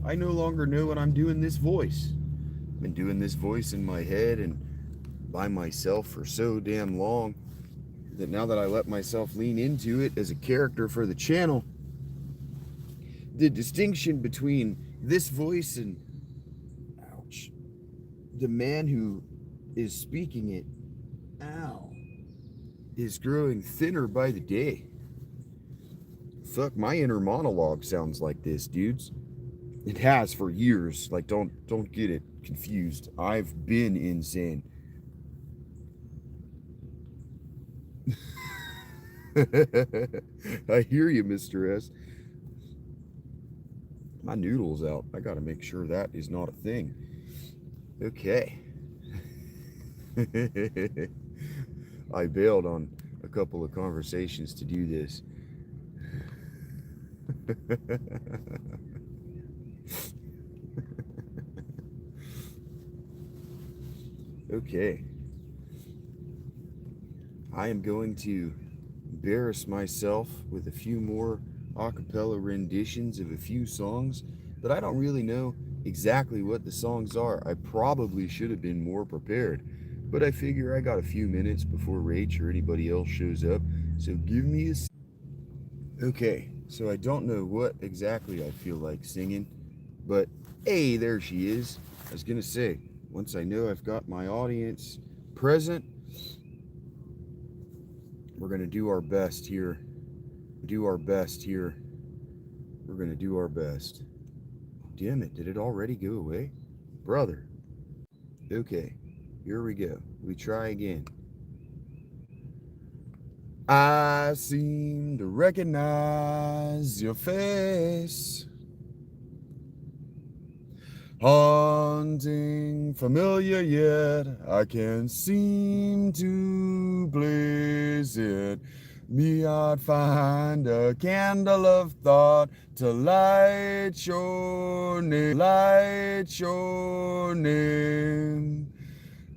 I no longer know when I'm doing this voice. I've been doing this voice in my head and by myself for so damn long that now that I let myself lean into it as a character for the channel, the distinction between this voice and, ouch, the man who is speaking it, ow, is growing thinner by the day. Fuck, my inner monologue sounds like this, dudes. It has for years. Like, don't get it confused. I've been insane. I hear you, Mr. S. My noodle's out. I gotta make sure that is not a thing. Okay. I bailed on a couple of conversations to do this. Okay. I am going to embarrass myself with a few more a cappella renditions of a few songs, but I don't really know exactly what the songs are. I probably should have been more prepared, but I figure I got a few minutes before Rach or anybody else shows up, so give me a. Okay, so I don't know what exactly I feel like singing, but hey, there she is. I was gonna say, once I know I've got my audience present, we're gonna do our best here. Do our best here. We're gonna do our best. Damn it, did it already go away? Brother. Okay, here we go. We try again. I seem to recognize your face, haunting, familiar yet I can't seem to place it. Me, I'd find a candle of thought to light your name.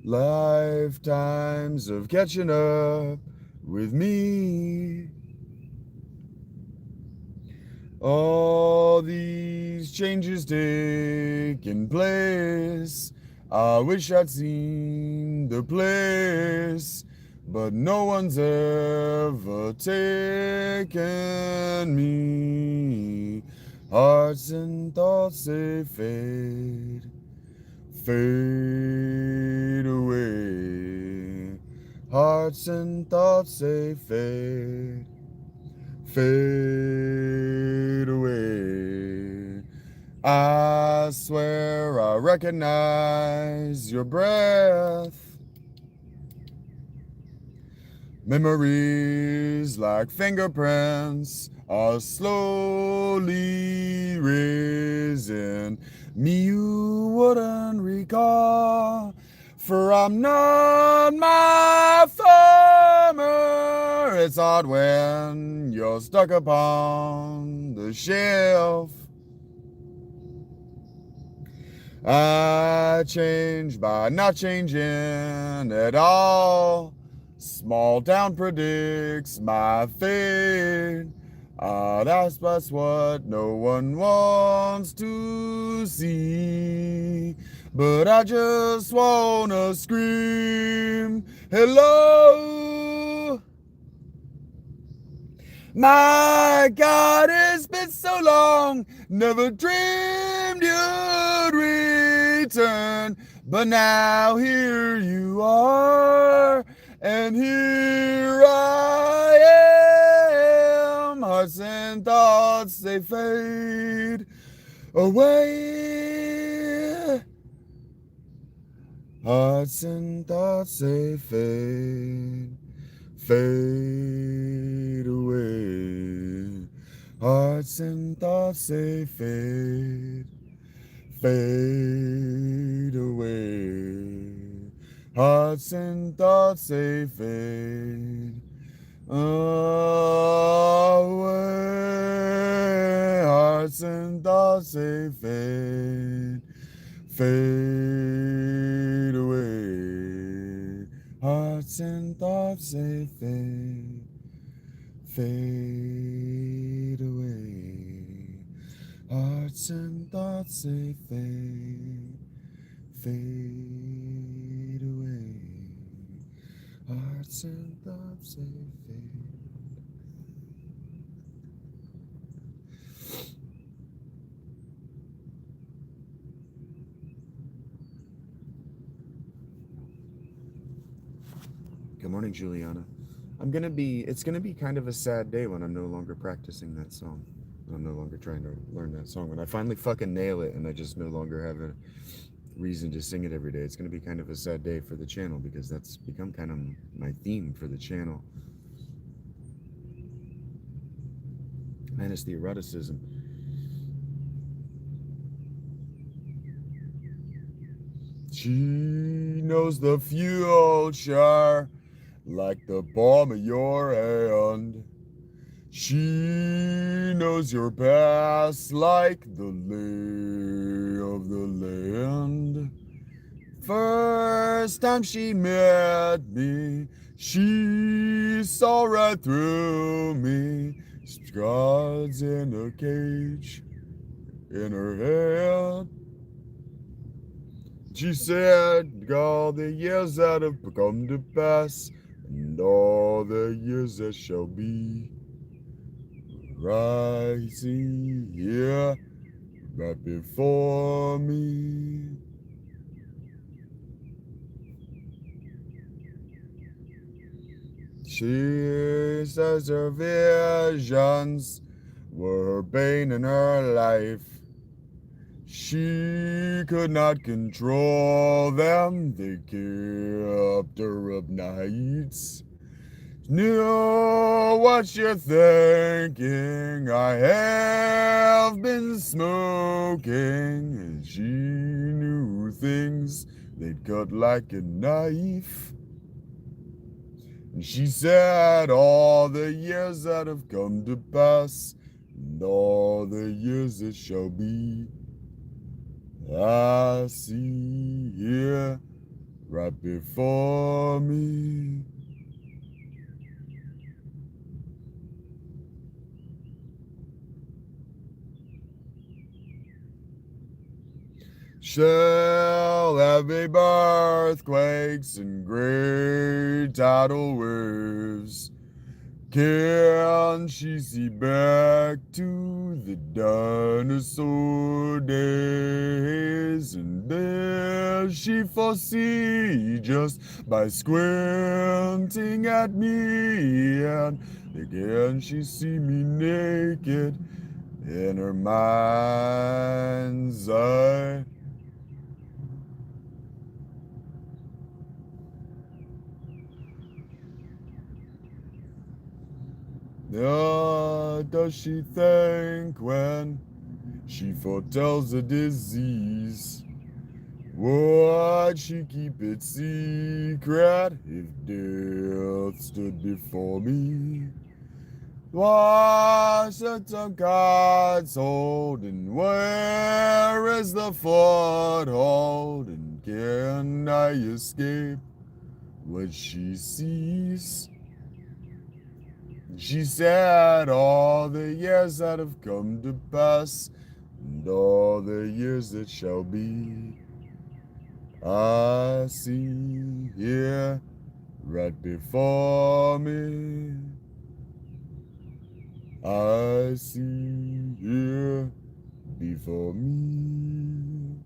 Lifetimes of catching up with me. All these changes taking place. I wish I'd seen the place, but no one's ever taken me. Hearts and thoughts, they fade away. Hearts and thoughts, they fade away. I swear I recognize your breath. Memories like fingerprints are slowly raising. Me you wouldn't recall, for I'm not my former. It's odd when you're stuck upon the shelf. I change by not changing at all. Small town predicts my fate. That's what no one wants to see. But I just wanna scream, hello. My God, it's been so long. Never dreamed you'd return. But now here you are. And here I am. Hearts and thoughts, they fade away. Hearts and thoughts, they fade away. Hearts and thoughts, they fade away. Hearts and thoughts, they fade away. Hearts and thoughts, they fade away. Hearts and thoughts, they fade away. Hearts and and thoughts say fade, fade away. Hearts and thoughts say fade. Good morning, Juliana. It's gonna be kind of a sad day when I'm no longer practicing that song. I'm no longer trying to learn that song. When I finally fucking nail it and I just no longer have a reason to sing it every day, it's gonna be kind of a sad day for the channel because that's become kind of my theme for the channel. Minus the eroticism. She knows the future like the palm of your hand. She knows your past like the lay of the land. First time she met me, she saw right through me. God's in a cage in her head. She said, all the years that have come to pass, and all the years that shall be, rising here right before me. She says her visions were her bane in her life. She could not control them, they kept her up nights. Knew what you're thinking, I have been smoking. And she knew things, they'd cut like a knife. And she said all the years that have come to pass, and all the years that shall be, I see here right before me. Shall there be earthquakes and great tidal waves? Can she see back to the dinosaur days? And does she foresee just by squinting at me? And again she see me naked in her mind's eye? Does she think when she foretells a disease, would she keep it secret if death stood before me? What's the tongue cards hold, and where is the foothold? And can I escape what she sees? She said all the years that have come to pass, and all the years that shall be, I see here right before me. I see here before me.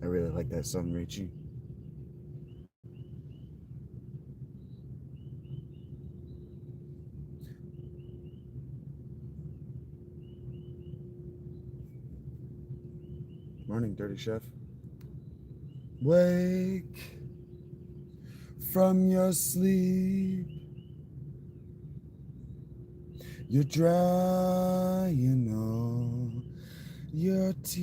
I really like that song, Rachie. Morning, Dirty Chef. Wake from your sleep. You're drying all your tears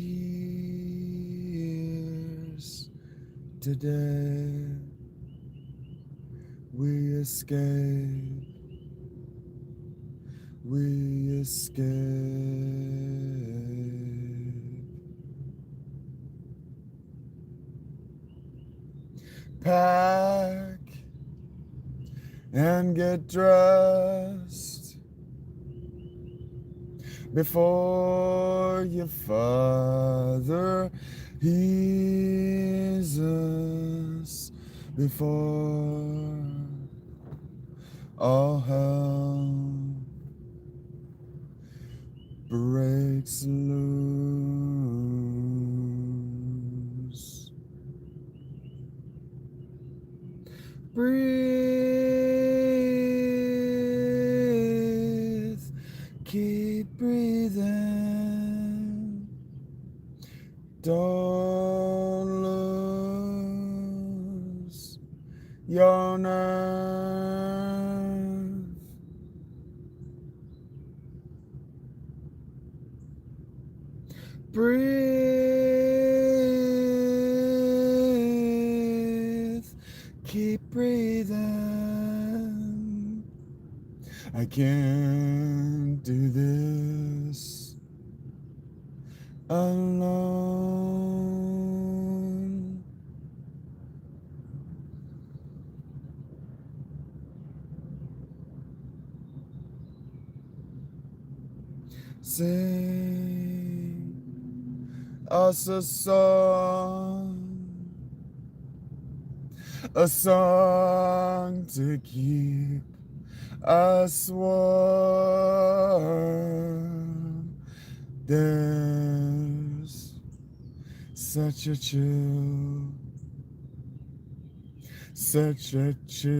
today. We escape. We escape. Pack and get dressed before your father hears us, before all hell breaks loose. Breathe, keep breathing. Don't lose your nerve. Breathe, keep breathing. I can't do this alone. Sing us a song to keep us warm. There's such a chill, such a chill.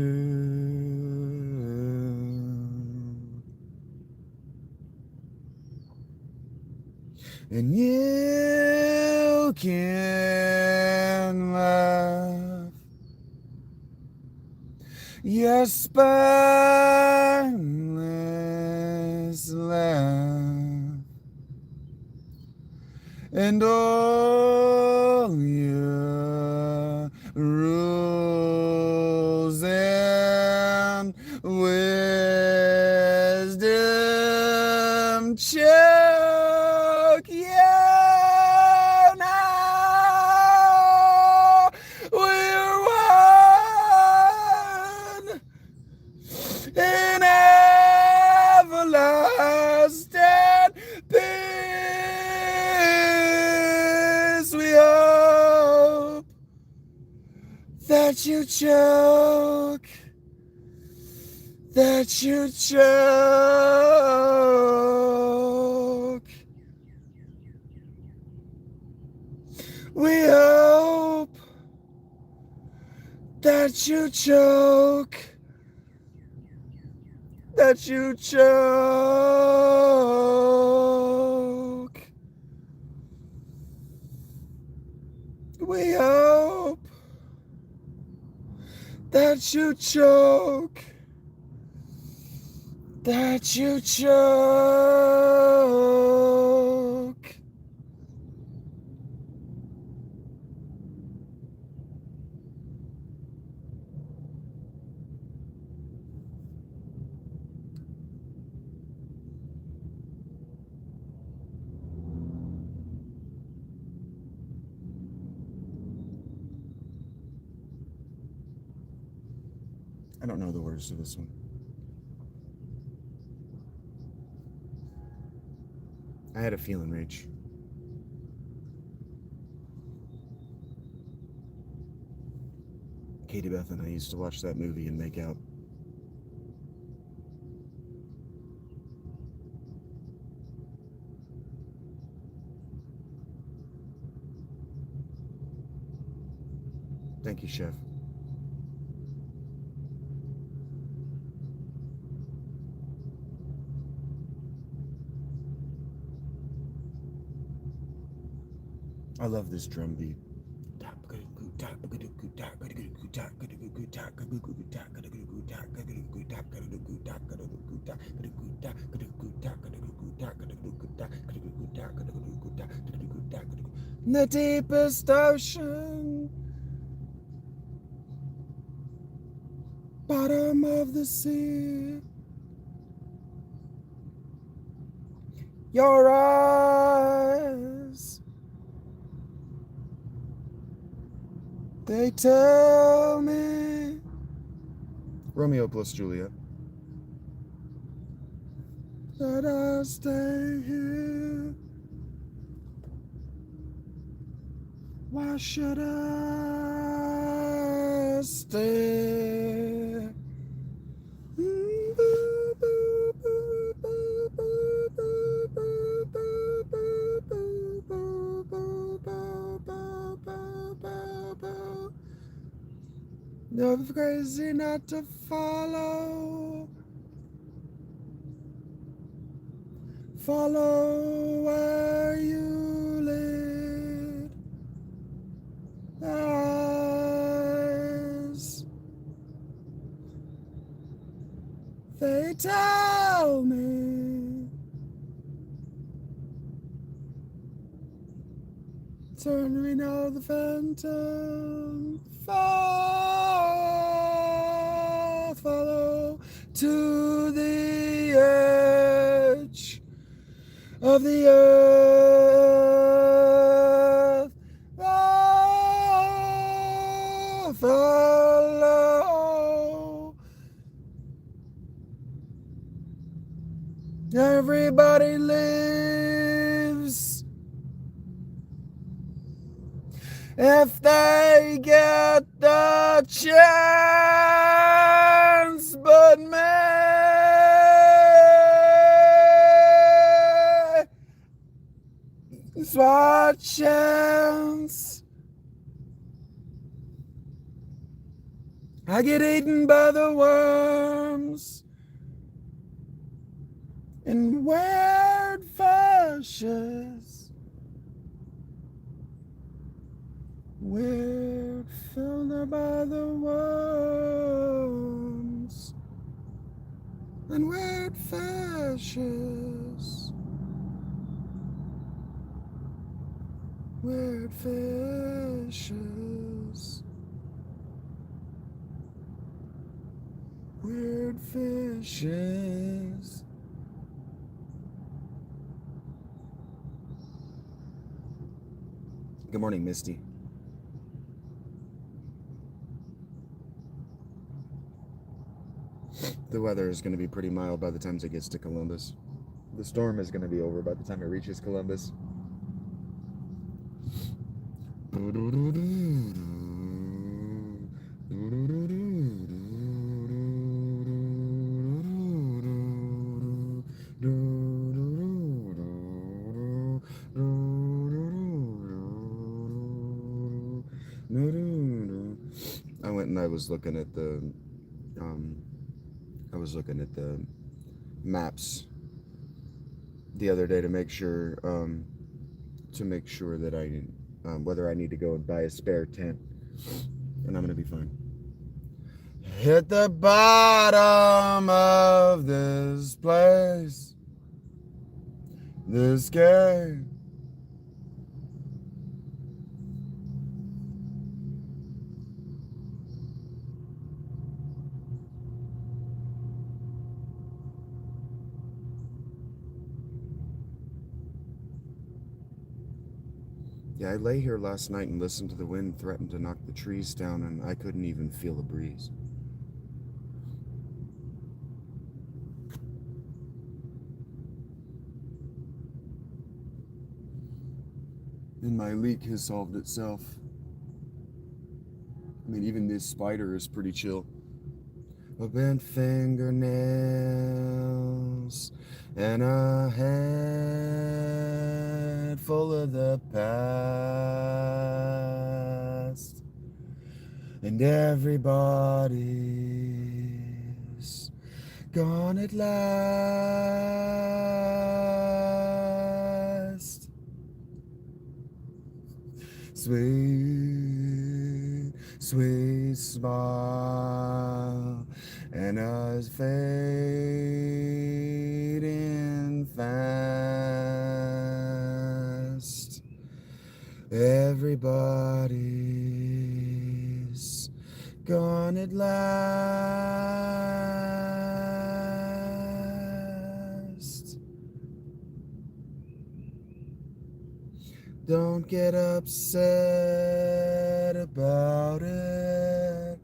And you can laugh your spineless laugh, and all your rules and wisdom choke you now. We're one in everlasting peace. We hope that you choke, that you choke. We hope that you choke, that you choke. We hope that you choke, that you choke. I don't know the words to this one. I had a feeling, Rach. Katie Beth and I used to watch that movie and make out. Thank you, Chef. I love this drum beat. The deepest ocean, bottom of the sea, your eyes, they tell me. Romeo plus Juliet. That I'll stay here. Why should I stay? You're crazy not to follow. Follow where you lead. Eyes, they tell me. Turn me now the phantom. Follow to the edge of the earth. Follow. Everybody lives if they get the chance, but me, it's my chance. I get eaten by the worms in weird fashions. Weird filled by the worms and weird fishes. Weird fishes. Weird fishes. Good morning, Misty. The weather is going to be pretty mild by the time it gets to Columbus. The storm is going to be over by the time it reaches Columbus. I went and I was looking at the maps the other day to make sure that I whether I need to go and buy a spare tent, and I'm gonna be fine. Hit the bottom of this place, this game. Yeah, I lay here last night and listened to the wind threaten to knock the trees down, and I couldn't even feel a breeze. And my leak has solved itself. I mean, even this spider is pretty chill. A bent fingernails and a head full of the past, and everybody's gone at last. sweet, sweet smile, and us fading fast. Everybody's gone at last. Don't get upset about it.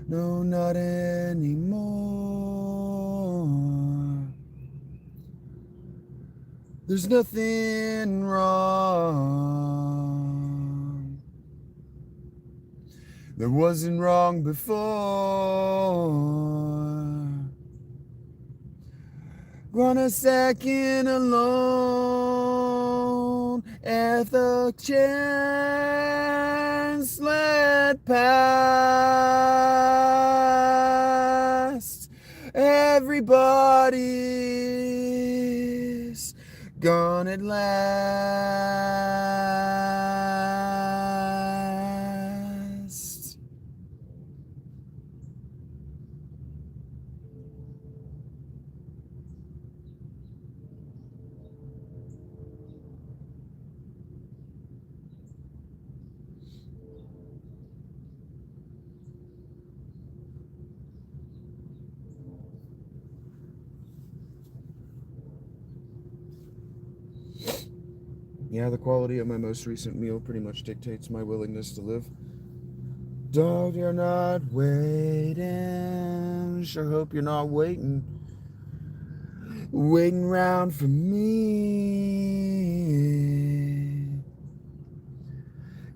No, not anymore. There's nothing wrong. There wasn't wrong before. Run a second alone at the chance let pass. Everybody's gone at last. Yeah, the quality of my most recent meal pretty much dictates my willingness to live. Dog, you're not waiting. Sure hope you're not waiting. Waiting around for me.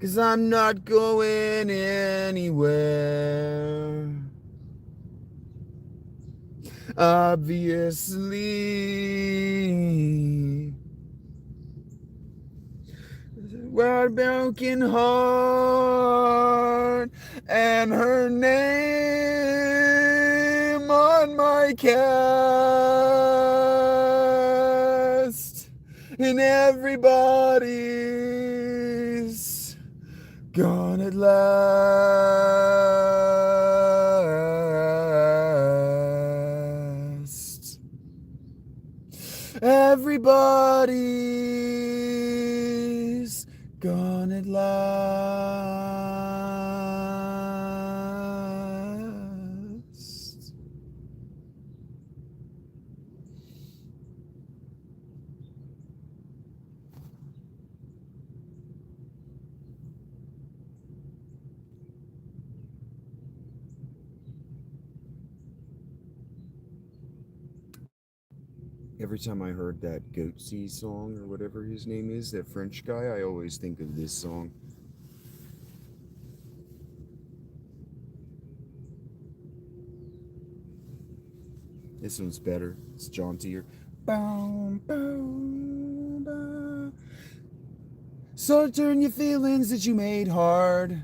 'Cause I'm not going anywhere. Obviously. We're a broken heart and her name on my cast, and everybody's gone at last. Everybody's gone at last. Every time I heard that Goatsy song or whatever his name is, that French guy, I always think of this song. This one's better. It's jauntier. Bow, bow, bow. So turn your feelings that you made hard,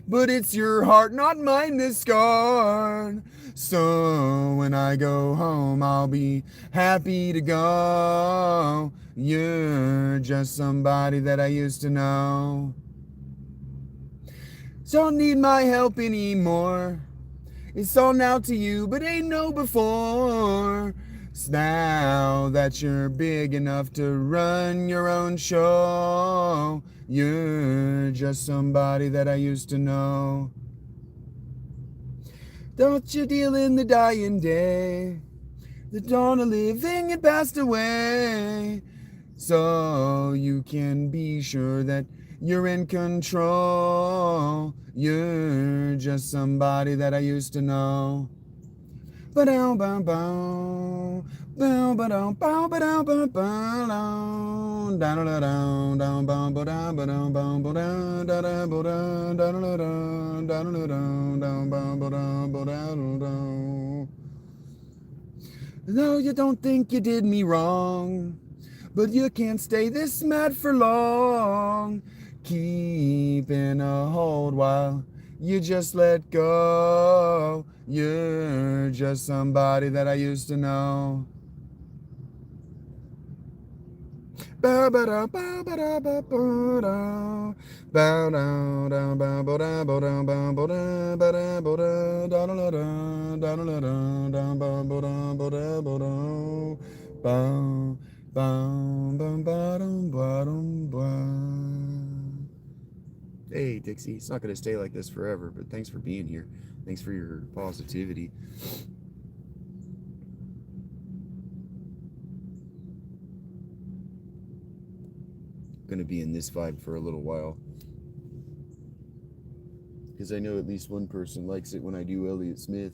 but it's your heart, not mine, that's scarred. So when I go home, I'll be happy to go. You're just somebody that I used to know. Don't need my help anymore. It's all now to you, but ain't no before. It's now that you're big enough to run your own show. You're just somebody that I used to know. Don't you deal in the dying day. The dawn of living had passed away. So you can be sure that you're in control. You're just somebody that I used to know. Ba-dow, bow, bow. Bow, ba-dow, bow, ba-dow, bow, bow, da-da-da-dow, dow, bow, ba-dow, ba-dow, bow, ba-dow, da-da, ba-dow, da-da-da-dow, da-da-da-dow, dow, bow, ba-dow, ba-dow. No, you don't think you did me wrong, but you can't stay this mad for long. Keeping a hold while you just let go. You're just somebody that I used to know. Bow ba da ba ba da ba ba da. Bow down down bow ba da ba da ba da ba da ba da da da da da da da down bow ba da ba da ba da. Bow bow bow bottom bottom bow. Hey Dixie, it's not gonna stay like this forever, but thanks for being here. Thanks for your positivity. Gonna be in this vibe for a little while. Because I know at least one person likes it when I do Elliot Smith.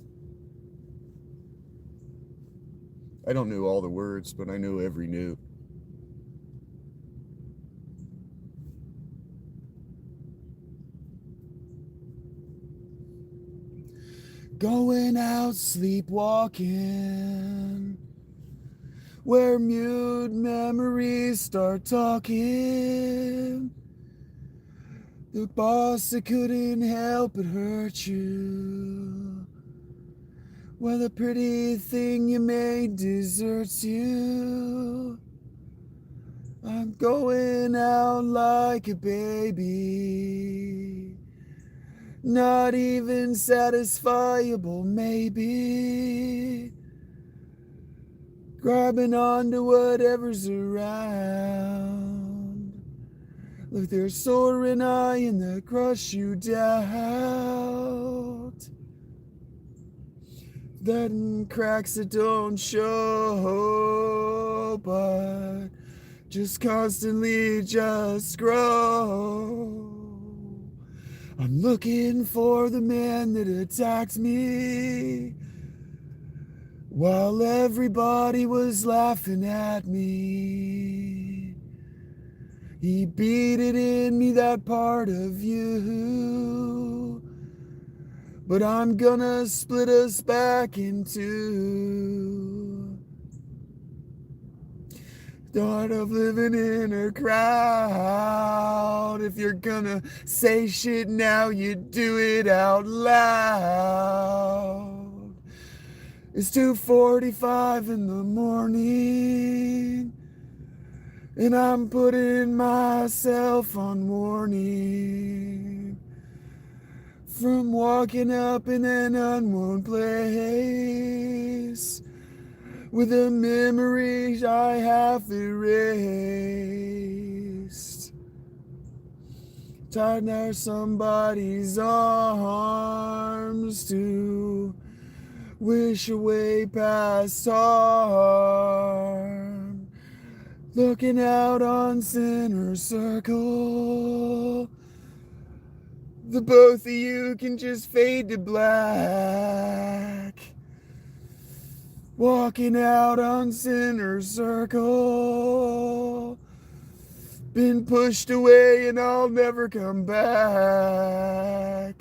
I don't know all the words, but I know every note. Going out sleepwalking, where mute memories start talking. The boss that couldn't help but hurt you, where the pretty thing you made deserts you. I'm going out like a baby, not even satisfiable, maybe. Grabbing onto whatever's around, like their soaring eye in the crush you doubt. Then cracks that don't show, but just constantly just grow. I'm looking for the man that attacked me while everybody was laughing at me. He beat it in me, that part of you, but I'm gonna split us back in two. The art of living in a crowd. If you're gonna say shit now, you do it out loud. It's 2:45 in the morning, and I'm putting myself on warning from walking up in an unknown place with the memories I have erased. Tied near somebody's arms to wish away past harm. Looking out on Center Circle, the both of you can just fade to black. Walking out on Center Circle, been pushed away and I'll never come back.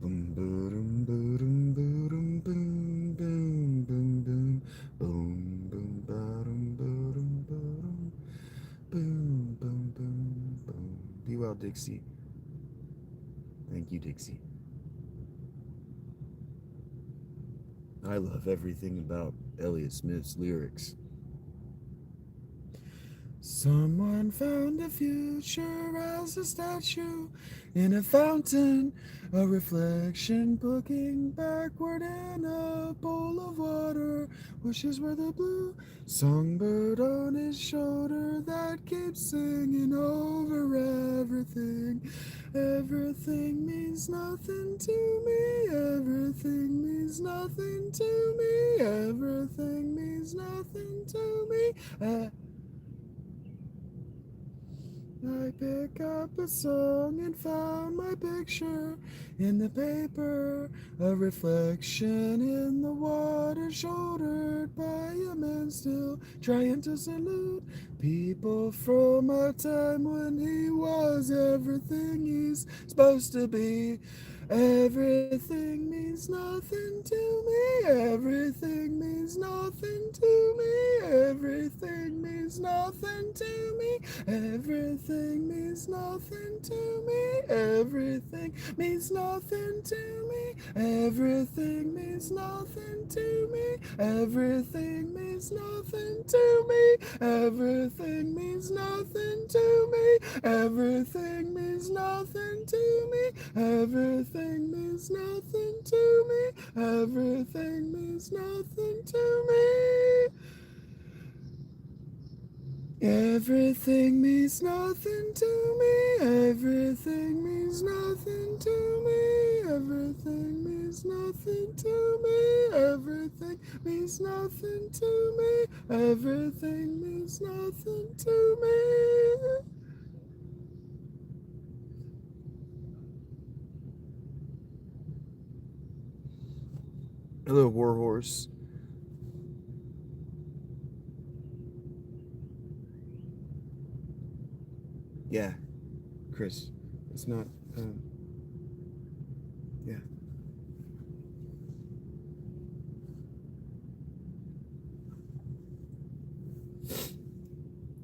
Boom, boom, boom, boom, boom, boom, boom, boom, boom, boom, boom, boom, boom, boom, boom, boom. Be well, Dixie. Thank you, Dixie. I love everything about Elliot Smith's lyrics. Someone found a future as a statue in a fountain, a reflection looking backward in a bowl of water, wishes were the blue songbird on his shoulder that keeps singing over everything. Everything means nothing to me, everything means nothing to me, everything means nothing to me. I pick up a song and found my picture in the paper, a reflection in the water shouldered by a man still trying to salute people from a time when he was everything he's supposed to be. Everything means nothing to me, everything means nothing to me, everything means means nothing to me. Everything means nothing to me. Everything means nothing to me. Everything means nothing to me. Everything means nothing to me. Everything means nothing to me. Everything means nothing to me. Everything means nothing to me. Everything means nothing to me. Everything means nothing to me. Everything means nothing to me. Everything means nothing to me. Everything means nothing to me. Everything means nothing to me. Hello, Warhorse. Yeah, Chris. It's not, yeah.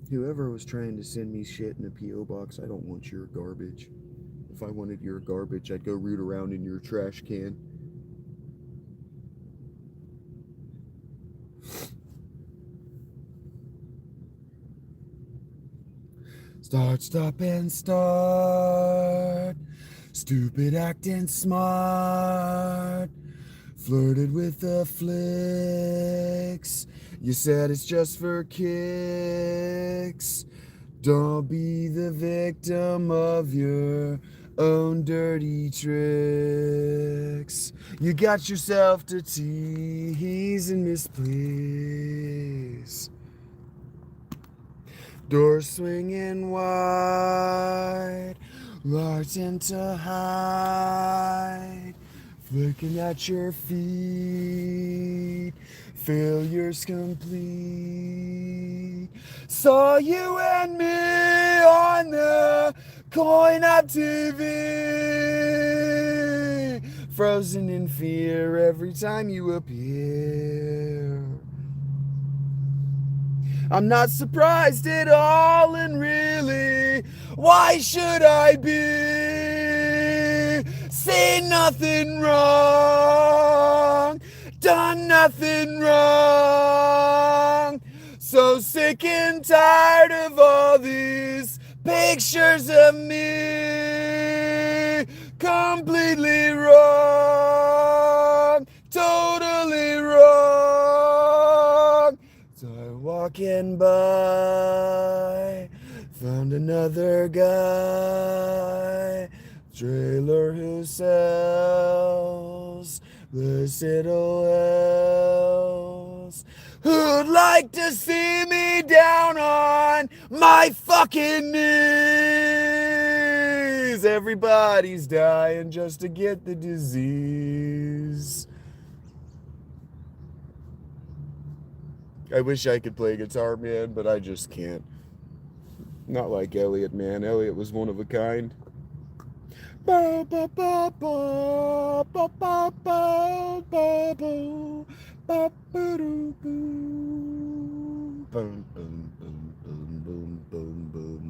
Whoever was trying to send me shit in a P.O. box, I don't want your garbage. If I wanted your garbage, I'd go root around in your trash can. Start, stop, and start. Stupid acting smart. Flirted with the flicks. You said it's just for kicks. Don't be the victim of your own dirty tricks. You got yourself to tease and misplease. Door swinging wide, larging to hide, flicking at your feet, failures complete. Saw you and me on the coin-op TV, frozen in fear every time you appear. I'm not surprised at all, and really, why should I be? Seen nothing wrong, done nothing wrong. So sick and tired of all these pictures of me. Completely wrong, totally wrong. So I walking by, found another guy, trailer who sells versatile hells, who'd like to see me down on my fucking knees. Everybody's dying just to get the disease. I wish I could play guitar, man, but I just can't. Not like Elliot, man. Elliot was one of a kind. Ba ba ba ba ba ba ba ba ba ba ba boom boom boom boom boom boom boom boom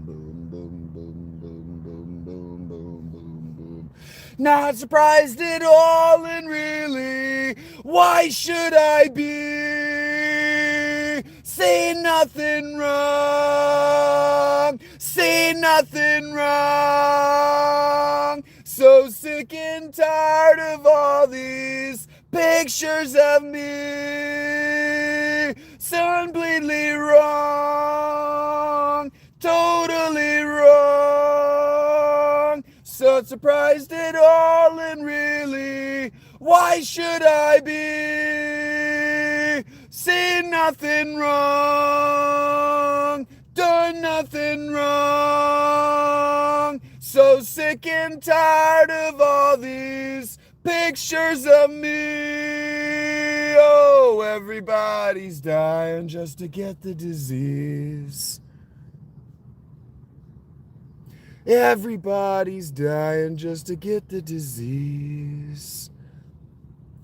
boom boom boom boom boom boom boom boom. Not surprised at all, and really, why should I be? Say nothing wrong, say nothing wrong. So sick and tired of all these pictures of me. So completely wrong, totally wrong. So surprised at all, and really, why should I be? Seen nothing wrong, done nothing wrong. So sick and tired of all these pictures of me. Oh, everybody's dying just to get the disease. Everybody's dying just to get the disease.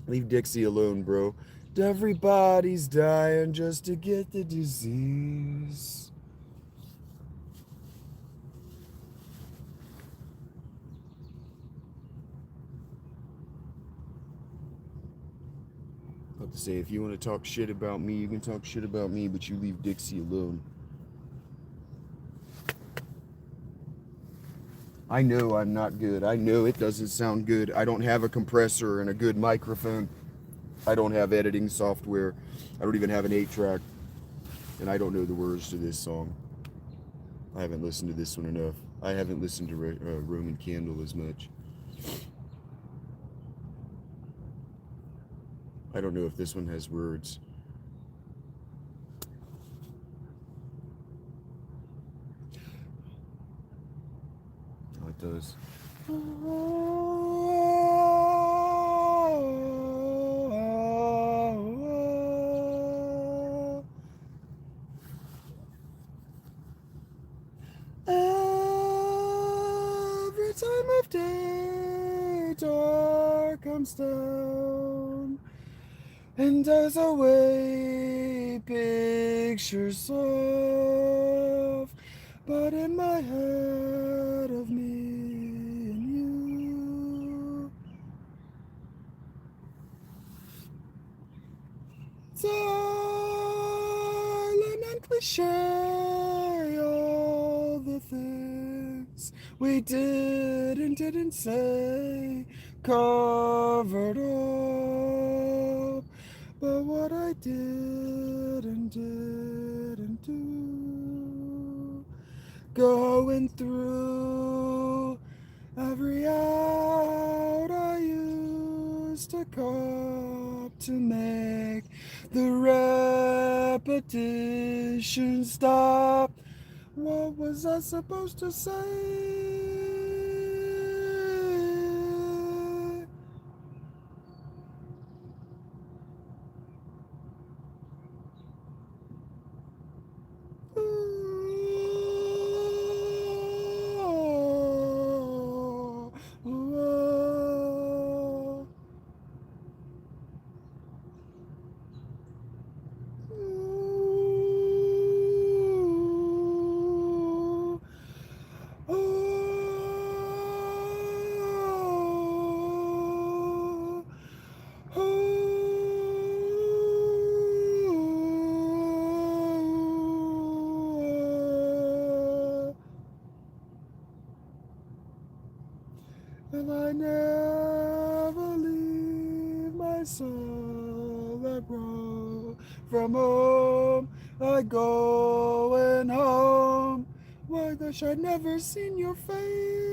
Leave Dixie alone, bro. Everybody's dying just to get the disease. I have to say, if you want to talk shit about me, you can talk shit about me, but you leave Dixie alone. I know I'm not good. I know it doesn't sound good. I don't have a compressor and a good microphone. I don't have editing software. I don't even have an 8-track. And I don't know the words to this song. I haven't listened to this one enough. I haven't listened to Roman Candle as much. I don't know if this one has words. Oh, it does. Every time of day dark comes down, and as away pictures soft, but in my head of me and you, silent and cliche, all the things we did and didn't say, covered up, but what I did and didn't do, going through every out I used to cop to make the repetition stop. What was I supposed to say? And I never leave my soul that grow from home. I going home. Why gosh, I never seen your face.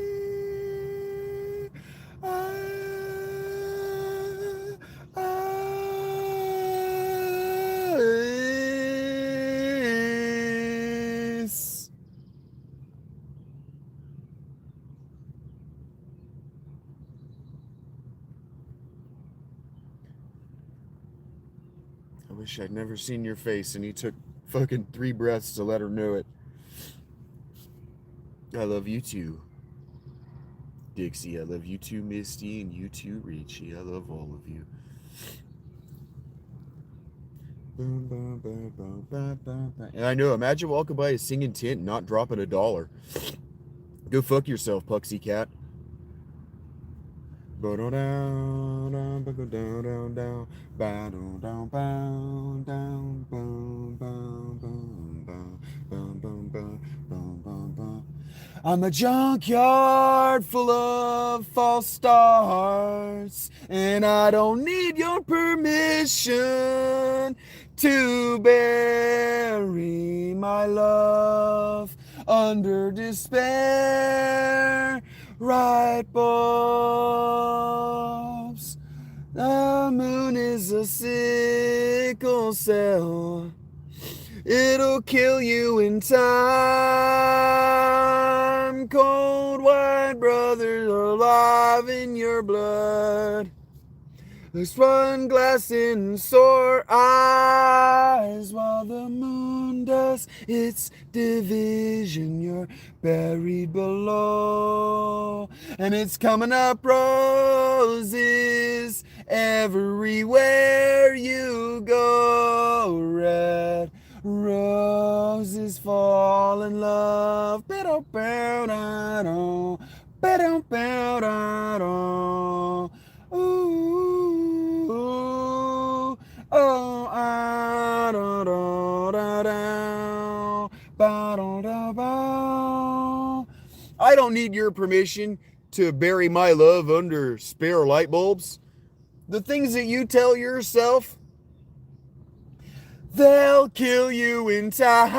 I wish I'd never seen your face, and he took fucking 3 breaths to let her know it. I love you too, Dixie. I love you too, Misty, and you too, Richie. I love all of you. And I know, imagine walking by a singing tent and not dropping $1. Go fuck yourself, Puxy Cat. I'm a junkyard full of false starts, and I don't need your permission to bury my love under despair. Right bulbs. The moon is a sickle cell. It'll kill you in time. Cold white brothers are alive in your blood. There's one glass in sore eyes while the moon does its division. You're buried below, and it's coming up roses everywhere you go. Red roses fall in love. Ooh, oh, I don't know. I don't need your permission to bury my love under spare light bulbs. The things that you tell yourself, they'll kill you in time.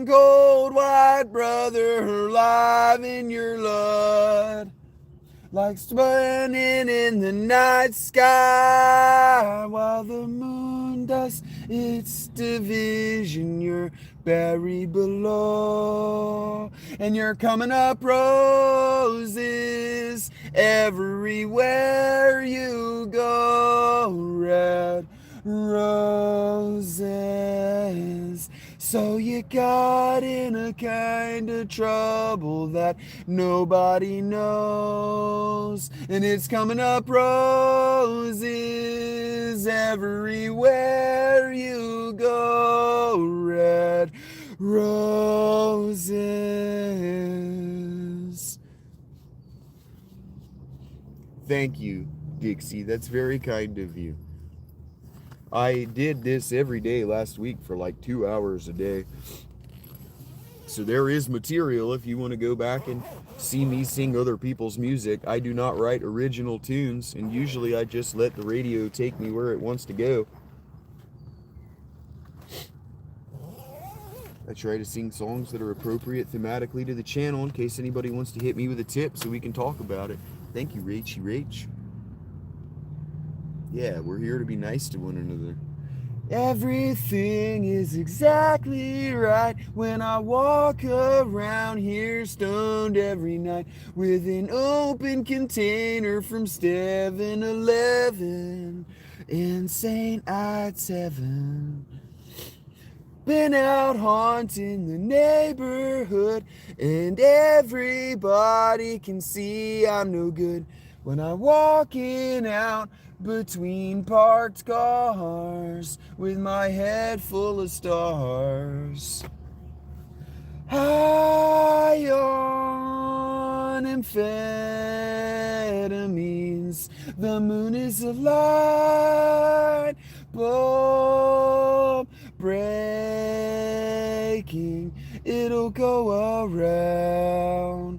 Gold white brother alive in your blood, like spinning in the night sky, while the moon does its division. You're buried below, and you're coming up roses everywhere you go. Red roses. So you got in a kind of trouble that nobody knows, and it's coming up roses everywhere you go. Red roses. Thank you, Dixie. That's very kind of you. I did this every day last week for like 2 hours a day. So there is material if you want to go back and see me sing other people's music. I do not write original tunes, and usually I just let the radio take me where it wants to go. I try to sing songs that are appropriate thematically to the channel in case anybody wants to hit me with a tip so we can talk about it. Thank you, Rachy Rach. Yeah, we're here to be nice to one another. Everything is exactly right when I walk around here stoned every night with an open container from 7-Eleven in St. Ides Heaven. Been out haunting the neighborhood, and everybody can see I'm no good when I'm walking out between parked cars with my head full of stars. High on amphetamines, the moon is a light bulb breaking. It'll go around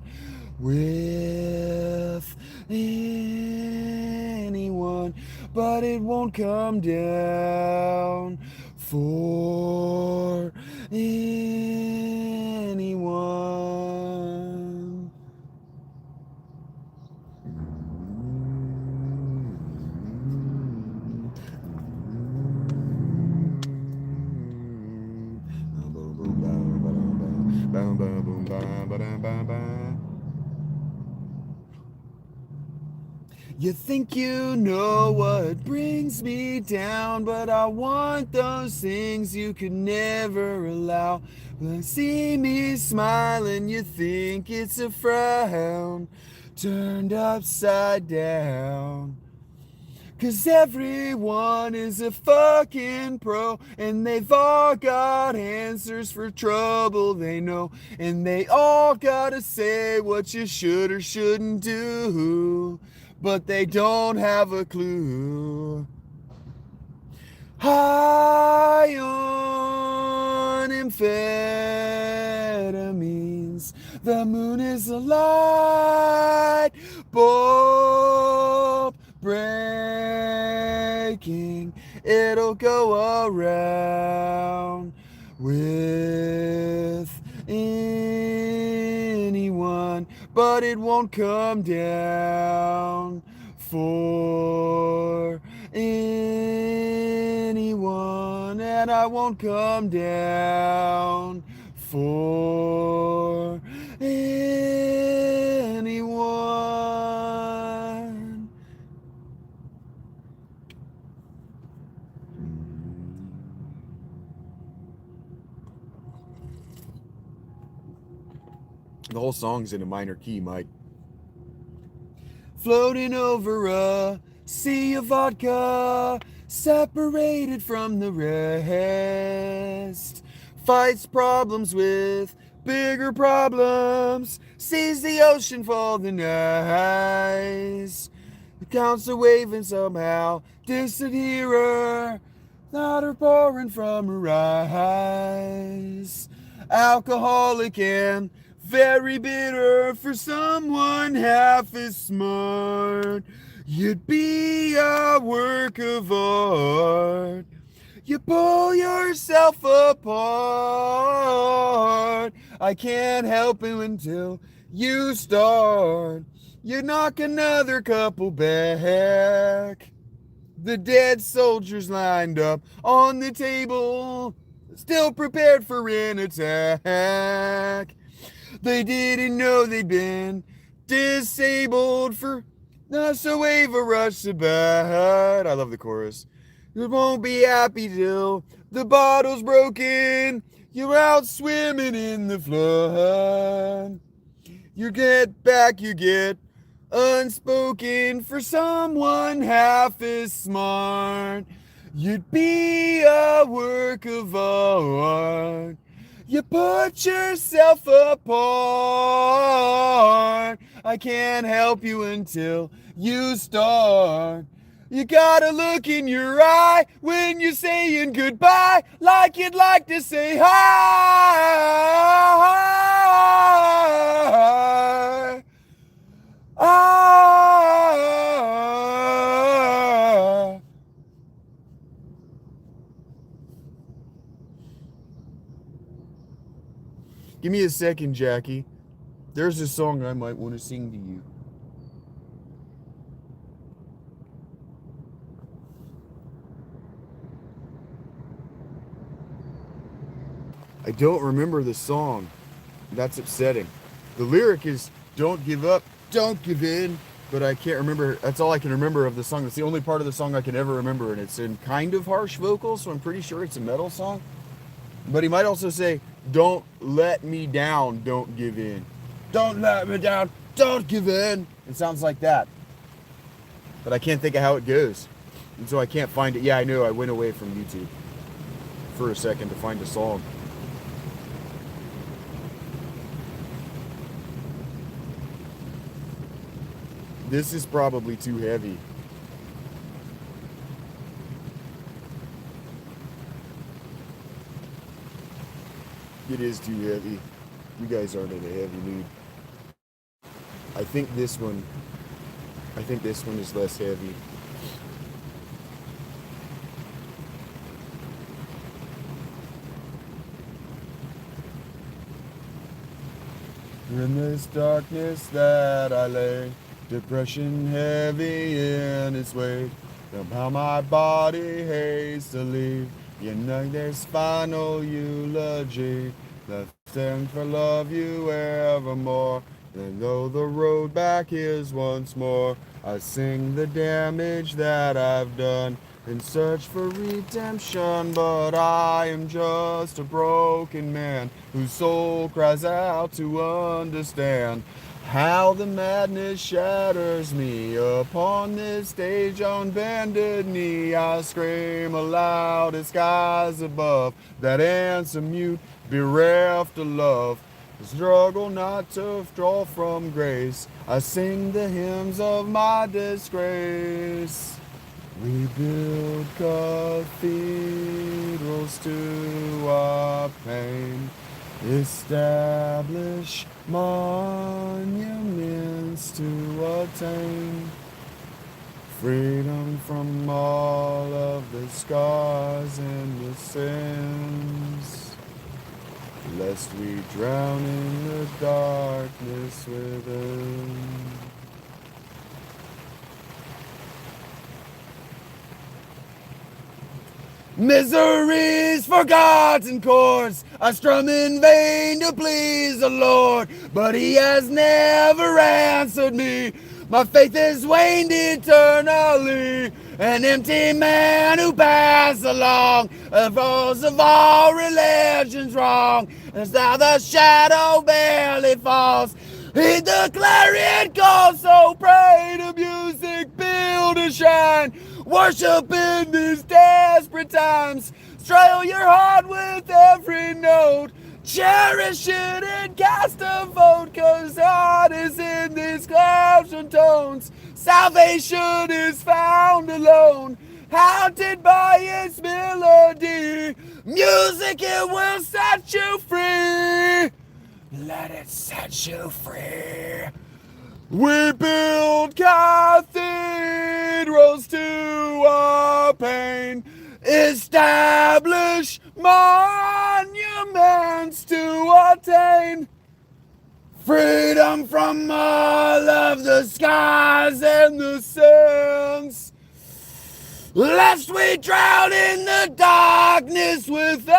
with anyone, but it won't come down for anyone. You think you know what brings me down, but I want those things you could never allow. When you see me smiling, you think it's a frown turned upside down. 'Cause everyone is a fucking pro, and they've all got answers for trouble they know, and they all gotta say what you should or shouldn't do, but they don't have a clue. High on amphetamines, the moon is a light bulb breaking. It'll go around with anyone, but it won't come down for anyone, and I won't come down for anyone. The whole song's in a minor key, Mike. floating over a sea of vodka, separated from the rest. Fights problems with bigger problems, sees the ocean fall the ice. Counts the wave and somehow distant hearer, water pouring from her eyes. Alcoholic and very bitter, for someone half as smart. You'd be a work of art. You pull yourself apart. I can't help it until you start. You knock another couple back. The dead soldiers lined up on the table, still prepared for an attack. They didn't know they'd been disabled for not so wave a rush about. I love the chorus. You won't be happy till the bottle's broken. You're out swimming in the flood. You get back, you get unspoken, for someone half as smart. You'd be a work of art. You put yourself apart. I can't help you until you start. You got a look in your eye when you're saying goodbye, like you'd like to say hi. Give me a second, Jackie. There's a song I might want to sing to you. I don't remember the song. That's upsetting. The lyric is, don't give up, don't give in, but I can't remember. That's all I can remember of the song. It's the only part of the song I can ever remember, and it's in kind of harsh vocals, so I'm pretty sure it's a metal song. But he might also say, don't let me down, don't give in. Don't let me down, don't give in. It sounds like that. But I can't think of how it goes. And so I can't find it. Yeah, I know, I went away from YouTube for a second to find a song. This is probably too heavy. It is too heavy. You guys aren't in a heavy mood. I think this one is less heavy. In this darkness that I lay, depression heavy in its weight, somehow my body hastily, you know there's final eulogy, left stand for love you evermore. And though the road back is once more, I sing the damage that I've done in search for redemption. But I am just a broken man whose soul cries out to understand how the madness shatters me. Upon this stage on bended knee, I scream aloud at skies above that answer mute, bereft of love. Struggle not to draw from grace. I sing the hymns of my disgrace. We build cathedrals to our pain, establish monuments to attain freedom from all of the scars and the sins, lest we drown in the darkness within. Misery's forgotten chords I strum in vain to please the Lord, but he has never answered me. My faith has waned eternally, an empty man who passed along the falls of all religions wrong, as now the shadow barely falls. Heed the clarion call, so pray to music, build a shrine. Worship in these desperate times. Strail your heart with every note. Cherish it and cast a vote, 'cause heart is in these clouds and tones. Salvation is found alone, haunted by its melody. Music, it will set you free. Let it set you free. We build cathedrals to our pain, establish monuments to attain freedom from all of the skies and the sands, lest we drown in the darkness within.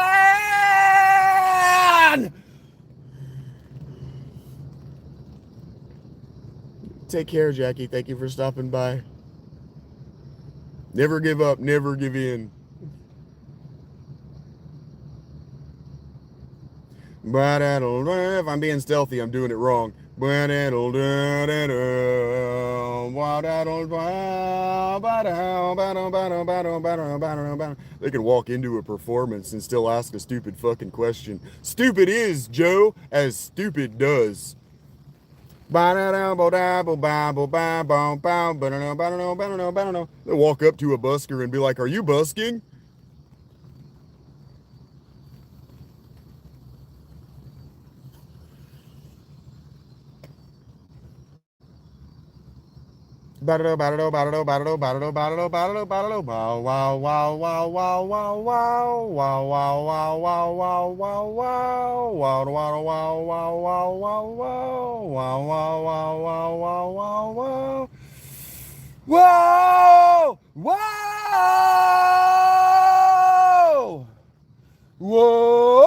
Take care, Jackie. Thank you for stopping by. Never give up, never give in. If I'm being stealthy, I'm doing it wrong. They can walk into a performance and still ask a stupid fucking question. Stupid is, Joe, as stupid does. They'll walk up to a busker and be like, "Are you busking?" Whoa! Whoa! Whoa!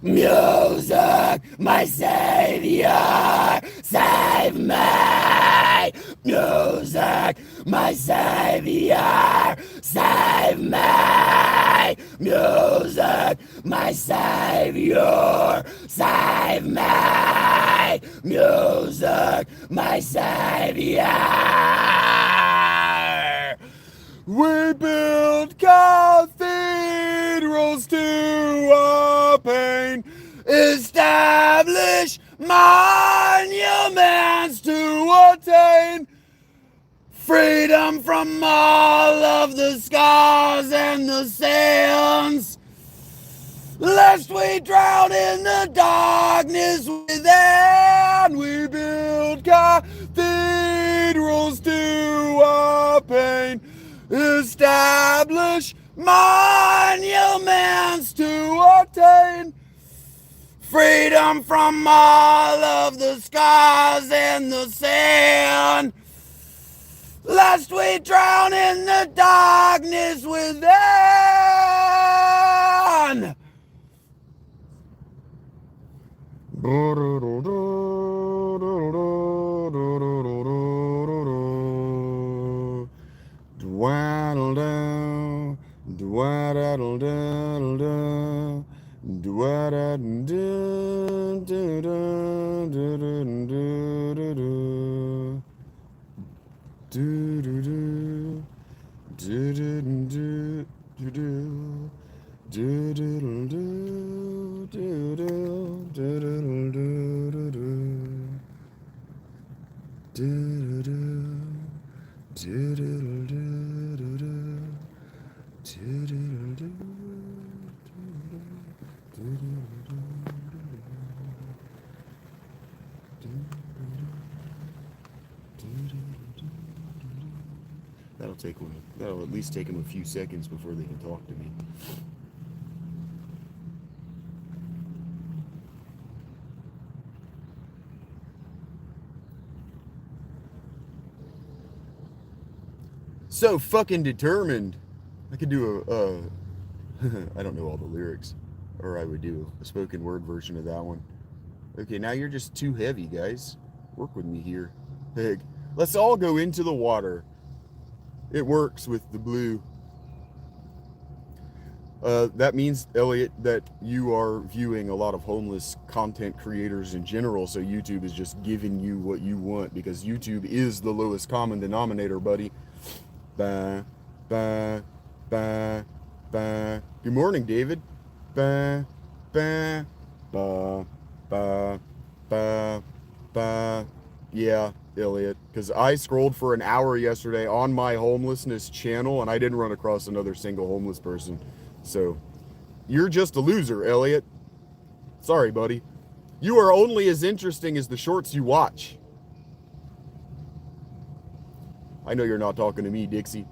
Music, my savior, save me! Music, my savior, save me! Music, my savior, save me! Music, my savior! We build cathedrals to our pain, establish monuments to attain freedom from all of the scars and the sins, lest we drown in the darkness within. We build cathedrals to our pain, establish monuments to attain freedom from all of the scars and the sin, lest we drown in the darkness within. That'll at least take them a few seconds before they can talk to me. So fucking determined. I could do I don't know all the lyrics, or I would do a spoken word version of that one. Okay, now you're just too heavy, guys. Work with me here. Heck, let's all go into the water. It works with the blue. That means, Elliot, that you are viewing a lot of homeless content creators in general, so YouTube is just giving you what you want, because YouTube is the lowest common denominator, buddy. Bah, bah, bah, bah. Good morning, David. Bah, bah, bah, bah, bah, bah. Yeah, Elliot, because I scrolled for an hour yesterday on my homelessness channel, and I didn't run across another single homeless person. So, you're just a loser, Elliot. Sorry, buddy. You are only as interesting as the shorts you watch. I know you're not talking to me, Dixie.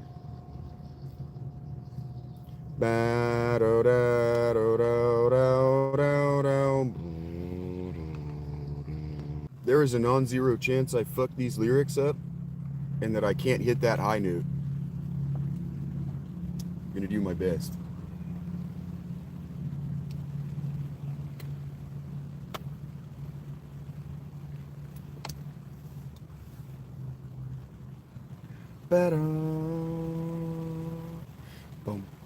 There is a non-zero chance I fuck these lyrics up and that I can't hit that high note. I'm gonna do my best. Bum,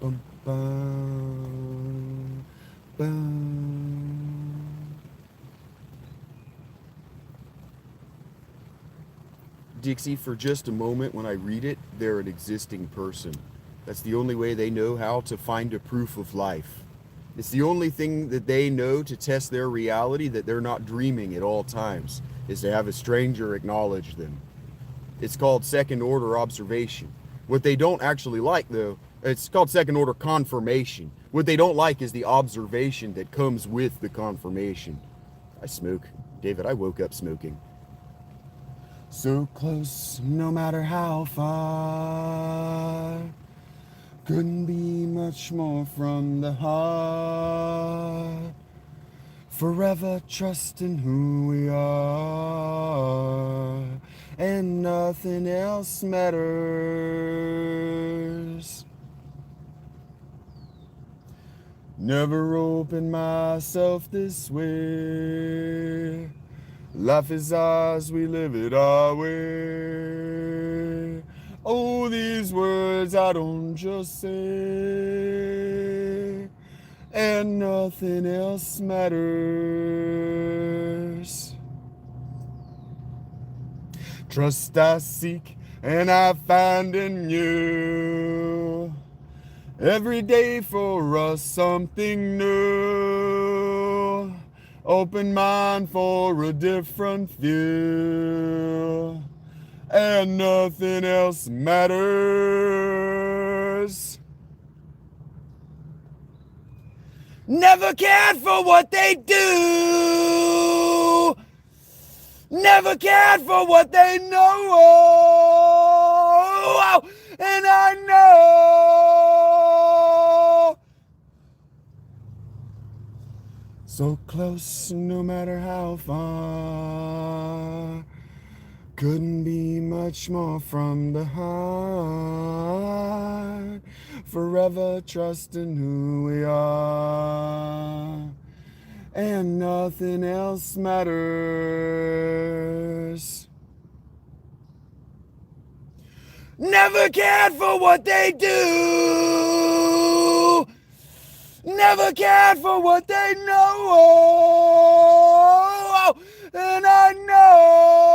bum, bum, bum. Dixie, for just a moment, when I read it, they're an existing person. That's the only way they know how to find a proof of life. It's the only thing that they know to test their reality, that they're not dreaming at all times, is to have a stranger acknowledge them. It's called second order observation. What they don't actually like, though, it's called second order confirmation. What they don't like is the observation that comes with the confirmation. I smoke. David, I woke up smoking. So close, no matter how far. Couldn't be much more from the heart. Forever trusting who we are, and nothing else matters. Never opened myself this way. Life is ours, we live it our way. Oh, these words I don't just say, and nothing else matters. Trust I seek and I find in you. Every day for us something new. Open mind for a different view. And nothing else matters. Never cared for what they do. Never cared for what they know. And I know. So close, no matter how far. Couldn't be much more from the heart. Forever trusting who we are. And nothing else matters. Never cared for what they do. Never cared for what they know. And I know.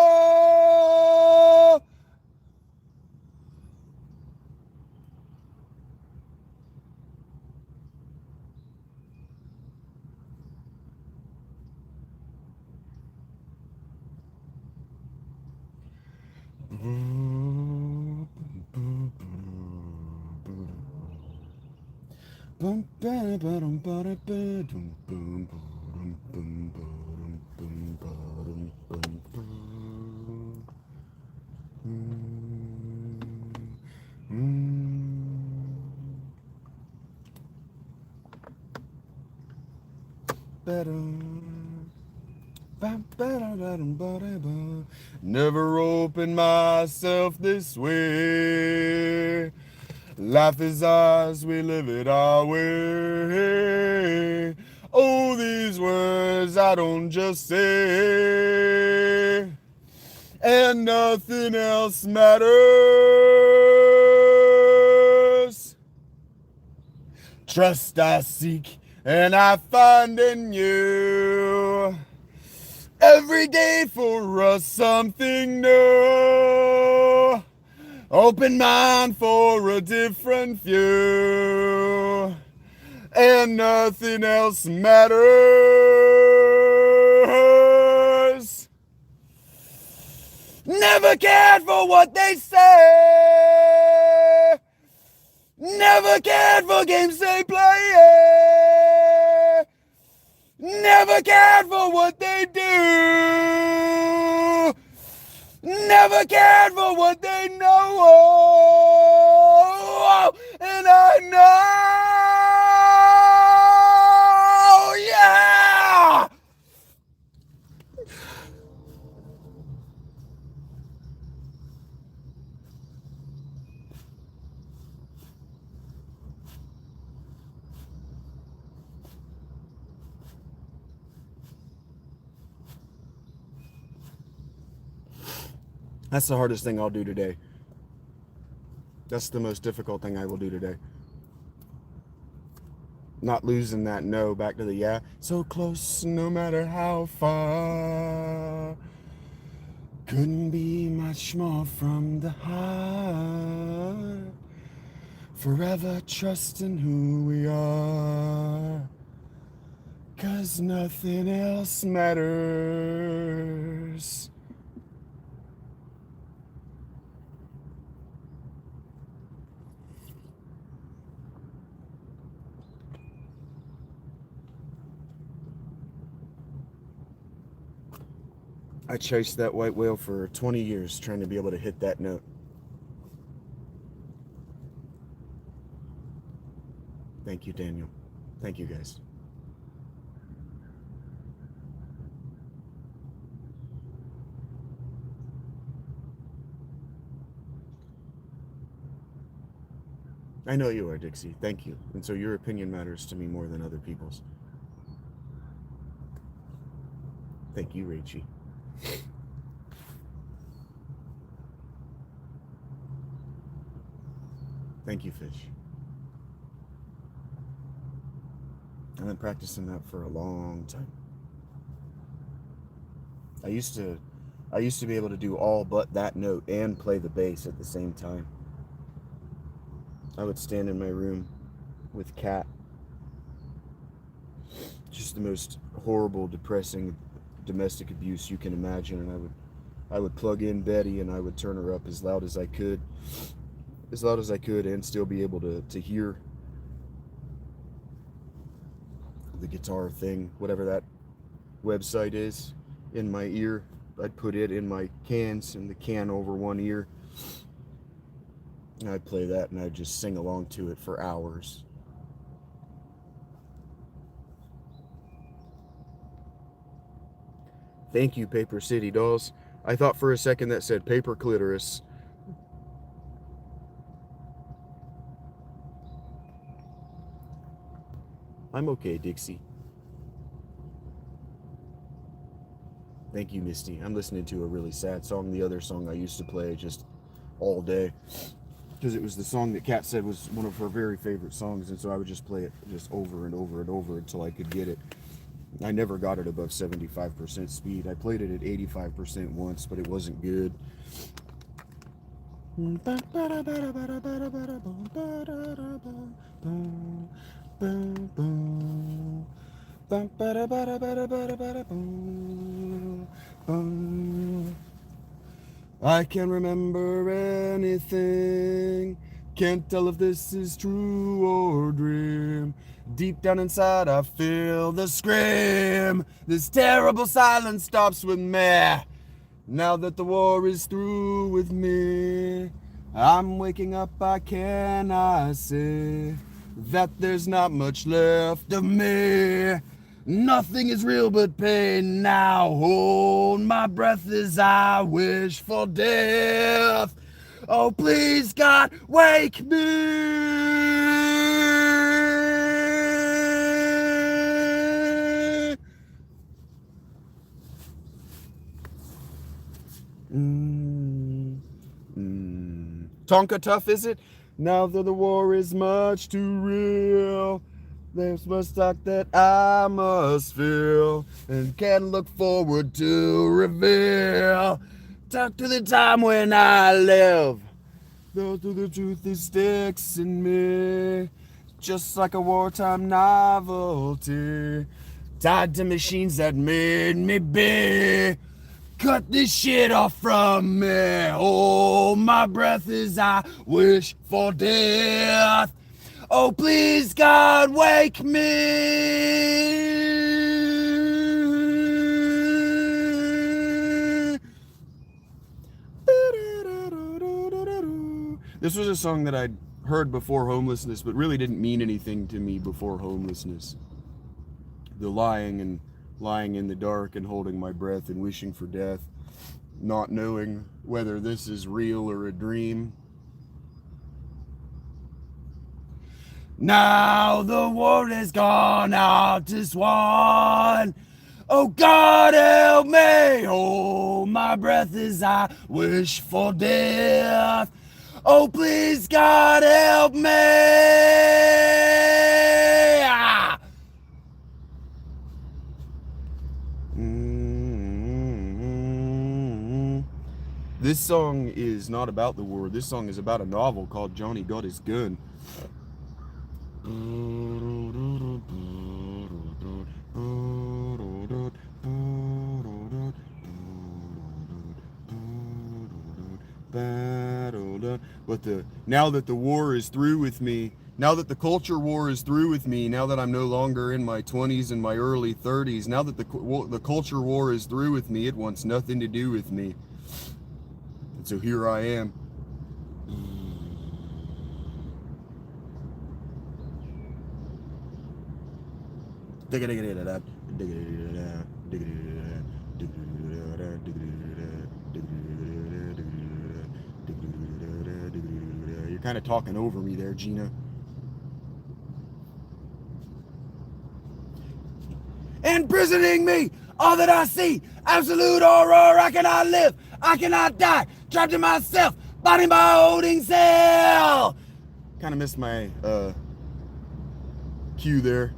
Never opened myself this way. Life is ours, we live it our way. Oh, these words I don't just say, and nothing else matters. Trust I seek, and I find in you. Every day for us something new. Open mind for a different view. And nothing else matters. Never cared for what they say. Never cared for games they play. Never cared for what they do. Never cared for what they know. And I know, yeah! That's the hardest thing I'll do today. That's the most difficult thing I will do today. Not losing that no back to the yeah. So close, no matter how far. Couldn't be much more from the heart. Forever trusting who we are. 'Cause nothing else matters. I chased that white whale for 20 years trying to be able to hit that note. Thank you, Daniel. Thank you, guys. I know you are, Dixie. Thank you. And so your opinion matters to me more than other people's. Thank you, Rachie. Thank you, Fish. I've been practicing that for a long time. I used to be able to do all but that note and play the bass at the same time. I would stand in my room with Kat. Just the most horrible, depressing domestic abuse you can imagine, and I would plug in Betty and I would turn her up as loud as I could and still be able to hear the guitar thing, whatever that website is, in my ear. I'd put it in my cans and the can over one ear. And I'd play that and I'd just sing along to it for hours. Thank you, Paper City Dolls. I thought for a second that said paper clitoris. I'm okay, Dixie. Thank you, Misty. I'm listening to a really sad song. The other song I used to play just all day, because it was the song that Kat said was one of her very favorite songs, and so I would just play it just over and over and over until I could get it. I never got it above 75% speed. I played it at 85% once, but it wasn't good. I can't remember anything. Can't tell if this is true or dream. Deep down inside I feel the scream. This terrible silence stops with me. Now that the war is through with me, I'm waking up, I cannot say that there's not much left of me. Nothing is real but pain now. Hold my breath as I wish for death. Oh, please, God, wake me. Tonka tough, is it? Now that the war is much too real, there's much talk that I must feel and can look forward to reveal. Talk to the time when I live. Though the truth is sticks in me, just like a wartime novelty, tied to machines that made me be. Cut this shit off from me. Hold my breath as I wish for death. Oh, please, God, wake me. This was a song that I'd heard before homelessness, but really didn't mean anything to me before homelessness. The lying in the dark and holding my breath and wishing for death, not knowing whether this is real or a dream. Now the war is gone out is won. Oh God, help me. Hold my breath as I wish for death. Oh please, God, help me. Ah. This song is not about the war. This song is about a novel called Johnny Got His Gun. But now that the war is through with me, now that the culture war is through with me, now that I'm no longer in my 20s and my early 30s, now that the culture war is through with me, it wants nothing to do with me. And so here I am. You're kind of talking over me there, Gina. Imprisoning me, all that I see, absolute horror. I cannot live, I cannot die, trapped in myself, body by holding cell. Kind of missed my cue there.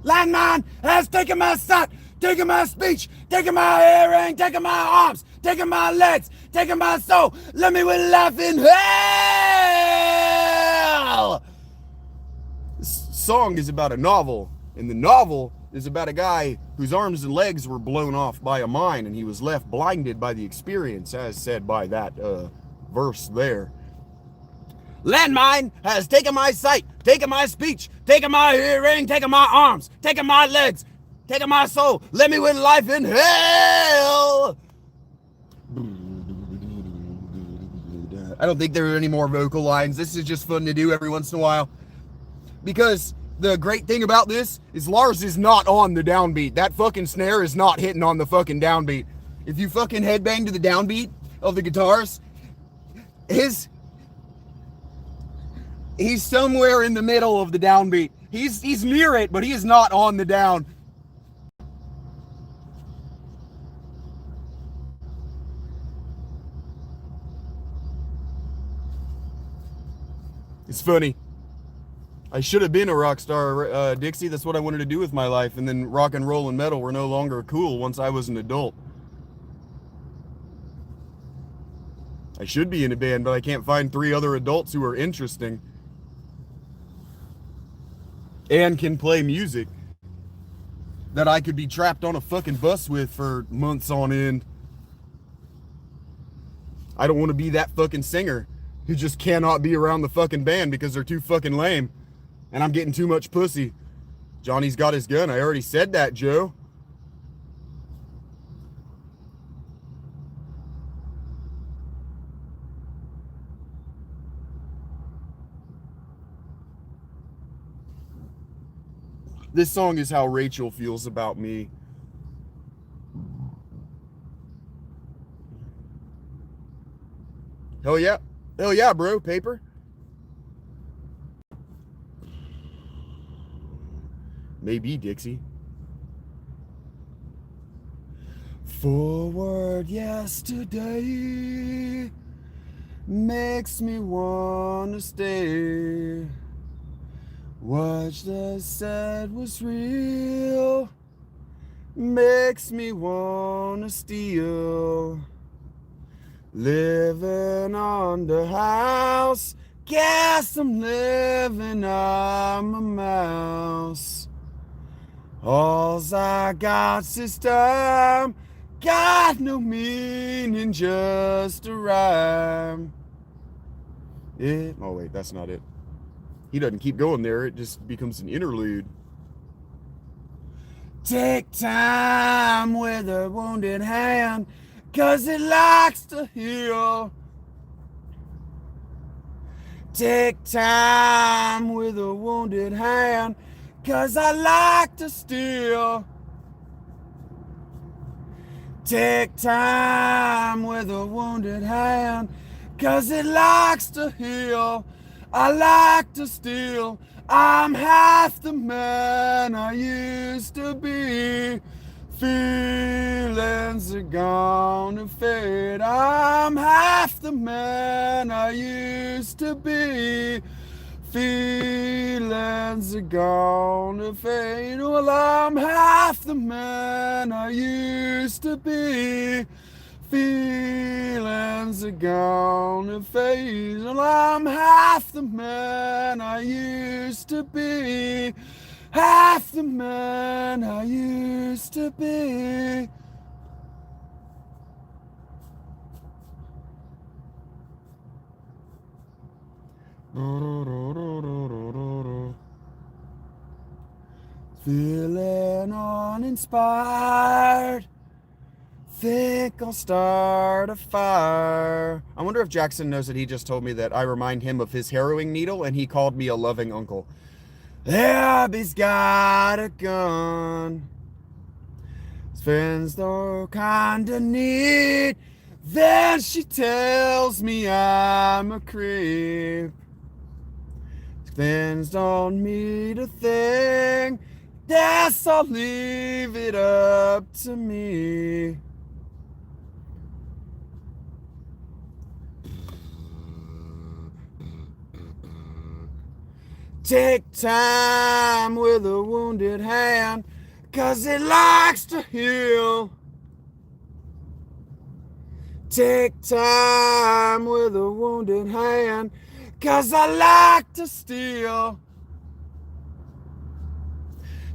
Landmine has taken my sight, taken my speech, taken my hearing, taken my arms, taken my legs, taken my soul. Let me with life in hell. This song is about a novel, and the novel is about a guy whose arms and legs were blown off by a mine, and he was left blinded by the experience, as said by that verse there. Landmine has taken my sight, taken my speech, taken my hearing, taken my arms, taken my legs, taken my soul. Let me with life in hell. I don't think there are any more vocal lines. This is just fun to do every once in a while. Because the great thing about this is Lars is not on the downbeat. That fucking snare is not hitting on the fucking downbeat. If you fucking headbang to the downbeat of the guitars, he's somewhere in the middle of the downbeat. He's near it, but he is not on the down. It's funny. I should have been a rock star, Dixie. That's what I wanted to do with my life. And then rock and roll and metal were no longer cool once I was an adult. I should be in a band, but I can't find 3 other adults who are interesting and can play music that I could be trapped on a fucking bus with for months on end. I don't want to be that fucking singer who just cannot be around the fucking band because they're too fucking lame and I'm getting too much pussy. Johnny's got his gun. I already said that, Joe. This song is how Rachel feels about me. Hell yeah. Hell yeah, bro. Paper. Maybe, Dixie. Forward yesterday, makes me wanna stay. What they said was real makes me wanna steal. Living on the house, guess I'm living I'm a mouse. All's I got's this time, got no meaning, just a rhyme. Oh wait, that's not it. He doesn't keep going there, it just becomes an interlude. Take time with a wounded hand, 'cause it likes to heal. Take time with a wounded hand, 'cause I like to steal. Take time with a wounded hand, 'cause it likes to heal. I like to steal. I'm half the man I used to be. Feelings are gonna fade. I'm half the man I used to be. Feelings are gonna fade. Well, I'm half the man I used to be. Feelings are gonna fade. Well, I'm half the man I used to be. Half the man I used to be. Feeling uninspired, think I'll start a fire. I wonder if Jackson knows that he just told me that I remind him of his harrowing needle and he called me a loving uncle. Abby's got a gun. His friends though kinda neat. Then she tells me I'm a creep. His friends don't mean a thing. Guess I'll leave it up to me. Take time with a wounded hand, 'cause it likes to heal. Take time with a wounded hand, 'cause I like to steal.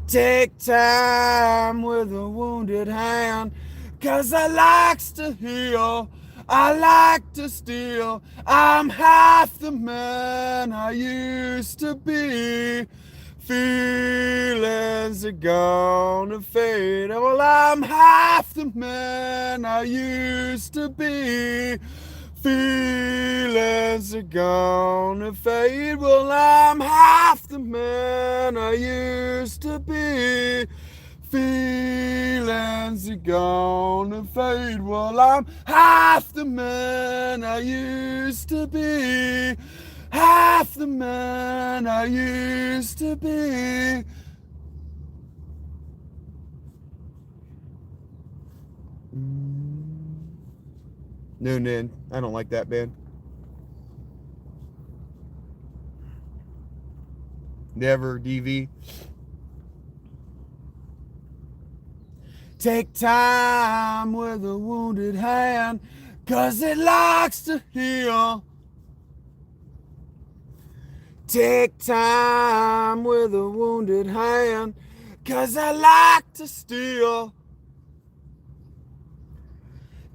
Take time with a wounded hand, 'cause I likes to heal. I like to steal. I'm half the man I used to be. Feelings are gonna fade. Well, I'm half the man I used to be. Feelings are gonna fade. Well, I'm half the man I used to be. Feelings are gonna fade. Well, I'm half the man I used to be. Half the man I used to be. No, Nin, I don't like that band. Never, DV. Take time with a wounded hand, 'cause it likes to heal. Take time with a wounded hand, 'cause I like to steal.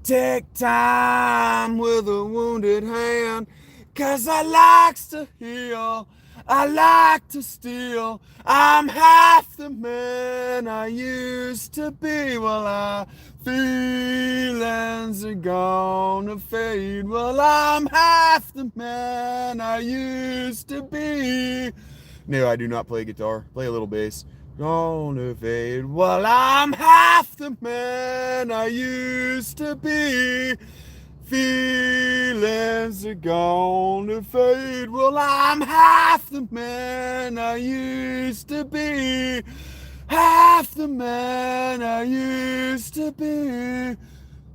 Take time with a wounded hand, 'cause I likes to heal. I like to steal. I'm half the man I used to be. Well, feelings are gonna fade. Well, I'm half the man I used to be. No, I do not play guitar. Play a little bass. Gonna fade. Well, I'm half the man I used to be. Feelings are gonna fade. Well, I'm half the man I used to be. Half the man I used to be.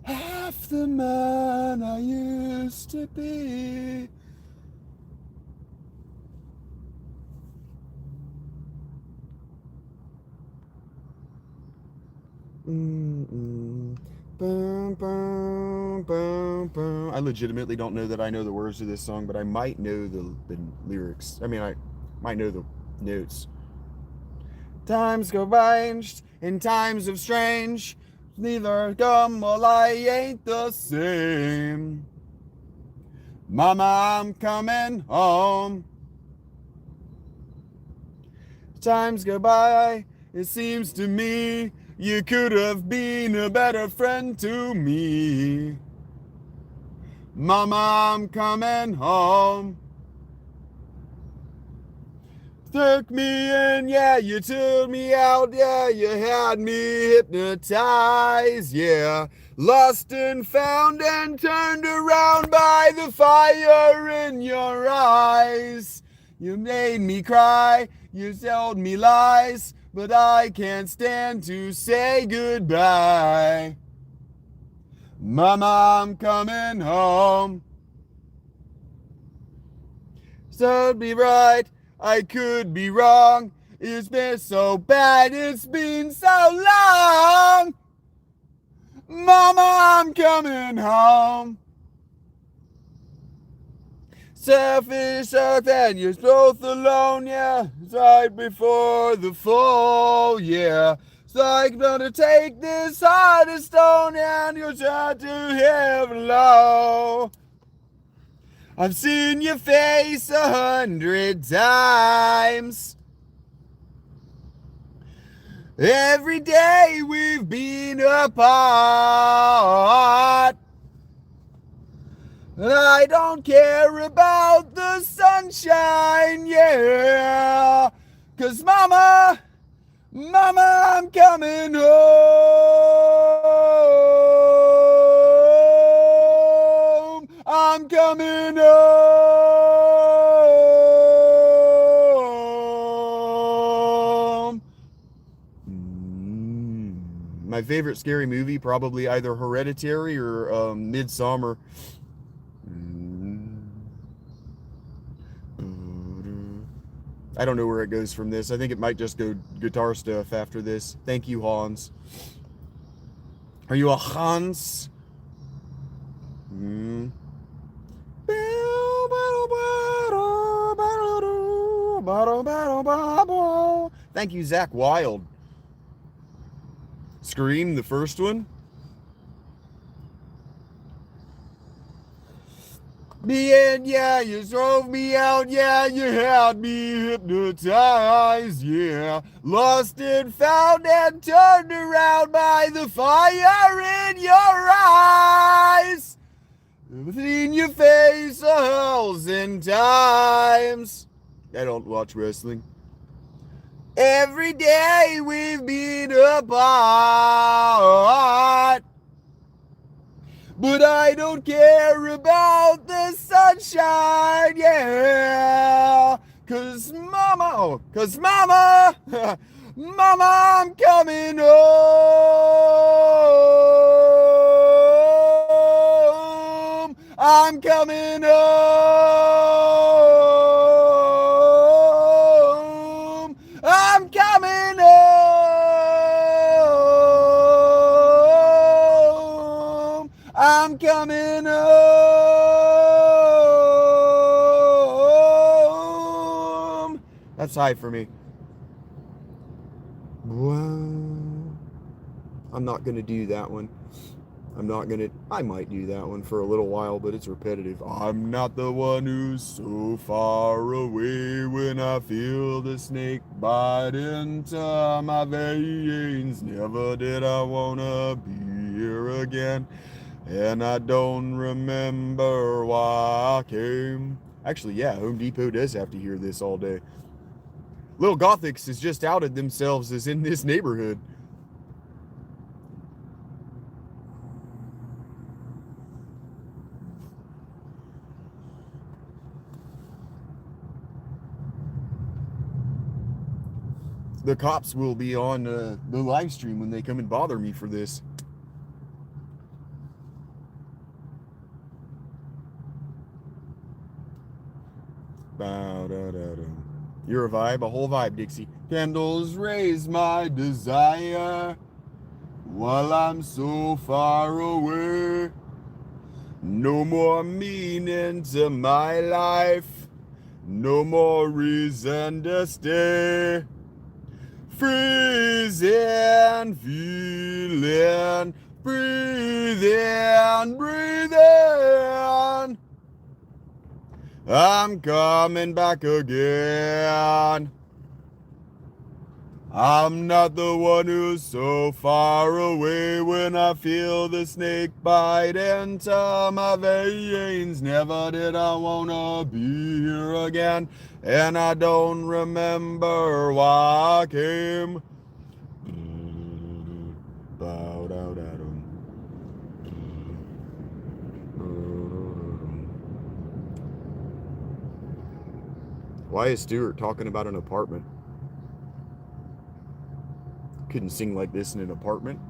Half the man I used to be. to be. Boom, boom, boom, boom. I legitimately don't know that I know the words to this song, but I might know the lyrics. I mean, I might know the notes. Times go by in times of strange, neither come while I ain't the same. Mama, I'm coming home. Times go by, it seems to me you could have been a better friend to me. Mama, I'm coming home. Took me in, yeah, you took me out, yeah, you had me hypnotized, yeah. Lost and found and turned around by the fire in your eyes. You made me cry, you told me lies, but I can't stand to say goodbye. Mama, I'm coming home. So be right, I could be wrong. It's been so bad, it's been so long. Mama, I'm coming home. Selfish earth and you're both alone, yeah. It's right before the fall, yeah. So I'm gonna take this heart of stone and you'll try to heaven low. I've seen your face 100 times. Every day we've been apart. And I don't care about the sunshine, yeah. 'Cause mama, I'm coming home. I'm coming home. My favorite scary movie, probably either Hereditary or Midsommar. I don't know where it goes from this. I think it might just go guitar stuff after this. Thank you, Hans. Are you a Hans? Thank you, Zach Wild. Scream, the first one. Me in, yeah, you drove me out, yeah, you had me hypnotized, yeah. Lost and found and turned around by the fire in your eyes. I've seen your face 1,000 times. I don't watch wrestling. Every day we've been apart. But I don't care about the sunshine, yeah. 'Cause mama, mama, I'm coming home. I'm coming home. I'm coming home. I'm coming home. That's high for me. I'm not going to do that one. I might do that one for a little while, but it's repetitive. I'm not the one who's so far away when I feel the snake bite into my veins. Never did I want to be here again. And I don't remember why I came. Actually, yeah, Home Depot does have to hear this all day. Little Gothics has just outed themselves as in this neighborhood. The cops will be on the live stream when they come and bother me for this. You're a vibe, a whole vibe, Dixie. Candles raise my desire while I'm so far away. No more meaning to my life, no more reason to stay. Freezing, feeling, breathing, breathing. I'm coming back again. I'm not the one who's so far away when I feel the snake bite into my veins. Never did I wanna be here again, and I don't remember why I came. Why is Stewart talking about an apartment? Couldn't sing like this in an apartment.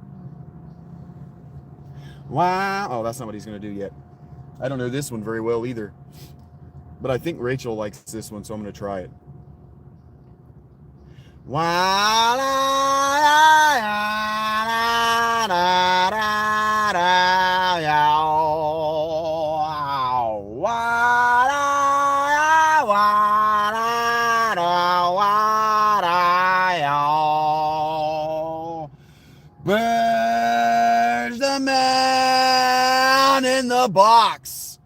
Wow. Oh, that's not what he's going to do yet. I don't know this one very well either. But I think Rachel likes this one, so I'm going to try it. Where's the man in the box?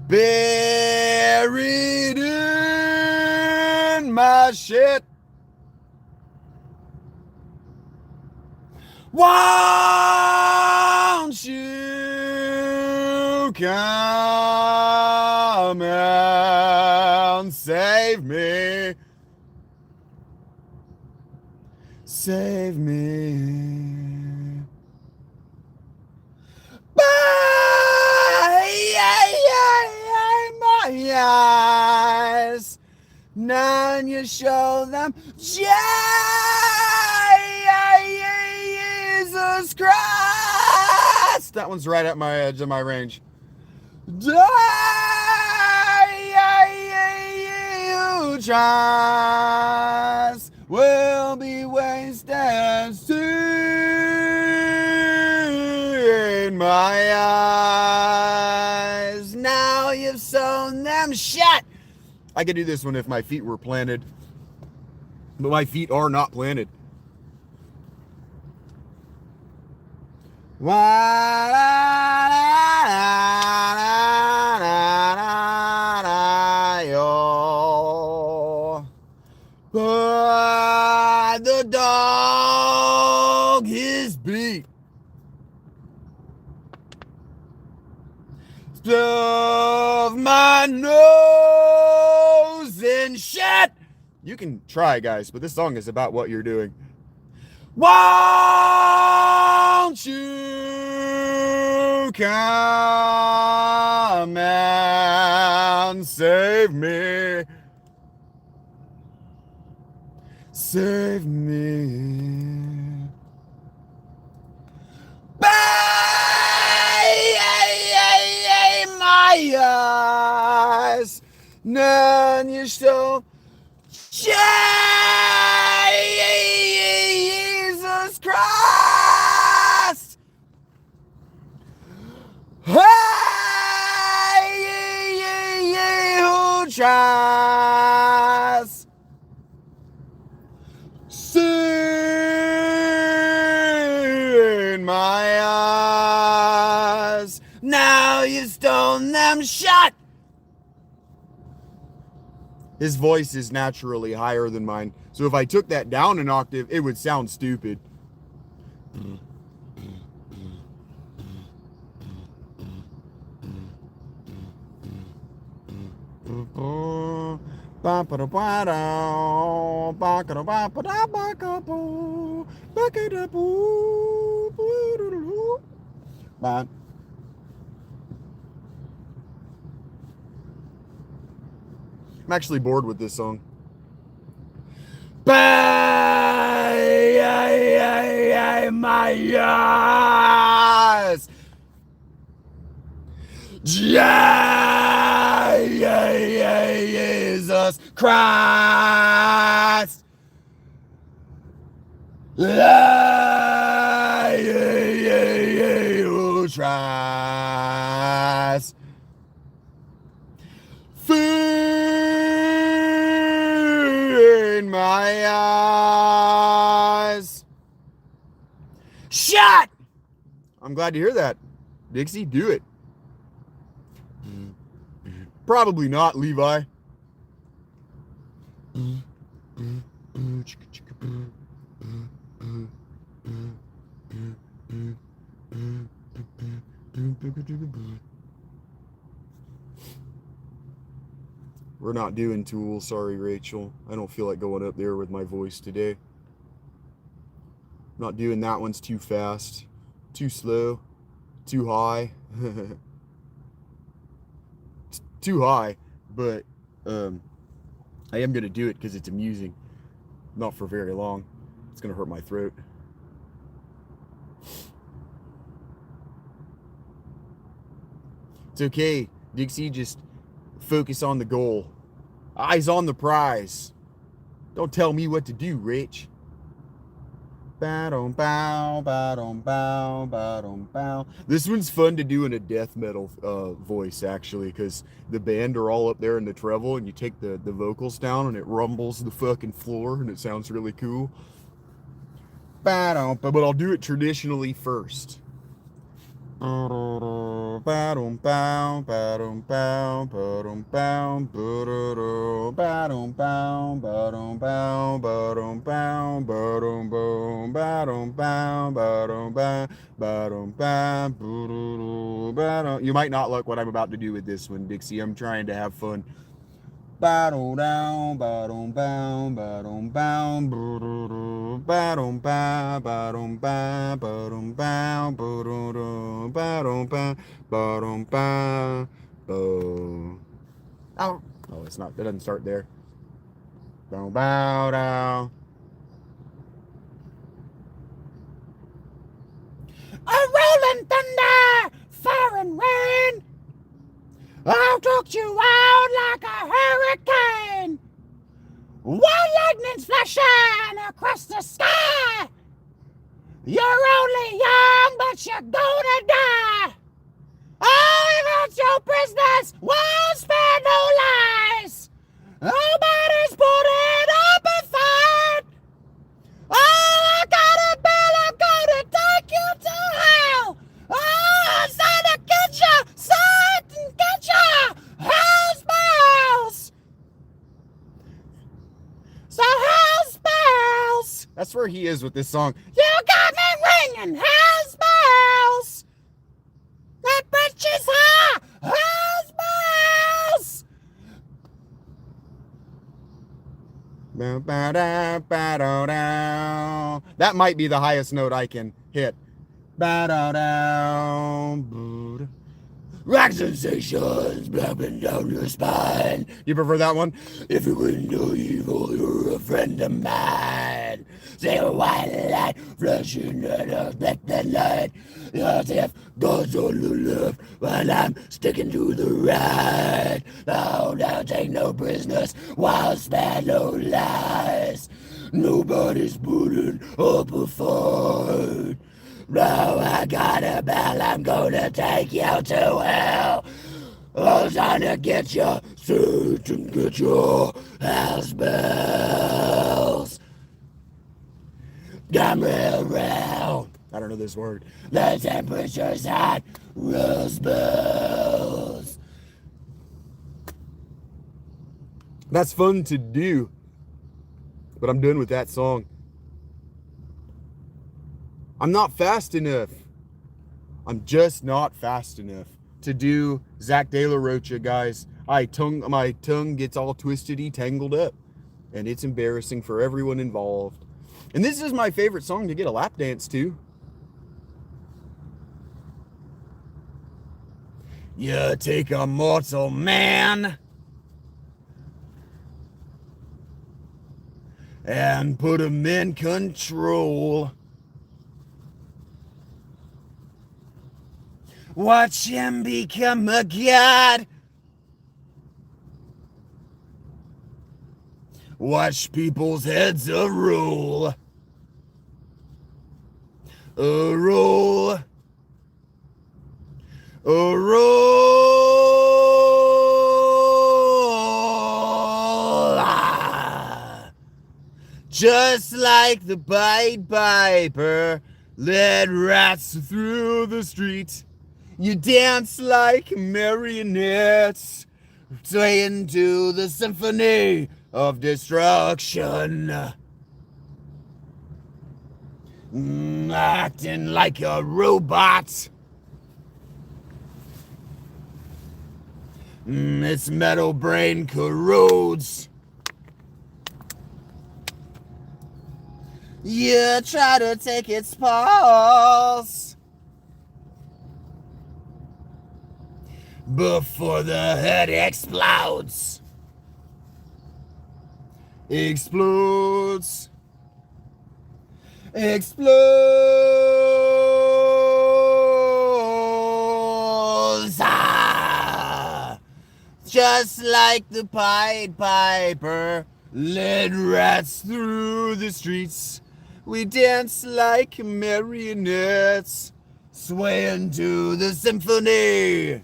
Buried in my shit. Won't you come and save me? Save me. My eyes. None you show them. Jesus Christ. That one's right at my edge of my range. Tries will be wasted in my eyes. Now you've sown them shit. I could do this one if my feet were planted, but my feet are not planted. The dog is beat. Stuff my nose in shit. You can try, guys, but this song is about what you're doing. Won't you come and save me? Save me. My eyes. None you show. Jesus Christ. Hey, who tries? In my eyes. Now you stone them shut. His voice is naturally higher than mine, so if I took that down an octave, it would sound stupid. I'm actually bored with this song. My eyes. Jesus Christ. Trust. Fear in my eyes. Shut! I'm glad to hear that. Dixie, do it. Probably not, Levi. We're not doing Tool. Sorry, Rachel. I don't feel like going up there with my voice today. Not doing that one's too fast, too slow, too high. It's too high, but I am going to do it because it's amusing. Not for very long. It's going to hurt my throat. It's okay, Dixie, just focus on the goal. Eyes on the prize. Don't tell me what to do, Rich. This one's fun to do in a death metal voice, actually, because the band are all up there in the treble, and you take the vocals down, and it rumbles the fucking floor, and it sounds really cool. But I'll do it traditionally first. That's You might not like what I'm about to do with this one, Dixie. I'm trying to have fun. Oh, it's not. It doesn't start there. A rolling thunder, fire and rain. I'll took you out like a hurricane. While lightning's flashing across the sky. You're only young, but you're gonna die. Oh, that's your business. Won't spare no lies. Nobody's putting up a fight. Oh, I got a bill. I'm gonna take you to hell. Oh, I'm trying to get you. Get your house bells. So house bells. That's where he is with this song. You got me ringing house bells. That bitch is high. House bells. That might be the highest note I can hit. Rack sensations blabbing down your spine. You prefer that one? If you wouldn't know evil, you're a friend of mine. See a white light flashing at a that light. As if God's on the left, while I'm sticking to the right. No, don't take no prisoners, while spare no lies. Nobody's putting up a fight. Now I got a bell, I'm gonna take you to hell. I'm trying to get you, Satan, get your house bells. Come around. I don't know this word. The temperature's hot, rose bells. That's fun to do, but I'm done with that song. I'm not fast enough. I'm just not fast enough to do Zach De La Rocha, guys. My tongue gets all twisted-y, tangled up, and it's embarrassing for everyone involved. And this is my favorite song to get a lap dance to. You take a mortal man and put him in control. Watch him become a god. Watch people's heads roll. Roll. Roll. Just like the Pied Piper led rats through the street, you dance like marionettes, swaying to the symphony of destruction. Acting like a robot. Its metal brain corrodes. You try to take its pulse before the head explodes. Explodes. Explodes. Just like the Pied Piper led rats through the streets, we dance like marionettes, swaying to the symphony.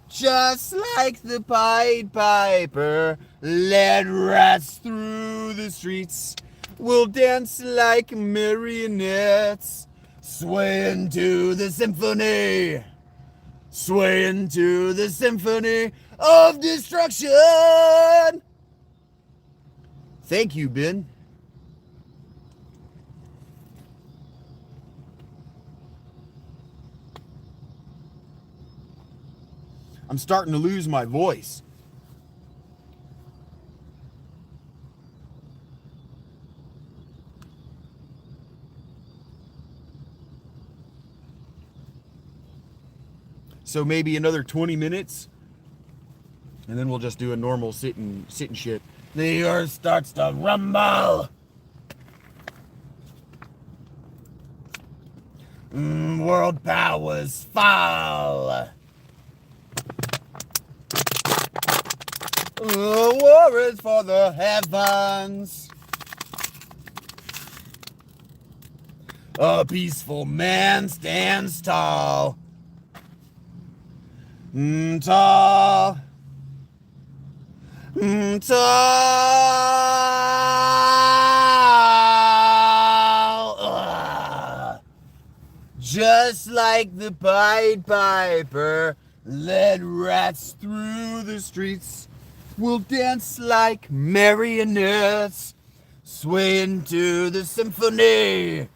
Just like the Pied Piper led rats through the streets, we'll dance like marionettes, swaying to the symphony. Swaying to the symphony of destruction. Thank you, Ben. I'm starting to lose my voice. So maybe another 20 minutes, and then we'll just do a normal sit and shit. The earth starts to rumble. World powers fall. War is for the heavens. A peaceful man stands tall. Tall. Tall. Just like the Pied Piper led rats through the streets, we'll dance like marionettes, swaying to the symphony.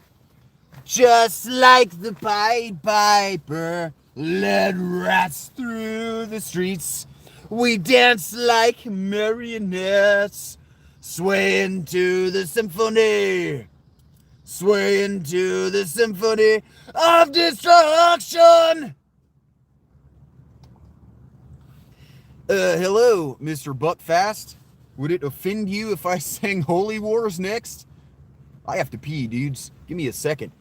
Just like the Pied Piper led rats through the streets, we dance like marionettes, swaying to the symphony. Swaying to the symphony of destruction. Hello, Mr. Buckfast. Would it offend you if I sang Holy Wars next? I have to pee, dudes. Give me a second.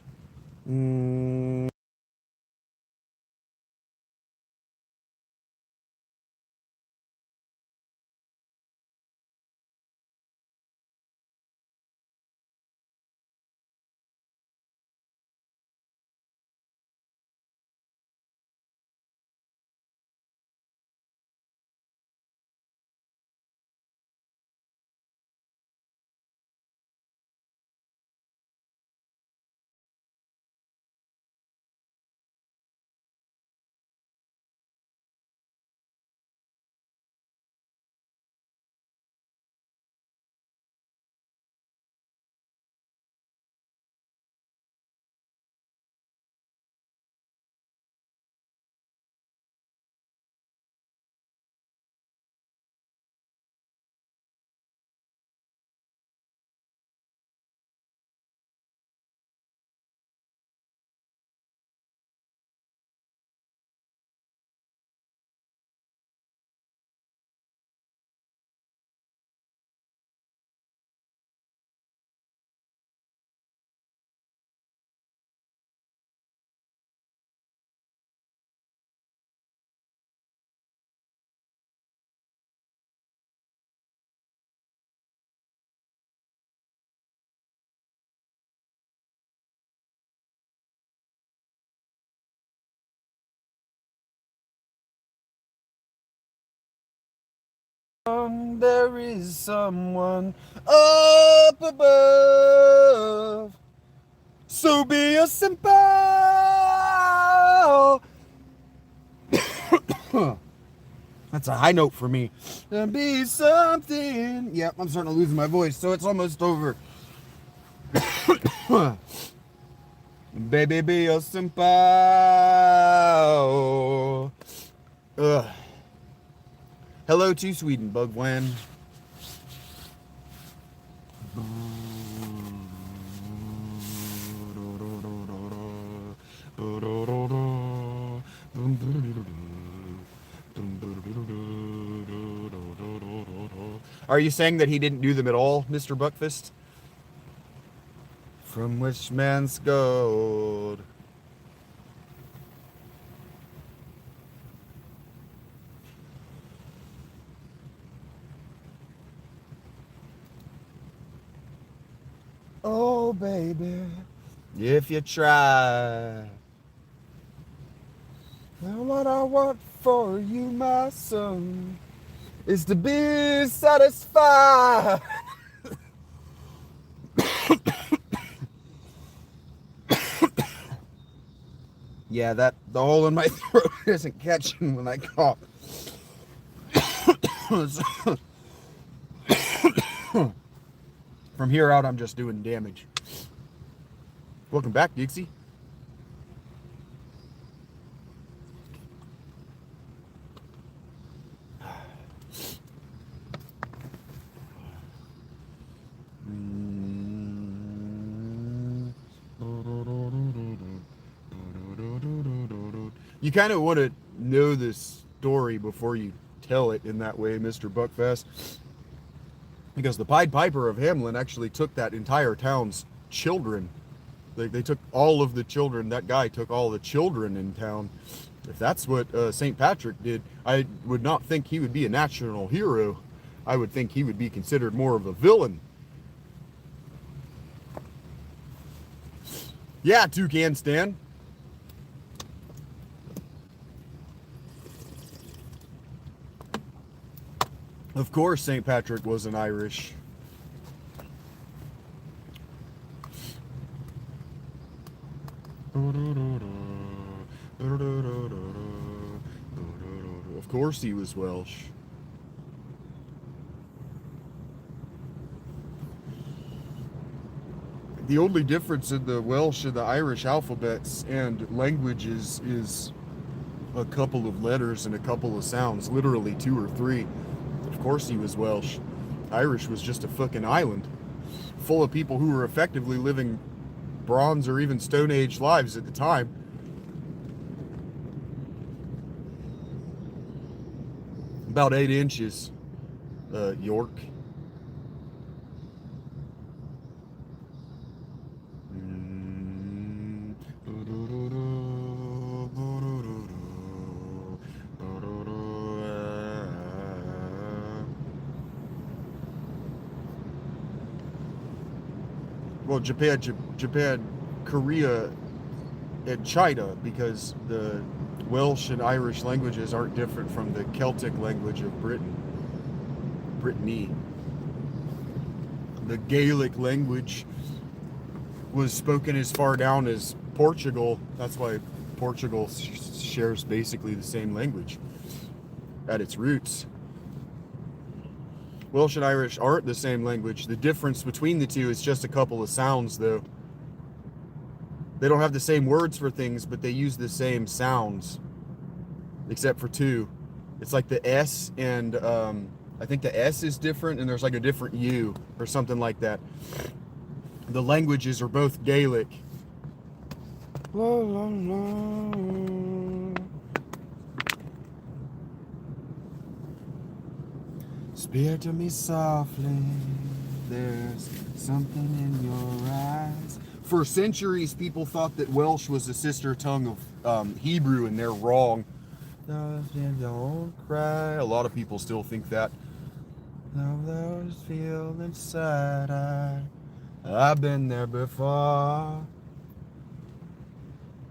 There is someone up above. So be a simple. That's a high note for me. And be something. Yep, I'm starting to lose my voice, so it's almost over. Baby, be a simple. Hello to Sweden, Bugwan. Are you saying that he didn't do them at all, Mr. Buckfist? From which man's gold? Oh, baby, if you try. Now what I want for you, my son, is to be satisfied. Yeah, the hole in my throat isn't catching when I cough. From here out, I'm just doing damage. Welcome back, Dixie. You kind of want to know this story before you tell it in that way, Mr. Buckfast. Because the Pied Piper of Hamelin actually took that entire town's children. They took all of the children. That guy took all the children in town. If that's what St. Patrick did, I would not think he would be a national hero. I would think he would be considered more of a villain. Yeah, Toucan Stan. Of course, St. Patrick wasn't Irish. Of course he was Welsh. The only difference in the Welsh and the Irish alphabets and languages is a couple of letters and a couple of sounds, literally 2 or 3. Of course he was Welsh. Irish was just a fucking island full of people who were effectively living Bronze or even Stone Age lives at the time. About 8 inches. York. Well, Japan, Korea, and China, because the Welsh and Irish languages aren't different from the Celtic language of Brittany. The Gaelic language was spoken as far down as Portugal. That's why Portugal shares basically the same language at its roots. Welsh and Irish aren't the same language. The difference between the two is just a couple of sounds, though. They don't have the same words for things, but they use the same sounds, except for 2. It's like the S and I think the S is different, and there's like a different U or something like that. The languages are both Gaelic. La, la, la. Speak to me softly, there's something in your eyes. For centuries, people thought that Welsh was a sister tongue of Hebrew, and they're wrong. Don't cry. A lot of people still think that. Now those feel inside, I've been there before.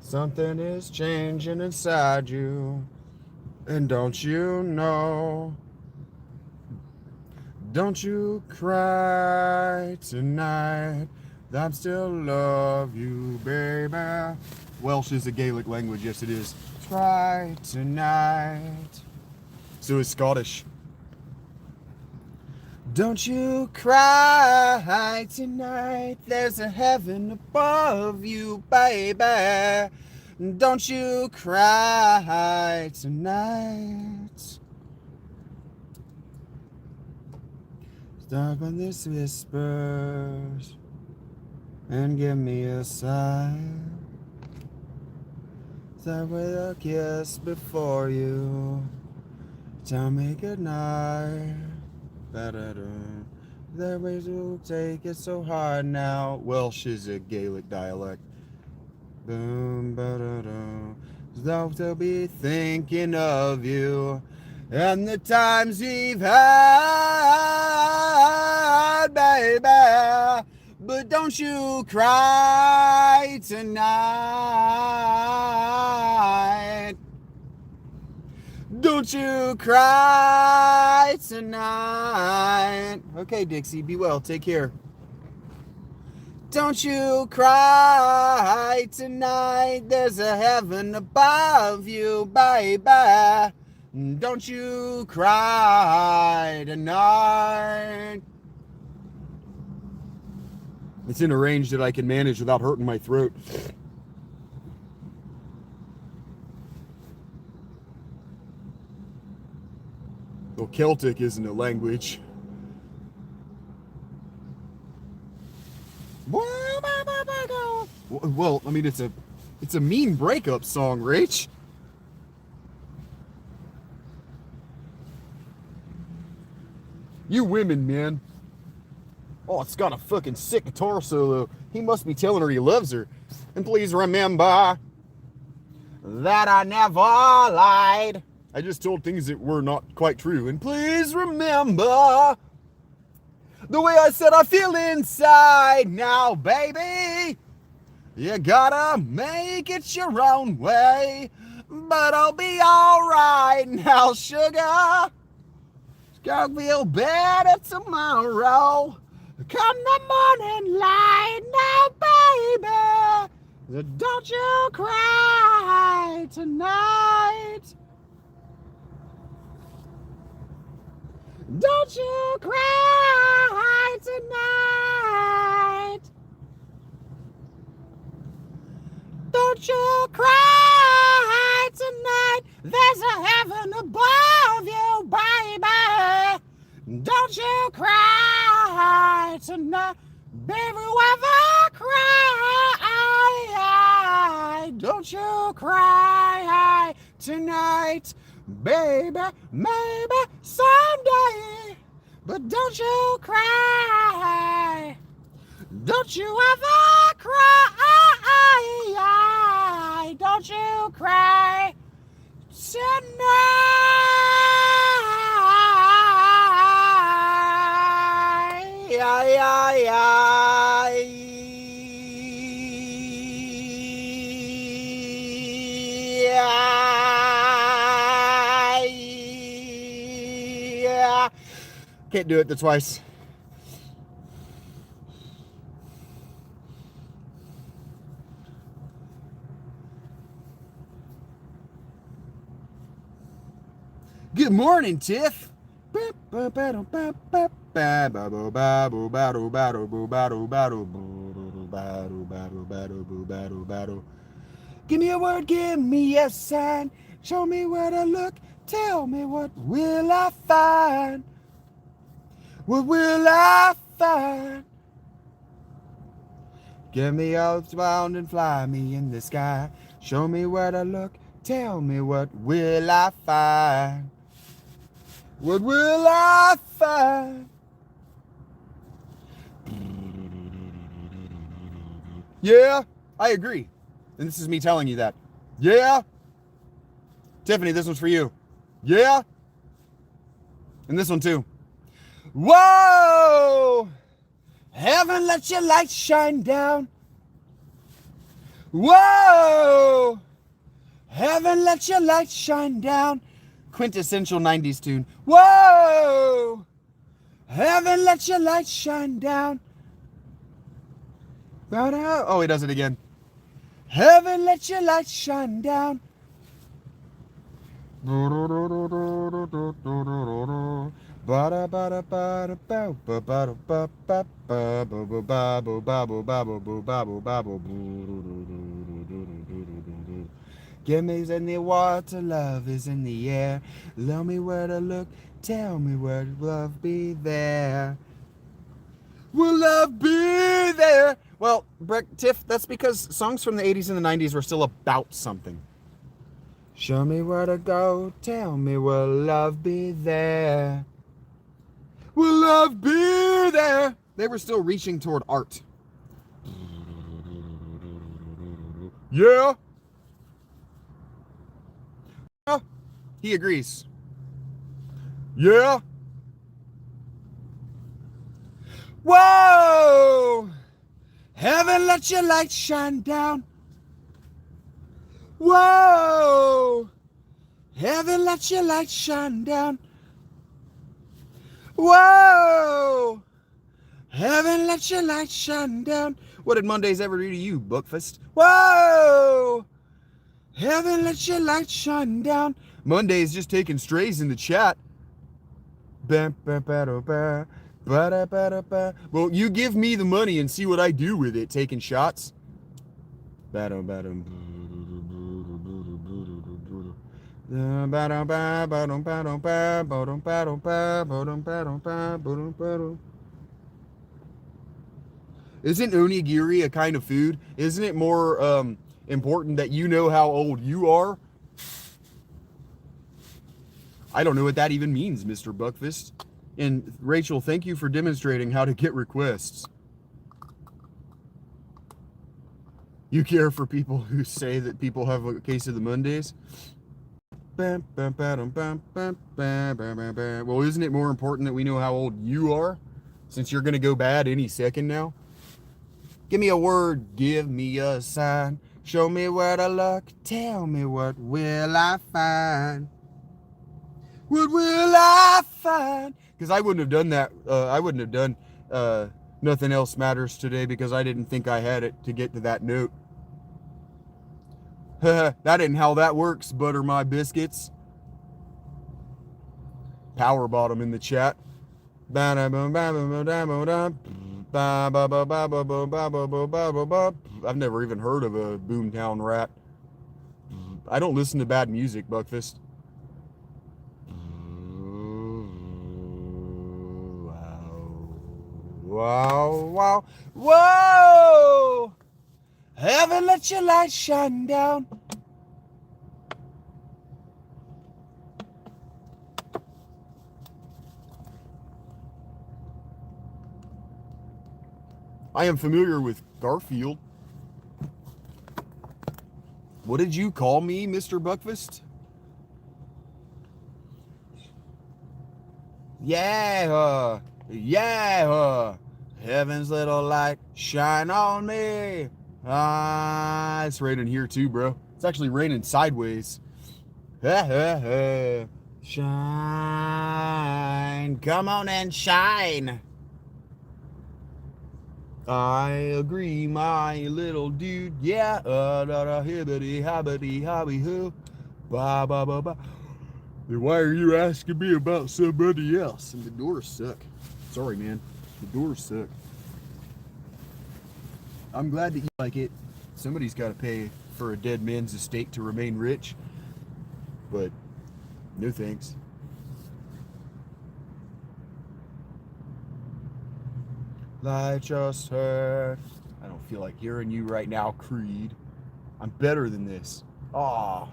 Something is changing inside you, and don't you know? Don't you cry tonight, I still love you, baby. Welsh is a Gaelic language, yes it is. Cry tonight. So is Scottish. Don't you cry tonight, there's a heaven above you, baby. Don't you cry tonight. Stop on this whispers and give me a sign. Start with a kiss before you tell me goodnight. There ways will take it so hard now. Welsh is a Gaelic dialect. Boom, ba-da-da. They'll be thinking of you and the times we've had, baby. But don't you cry tonight. Don't you cry tonight. Okay, Dixie, be well. Take care. Don't you cry tonight. There's a heaven above you, baby. Don't you cry tonight. It's in a range that I can manage without hurting my throat. Well, Celtic isn't a language. Well, I mean, it's a mean breakup song, Rach. You women, man. Oh, it's got a fucking sick guitar solo. He must be telling her he loves her. And please remember that I never lied. I just told things that were not quite true. And please remember the way I said I feel inside now, baby. You gotta make it your own way. But I'll be alright now, sugar. Gonna feel better tomorrow. Come the morning light now, baby. Don't you cry tonight. Don't you cry tonight. Don't you cry tonight. There's a heaven above you, baby. Don't you cry tonight. Baby, ever cry. Don't you cry tonight. Baby, maybe someday. But don't you cry. Don't you ever cry. Don't you cry tonight. Can't do it the twice. Good morning, Tiff. Give me a word, give me a sign. Show me where to look. Tell me what will I find. What will I find? Give me a sound and fly me in the sky. Show me where to look. Tell me what will I find. What will I find? Yeah, I agree. And this is me telling you that. Yeah. Tiffany, this one's for you. Yeah. And this one too. Whoa! Heaven, let your light shine down. Whoa! Heaven, let your light shine down. Quintessential 90s tune. Whoa! Heaven, let your light shine down. Oh, he does it again. Heaven, let your light shine down. Give me in the water, love is in the air. Tell me where to look, tell me where to love be there. Will love be there? Well, Tiff, that's because songs from the 80s and the 90s were still about something. Show me where to go, tell me will love be there? Will love be there? They were still reaching toward art. Yeah. Oh, he agrees. Yeah. Whoa! Heaven, let your light shine down. Whoa! Heaven, let your light shine down. Whoa! Heaven, let your light shine down. What did Mondays ever do to you, Bookfist? Whoa! Heaven, let your light shine down. Monday's just taking strays in the chat. Well, you give me the money and see what I do with it, taking shots. Isn't onigiri a kind of food? Isn't it more important that you know how old you are? I don't know what that even means, Mr. Buckfist. And Rachel, thank you for demonstrating how to get requests. You care for people who say that people have a case of the Mondays? Well, isn't it more important that we know how old you are? Since you're going to go bad any second now? Give me a word, give me a sign. Show me where to look, tell me what will I find? What will I find? Because I wouldn't have done that. I wouldn't have done Nothing Else Matters today because I didn't think I had it to get to that note. That ain't how that works, butter my biscuits. Power bottom in the chat. I've never even heard of a Boomtown Rat. I don't listen to bad music, Buckfist. Wow, wow, whoa! Heaven, let your light shine down. I am familiar with Garfield. What did you call me, Mr. Buckfist? Yeah, yeah. Heaven's little light shine on me. It's raining here too, bro. It's actually raining sideways. Shine, come on and shine. I agree, my little dude. Yeah. Hibbity hobbity hobby hoo. Ba ba ba ba. Then why are you asking me about somebody else? And the doors suck. Sorry, man. The doors suck. I'm glad that you like it. Somebody's got to pay for a dead man's estate to remain rich. But no thanks. I just heard. I don't feel like hearing you right now, Creed. I'm better than this. Aw.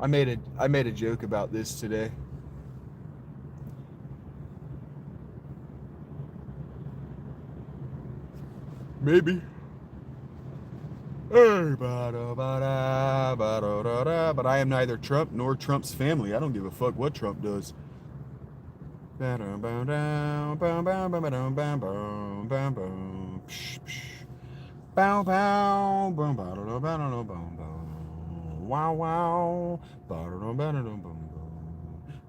I made a joke about this today. Maybe. But I am neither Trump nor Trump's family. I don't give a fuck what Trump does. Wow wow.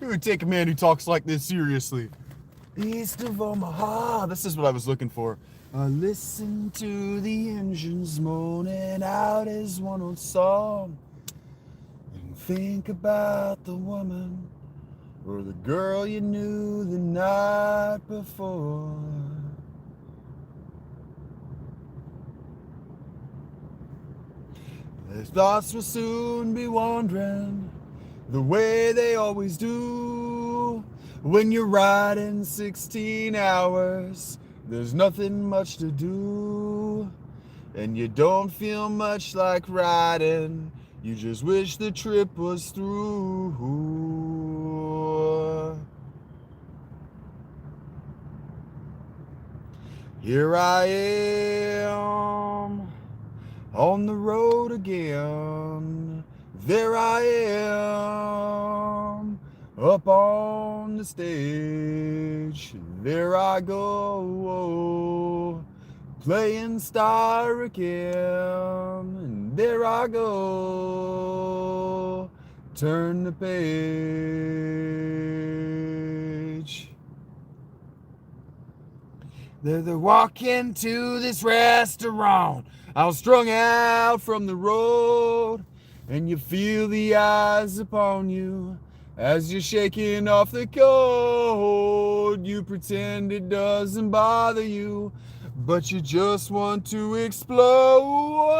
Who would take a man who talks like this seriously? East of Omaha. This is what I was looking for. I listen to the engines moaning out his one old song and think about the woman or the girl you knew the night before. Their thoughts will soon be wandering the way they always do. When you're riding 16 hours, there's nothing much to do. And you don't feel much like riding, you just wish the trip was through. Here I am, on the road again. There I am, up on the stage. There I go, playing star again. And there I go, turn the page. They're walking to this restaurant, all strung out from the road, and you feel the eyes upon you as you're shaking off the cold. You pretend it doesn't bother you, but you just want to explode.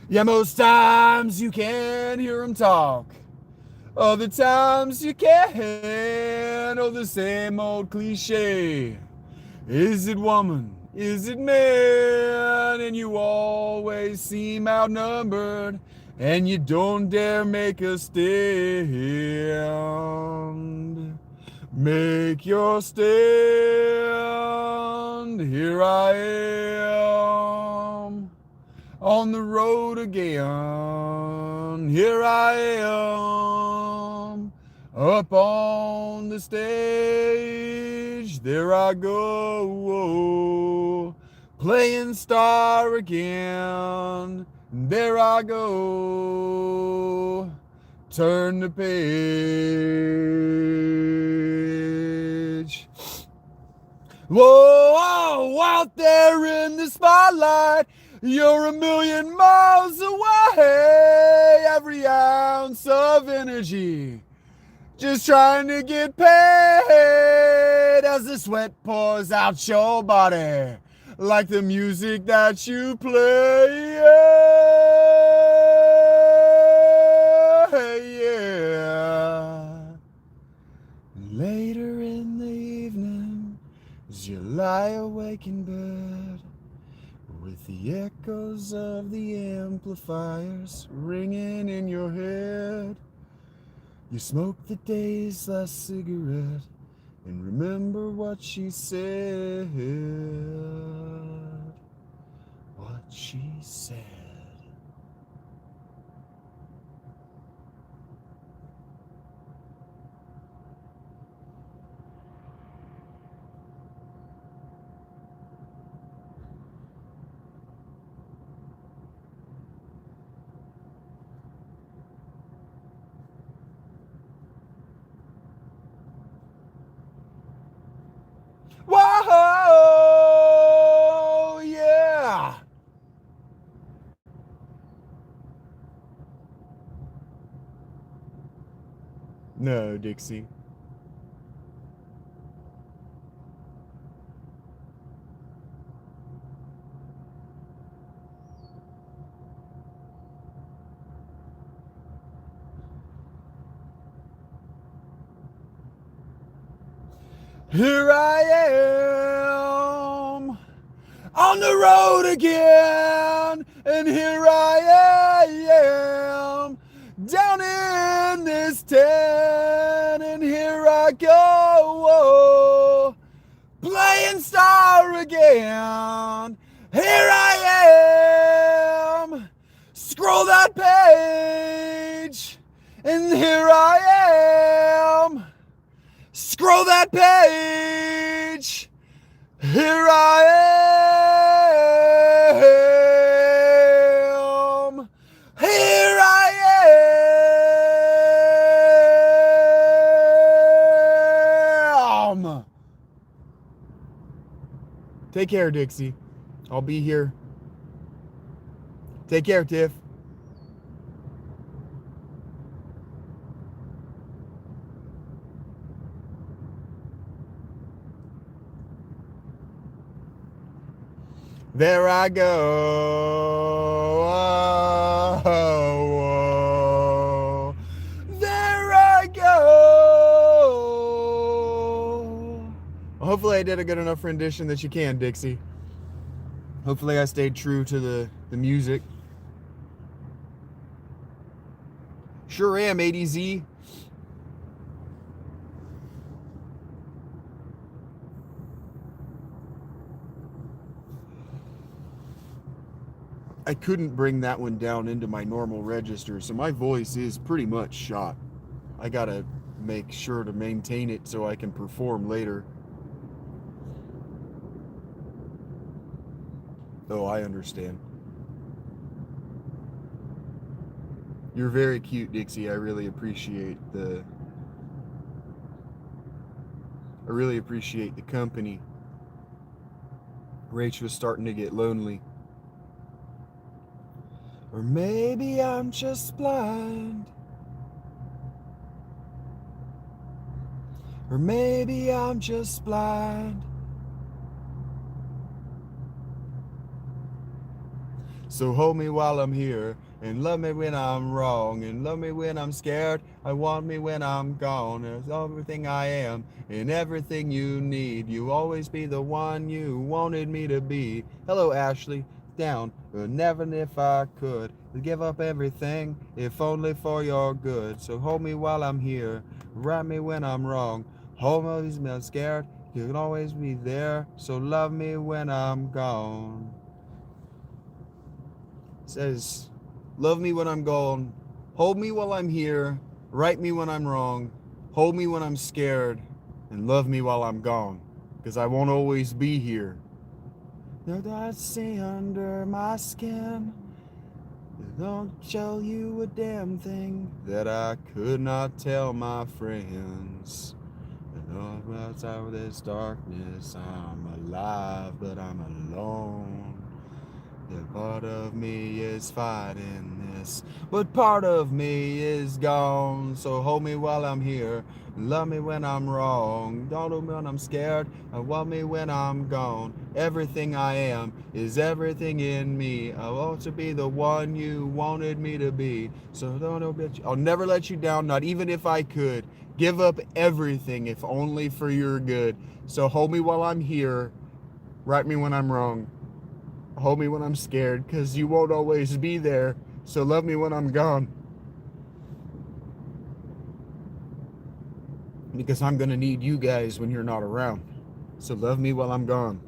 Yeah, most times you can't hear them talk. Other times you can. Oh, the same old cliche. Is it woman? Is it man? And you always seem outnumbered, and you don't dare make a stand. Make your stand. Here I am, on the road again. Here I am, up on the stage. There I go, playing star again. There I go, turn the page. Whoa, out there in the spotlight, you're a million miles away. Every ounce of energy, just trying to get paid as the sweat pours out your body like the music that you play. Yeah. Later in the evening, as you lie awake in bed, with the echoes of the amplifiers ringing in your head, you smoke the day's last cigarette and remember what she said. What she said. Whoa, yeah. No, Dixie. Here I am, on the road again, and here I am, down in this tent, and here I go, playing star again. Here I am, scroll that page, and here I am, scroll that page. Here I Take care, Dixie. I'll be here. Take care, Tiff. There I go. Oh, there I go. Hopefully I did a good enough rendition that you can, Dixie. Hopefully I stayed true to the music. Sure am, ADZ. I couldn't bring that one down into my normal register, so my voice is pretty much shot. I gotta make sure to maintain it so I can perform later. Oh, I understand. You're very cute, Dixie. I really appreciate the company. Rach was starting to get lonely. Or maybe I'm just blind. Or maybe I'm just blind. So hold me while I'm here, and love me when I'm wrong, and love me when I'm scared. I want me when I'm gone. It's everything I am, and everything you need. You always be the one you wanted me to be. Hello, Ashley. Down, but never if I could give up everything, if only for your good. So hold me while I'm here, write me when I'm wrong. Hold me when I'm scared. You can always be there. So love me when I'm gone. It says, love me when I'm gone, hold me while I'm here, write me when I'm wrong, hold me when I'm scared, and love me while I'm gone, because I won't always be here. Now I see under my skin, don't show you a damn thing that I could not tell my friends. And all outside of this darkness, I'm alive, but I'm alone. The part of me is fighting this, but part of me is gone. So hold me while I'm here, love me when I'm wrong, don't love me when I'm scared, and want me when I'm gone. Everything I am is everything in me. I want to be the one you wanted me to be. So I'll never let you down, not even if I could. Give up everything if only for your good. So hold me while I'm here, write me when I'm wrong, hold me when I'm scared, because you won't always be there. So love me when I'm gone, because I'm going to need you guys when you're not around. So love me while I'm gone,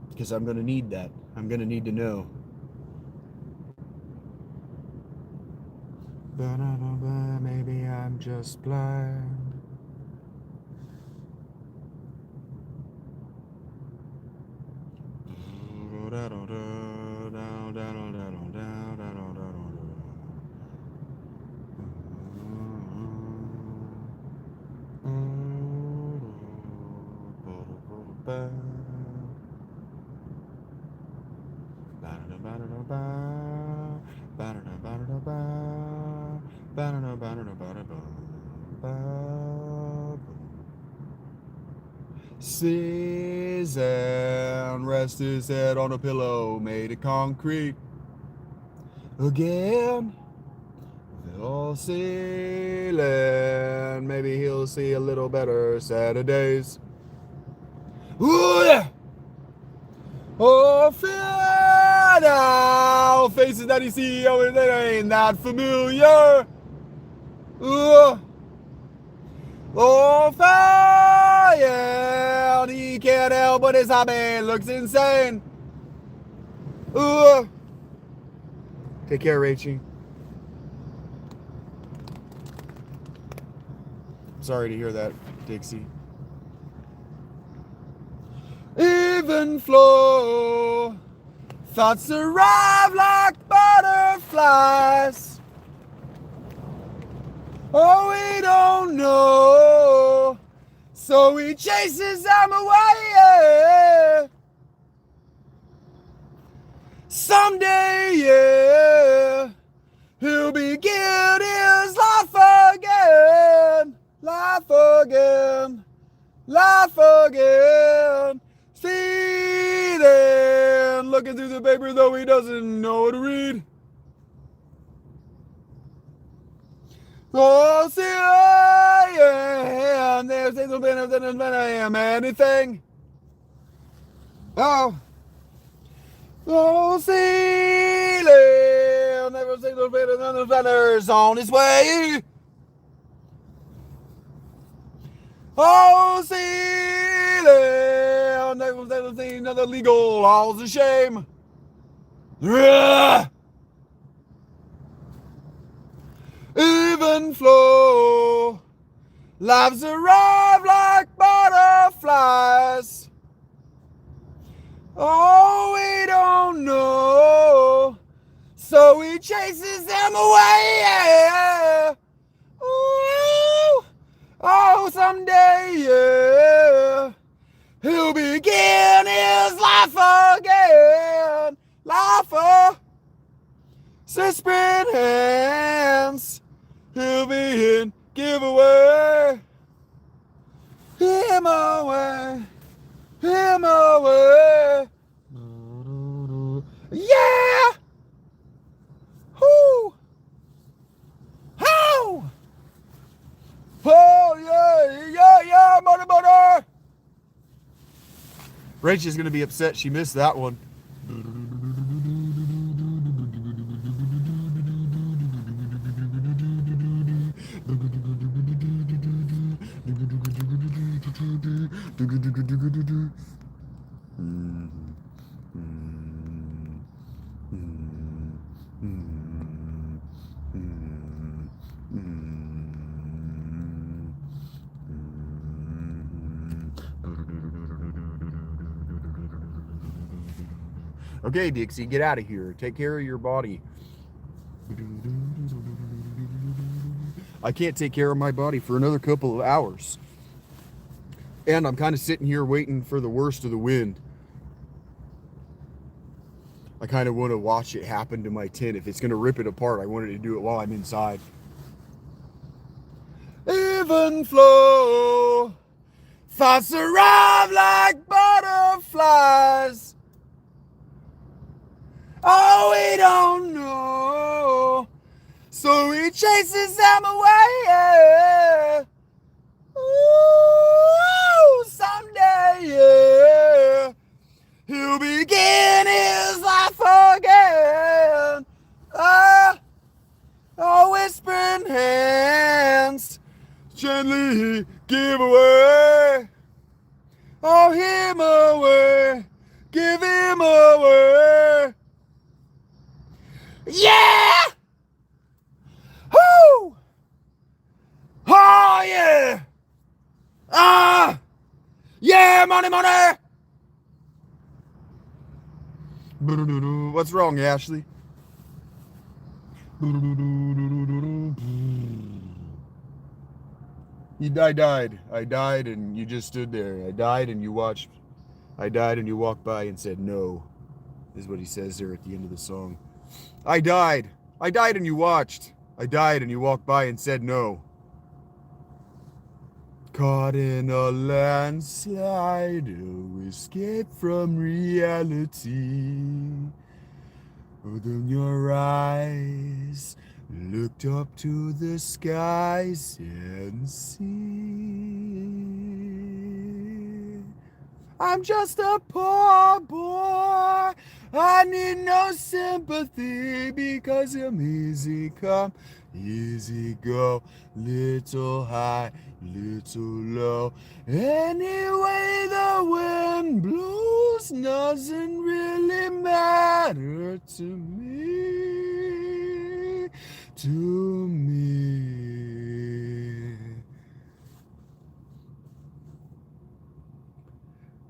because I'm going to need that. I'm going to need to know. Maybe I'm just blind. Season rest his head on a pillow made of concrete. Again, they'll ceiling. Maybe he'll see a little better Saturdays. Ooh, yeah. Oh, fear now. Faces that you see, oh, they ain't that familiar. Ooh. Oh, fire! He can't help but his hobby looks insane. Ooh. Take care, Rachie. Sorry to hear that, Dixie. Even flow. Thoughts arrive like butterflies. Oh, we don't know. So he chases them away. Someday, yeah, he'll begin his life again. Life again. Life again. See then, looking through the paper though he doesn't know what to read. Oh, see, I am. There's a better than I am anything. Oh, see, never seen no better than the feathers on his way. Oh, see, never seen another legal laws of shame. Even flow. Lives arrive like butterflies. Oh, we don't know. So he chases them away. Ooh. Oh, someday, yeah, he'll begin his life again. Life, suspend hands. He'll be in giveaway. Him away. Him away. Yeah! Whoo! How? Oh, yeah, money. Rachel's gonna be upset she missed that one. Okay, Dixie, get out of here. Take care of your body. I can't take care of my body for another couple of hours. And I'm kind of sitting here waiting for the worst of the wind. I kind of want to watch it happen to my tent. If it's going to rip it apart, I wanted to do it while I'm inside. Even flow. Thoughts arrive like butterflies. Oh, we don't know. So he chases them away. Ooh, someday, yeah, he'll begin his life again. Whispering hands gently give away. Oh, him away, give him away. Yeah! Whoo! Oh, yeah! Yeah, money. What's wrong, Ashley? I died and you just stood there. I died and you watched. I died and you walked by and said no, is what he says there at the end of the song. I died and you watched. I died and you walked by and said no. Caught in a landslide, oh, escape from reality. Open your eyes, looked up to the skies and see. I'm just a poor boy. I need no sympathy because I'm easy come, easy go, little high, little low. Anyway the wind blows doesn't really matter to me,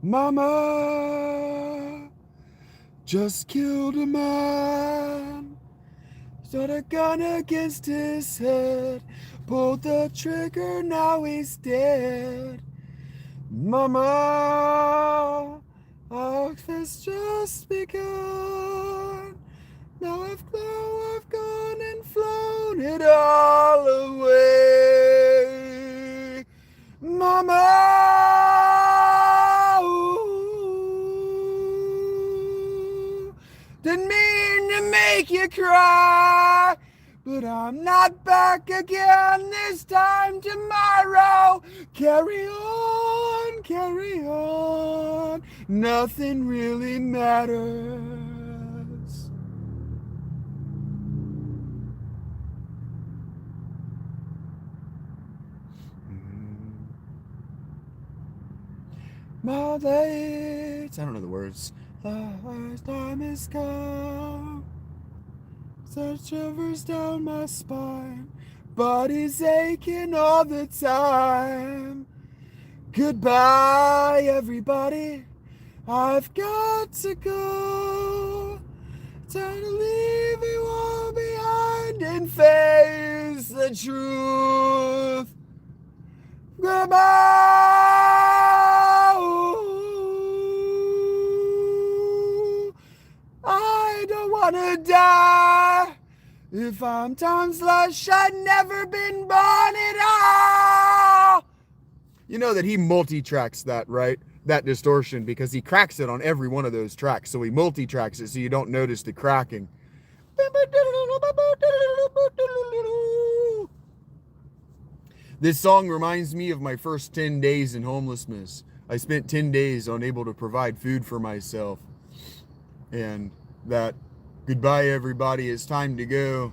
Mama just killed a man, shot a gun against his head, pulled the trigger, now he's dead. Mama, our has just begun. Now I've gone and flown it all away. Mama, ooh, didn't mean to make you cry, but I'm not back again this time tomorrow. Carry on, nothing really matters. My dates, I don't know the words. Last time has come. Such shivers down my spine. Body's aching all the time. Goodbye, everybody. I've got to go. Time to leave you all behind and face the truth. Goodbye. I don't want to die. If I'm time's lost, I'd never been born at all. You know that he multi-tracks that, right? That distortion, because he cracks it on every one of those tracks. So he multi-tracks it so you don't notice the cracking. This song reminds me of my first 10 days in homelessness. I spent 10 days unable to provide food for myself. And that goodbye, everybody, it's time to go.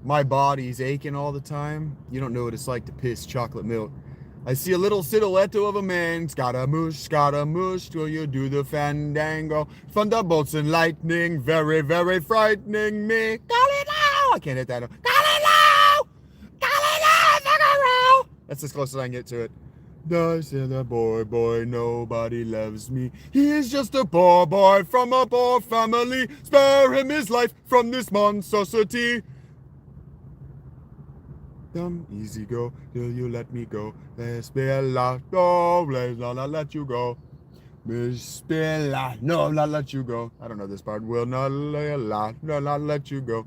My body's aching all the time. You don't know what it's like to piss chocolate milk. I see a little silhouette of a man. Scaramouche, will you do the fandango? Thunderbolts and lightning, very, very frightening me. Galileo! I can't hit that. Galileo! Figaro! That's as close as I can get to it. I said the boy, nobody loves me. He is just a poor boy from a poor family. Spare him his life from this monstrosity. Come, easy go, till you let me go. Let's be a lot, no, let's not let you go. Bismillah, no, not let you go. I don't know this part. Will not lay a lot, no, not let you go.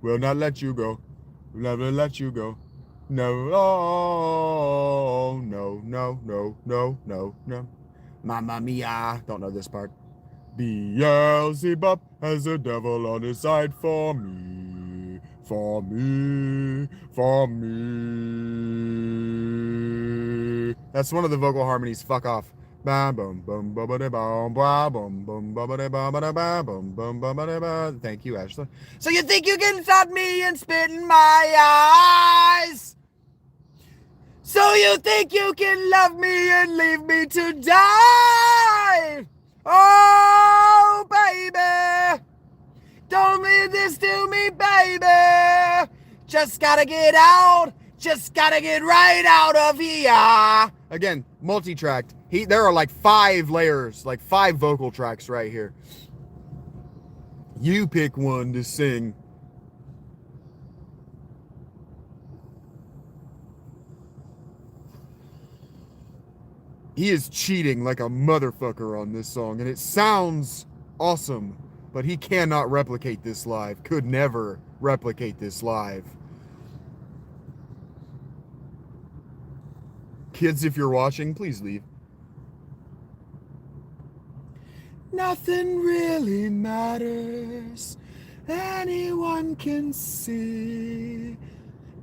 Will not let you go. Will never let you go. No, oh, no, no, no, no, no, no. Mamma mia. Don't know this part. Beelzebub has a devil on his side for me. For me. For me. That's one of the vocal harmonies. Fuck off. Thank you, Ashley. So you think you can stop me and spit in my eyes? So you think you can love me and leave me to die? Oh, baby, don't leave this to me, baby. Just gotta get out. Just gotta get right out of here. Again, multi-tracked. There are like 5 layers, like 5 vocal tracks right here. You pick one to sing. He is cheating like a motherfucker on this song, and it sounds awesome, but he cannot replicate this live. Could never replicate this live. Kids, if you're watching, please leave. Nothing really matters. Anyone can see.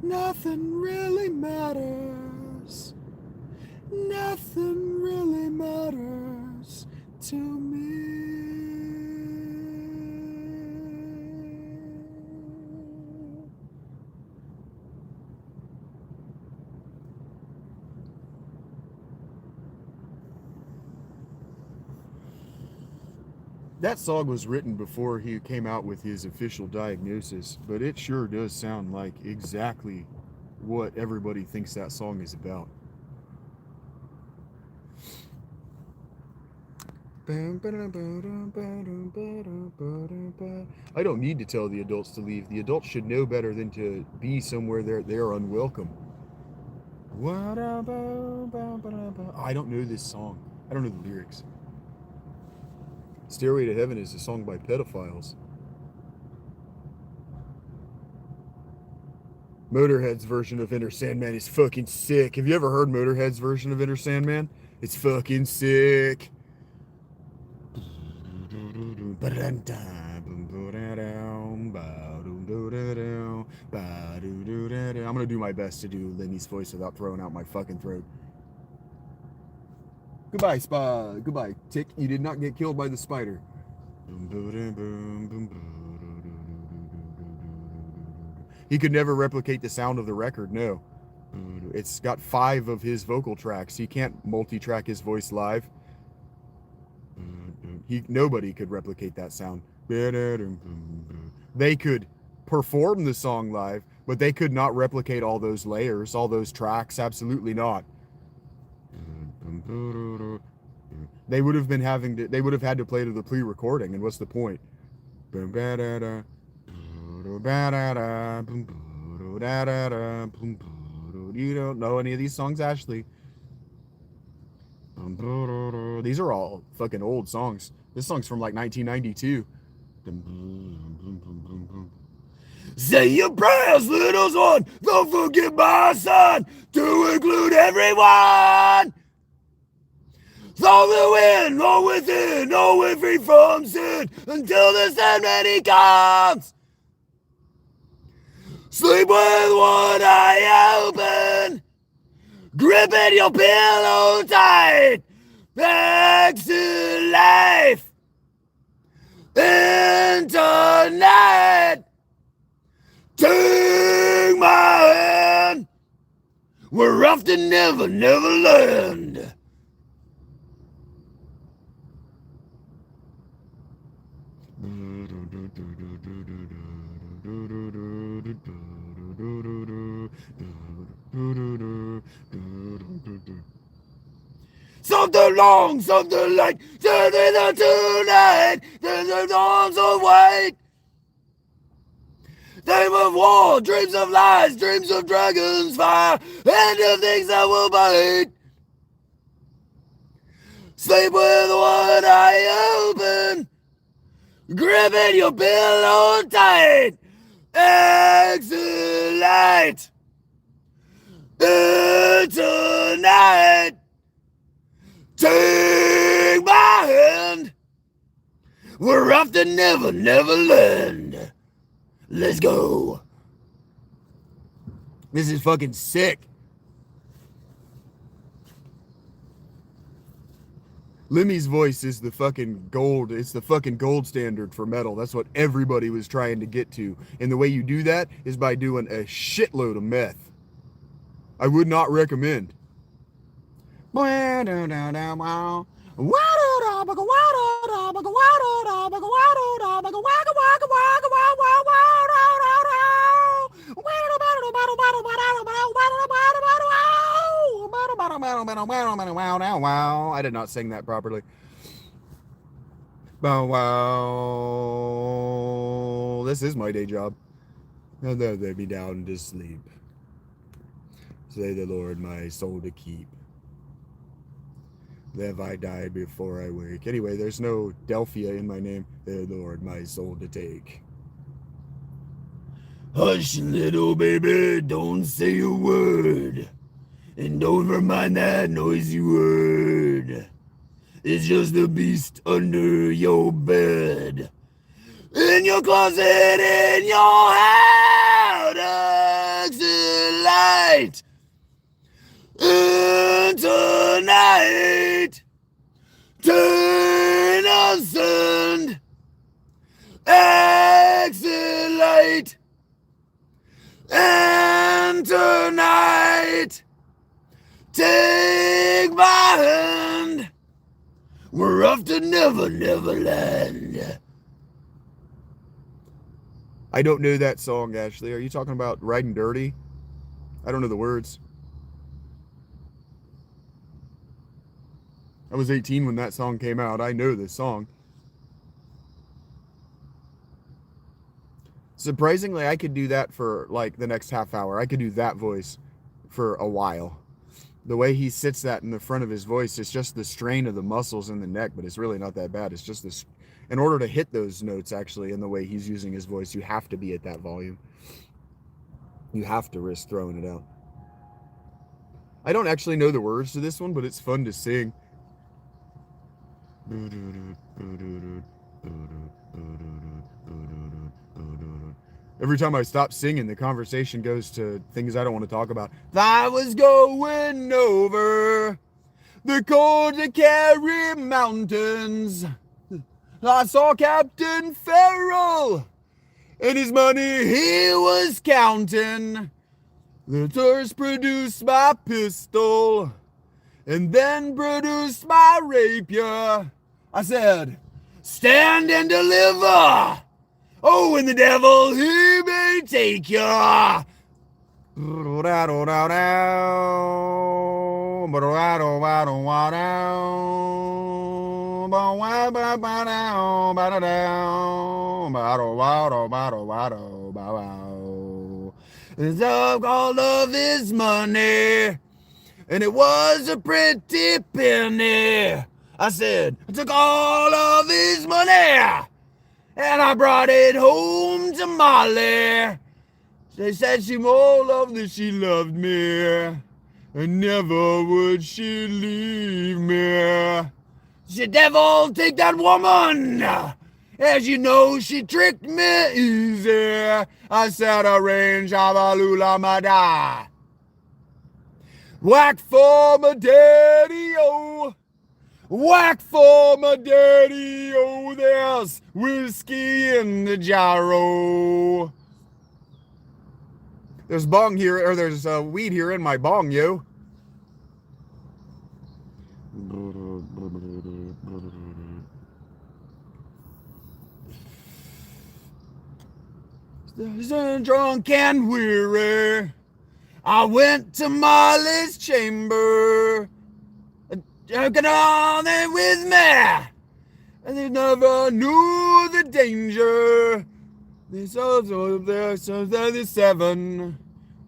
Nothing really matters. Nothing really matters to me. That song was written before he came out with his official diagnosis, but it sure does sound like exactly what everybody thinks that song is about. I don't need to tell the adults to leave. The adults should know better than to be somewhere they are unwelcome. I don't know this song. I don't know the lyrics. Stairway to Heaven is a song by Pedophiles. Motorhead's version of Enter Sandman is fucking sick. Have you ever heard Motorhead's version of Enter Sandman? It's fucking sick. I'm gonna do my best to do Lenny's voice without throwing out my fucking throat. Goodbye, Goodbye, Tick. You did not get killed by the spider. He could never replicate the sound of the record, no. It's got 5 of his vocal tracks. He can't multi-track his voice live. Nobody could replicate that sound. They could perform the song live, but they could not replicate all those layers, all those tracks. Absolutely not. They would have had to play to the pre-recording, and what's the point? You don't know any of these songs, Ashley. These are all fucking old songs. This song's from like 1992. Say your prayers, little one. Don't forget my son to include everyone. Though the wind, all within, all we're free from sin until the Sandman he comes. Sleep with one eye open, gripping your pillow tight. Exit life into night. Take my hand. We're off to Never Land. Something long, something light, something that tonight, there's the dawns of white. Dream of war, dreams of lies, dreams of dragons, fire, and of things that will bite. Sleep with one eye open, gripping your pillow tight. Exit light into night. Take my hand. We're off to Never Land. Let's go. This is fucking sick. Lemmy's voice is the fucking gold. It's the fucking gold standard for metal. That's what everybody was trying to get to. And the way you do that is by doing a shitload of meth. I would not recommend. I did not sing that properly. Bow wow. This is my day job. And then they be down to sleep. Say the Lord my soul to keep. Have I died before I wake? Anyway, there's no Delphia in my name. The Lord my soul to take. Hush, little baby, don't say a word. And don't mind that noisy word. It's just the beast under your bed. In your closet, in your house. Exit light. Into night. Turn ascend. Exit light. Enter night. Take my hand. We're off to Never Land. I don't know that song, Ashley. Are you talking about Riding Dirty? I don't know the words. I was 18 when that song came out. I know this song. Surprisingly, I could do that for like the next half hour. I could do that voice for a while. The way he sits that in the front of his voice, it's just the strain of the muscles in the neck, but it's really not that bad. It's just this, in order to hit those notes actually in the way he's using his voice, you have to be at that volume. You have to risk throwing it out. I don't actually know the words to this one, but it's fun to sing. Every time I stop singing, the conversation goes to things I don't want to talk about. I was going over the Dakota Carry Mountains. I saw Captain Farrell and his money he was counting. The tourist produced my pistol and then produced my rapier. I said, stand and deliver. Oh, and the devil, he may take ya. He took all of his money, and it was a pretty penny. I said, I took all of his money, and I brought it home to Molly. She said she more loved than she loved me, and never would she leave me. She devil take that woman, as you know she tricked me easy. I said a range of a lula mada. Whack for my daddy-o. Whack for my daddy-o. There's whiskey in the gyro. There's bong here, or there's weed here in my bong, yo. Drunk and weary, I went to Molly's chamber, drinking on it with me, and they never knew the danger. This also there, so there's 7.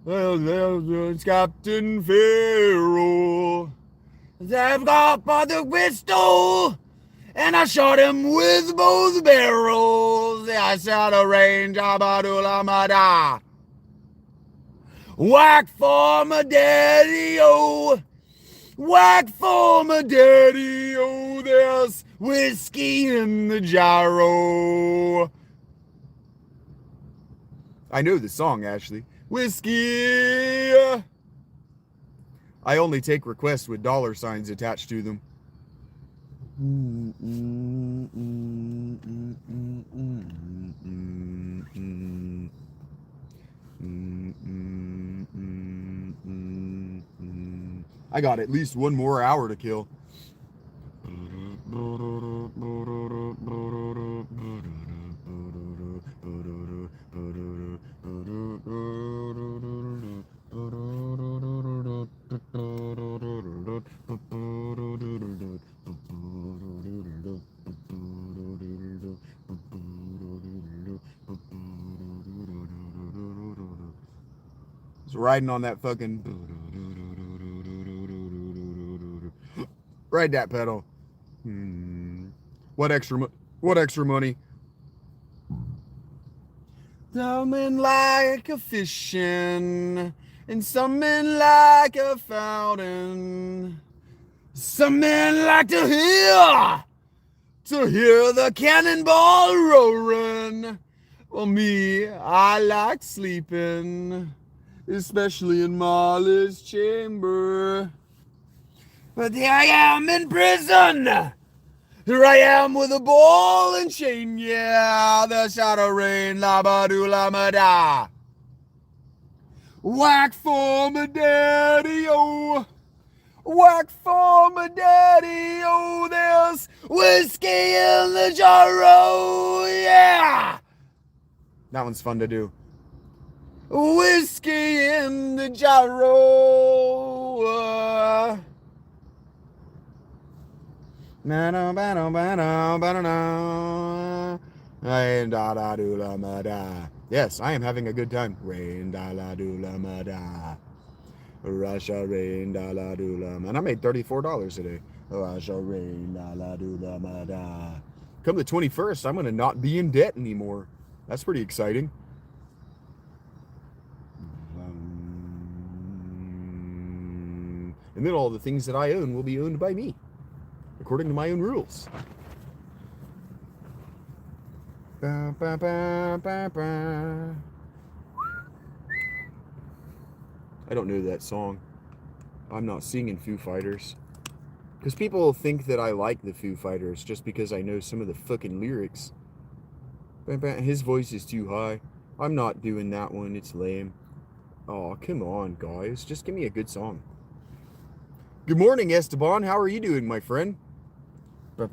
Well, there's Captain Farrell. I've got for the pistol, and I shot him with both barrels. I shot a range of Adulamada. Whack for my daddy-o. Whack for my daddy-o. There's whiskey in the gyro. I know the song, Ashley. Whiskey. I only take requests with $signs attached to them. I got at least one more hour to kill. It's riding on that fucking... Ride that pedal. What extra money? Some men like a fishing, and some men like a fountain. Some men like to hear the cannonball roaring. Well, me, I like sleeping, especially in Molly's chamber. But here I am in prison. Here I am with a ball and chain, yeah. The shadow rain, la ba do la ma da. Whack for my daddy-o. Whack for my daddy-o. There's whiskey in the gyro, yeah. That one's fun to do. Whiskey in the gyro. Yes, I am having a good time. Rasha rain da la dula. Man, I made $34 today. Rasha rain da la dula ma da. Come the 21st, I'm gonna not be in debt anymore. That's pretty exciting. And then all the things that I own will be owned by me, according to my own rules. Ba, ba, ba, ba, ba. I don't know that song. I'm not singing Foo Fighters. Because people think that I like the Foo Fighters just because I know some of the fucking lyrics. His voice is too high. I'm not doing that one. It's lame. Oh, come on, guys. Just give me a good song. Good morning, Esteban. How are you doing, my friend? Good. I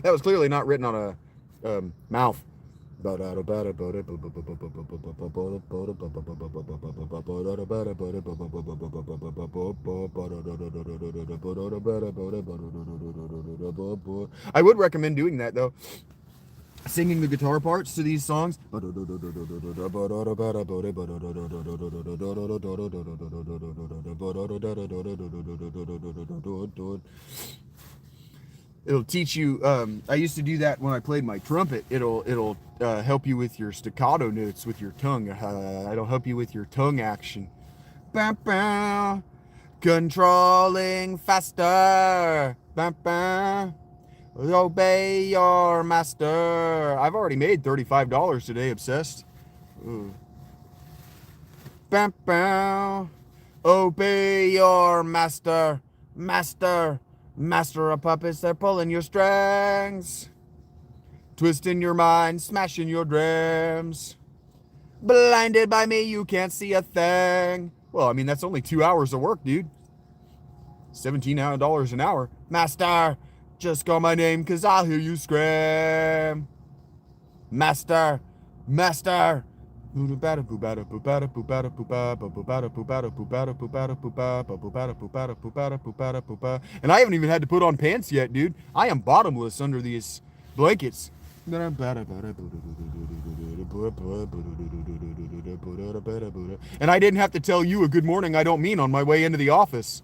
That was clearly not written on a mouth. I would recommend doing that though. Singing the guitar parts to these songs. It'll teach you. I used to do that when I played my trumpet. It'll help you with your staccato notes with your tongue. It'll help you with your tongue action. Controlling faster. Obey your master. I've already made $35 today, obsessed. Obey your master. Master of puppets, they're pulling your strings. Twisting your mind, smashing your dreams. Blinded by me, you can't see a thing. Well, I mean, that's only 2 hours of work, dude. $17 an hour. Master, just call my name, cause I'll hear you scream. Master. And I haven't even had to put on pants yet, dude. I am bottomless under these blankets. And I didn't have to tell you a good morning I don't mean on my way into the office.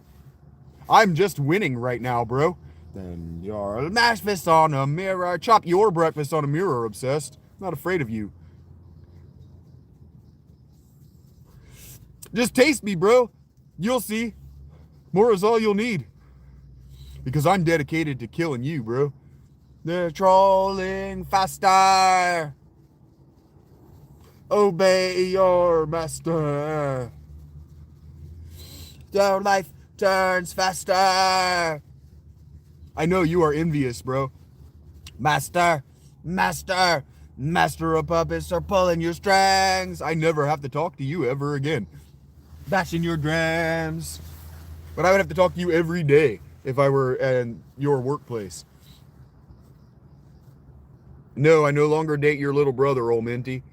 I'm just winning right now, bro. Then your breakfast on a mirror. Chop your breakfast on a mirror, obsessed. I'm not afraid of you. Just taste me, bro. You'll see. More is all you'll need. Because I'm dedicated to killing you, bro. They're trolling faster. Obey your master. Their life turns faster. I know you are envious, bro. Master of puppets are pulling your strings. I never have to talk to you ever again. Bashing your drams. But I would have to talk to you every day if I were in your workplace. No, I no longer date your little brother, old Minty.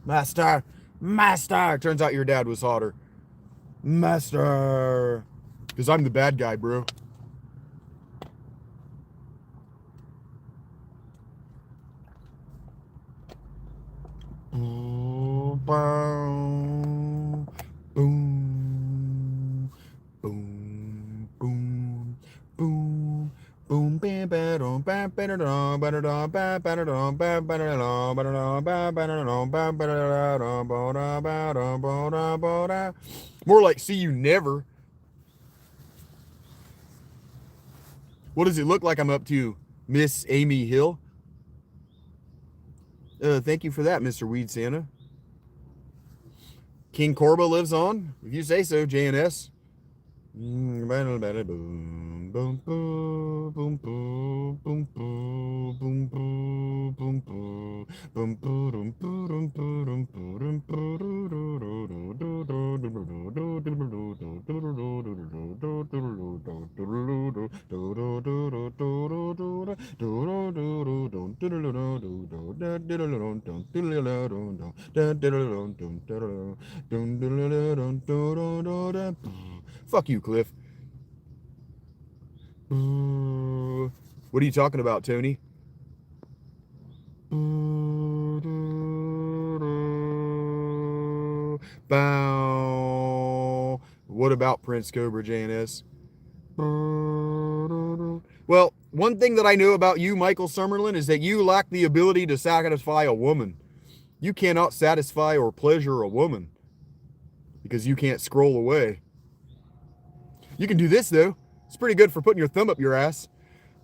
Master. Turns out your dad was hotter. Master. Because I'm the bad guy, bro. Boom, boom, boom, boom, boom, boom, boom, bam, bam, bam, bam, more like see you never. What does it look like I'm up to, Miss Amy Hill? Thank you for that, Mr. Weed Santa. King Korba lives on? If you say so, JNS. Fuck you, Cliff. What are you talking about, Tony? Bow. What about Prince Cobra, JNS? Well, one thing that I know about you, Michael Summerlin, is that you lack the ability to satisfy a woman. You cannot satisfy or pleasure a woman because you can't scroll away. You can do this, though. It's pretty good for putting your thumb up your ass.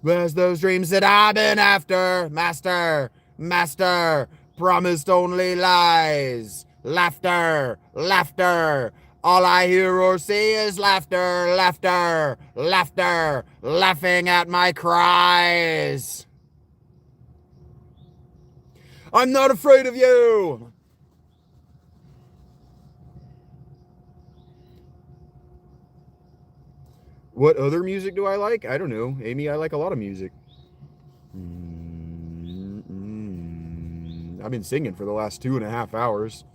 Where's those dreams that I've been after? Master, master, promised only lies. Laughter, laughter. All I hear or see is laughter, laughter, laughter, laughing at my cries. I'm not afraid of you. What other music do I like? I don't know. Amy, I like a lot of music. I've been singing for the last 2.5 hours.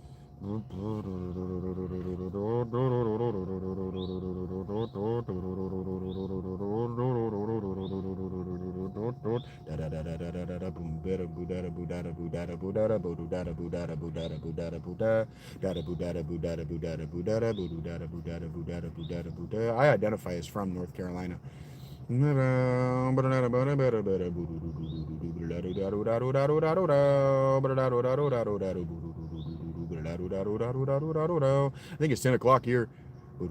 I identify as from North Carolina. I think it's 10 o'clock here. It'll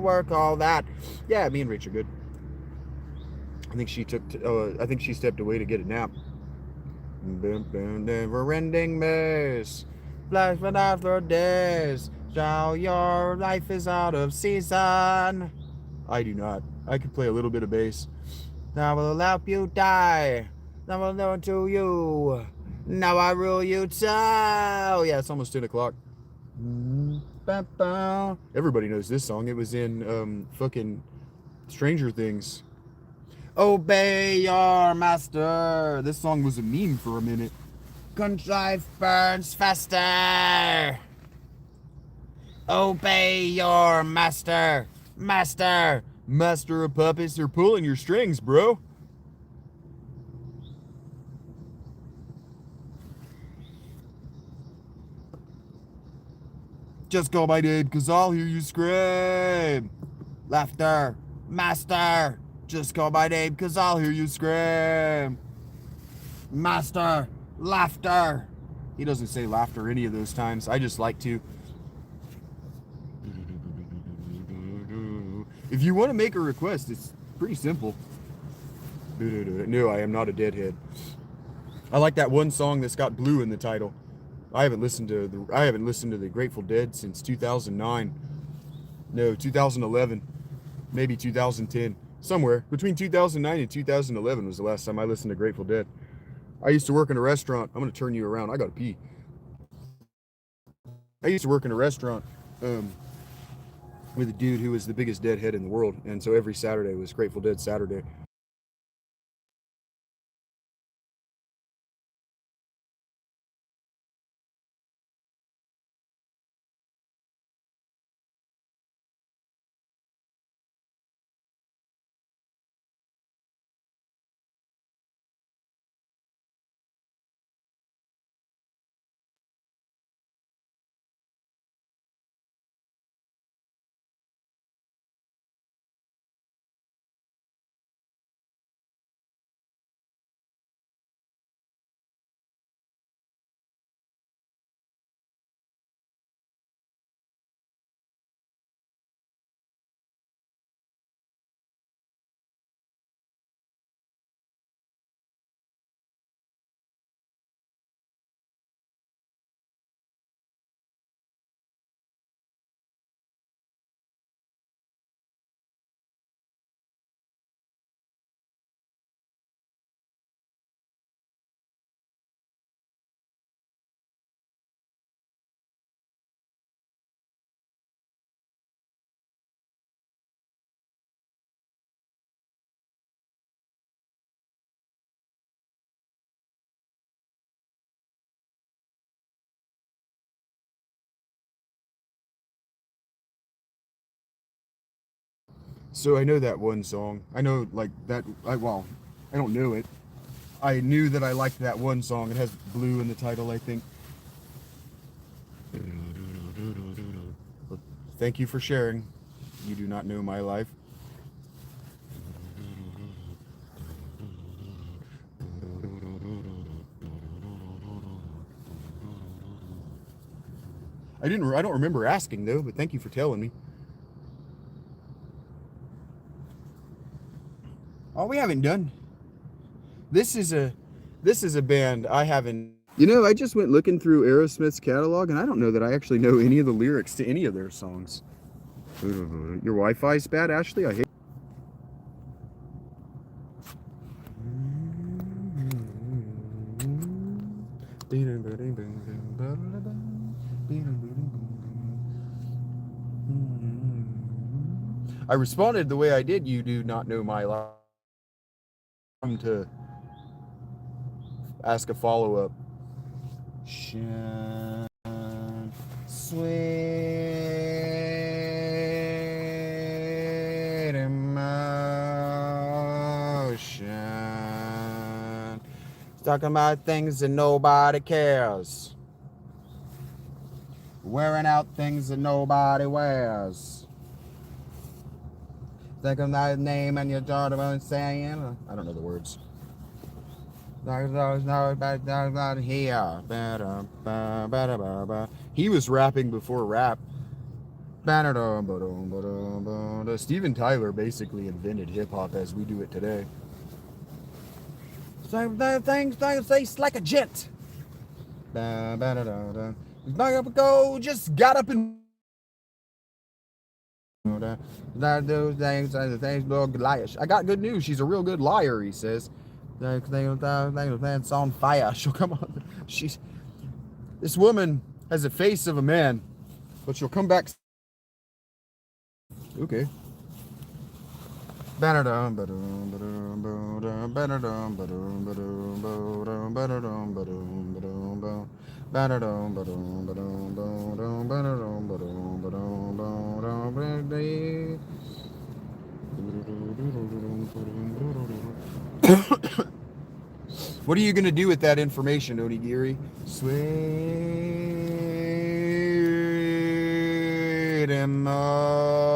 work all that. Yeah, me and Rich are good. I think she stepped away to get a nap. Never-ending maze, flashing after days. How your life is out of season. I do not. I could play a little bit of bass. Now I will help you die. Now I will learn to you. Now I rule you too. Yeah, it's almost 10 o'clock. Everybody knows this song. It was in fucking Stranger Things. Obey your master. This song was a meme for a minute. Contrive burns faster. Obey your master. Master. Master of puppets, they're pulling your strings, bro. Just call my name, cause I'll hear you scream. Laughter. Master. Just call my name, cause I'll hear you scream. Master. Laughter. He doesn't say laughter any of those times. I just like to. If you want to make a request, it's pretty simple. No, I am not a deadhead. I like that one song that's got blue in the title. I haven't listened to the Grateful Dead since 2009. No, 2011. Maybe 2010. Somewhere between 2009 and 2011 was the last time I listened to Grateful Dead. I used to work in a restaurant. I'm going to turn you around. I got to pee. I used to work in a restaurant with a dude who was the biggest deadhead in the world. And so every Saturday was Grateful Dead Saturday. So I know that one song. I know like that. I don't know it. I knew that I liked that one song. It has blue in the title, I think. Thank you for sharing. You do not know my life. I don't remember asking though, but thank you for telling me. Oh, we haven't done. This is a band I haven't. You know, I just went looking through Aerosmith's catalog, and I don't know that I actually know any of the lyrics to any of their songs. Your Wi-Fi's bad, Ashley. I hate. I responded the way I did. You do not know my life. To ask a follow-up. Shine, sweet emotion. Talking about things that nobody cares. Wearing out things that nobody wears. Think of that name and your daughter and saying, I don't know the words. He was rapping before rap. Steven Tyler basically invented hip hop as we do it today. Things like a jet. Go, just got up and. Those things liars. I got good news. She's a real good liar, he says. It's on fire. She'll come on. This woman has a face of a man, but she'll come back. Okay. What are you going to do with that information, Onigiri? Sweet emotion.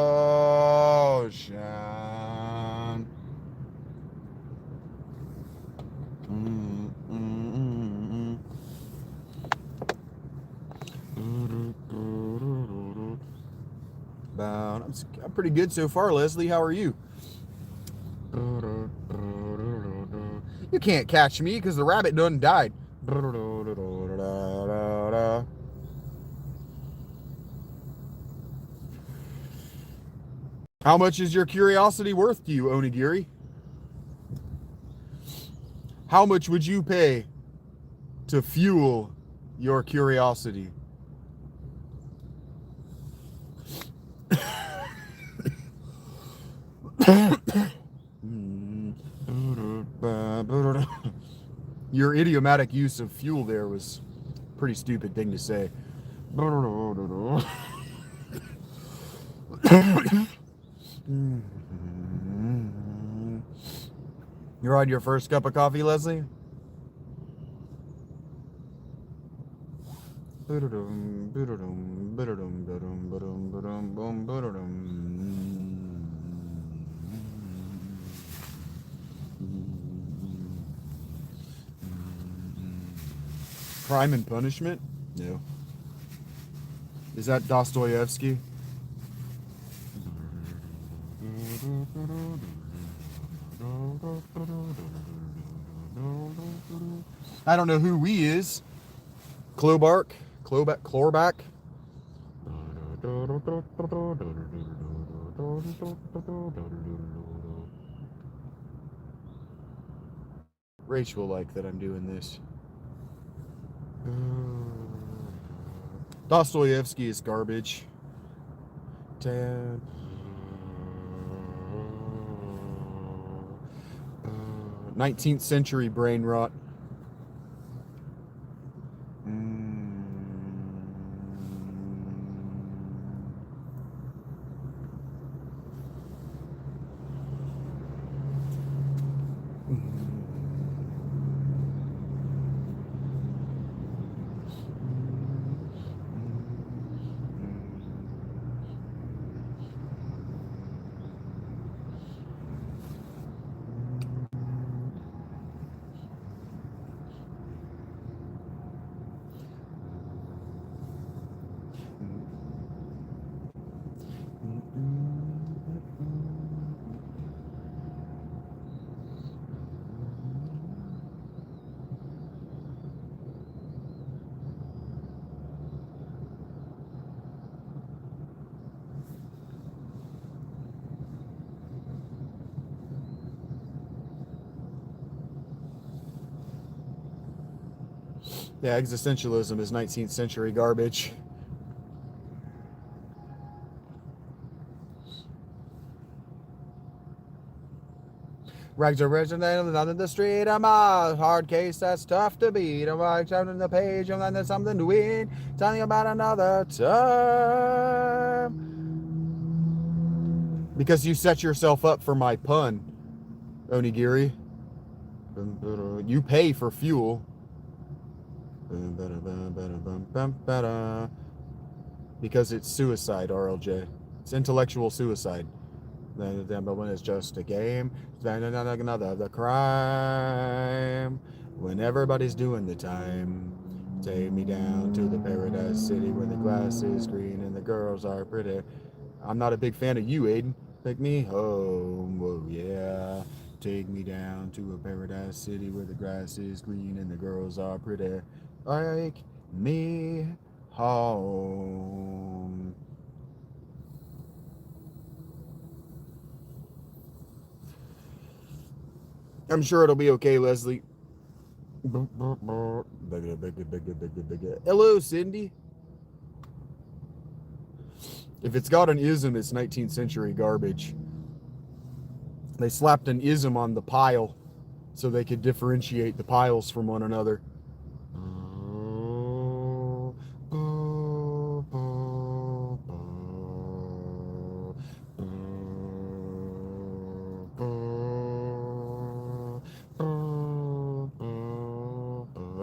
I'm pretty good so far, Leslie. How are you? You can't catch me because the rabbit done died. How much is your curiosity worth to you, Onigiri? How much would you pay to fuel your curiosity? Your idiomatic use of fuel there was a pretty stupid thing to say. You're on your first cup of coffee, Leslie? Crime and Punishment? No. Is that Dostoevsky? I don't know who we is. Clobark? Clorback? Rachel will like that I'm doing this. Dostoevsky is garbage. 19th century brain rot. Yeah, existentialism is 19th century garbage. Rags are rich and then on the street. I'm a hard case that's tough to beat. I'm like turning the page and then there's something to win. Telling about another time. Because you set yourself up for my pun, Onigiri. You pay for fuel. Because it's suicide, RLJ. It's intellectual suicide. But when it's just a game, another crime. When everybody's doing the time, take me down to the paradise city where the grass is green and the girls are pretty. I'm not a big fan of you, Aiden. Take me home, oh yeah. Take me down to a paradise city where the grass is green and the girls are pretty. Take me home. I'm sure it'll be okay, Leslie. Hello, Cindy. If it's got an ism, it's 19th century garbage. They slapped an ism on the pile so they could differentiate the piles from one another.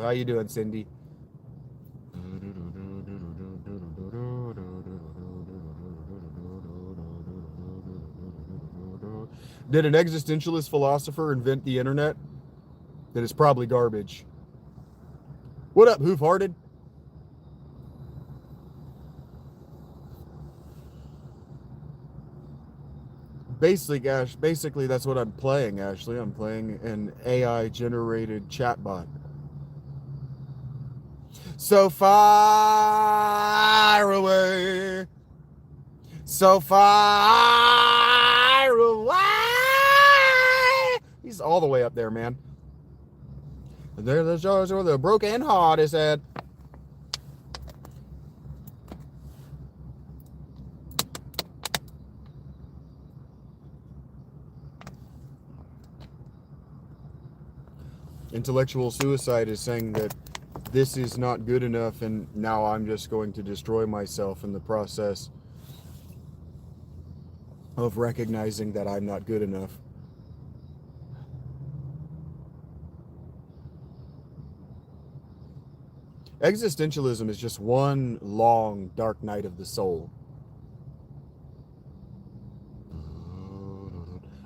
How you doing, Cindy? Did an existentialist philosopher invent the internet? That is probably garbage. What up, Hoof-Hearted? Basically, that's what I'm playing, Ashley. I'm playing an AI-generated chatbot. So far away. So far away. He's all the way up there, man. There's the jars with a broken heart, he said. Intellectual suicide is saying that this is not good enough and now I'm just going to destroy myself in the process of recognizing that I'm not good enough. Existentialism is just one long dark night of the soul.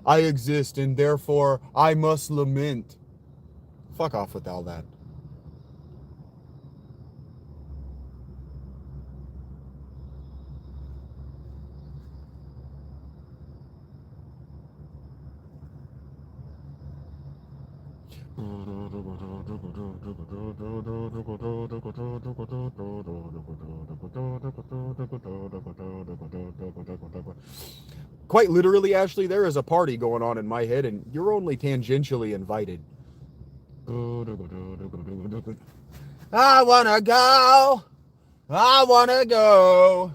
I exist and therefore I must lament. Fuck off with all that. Quite literally, Ashley, there is a party going on in my head and you're only tangentially invited. I wanna go. I wanna go.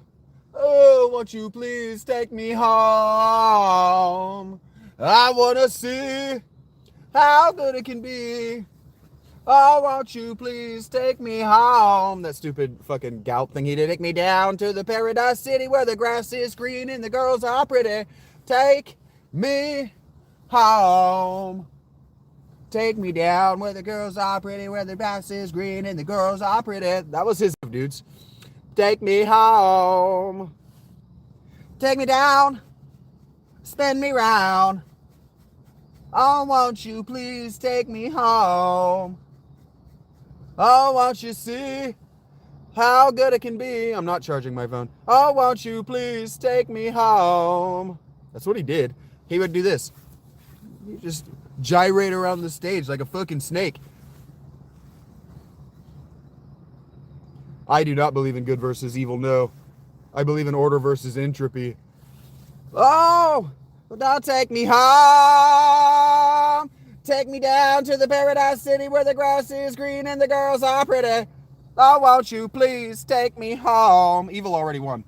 Oh, won't you please take me home? I wanna see how good it can be. Oh, won't you please take me home? That stupid fucking gout thingy to take me down to the paradise city where the grass is green and the girls are pretty. Take me home. Take me down where the girls are pretty, where the grass is green and the girls are pretty. That was his dudes. Take me home. Take me down. Spin me round. Oh, won't you please take me home? Oh, won't you see how good it can be? I'm not charging my phone. Oh, won't you please take me home? That's what he did. He would do this. He just gyrate around the stage like a fucking snake. I do not believe in good versus evil, no. I believe in order versus entropy. Oh, now take me home. take me down to the paradise city where the grass is green and the girls are pretty. Oh, won't you please take me home? Evil already won.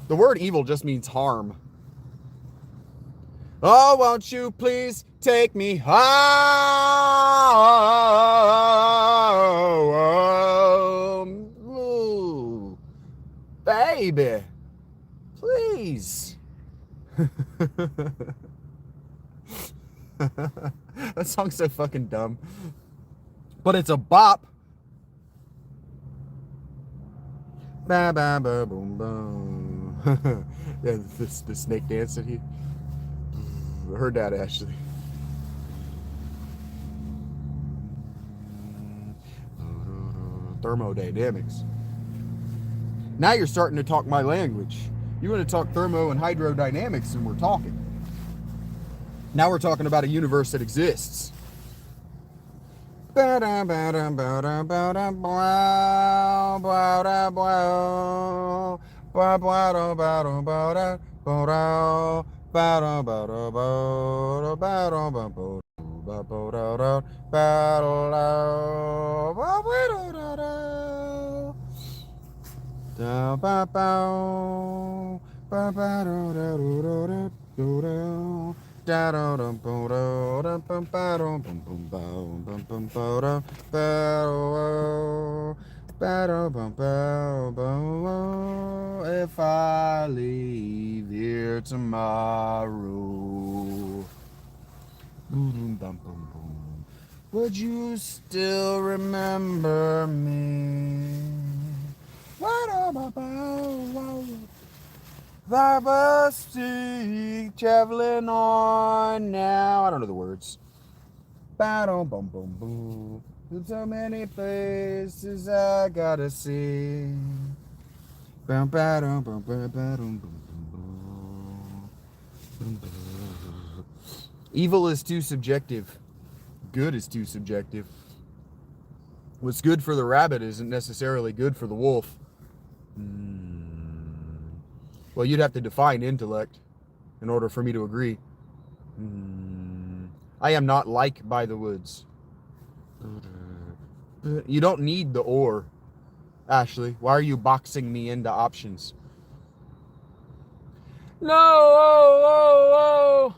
The word evil just means harm. Oh, won't you please take me home? Ooh, baby, please. That song's so fucking dumb. But it's a bop. Ba ba ba boom boom. Yeah, the snake dance that he. I heard that actually. Thermodynamics. Now you're starting to talk my language. You want to talk thermo and hydrodynamics, and we're talking. Now we're talking about a universe that exists. If I leave here tomorrow, would you still remember me? Diversity traveling on now. I don't know the words. There's so many places I gotta see. Evil is too subjective. Good is too subjective. What's good for the rabbit isn't necessarily good for the wolf. Well, you'd have to define intellect in order for me to agree. I am not like by the woods. You don't need the or, Ashley. Why are you boxing me into options? No, oh.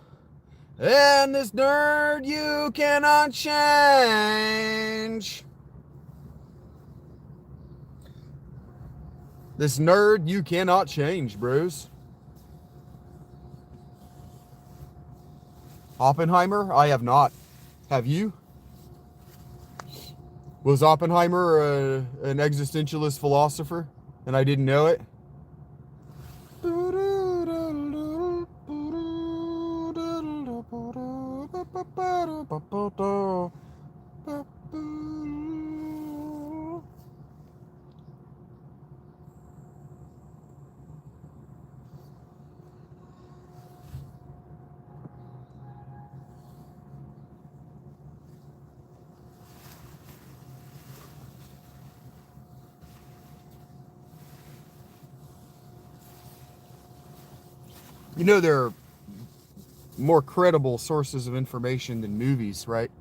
And this nerd you cannot change. This nerd you cannot change, bros. Oppenheimer? I have not. Have you? Was Oppenheimer an existentialist philosopher and I didn't know it? You know, there are more credible sources of information than movies, right?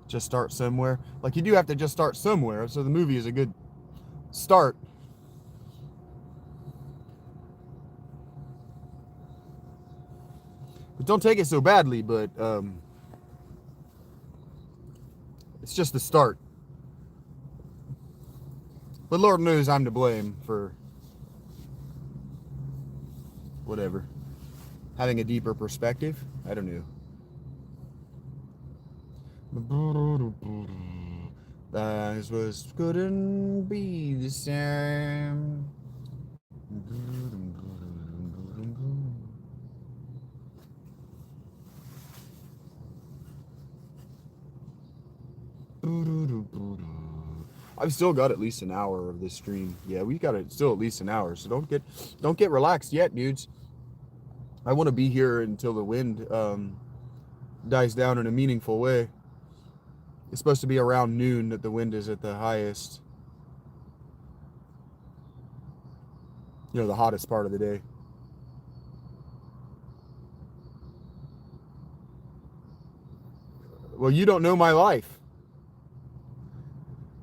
Just start somewhere. Like, you do have to just start somewhere, so the movie is a good start. But don't take it so badly, but it's just the start. But Lord knows I'm to blame for whatever. Having a deeper perspective? I don't know. This couldn't be the same. I've still got at least an hour of this stream. Yeah, we got it still at least an hour. So don't get relaxed yet, dudes. I want to be here until the wind dies down in a meaningful way. It's supposed to be around noon that the wind is at the highest. You know, the hottest part of the day. Well, you don't know my life.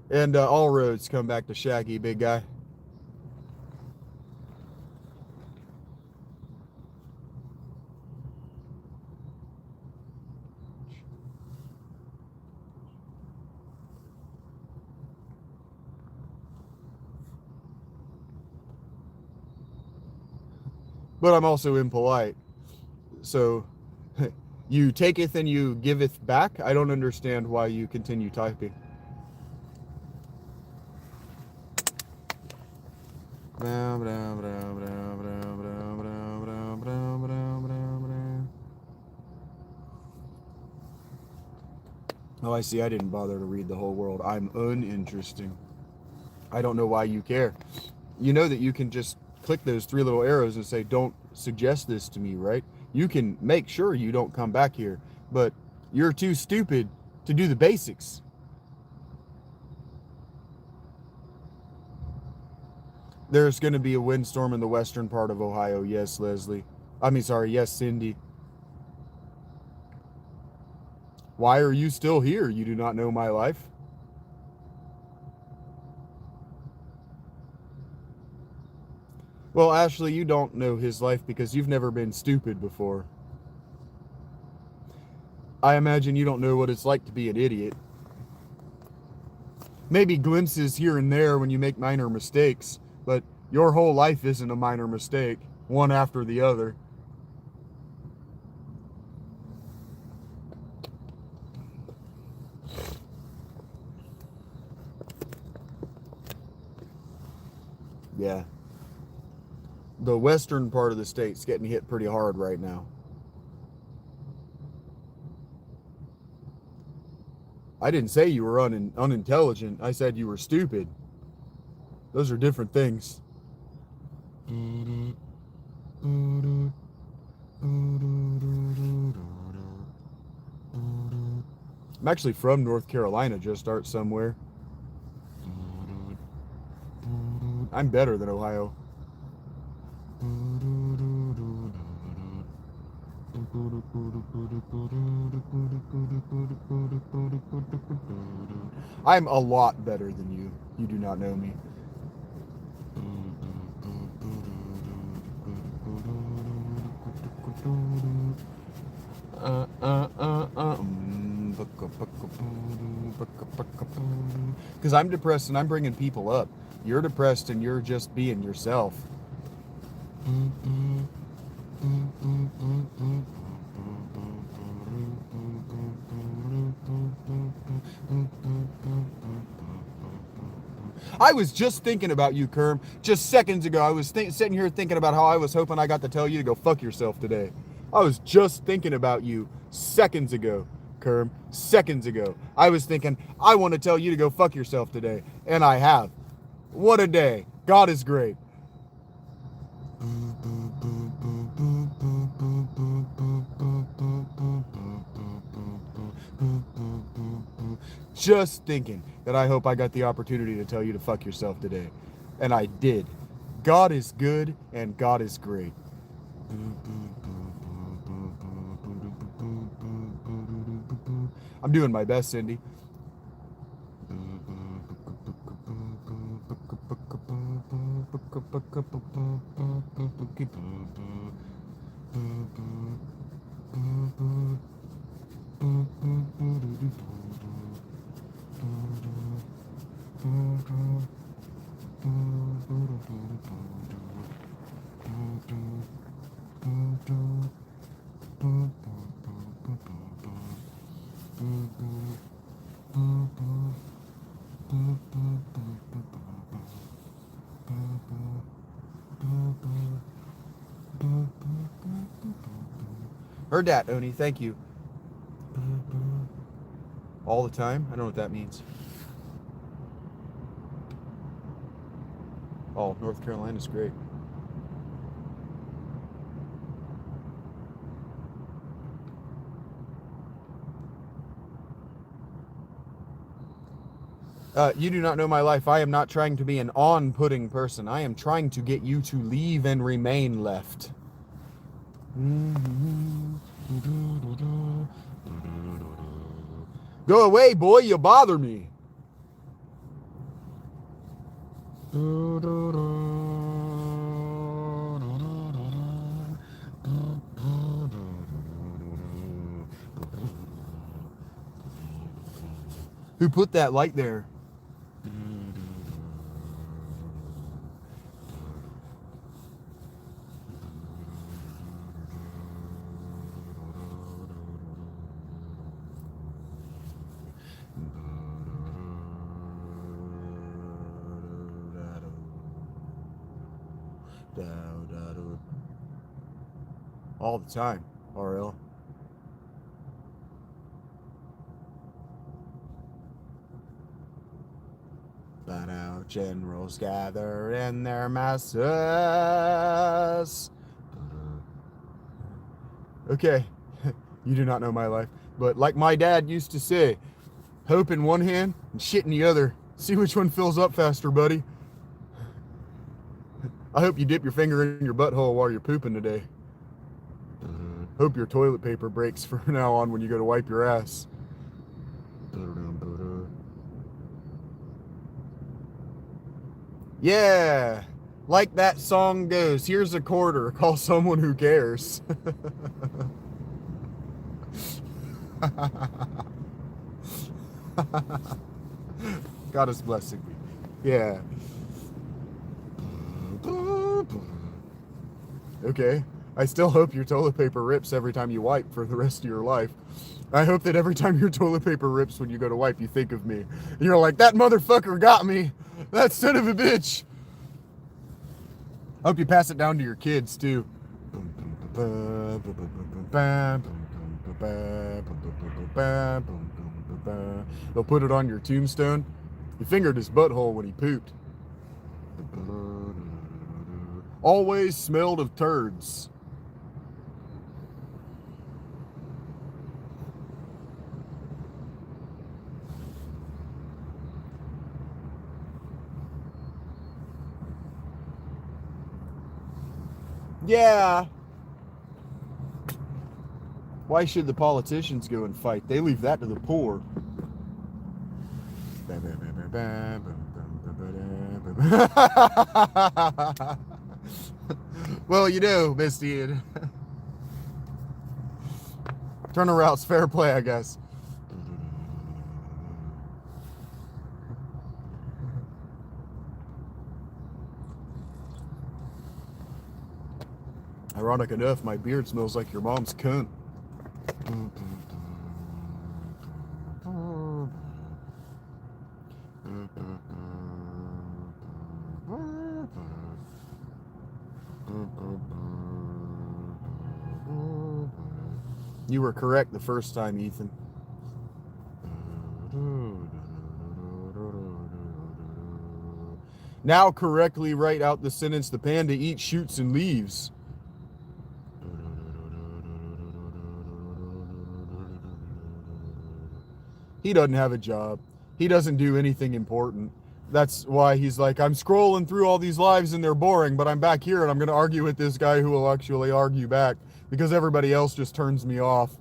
And all roads come back to Shaggy, big guy. But I'm also impolite. So, you taketh and you giveth back? I don't understand why you continue typing. Oh, I see. I didn't bother to read the whole world. I'm uninteresting. I don't know why you care. You know that you can just click those 3 little arrows and say, don't suggest this to me, right? You can make sure you don't come back here, but you're too stupid to do the basics. There's going to be a windstorm in the western part of Ohio. Yes, Leslie. Yes, Cindy. Why are you still here? You do not know my life. Well, Ashley, you don't know his life because you've never been stupid before. I imagine you don't know what it's like to be an idiot. Maybe glimpses here and there when you make minor mistakes, but your whole life isn't a minor mistake, one after the other. Yeah. The western part of the state's getting hit pretty hard right now. I didn't say you were unintelligent. I said you were stupid. Those are different things. I'm actually from North Carolina, just start somewhere. I'm better than Ohio. I'm a lot better than you. You do not know me. Because I'm depressed and I'm bringing people up. You're depressed and you're just being yourself. I was just thinking about you, Kerm. Just seconds ago, I was sitting here thinking about how I was hoping I got to tell you to go fuck yourself today. I was just thinking about you seconds ago, Kerm. Seconds ago. I was thinking, I want to tell you to go fuck yourself today. And I have. What a day. God is great. Just thinking that I hope I got the opportunity to tell you to fuck yourself today. And I did. God is good and God is great. I'm doing my best, Cindy. Heard that, Oni. Thank you. All the time? I don't know what that means. Oh, North Carolina's great. You do not know my life. I am not trying to be an on-putting person. I am trying to get you to leave and remain left. Go away, boy, you bother me. Who put that light there? All the time, RL. But now generals gather in their masses. Okay, you do not know my life, but like my dad used to say, hope in one hand and shit in the other. See which one fills up faster, buddy. I hope you dip your finger in your butthole while you're pooping today. Hope your toilet paper breaks from now on when you go to wipe your ass. Yeah, like that song goes, here's a quarter, call someone who cares. God is blessing me. Yeah. Okay. I still hope your toilet paper rips every time you wipe for the rest of your life. I hope that every time your toilet paper rips when you go to wipe, you think of me. And you're like, that motherfucker got me. That son of a bitch. I hope you pass it down to your kids, too. They'll put it on your tombstone. He fingered his butthole when he pooped. Always smelled of turds. Yeah. Why should the politicians go and fight? They leave that to the poor. Well, you know, Misty. Turnaround's fair play, I guess. Ironic enough, my beard smells like your mom's cunt. You were correct the first time, Ethan. Now correctly write out the sentence, the panda eats shoots and leaves. He doesn't have a job. He doesn't do anything important. That's why he's like, I'm scrolling through all these lives and they're boring, but I'm back here and I'm going to argue with this guy who will actually argue back because everybody else just turns me off.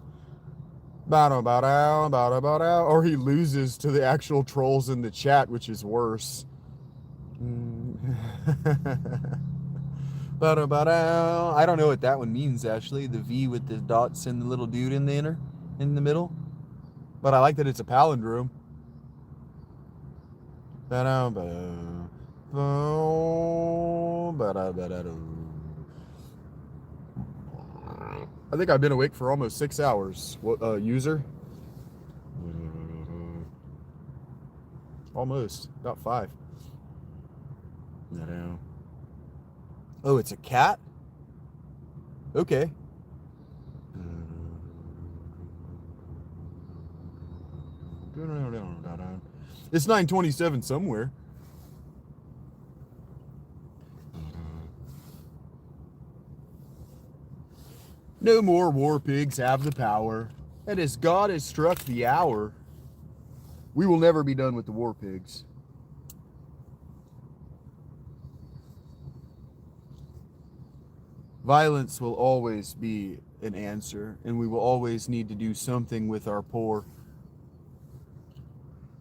Or he loses to the actual trolls in the chat, which is worse. I don't know what that one means, actually. The V with the dots and the little dude in the middle. But I like that it's a palindrome. I think I've been awake for almost 6 hours. What, user? Almost. About 5. Oh, it's a cat? Okay. It's 9:27 somewhere. No more war pigs have the power, and as God has struck the hour, we will never be done with the war pigs. Violence will always be an answer, and we will always need to do something with our poor.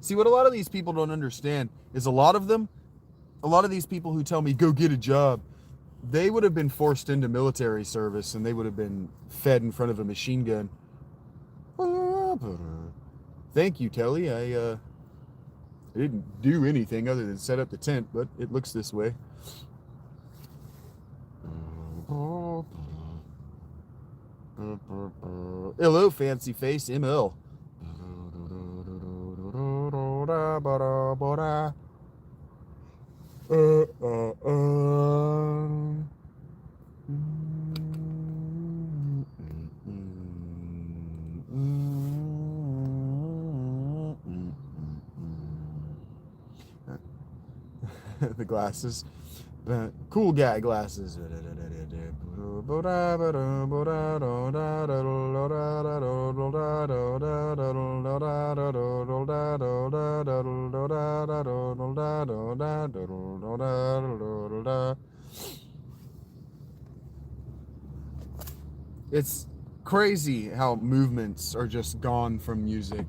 See, what a lot of these people don't understand is a lot of these people who tell me, go get a job, they would have been forced into military service and they would have been fed in front of a machine gun. Thank you, Telly. I didn't do anything other than set up the tent, but it looks this way. Hello, fancy face, ML. The glasses. Cool guy glasses. It's crazy how movements are just gone from music.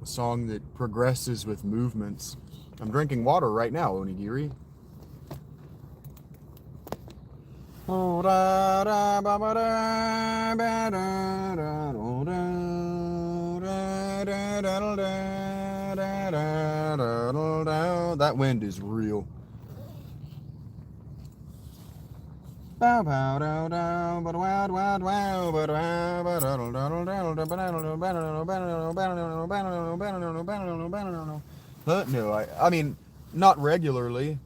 A song that progresses with movements. I'm drinking water right now, Onigiri. That wind is real. But no, I mean, not regularly.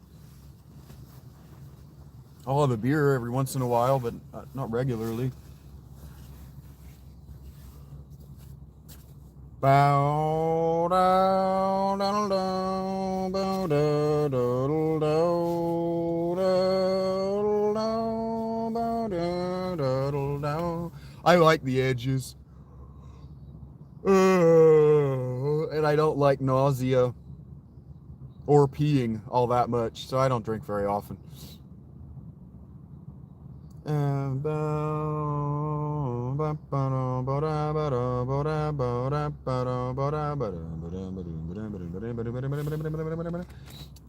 I'll have a beer every once in a while, but not regularly. I like the edges. And I don't like nausea or peeing all that much, so I don't drink very often. But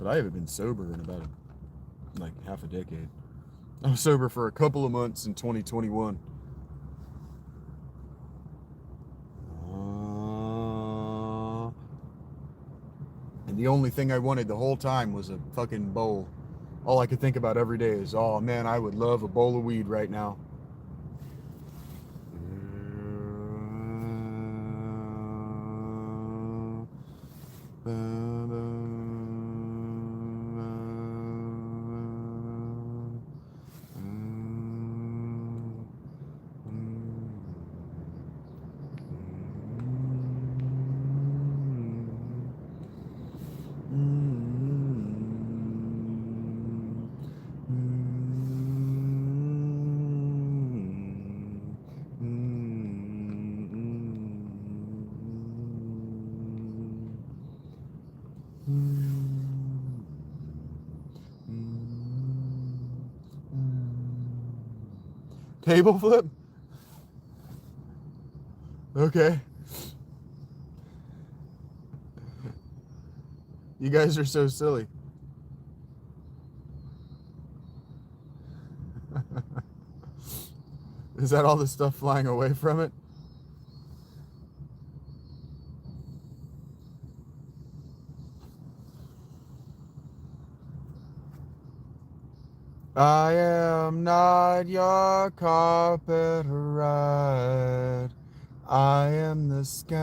I haven't been sober in about like half a decade. I was sober for a couple of months in 2021. And the only thing I wanted the whole time was a fucking bowl. All I could think about every day is, oh man, I would love a bowl of weed right now. Table flip? Okay. You guys are so silly. Is that all the stuff flying away from it? I am not your carpet ride. I am the sky.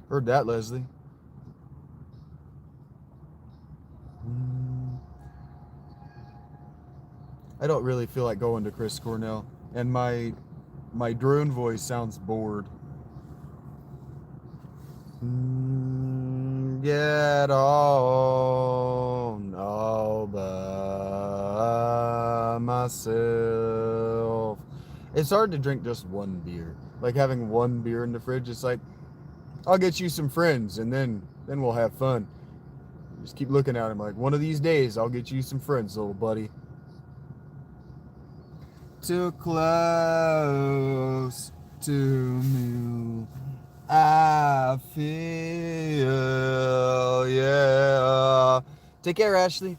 Heard that, Leslie. I don't really feel like going to Chris Cornell, and my drone voice sounds bored. Get on all by myself. It's hard to drink just one beer. Like having one beer in the fridge, it's like, I'll get you some friends, and then Then we'll have fun. Just keep looking at him like, one of these days, I'll get you some friends, little buddy. Too close to me, I feel, yeah. Take care, Ashley.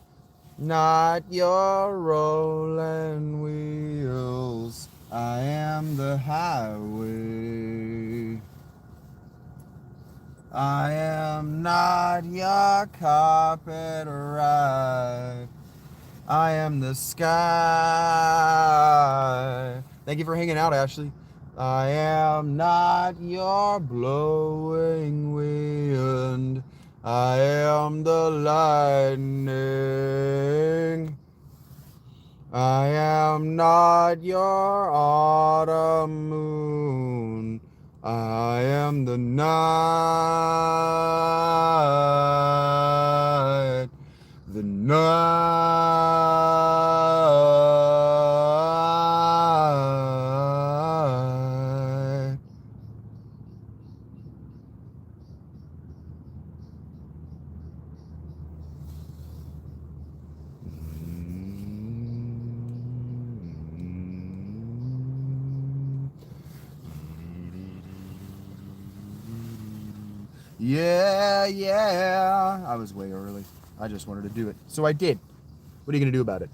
Not your rolling wheels. I am the highway. I am not your carpet ride. I am the sky. Thank you for hanging out, Ashley. I am not your blowing wind. I am the lightning. I am not your autumn moon. I am the night. The night. Yeah, yeah. I was way early. I just wanted to do it. So I did. What are you going to do about it?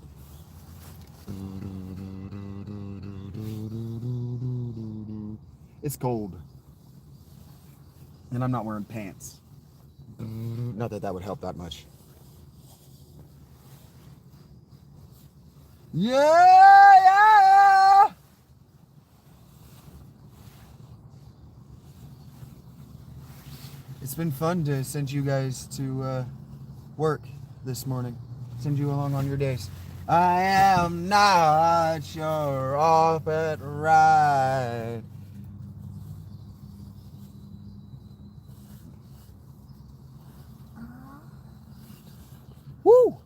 It's cold. And I'm not wearing pants. Not that that would help that much. Yeah, yeah. It's been fun to send you guys to work this morning. Send you along on your days. I am not your off-it ride. Woo!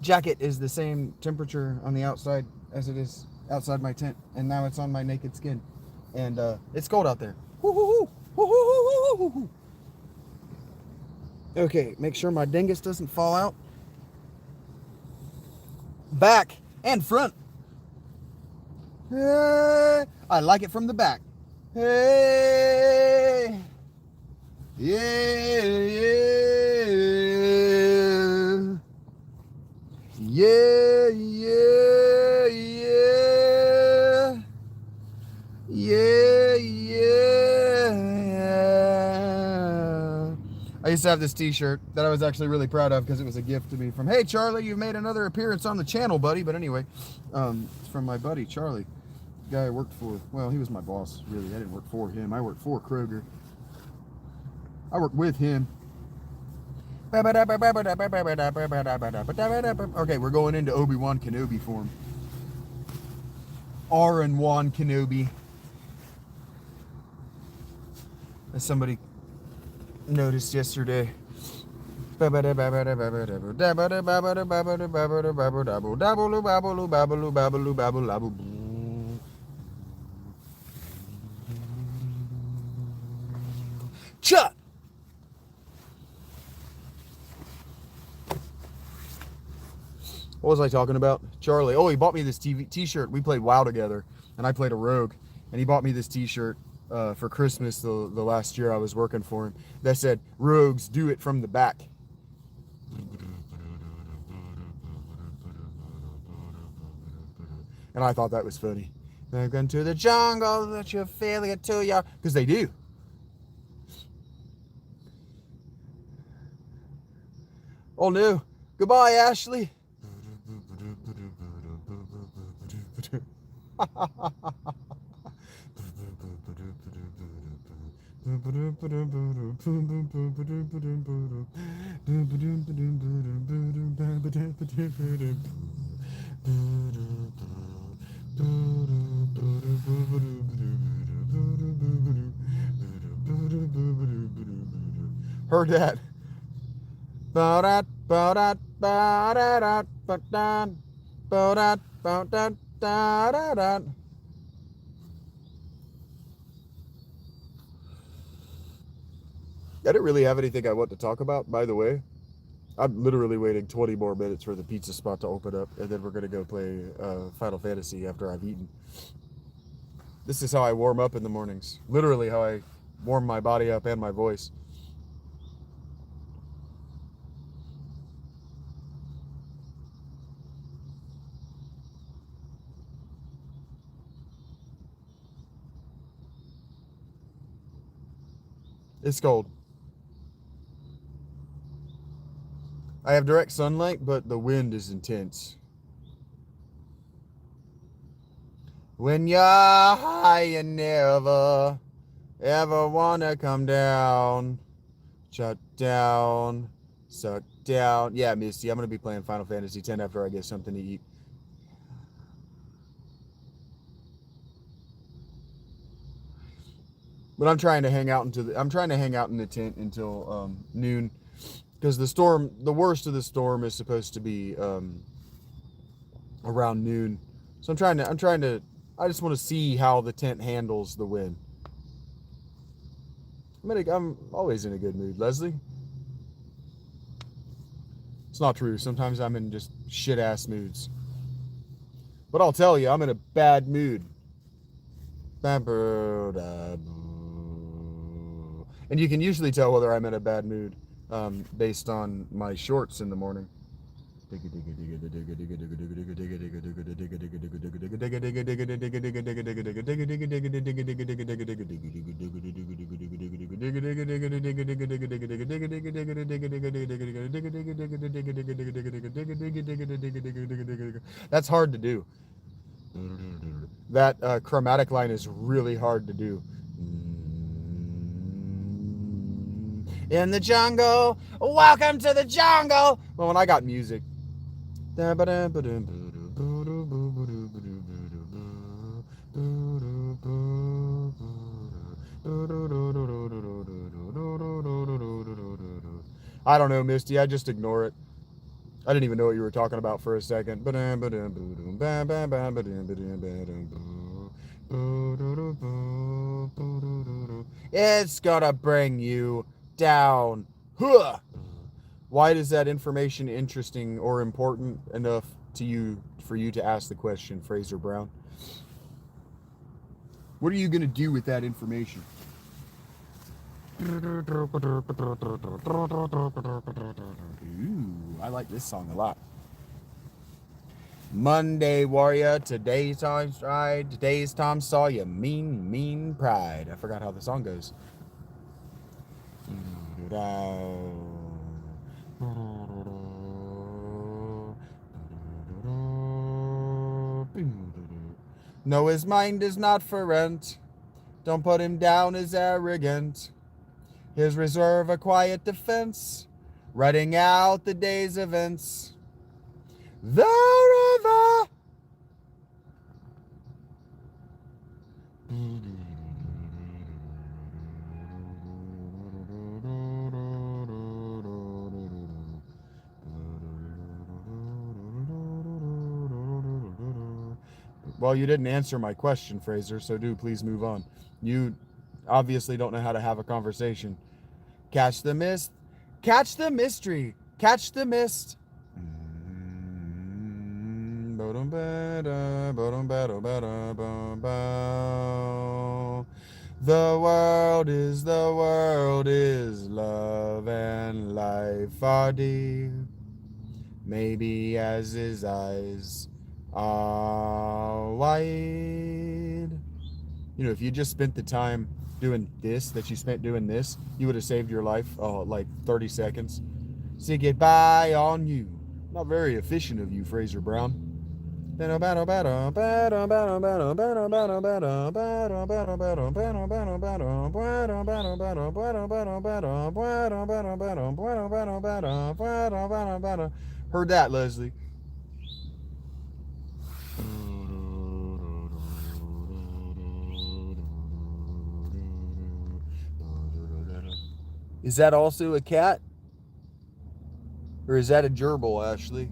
Jacket is the same temperature on the outside as it is outside my tent, and now it's on my naked skin. And it's cold out there. Okay, make sure my dingus doesn't fall out. Back and front. Hey, I like it from the back. Hey, yeah, yeah, yeah, yeah, yeah, yeah, yeah. I used to have this t-shirt that I was actually really proud of because it was a gift to me from, hey, Charlie, you've made another appearance on the channel, buddy. But anyway, it's from my buddy, Charlie. The guy I worked for. Well, he was my boss, really. I didn't work for him. I worked for Kroger. I worked with him. Okay, we're going into Obi-Wan Kenobi form. Wan Kenobi. As somebody noticed yesterday. Chut! What was I talking about? Charlie. Oh, he bought me this t-shirt. We played WoW together, and I played a rogue. And he bought me this t-shirt for Christmas the last year I was working for him that said, "Rogues do it from the back." And I thought that was funny. Welcome to the jungle that you're failure to your... Because they do. Oh no. Goodbye, Ashley. Heard that. I didn't really have anything I want to talk about, by the way. I'm literally waiting 20 more minutes for the pizza spot to open up, and then we're going to go play Final Fantasy after I've eaten. This is how I warm up in the mornings. Literally how I warm my body up and my voice. It's cold. I have direct sunlight, but the wind is intense. When you're high, you never, ever wanna come down. Shut down. Suck down. Yeah, Misty, I'm gonna be playing Final Fantasy X after I get something to eat. But I'm trying to hang out in the tent until noon, because the worst of the storm is supposed to be around noon. So I just want to see how the tent handles the wind. I'm always in a good mood, Leslie. It's not true. Sometimes I'm in just shit ass moods. But I'll tell you, I'm in a bad mood. And you can usually tell whether I'm in a bad mood based on my shorts in the morning. That's hard to do. That chromatic line is really hard to do. In the jungle, welcome to the jungle. Well, when I got music. I don't know, Misty. I just ignore it. I didn't even know what you were talking about for a second. It's gonna bring you down. Huh. Why is that information interesting or important enough to you for you to ask the question, Fraser Brown? What are you gonna do with that information? Ooh, I like this song a lot. Monday warrior, today's time stride, today's Tom Sawyer, mean pride. I forgot how the song goes. No, his mind is not for rent. Don't put him down as arrogant. His reserve a quiet defense, writing out the day's events. The river. Well, you didn't answer my question, Fraser, so do please move on. You obviously don't know how to have a conversation. Catch the mist. Catch the mystery. Catch the mist. The world is love and life are dear. Maybe as his eyes are wide. You know, if you just spent the time doing this that you spent doing this, you would have saved your life like 30 seconds. Say goodbye on you. Not very efficient of you, Fraser Brown. Heard that, Leslie. Is that also a cat? Or is that a gerbil, Ashley?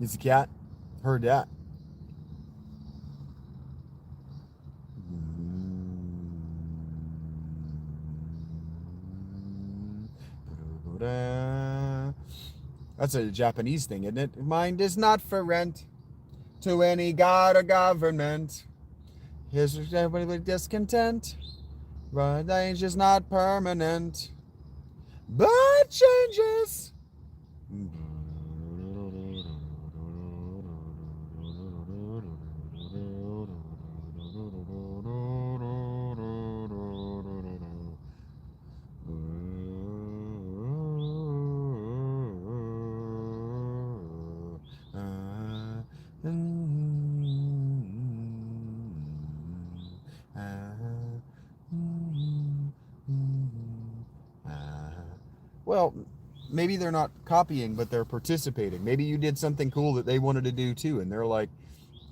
It's a cat. Heard that. That's a Japanese thing, isn't it? Mind is not for rent to any god or government. Here's everybody with discontent. But change is not permanent, but changes. Well, maybe they're not copying, but they're participating. Maybe you did something cool that they wanted to do too, and they're like,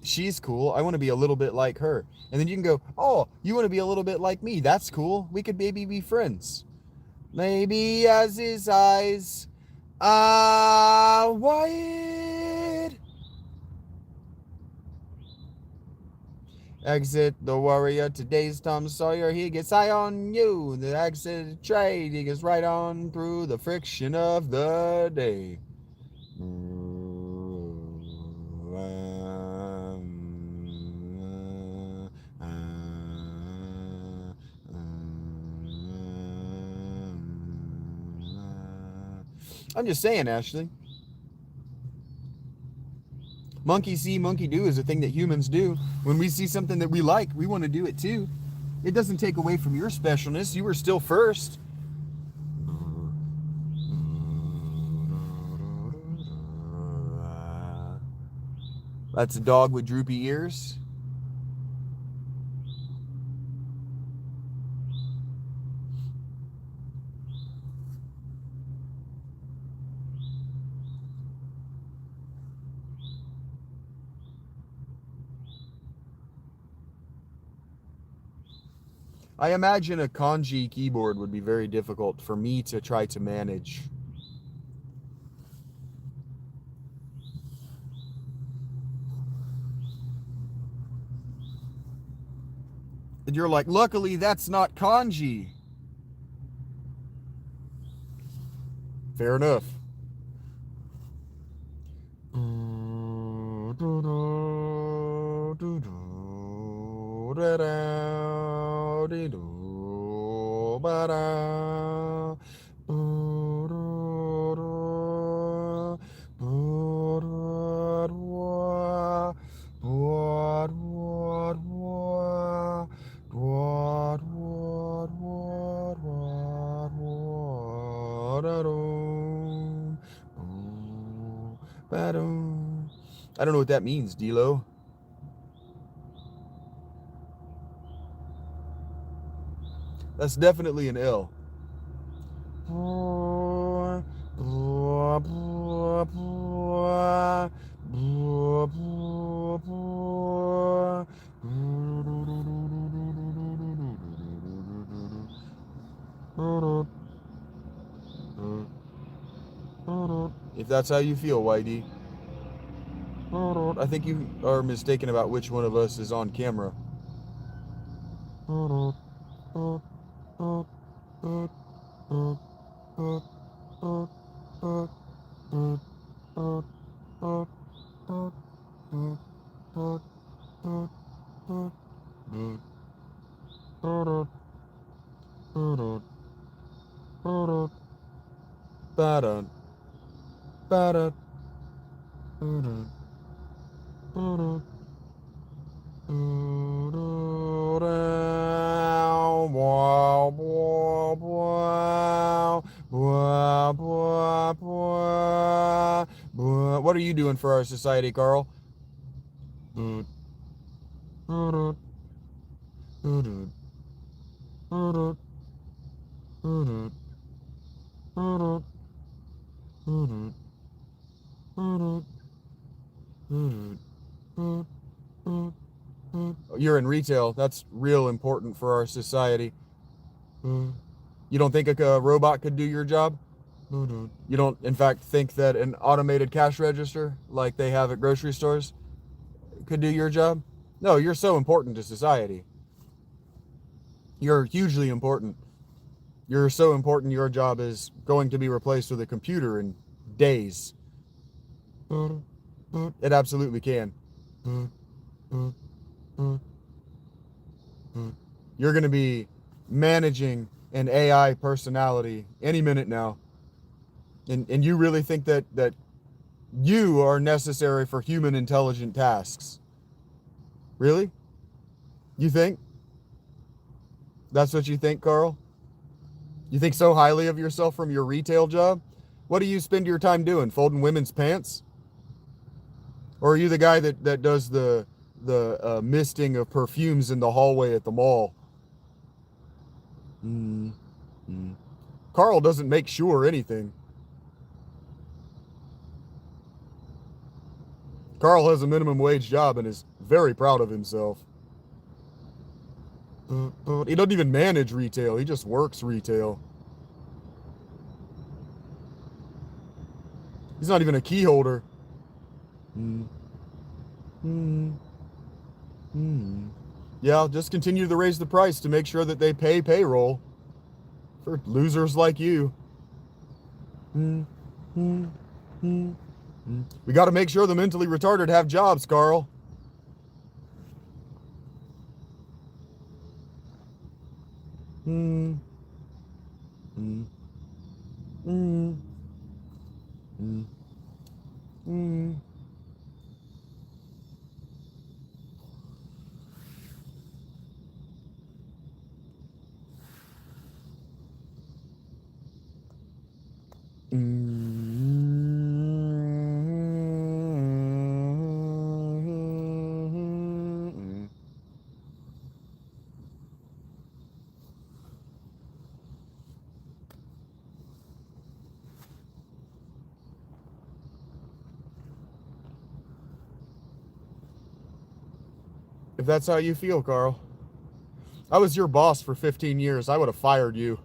she's cool, I want to be a little bit like her. And then you can go, oh, you want to be a little bit like me, that's cool, we could maybe be friends. Maybe as his eyes are wide. Exit the warrior, today's Tom Sawyer, he gets high on you. The exit trade, he gets right on through the friction of the day. I'm just saying, Ashley. Monkey see, monkey do is a thing that humans do. When we see something that we like, we want to do it too. It doesn't take away from your specialness. You were still first. That's a dog with droopy ears. I imagine a kanji keyboard would be very difficult for me to try to manage. And you're like, luckily that's not kanji. Fair enough. I don't know what that means, D-Lo. That's definitely an L. If that's how you feel, Whitey. I think you are mistaken about which one of us is on camera. What are you doing for our society, Carl? You're in retail. That's real important for our society. You don't think a robot could do your job? You don't, in fact, think that an automated cash register like they have at grocery stores could do your job? No, you're so important to society. You're hugely important. You're so important, your job is going to be replaced with a computer in days. It absolutely can. You're going to be managing an AI personality any minute now. And you really think that you are necessary for human intelligent tasks? Really? You think? That's what you think, Carl? You think so highly of yourself from your retail job? What do you spend your time doing? Folding women's pants? Or are you the guy that does the misting of perfumes in the hallway at the mall? Mm, mm. Carl doesn't make sure anything. Carl has a minimum wage job and is very proud of himself. He doesn't even manage retail. He just works retail. He's not even a key holder. Mm, mm, mm. Yeah, just continue to raise the price to make sure that they pay payroll for losers like you. Mm, mm, mm, mm. We got to make sure the mentally retarded have jobs, Carl. Mm, mm, mm, mm, mm. If that's how you feel, Carl. I was your boss for 15 years. I would have fired you.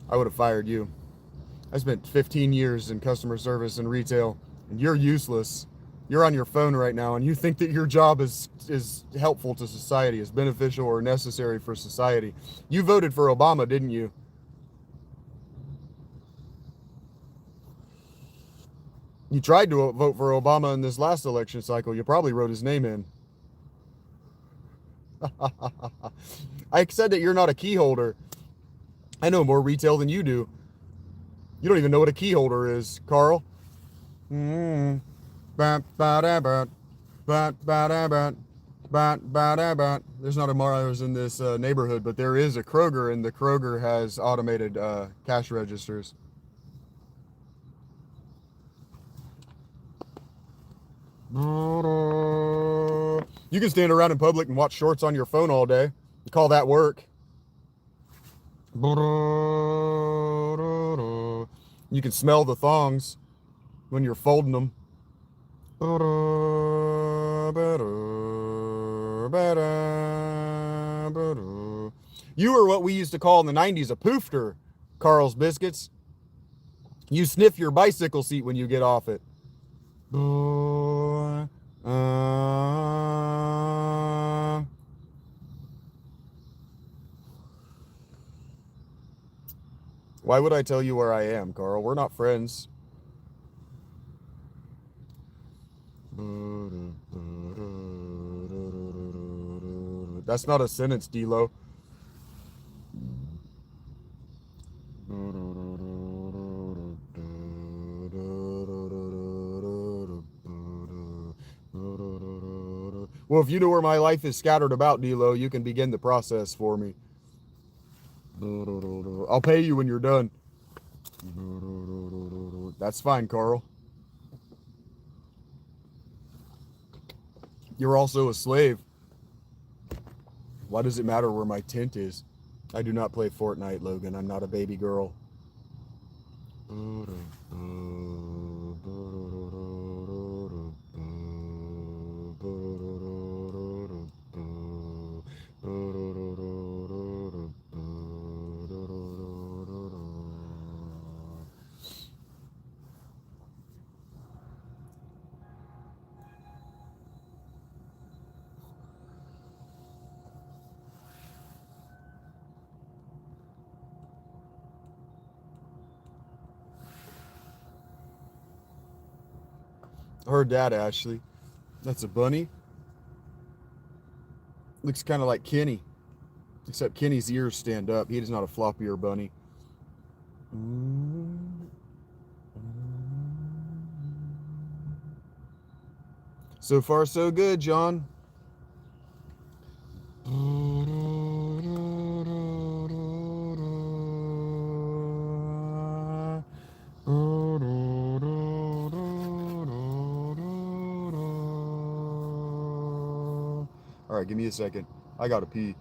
I would have fired you. I spent 15 years in customer service and retail, and you're useless. You're on your phone right now, and you think that your job is helpful to society, is beneficial or necessary for society. You voted for Obama, didn't you? You tried to vote for Obama in this last election cycle. You probably wrote his name in. I said that you're not a key holder. I know more retail than you do. You don't even know what a key holder is, Carl. Mm. There's not a Mars in this neighborhood, but there is a Kroger, and the Kroger has automated cash registers. You can stand around in public and watch shorts on your phone all day. You call that work. You can smell the thongs when you're folding them. You were what we used to call in the 90s a poofter, Carl's Biscuits. You sniff your bicycle seat when you get off it. Why would I tell you where I am, Carl? We're not friends. That's not a sentence, D-Lo. Well, if you know where my life is scattered about, D-Lo, you can begin the process for me. I'll pay you when you're done. That's fine, Carl. You're also a slave. Why does it matter where my tent is? I do not play Fortnite, Logan. I'm not a baby girl. Heard that, Ashley. That's a bunny. Looks kind of like Kenny, except Kenny's ears stand up. He is not a floppy ear bunny. So far, so good, John. All right, give me a second. I gotta pee.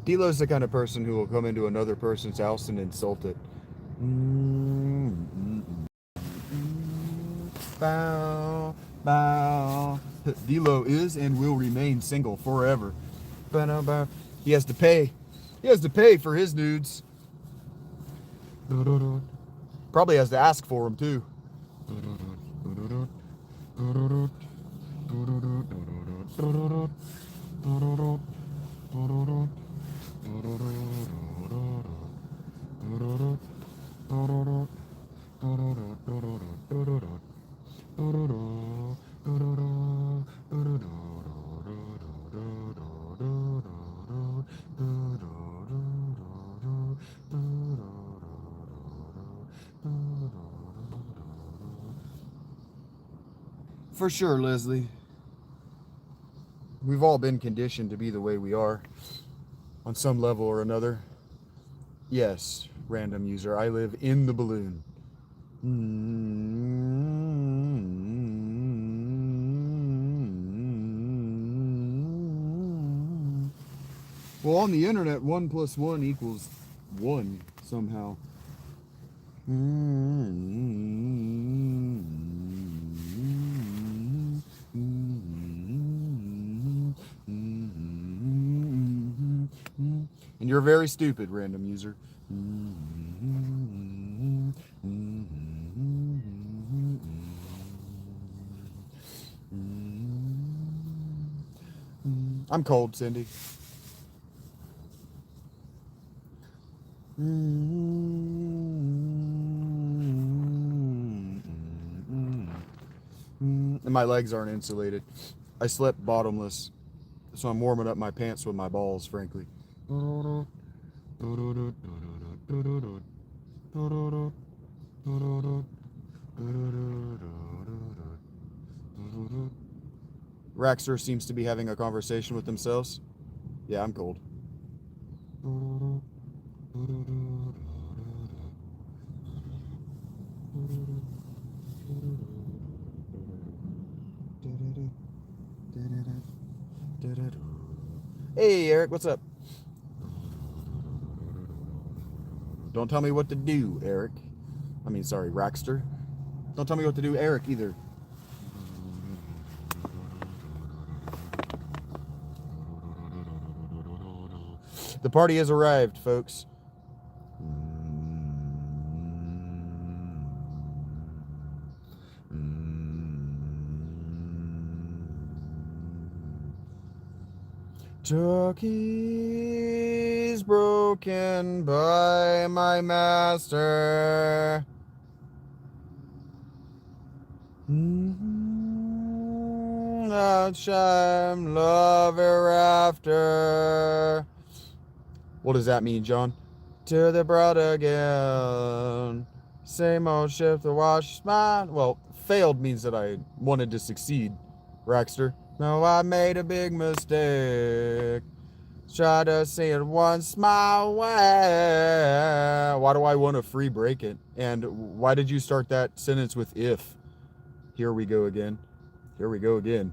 Delo's the kind of person who will come into another person's house and insult it. Bow, bow. Delo is and will remain single forever. He has to pay. He has to pay for his nudes. Probably has to ask for them too. For sure, Leslie. We've all been conditioned to be the way we are on some level or another. Yes, random user, I live in the balloon. Well, on the internet, 1 + 1 = 1 somehow. And you're very stupid, random user. I'm cold, Cindy. And my legs aren't insulated. I slept bottomless, so I'm warming up my pants with my balls, frankly. Raxter seems to be having a conversation with themselves. Yeah, I'm cold. Hey, Eric, what's up? Don't tell me what to do, Eric. I mean, sorry, Rackster. Don't tell me what to do, Eric, either. The party has arrived, folks. Turkey's broken by my master. Shame love ever after. What does that mean, John? To the broad again. Same old ship to wash my... Well, failed means that I wanted to succeed, Rackster. No, I made a big mistake. Try to see it once my way. Why do I want to free break it? And why did you start that sentence with if? Here we go again. Here we go again.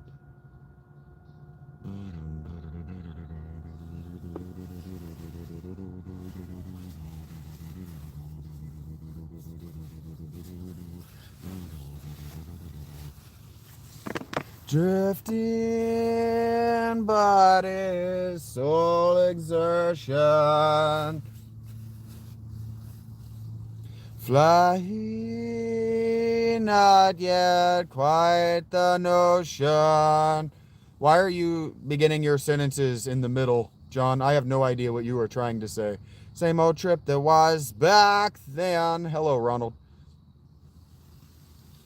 Drifting body, soul exertion. Flying, not yet quite the notion. Why are you beginning your sentences in the middle, John? I have no idea what you are trying to say. Same old trip that was back then. Hello, Ronald.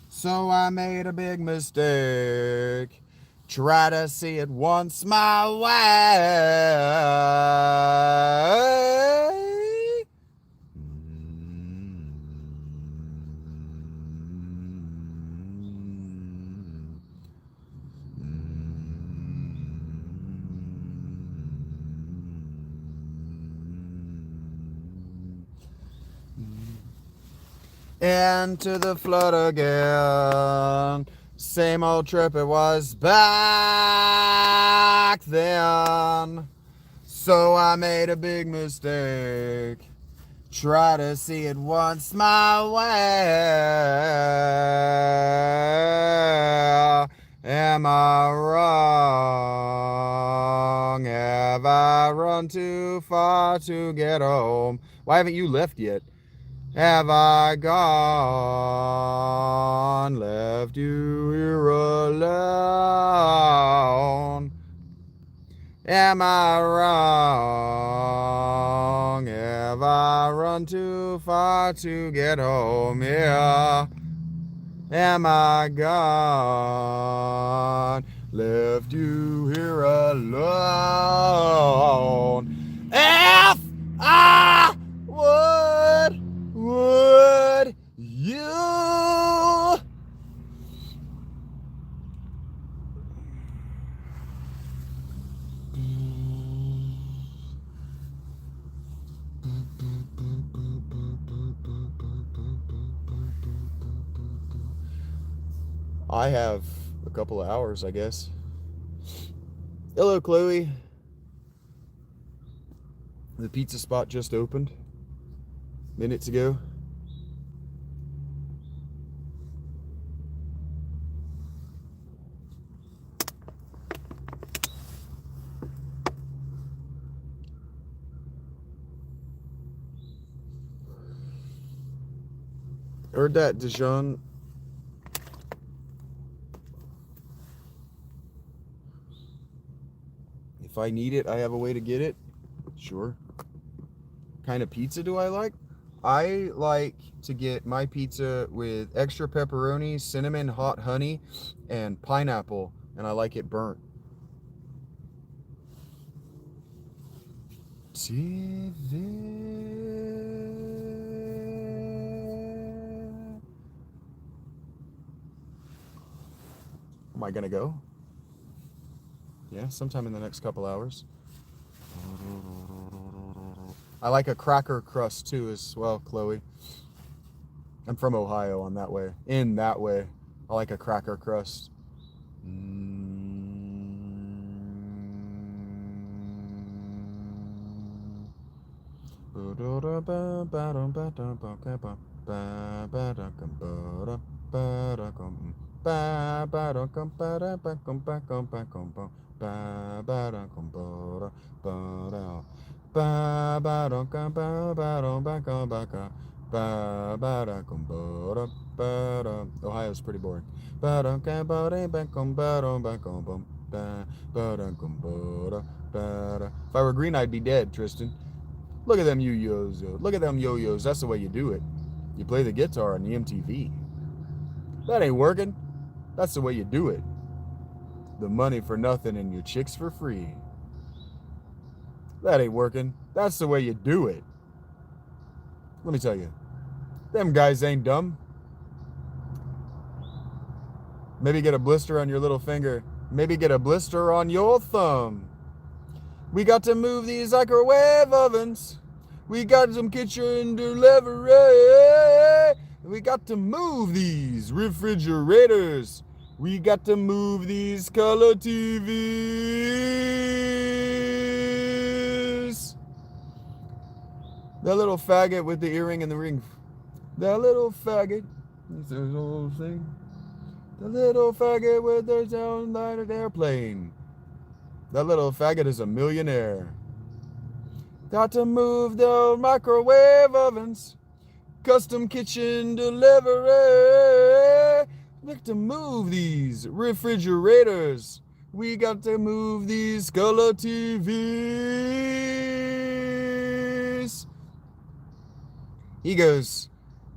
So I made a big mistake. Try to see it once my way. Into the flood again. Same old trip, it was back then. So I made a big mistake. Try to see it once my way. Am I wrong? Have I run too far to get home? Why haven't you left yet? Have I gone, left you here alone? Am I wrong? Have I run too far to get home? Yeah. Am I gone, left you here alone? If I would you? I have a couple of hours, I guess. Hello, Chloe. The pizza spot just opened minutes ago. Heard that, Dijon. If I need it, I have a way to get it. Sure. What kind of pizza do I like? I like to get my pizza with extra pepperoni, cinnamon, hot honey, and pineapple, and I like it burnt. Am I gonna go? Yeah, sometime in the next couple hours. I like a cracker crust too as well, Chloe. I'm from Ohio on that way. In that way. I like a cracker crust. Ohio's pretty boring. If I were green, I'd be dead, Tristan. Look at them yo-yos. Look at them yo-yos. That's the way you do it. You play the guitar on the MTV. That ain't working. That's the way you do it. The money for nothing and your chicks for free. That ain't working. That's the way you do it. Let me tell you, them guys ain't dumb. Maybe get a blister on your little finger. Maybe get a blister on your thumb. We got to move these microwave ovens. We got some kitchen delivery. We got to move these refrigerators. We got to move these color TVs. That little faggot with the earring and the ring. That little faggot. That's the whole thing. The little faggot with their sound-lighted airplane. That little faggot is a millionaire. Got to move the microwave ovens. Custom kitchen delivery. Got to move these refrigerators. We got to move these color TVs. He goes,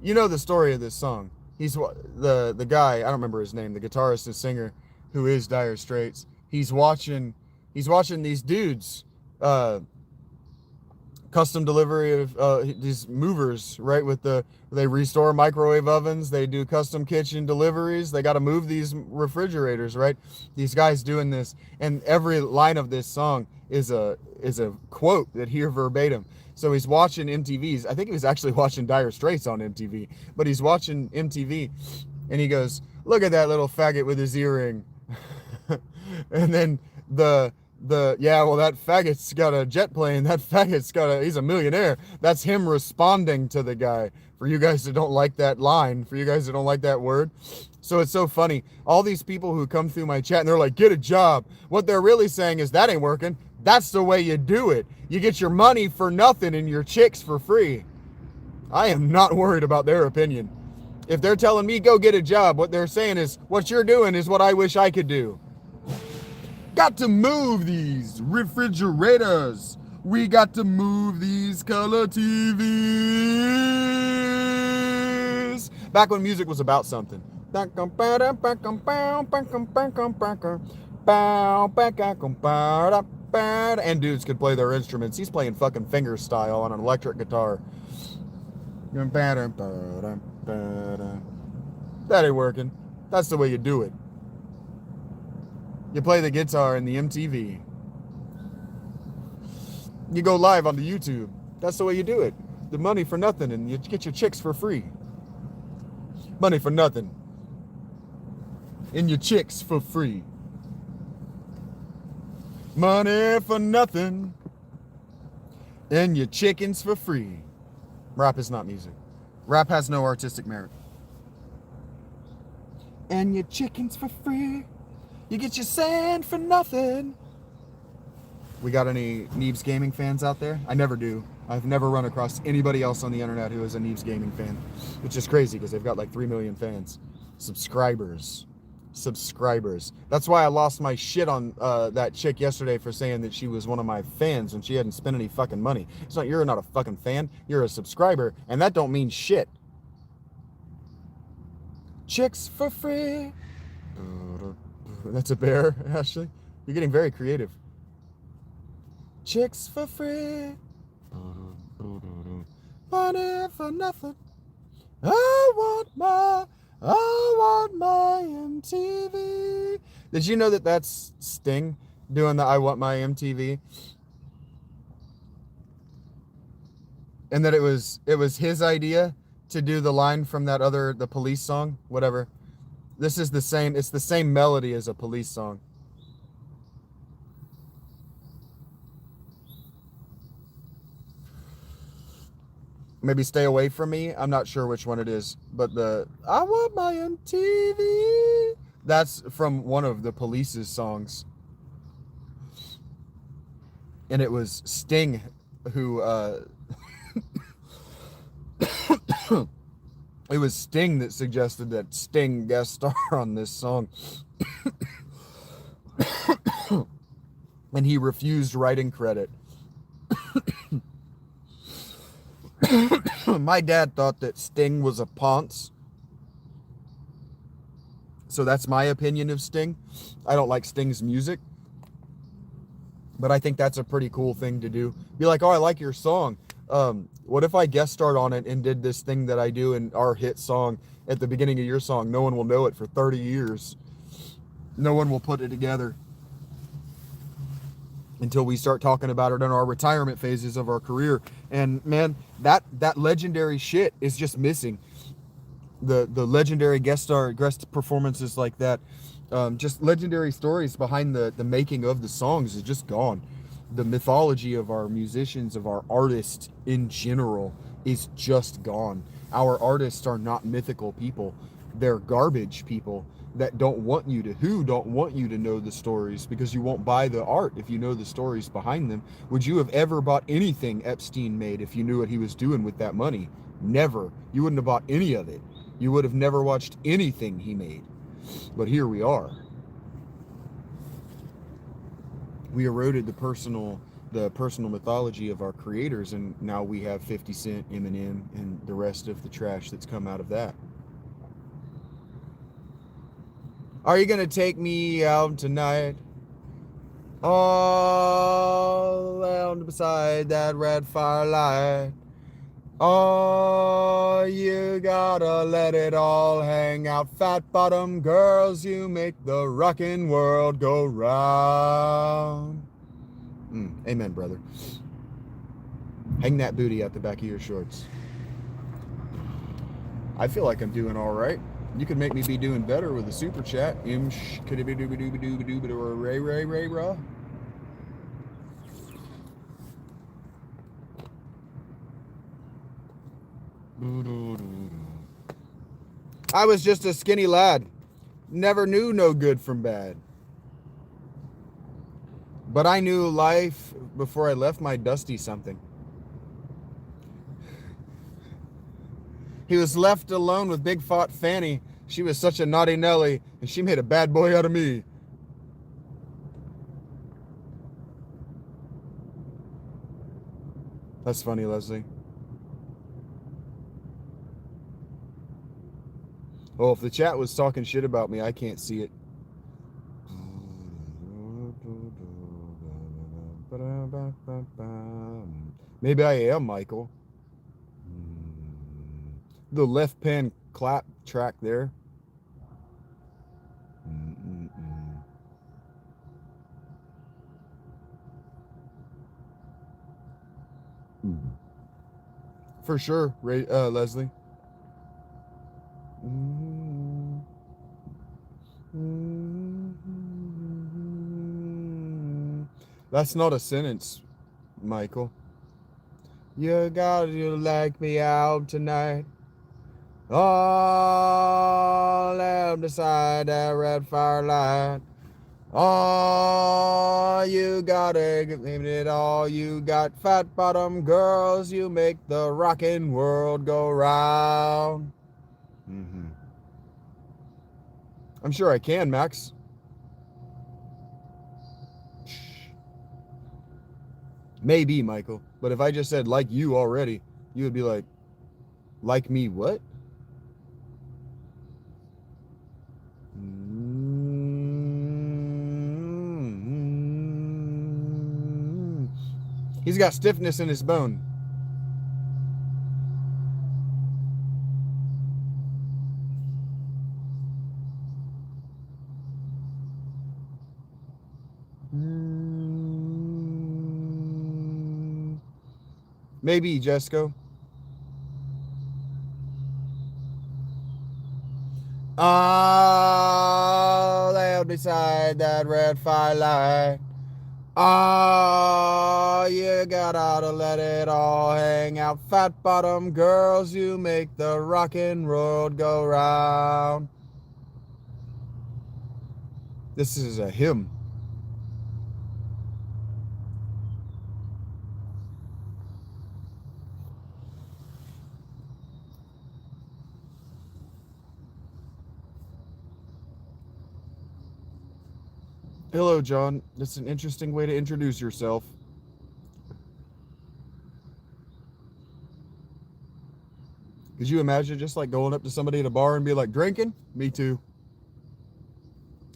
you know the story of this song. He's the guy, I don't remember his name, the guitarist and singer who is Dire Straits. He's watching these dudes custom delivery of these movers, right? They restore microwave ovens, they do custom kitchen deliveries, they got to move these refrigerators, right? These guys doing this, and every line of this song is a quote that here verbatim. So he's watching MTV's. I think he was actually watching Dire Straits on MTV, but he's watching MTV, and he goes, "Look at that little faggot with his earring," and then that faggot's got a jet plane. That faggot's he's a millionaire. That's him responding to the guy. For you guys that don't like that line, for you guys that don't like that word. So it's so funny. All these people who come through my chat and they're like, get a job. What they're really saying is that ain't working. That's the way you do it. You get your money for nothing and your chicks for free. I am not worried about their opinion. If they're telling me go get a job, what they're saying is what you're doing is what I wish I could do. Got to move these refrigerators. We got to move these color TVs. Back when music was about something. And dudes could play their instruments. He's playing fucking finger style on an electric guitar. That ain't working. That's the way you do it. You play the guitar in the MTV. You go live on the YouTube. That's the way you do it. The money for nothing, and you get your chicks for free. Money for nothing. And your chicks for free. Money for nothing. And your chickens for free. Rap is not music. Rap has no artistic merit. And your chickens for free. You get your sand for nothing. We got any Neebs Gaming fans out there? I never do. I've never run across anybody else on the internet who is a Neebs Gaming fan, which is crazy because they've got like 3 million fans. Subscribers. That's why I lost my shit on that chick yesterday for saying that she was one of my fans and she hadn't spent any fucking money. It's not, you're not a fucking fan, you're a subscriber, and that don't mean shit. Chicks for free. That's a bear, Ashley. You're getting very creative. Chicks for free. Money for nothing. I want my MTV. Did you know that that's Sting doing the I want my MTV? And that it was his idea to do the line from the Police song, whatever. This is the same, it's the same melody as a Police song. maybe Stay Away From Me. I'm not sure which one it is, but the I Want My MTV. That's from one of the Police's songs. And it was Sting who it was Sting that suggested that Sting guest star on this song. And he refused writing credit. My dad thought that Sting was a ponce. So that's my opinion of Sting. I don't like Sting's music. But I think that's a pretty cool thing to do. Be like, oh, I like your song. What if I guest starred on it and did this thing that I do in our hit song at the beginning of your song? No one will know it for 30 years. No one will put it together until we start talking about it in our retirement phases of our career. And man, that legendary shit is just missing. The legendary guest performances like that. Just legendary stories behind the making of the songs is just gone. The mythology of our musicians, of our artists in general, is just gone. Our artists are not mythical people. They're garbage people that don't want you to know the stories, because you won't buy the art if you know the stories behind them. Would you have ever bought anything Epstein made if you knew what he was doing with that money? Never. You wouldn't have bought any of it. You would have never watched anything he made. But here we are. We eroded the personal mythology of our creators, and now we have 50 Cent, Eminem, and the rest of the trash that's come out of that. Are you gonna take me out tonight? All down beside that red firelight. Oh, you gotta let it all hang out. Fat bottom girls, you make the rockin' world go round. Amen, brother. Hang that booty out the back of your shorts. I feel like I'm doing all right. You could make me be doing better with a super chat. Could it be dooby dooby dooby dooby or ray ray ray raw? I was just a skinny lad. Never knew no good from bad. But I knew life before I left my dusty something. He was left alone with big fat Fanny. She was such a naughty Nelly, and she made a bad boy out of me. That's funny, Leslie. Oh, if the chat was talking shit about me, I can't see it. Maybe I am, Michael. The left pan clap track there. For sure, Leslie. That's not a sentence, Michael. You gotta like me out tonight. All out beside that red firelight. Oh, you gotta give it all you got. Fat bottom girls, you make the rockin' world go round. I'm sure I can, Max. Maybe, Michael. But if I just said like you already, you would be like me what? He's got stiffness in his bone. Maybe, Jesco. All out beside that red firelight. Ah, you gotta let it all hang out. Fat bottom girls, you make the rockin' world go round. This is a hymn. Hello, John. That's an interesting way to introduce yourself. Could you imagine just like going up to somebody at a bar and be like, drinking? Me too.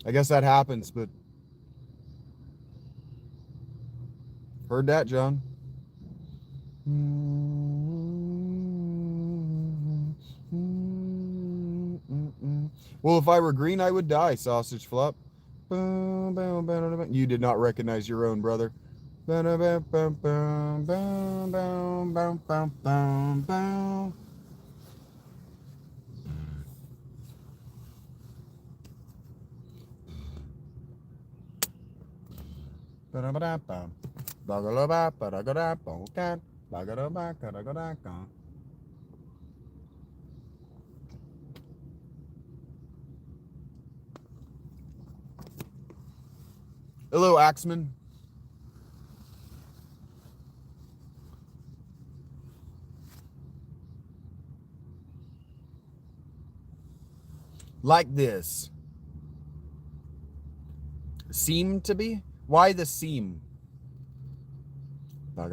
I guess that happens, but heard that, John. Well, if I were green, I would die, sausage flop. You did not recognize your own brother. Hello, Axeman. Like this. Seem to be? Why the seam? If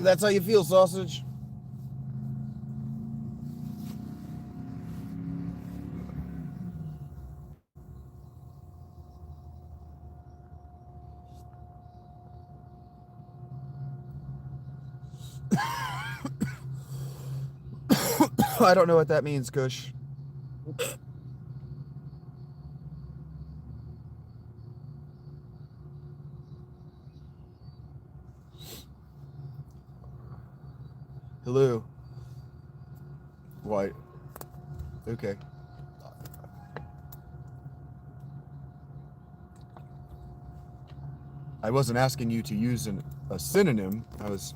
that's how you feel, sausage. I don't know what that means, Kush. Hello. Why? Okay. I wasn't asking you to use a synonym. I was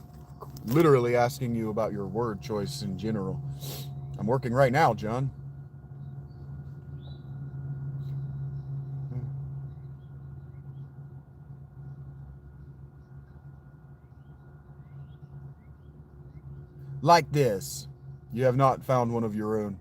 literally asking you about your word choice in general. I'm working right now, John. Like this. You have not found one of your own.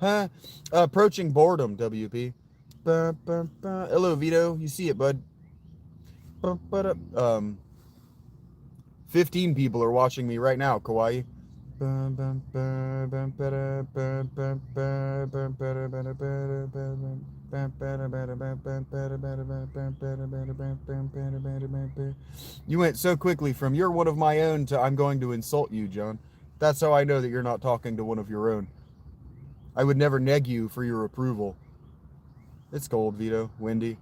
Huh? Approaching boredom, WP. Hello, Vito. You see it, bud. 15 people are watching me right now, Kawaii. You went so quickly from "you're one of my own" to "I'm going to insult you," John. That's how I know that you're not talking to one of your own. I would never neg you for your approval. It's cold, Vito. Windy.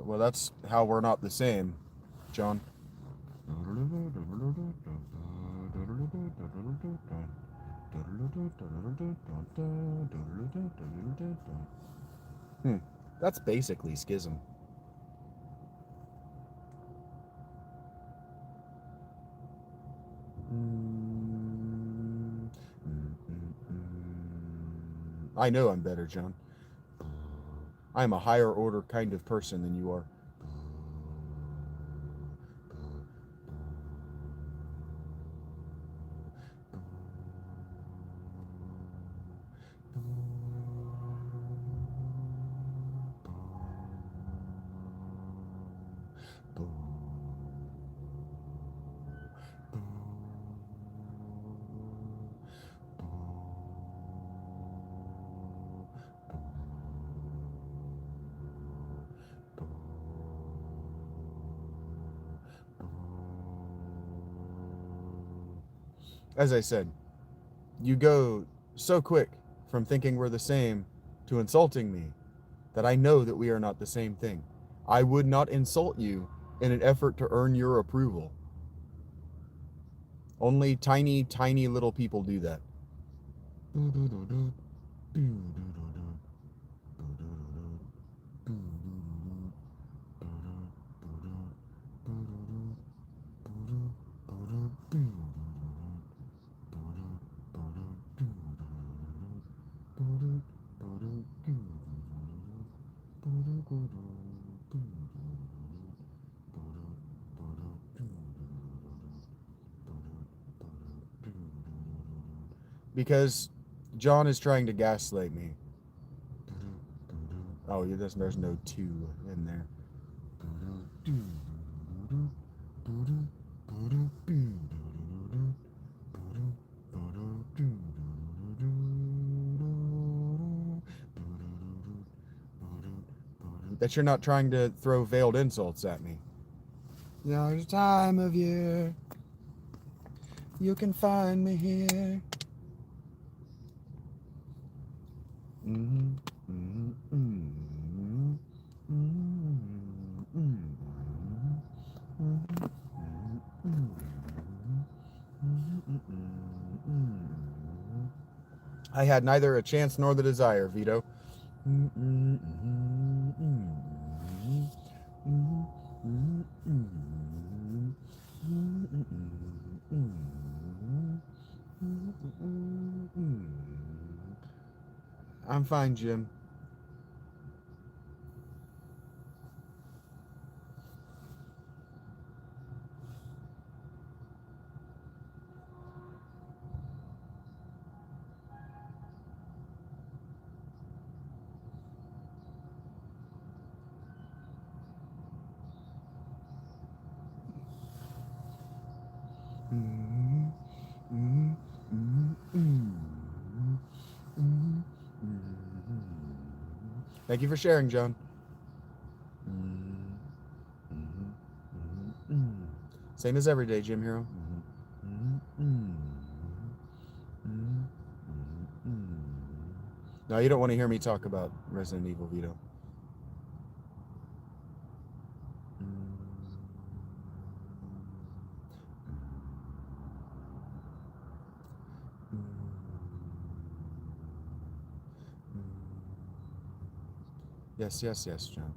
Well, that's how we're not the same, John. That's basically schism. I know I'm better, John. I am a higher order kind of person than you are. As I said, you go so quick from thinking we're the same to insulting me that I know that we are not the same thing. I would not insult you in an effort to earn your approval. Only tiny, tiny little people do that. Because John is trying to gaslight me. Oh, yeah, there's no 2 in there. That you're not trying to throw veiled insults at me. There's a time of year you can find me here. I had neither a chance nor the desire, Vito. I'm fine, Jim. Thank you for sharing, John. Same as every day, Jim Hero. No, you don't want to hear me talk about Resident Evil, Vito. Yes, yes, yes, John.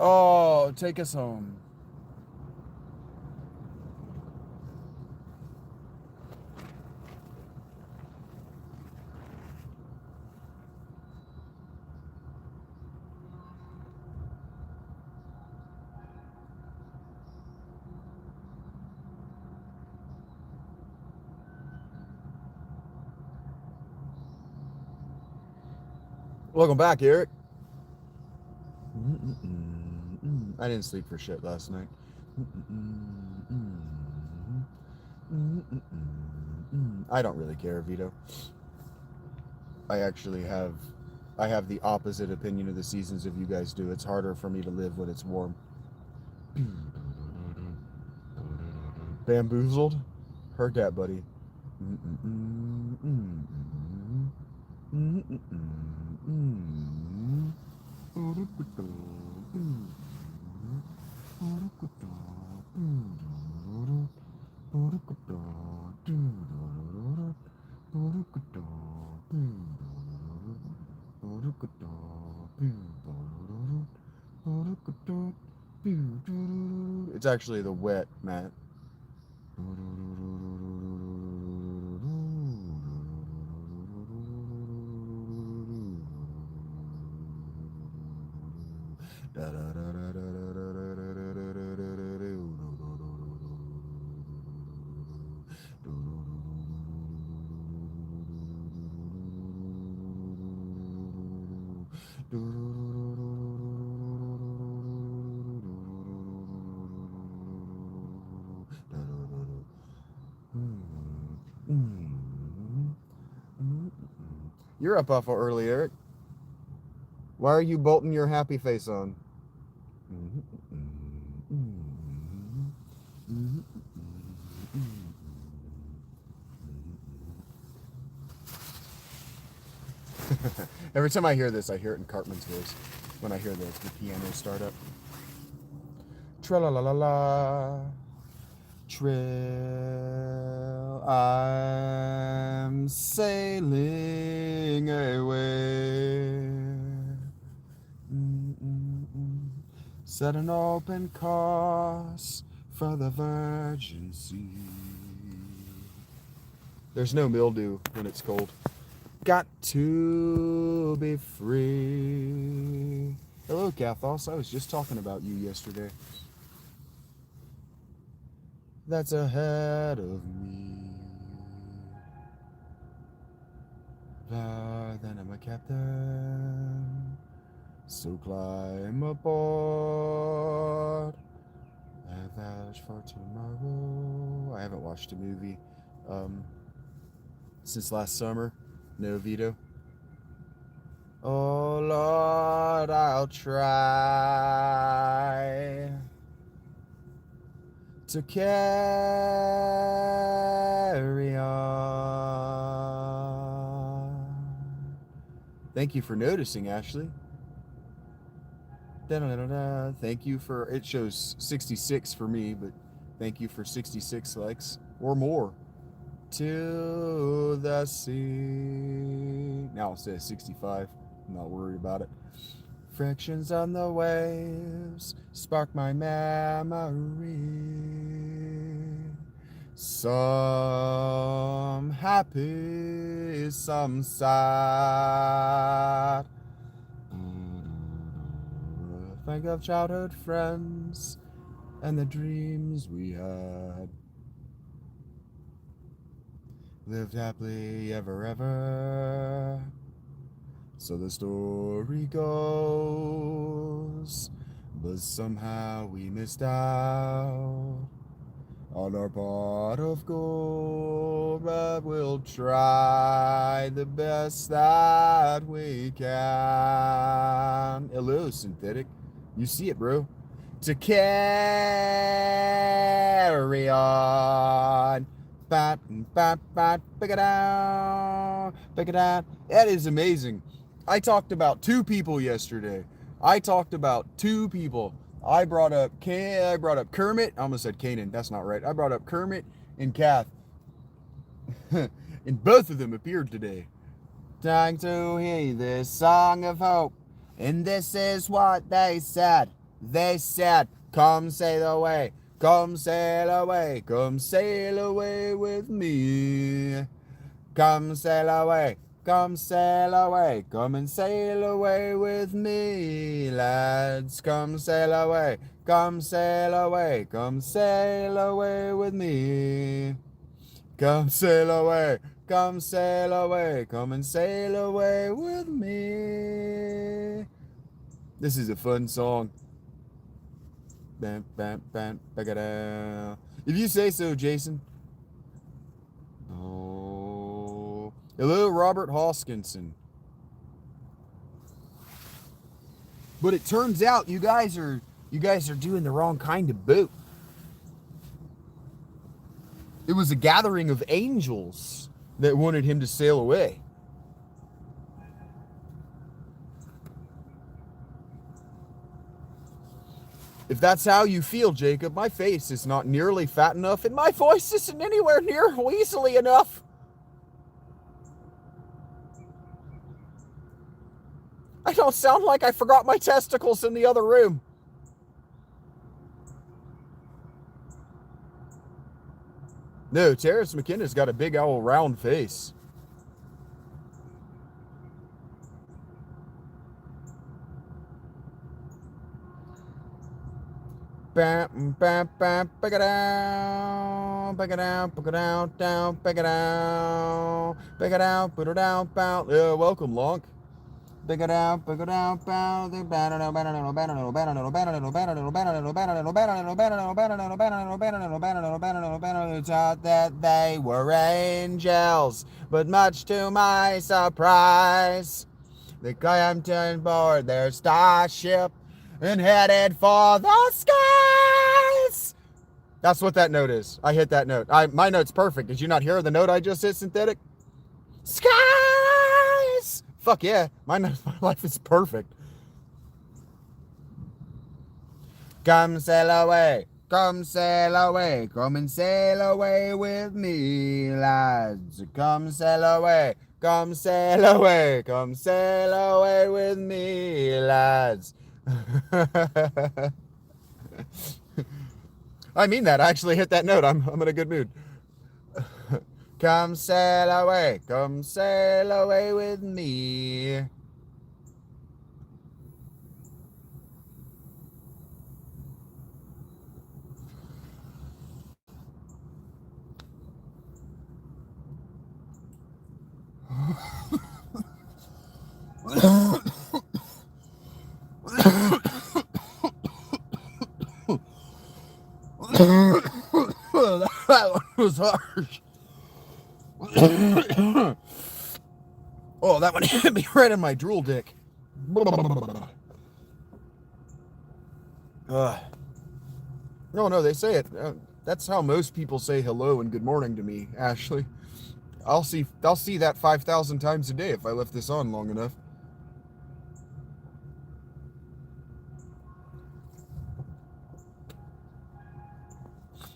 Oh, take us home. Welcome back, Eric. I didn't sleep for shit last night. I don't really care, Vito. I have the opposite opinion of the seasons of you guys do. It's harder for me to live when it's warm. Bamboozled? Heard that, buddy. It's actually the wet, Matt. You're up awful early, Eric. Why are you bolting your happy face on? Every time I hear this, I hear it in Cartman's voice. When I hear the piano start up. Tra-la-la-la-la. Trail, I'm sailing away. Set an open course for the virgin sea. There's no mildew when it's cold. Got to be free. Hello, Cathos. I was just talking about you yesterday. That's ahead of me. Then I'm a captain. So climb aboard. And that's for tomorrow. I haven't watched a movie since last summer. No, Vito. Oh Lord, I'll try to carry on. Thank you for noticing, Ashley. Da-da-da-da. Thank you for, it shows 66 for me, but thank you for 66 likes or more. To the sea. Now it says 65. I'm not worried about it. Frictions on the waves spark my memory. Some happy, some sad. Think of childhood friends and the dreams we had. Lived happily ever, ever. So the story goes. But somehow we missed out on our pot of gold. But we'll try the best that we can. Hello, Synthetic. You see it, bro. To carry on. Bat, bat, bat, pick it out, pick it out. That is amazing. I talked about two people yesterday. I brought up Kermit. I almost said Kanan. That's not right. I brought up Kermit and Kath. And both of them appeared today. Time to hear this song of hope. And this is what they said. They said, come sail away. Come sail away, come sail away with me. Come sail away, come sail away, come and sail away with me, lads. Come sail away, come sail away, come sail away with me. Come sail away, come sail away, come and sail away with me. This is a fun song. If you say so, Jason. Oh, hello, Robert Hoskinson. But it turns out you guys are doing the wrong kind of boat. It was a gathering of angels that wanted him to sail away. If that's how you feel, Jacob, my face is not nearly fat enough and my voice isn't anywhere near weaselly enough. I don't sound like I forgot my testicles in the other room. No, Terrence McKenna's got a big old round face. Bam, bam, bam, back it down, back it down, back it down, down, back it down, back it down, put it down, bound. Yeah, welcome, Lonk. Back it down, bound. Thought that they were angels, but much to my surprise, they camped on board their starship and headed for the skies. That's what that note is. I hit that note. My note's perfect. Did you not hear the note I just hit, Synthetic? Skies! Fuck yeah. My life is perfect. Come sail away. Come sail away. Come and sail away with me, lads. Come sail away. Come sail away. Come sail away with me, lads. I mean that. I actually hit that note. I'm in a good mood. Come sail away. Come sail away with me. That one was harsh. Oh, that one hit me right in my drool dick. No, they say it. That's how most people say hello and good morning to me, Ashley. I'll see that 5,000 times a day if I left this on long enough.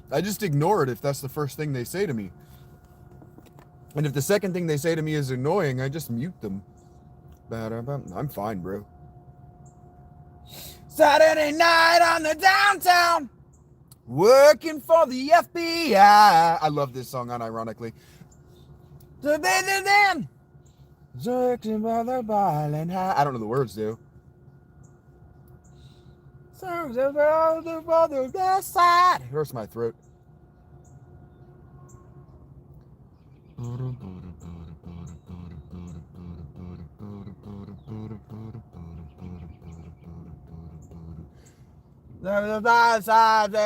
I just ignore it if that's the first thing they say to me. And if the second thing they say to me is annoying, I just mute them. I'm fine, bro. Saturday night on the downtown, working for the FBI. I love this song, unironically. I don't know the words, though. It hurts my throat.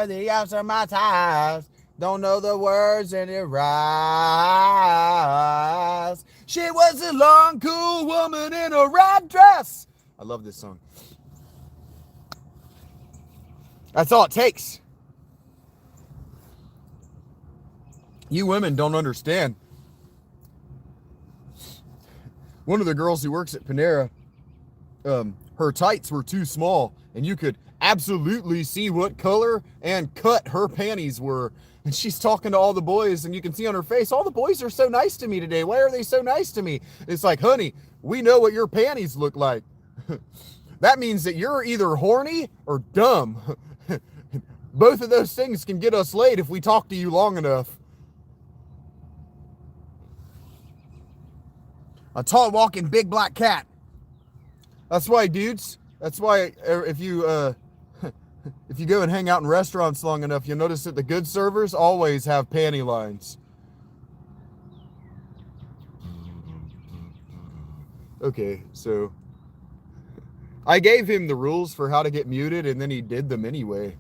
The answer my ties. Don't know the words and it rise. She was a long, cool woman in a red dress. I love this song. That's all it takes. You women don't understand. One of the girls who works at Panera, her tights were too small, and you could absolutely see what color and cut her panties were. And she's talking to all the boys, and you can see on her face, all the boys are so nice to me today. Why are they so nice to me? It's like, honey, we know what your panties look like. That means that you're either horny or dumb. Both of those things can get us laid if we talk to you long enough. A tall walking big black cat. That's why, dudes. That's why if you go and hang out in restaurants long enough, you'll notice that the good servers always have panty lines. Okay, so I gave him the rules for how to get muted, and then he did them anyway.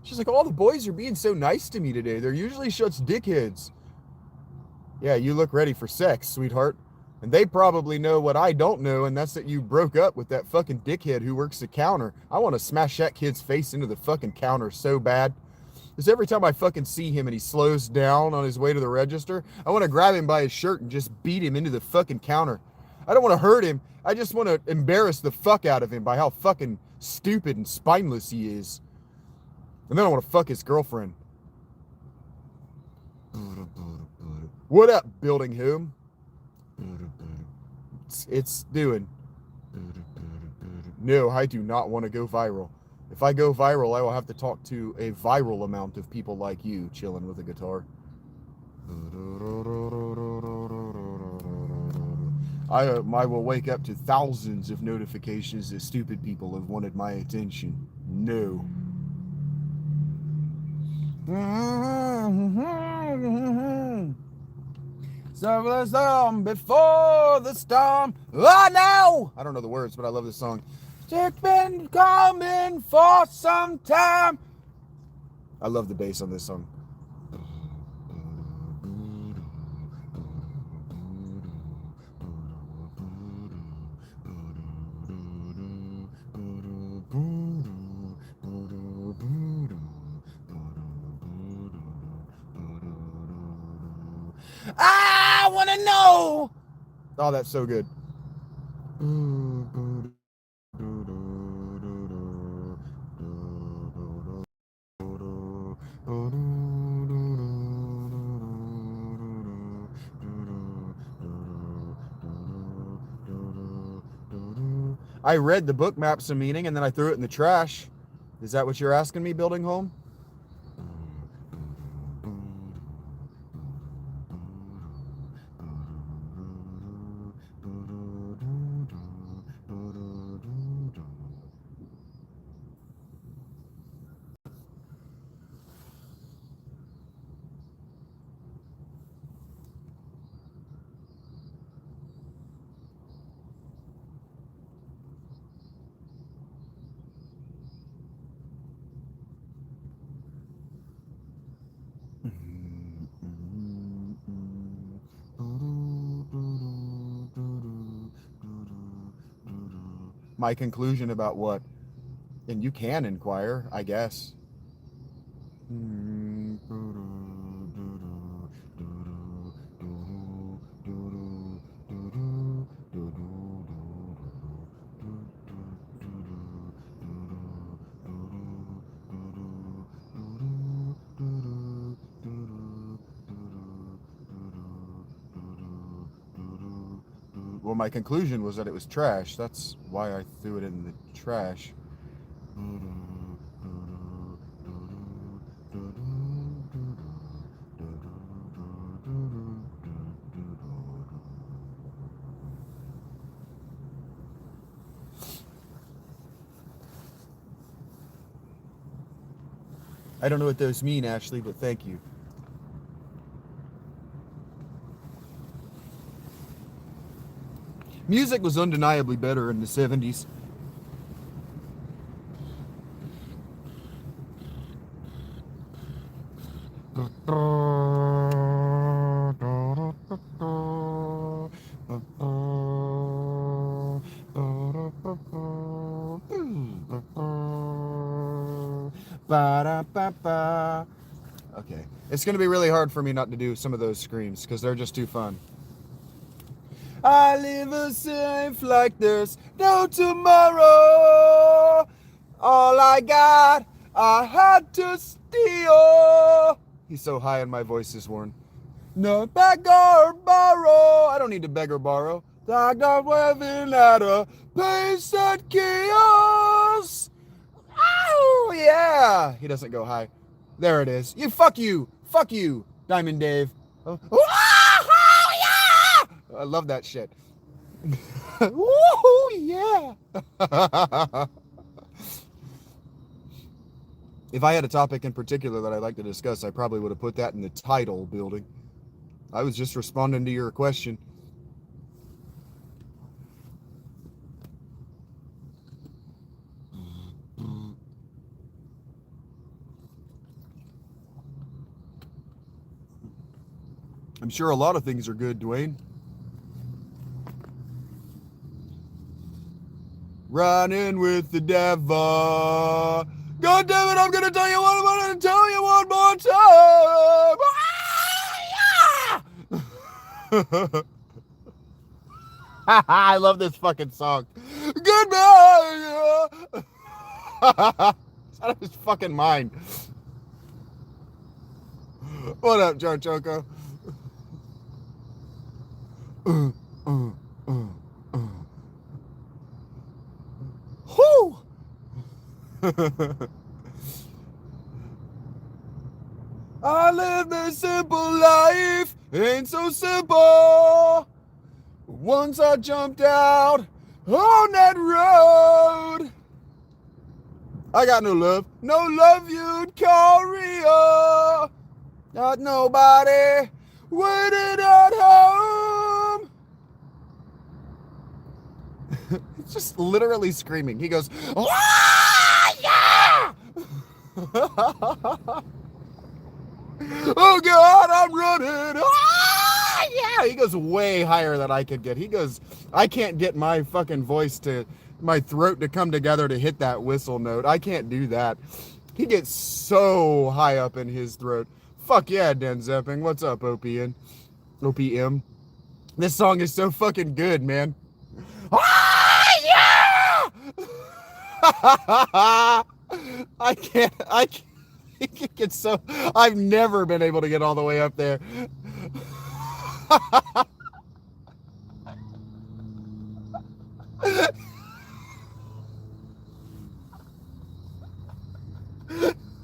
She's like, all the boys are being so nice to me today. They're usually such dickheads. Yeah, you look ready for sex, sweetheart. And they probably know what I don't know, and that's that you broke up with that fucking dickhead who works the counter. I want to smash that kid's face into the fucking counter so bad. Because every time I fucking see him and he slows down on his way to the register, I want to grab him by his shirt and just beat him into the fucking counter. I don't want to hurt him. I just want to embarrass the fuck out of him by how fucking stupid and spineless he is. And then I want to fuck his girlfriend. What up, building home? It's doing. No, I do not want to go viral. If I go viral, I will have to talk to a viral amount of people like you chilling with a guitar. I will wake up to thousands of notifications that stupid people have wanted my attention. No. So the storm before the storm. Oh no! I don't know the words, but I love this song. It's been coming for some time. I love the bass on this song. I want to know. Oh, that's so good. I read the book Maps of Meaning and then I threw it in the trash. Is that what you're asking me, building home? My conclusion about what? And you can inquire, I guess. Well, my conclusion was that it was trash. That's why I threw it in the trash. I don't know what those mean, Ashley, but thank you. Music was undeniably better in the 70s. Okay. It's going to be really hard for me not to do some of those screams because they're just too fun. I live a life like there's no tomorrow. All I got, I had to steal. He's so high and my voice is worn. No beg or borrow. I don't need to beg or borrow. I got living at a pace that chaos. Oh, yeah. He doesn't go high. There it is. Fuck you. Fuck you, Diamond Dave. Oh, yeah. I love that shit. Woohoo, yeah. If I had a topic in particular that I'd like to discuss, I probably would have put that in the title, building. I was just responding to your question. I'm sure a lot of things are good, Dwayne. running with the devil. God damn it, I'm gonna tell you what I'm gonna tell you one more time. I love this fucking song. Goodbye. It's out of his fucking mind. What up, Joe Choco? Whoo! I live this simple life, ain't so simple. Once I jumped out on that road, I got no love you'd call real. Not nobody waiting at home. It's just literally screaming. He goes, ah, yeah! Oh God, I'm running. Ah, yeah! He goes way higher than I could get. He goes, I can't get my fucking voice to, my throat to come together to hit that whistle note. I can't do that. He gets so high up in his throat. Fuck yeah, Den Zepping. What's up, OPN? OPM. This song is so fucking good, man. Ah, yeah! I can't get so, I've never been able to get all the way up there.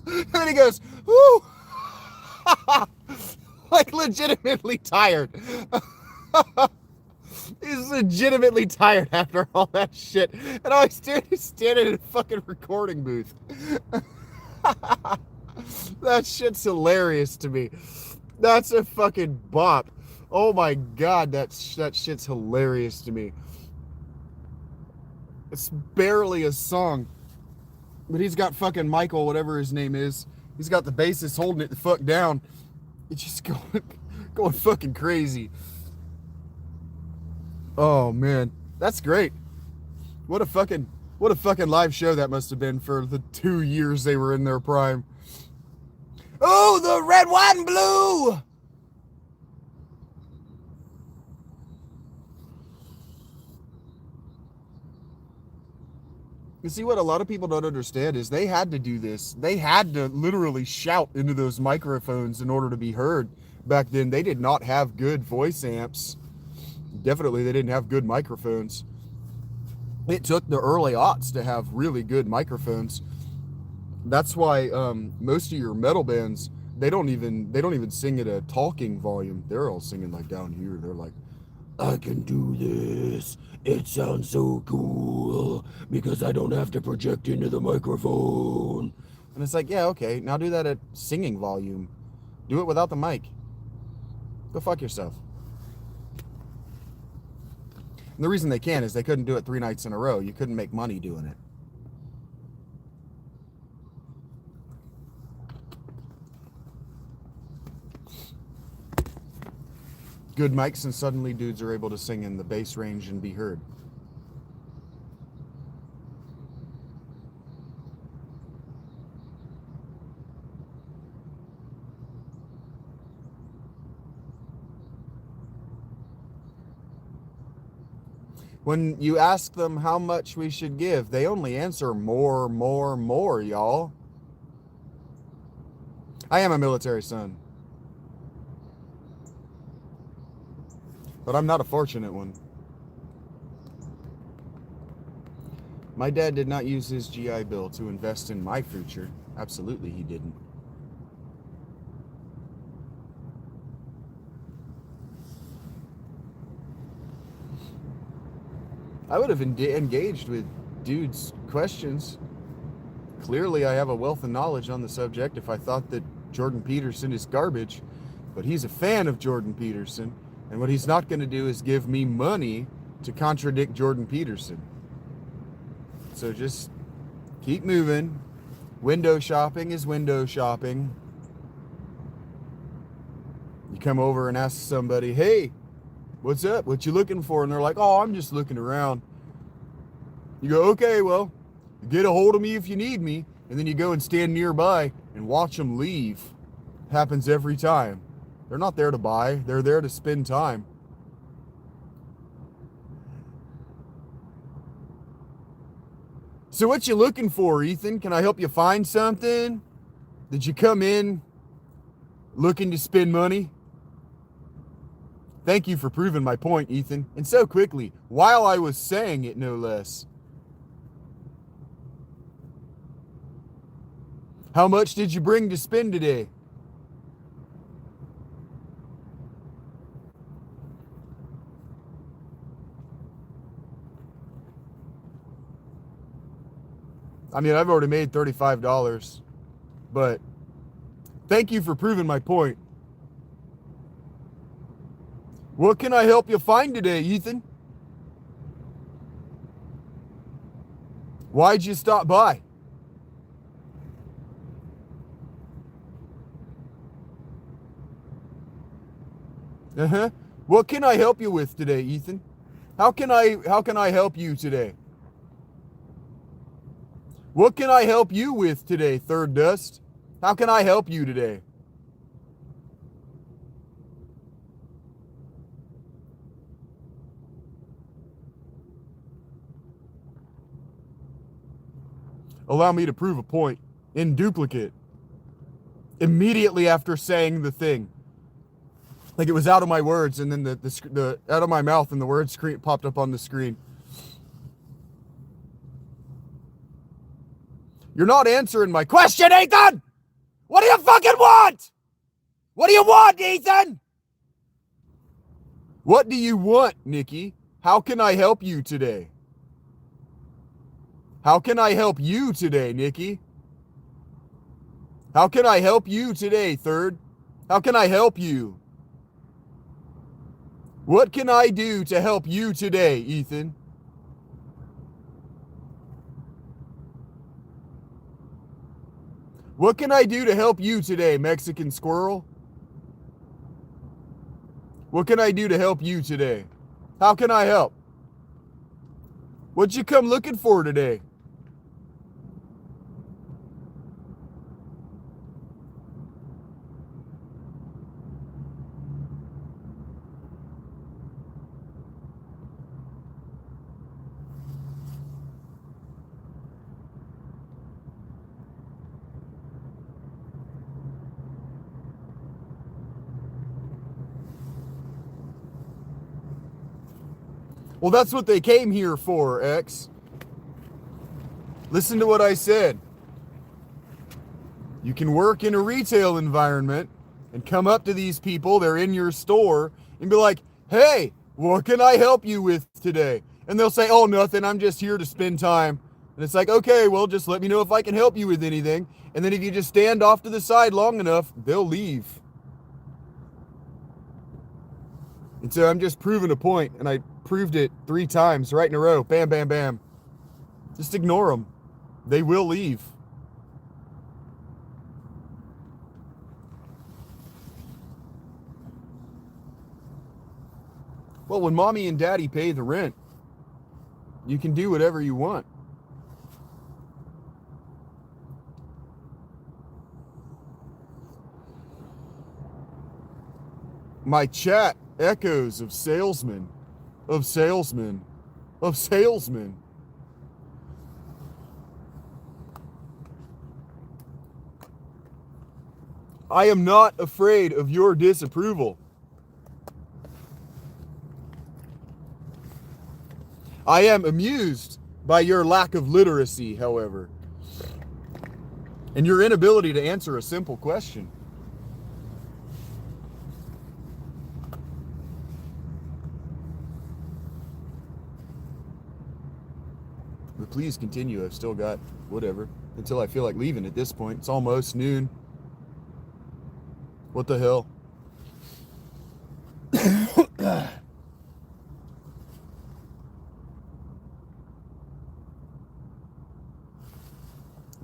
And he goes, whoo! Like legitimately tired. He's legitimately tired after all that shit. And all he's doing is standing in a fucking recording booth. That shit's hilarious to me. That's a fucking bop. Oh my God, that shit's hilarious to me. It's barely a song. But he's got fucking Michael, whatever his name is. He's got the bassist holding it the fuck down. It's just going fucking crazy. Oh man, that's great. What a fucking live show that must have been for the 2 years they were in their prime. Oh, the red, white, and blue. You see, what a lot of people don't understand is they had to do this. They had to literally shout into those microphones in order to be heard. Back then, they did not have good voice amps. Definitely, they didn't have good microphones. It took the early aughts to have really good microphones. That's why most of your metal bands, they don't even sing at a talking volume. They're all singing like down here. They're like, I can do this. It sounds so cool because I don't have to project into the microphone. And it's like, yeah, okay, now do that at singing volume. Do it without the mic. Go fuck yourself. And the reason they can is they couldn't do it 3 nights in a row. You couldn't make money doing it. Good mics and suddenly dudes are able to sing in the bass range and be heard. When you ask them how much we should give, they only answer more, more, more, y'all. I am a military son. But I'm not a fortunate one. My dad did not use his GI Bill to invest in my future. Absolutely he didn't. I would have engaged with dude's questions. Clearly I have a wealth of knowledge on the subject if I thought that Jordan Peterson is garbage. But he's a fan of Jordan Peterson. And what he's not going to do is give me money to contradict Jordan Peterson. So just keep moving. Window shopping is window shopping. You come over and ask somebody, hey, what's up? What you looking for? And they're like, oh, I'm just looking around. You go, okay, well, get a hold of me if you need me. And then you go and stand nearby and watch them leave. Happens every time. They're not there to buy. They're there to spend time. So what you looking for, Ethan? Can I help you find something? Did you come in looking to spend money? Thank you for proving my point, Ethan. And so quickly, while I was saying it, no less. How much did you bring to spend today? I mean, I've already made $35, but thank you for proving my point. What can I help you find today, Ethan? Why'd you stop by? What can I help you with today, Ethan? How can I help you today? What can I help you with today, Third Dust? How can I help you today? Allow me to prove a point in duplicate. Immediately after saying the thing. Like it was out of my words and then the out of my mouth and the word screen popped up on the screen. You're not answering my question, Ethan! What do you fucking want? What do you want, Ethan? What do you want, Nikki? How can I help you today? How can I help you today, Nikki? How can I help you today, Third? How can I help you? What can I do to help you today, Ethan? What can I do to help you today, Mexican Squirrel? What can I do to help you today? How can I help? What'd you come looking for today? Well, that's what they came here for, X. Listen to what I said. You can work in a retail environment and come up to these people, they're in your store, and be like, hey, what can I help you with today? And they'll say, oh, nothing, I'm just here to spend time. And it's like, okay, well, just let me know if I can help you with anything. And then if you just stand off to the side long enough, they'll leave. And so I'm just proving a point, and I proved it 3 times right in a row. Bam, bam, bam. Just ignore them. They will leave. Well, when mommy and daddy pay the rent, you can do whatever you want. My chat echoes of salesmen, of salesmen, of salesmen. I am not afraid of your disapproval. I am amused by your lack of literacy, however, and your inability to answer a simple question. But please continue. I've still got whatever until I feel like leaving at this point. It's almost noon. What the hell?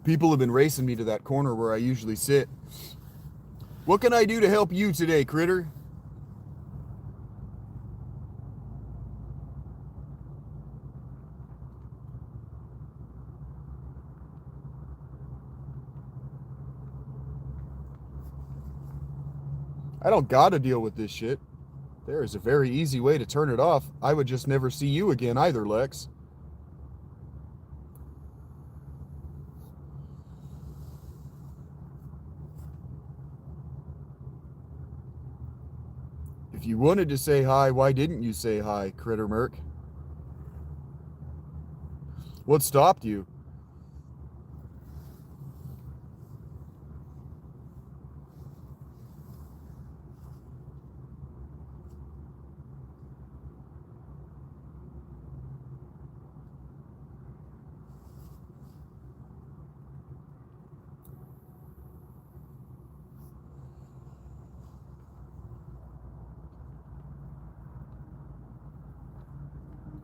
People have been racing me to that corner where I usually sit. What can I do to help you today, critter? I don't gotta deal with this shit. There is a very easy way to turn it off. I would just never see you again either, Lex. If you wanted to say hi, why didn't you say hi, Critter Merc? What stopped you?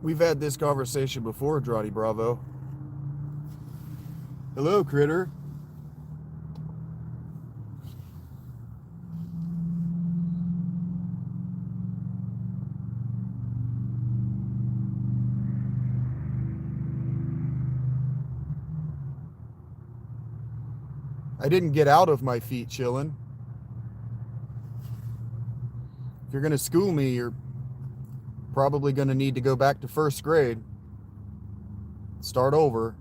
We've had this conversation before, Drotty Bravo. Hello, Critter. I didn't get out of my feet chillin'. If you're gonna school me, you're probably gonna need to go back to first grade. Start over.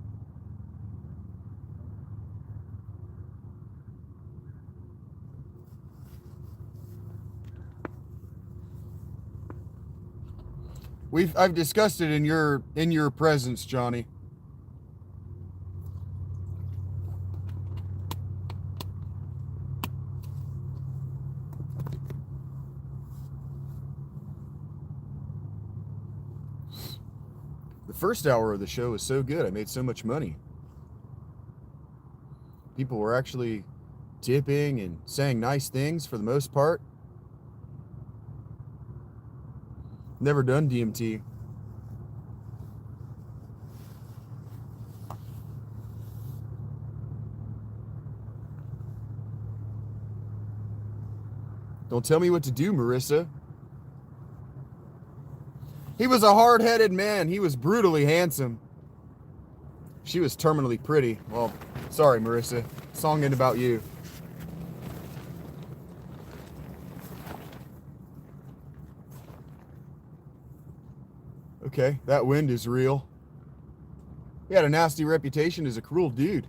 I've discussed it in your presence, Johnny. The first hour of the show was so good. I made so much money. People were actually tipping and saying nice things for the most part. Never done DMT. Don't tell me what to do, Marissa. He was a hard-headed man. He was brutally handsome. She was terminally pretty. Well, sorry, Marissa. Song ain't about you. Okay, that wind is real. He had a nasty reputation as a cruel dude.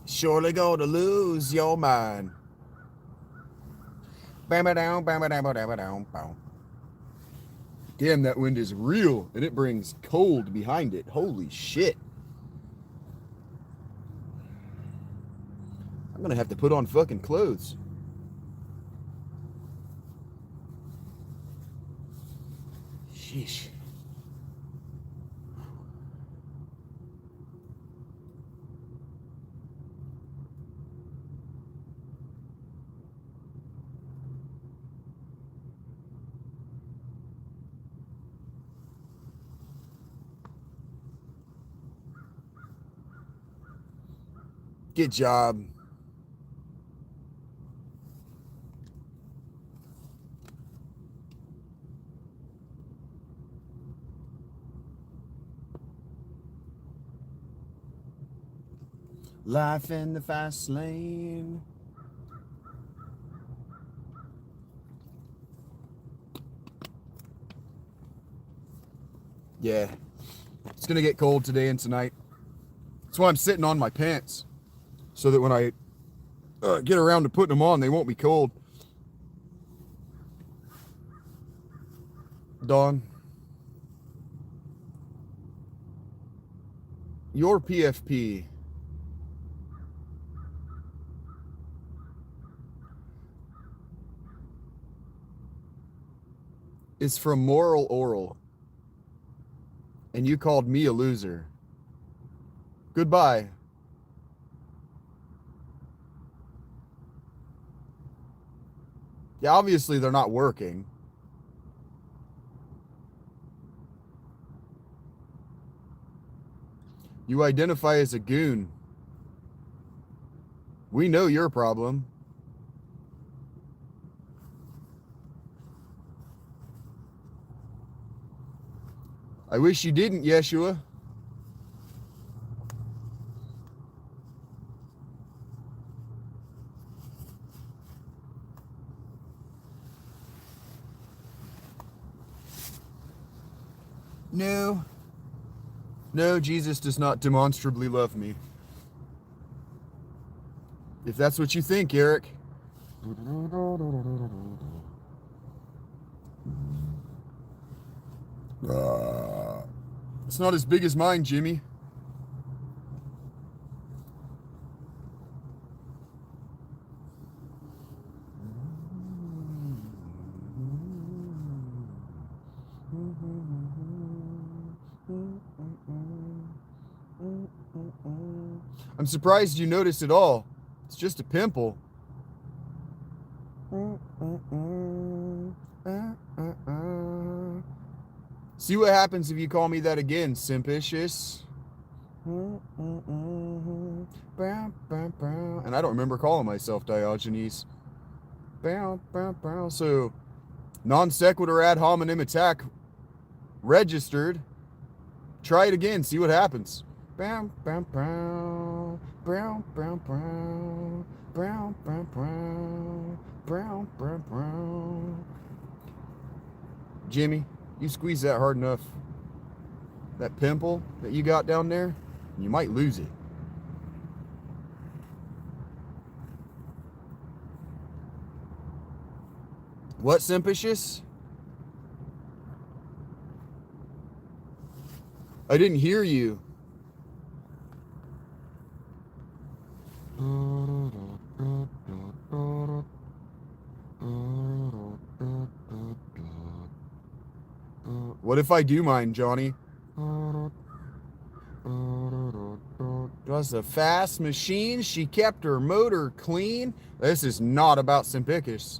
Surely gonna lose your mind. Damn, that wind is real, and it brings cold behind it. Holy shit. I'm gonna have to put on fucking clothes. Sheesh. Good job. Life in the fast lane. Yeah. It's gonna get cold today and tonight. That's why I'm sitting on my pants. So that when I get around to putting them on, they won't be cold. Dawn, your PFP is from Moral Oral, and you called me a loser. Goodbye. Yeah, obviously they're not working. You identify as a goon. We know your problem. I wish you didn't, Yeshua. No. No, Jesus does not demonstrably love me. If that's what you think, Eric. It's not as big as mine, Jimmy. I'm surprised you noticed it all. It's just a pimple. See what happens if you call me that again, simpicious. And I don't remember calling myself Diogenes. So, non sequitur ad hominem attack registered. Try it again, see what happens. Jimmy, you squeeze that hard enough, that pimple that you got down there, you might lose it. What, simpicious? I didn't hear you. What if I do mind, Johnny? Was a fast machine. She kept her motor clean. This is not about Simpicus.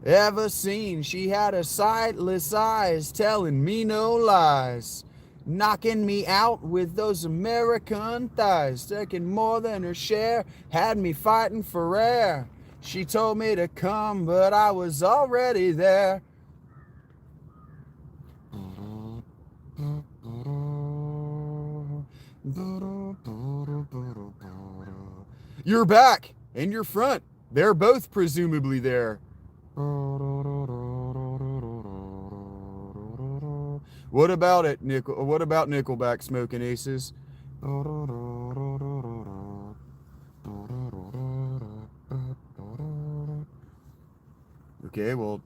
Ever seen? She had a sightless eyes, telling me no lies, knocking me out with those American thighs, taking more than her share, had me fighting for air. She told me to come, but I was already there. You're back, and you're front. They're both presumably there. What about it, What about Nickelback Smoking Aces? Okay, well,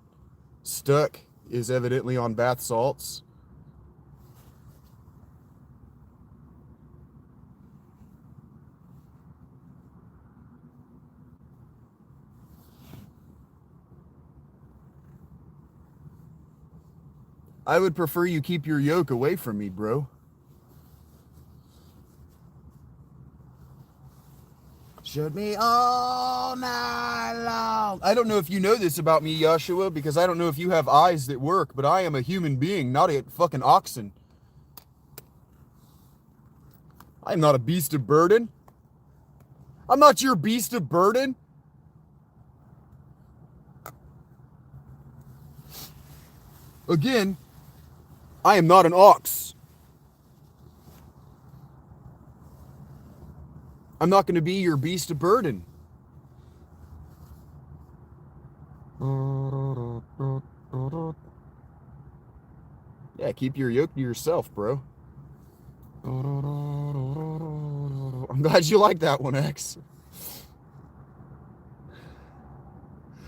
Stuck is evidently on bath salts. I would prefer you keep your yoke away from me, bro. Showed me all night long. I don't know if you know this about me, Joshua, because I don't know if you have eyes that work, but I am a human being, not a fucking oxen. I'm not a beast of burden. I'm not your beast of burden. Again, I am not an ox. I'm not going to be your beast of burden. Yeah, keep your yoke to yourself, bro. I'm glad you like that one, X.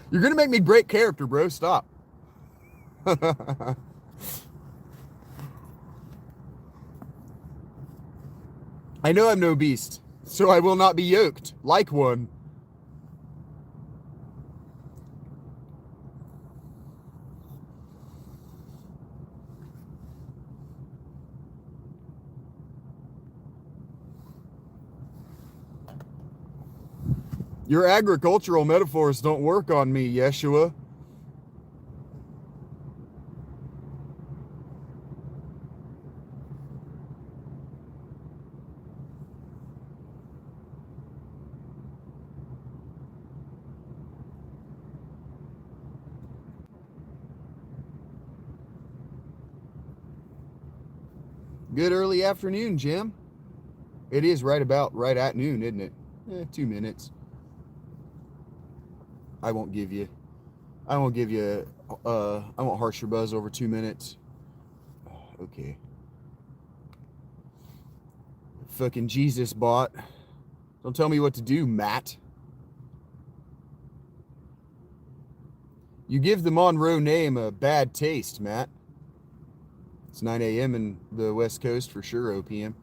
You're going to make me break character, bro. Stop. I know I'm no beast, so I will not be yoked like one. Your agricultural metaphors don't work on me, Yeshua. Good early afternoon, Jim. It is right at noon, isn't it? 2 minutes. I won't give you, I won't harsh your buzz over 2 minutes. Okay. Fucking Jesus bot. Don't tell me what to do, Matt. You give the Monroe name a bad taste, Matt. It's 9 a.m. in the West Coast for sure, OPM.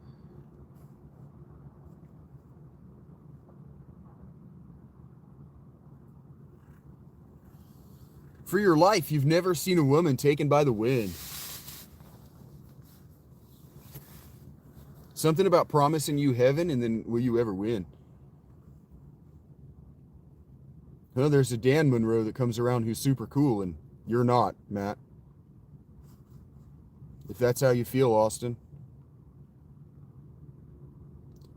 For your life, you've never seen a woman taken by the wind. Something about promising you heaven and then will you ever win? Well, there's a Dan Monroe that comes around who's super cool and you're not, Matt. If that's how you feel, Austin.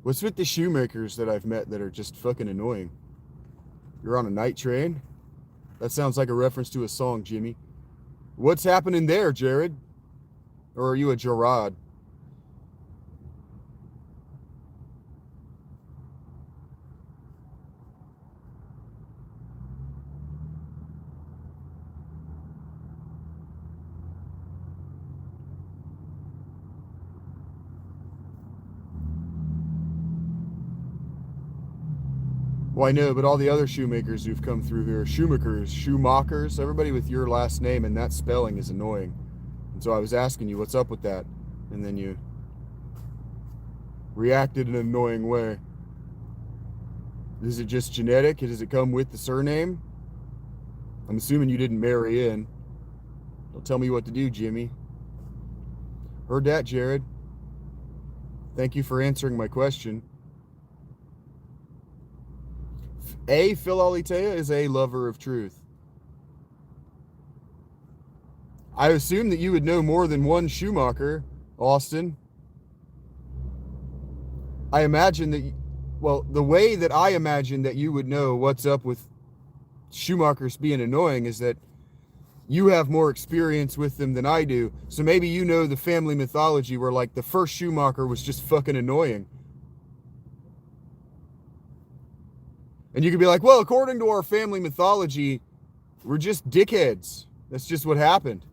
What's with the shoemakers that I've met that are just fucking annoying? You're on a night train? That sounds like a reference to a song, Jimmy. What's happening there, Jared? Or are you a Gerard? Well, I know, but all the other shoemakers who've come through here, Schumachers, everybody with your last name and that spelling is annoying. And so I was asking you, what's up with that? And then you reacted in an annoying way. Is it just genetic? Does it come with the surname? I'm assuming you didn't marry in. Don't tell me what to do, Jimmy. Heard that, Jared. Thank you for answering my question. Phil Alitea is a lover of truth. I assume that you would know more than one Schumacher, Austin. I imagine that, the way that I imagine that you would know what's up with Schumachers being annoying is that you have more experience with them than I do. So maybe you know the family mythology where like the first Schumacher was just fucking annoying. And you could be like, well, according to our family mythology, we're just dickheads. That's just what happened.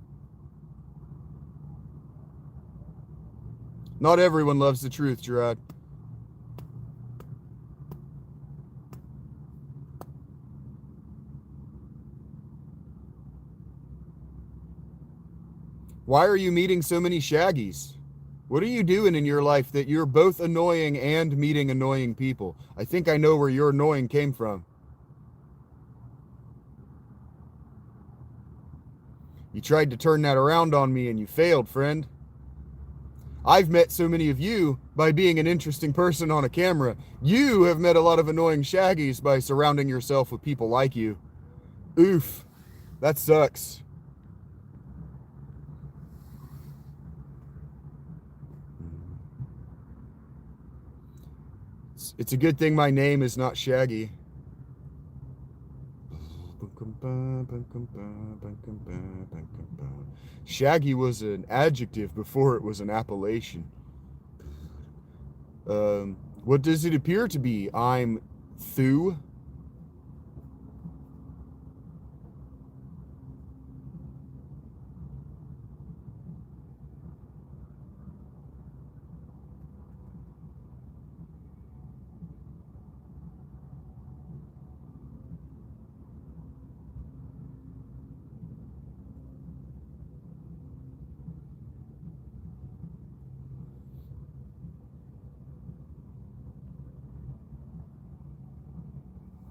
Not everyone loves the truth, Gerard. Why are you meeting so many Shaggies? What are you doing in your life that you're both annoying and meeting annoying people? I think I know where your annoying came from. You tried to turn that around on me and you failed, friend. I've met so many of you by being an interesting person on a camera. You have met a lot of annoying Shaggies by surrounding yourself with people like you. Oof, that sucks. It's a good thing my name is not Shaggy. Shaggy was an adjective before it was an appellation. What does it appear to be? I'm Thu.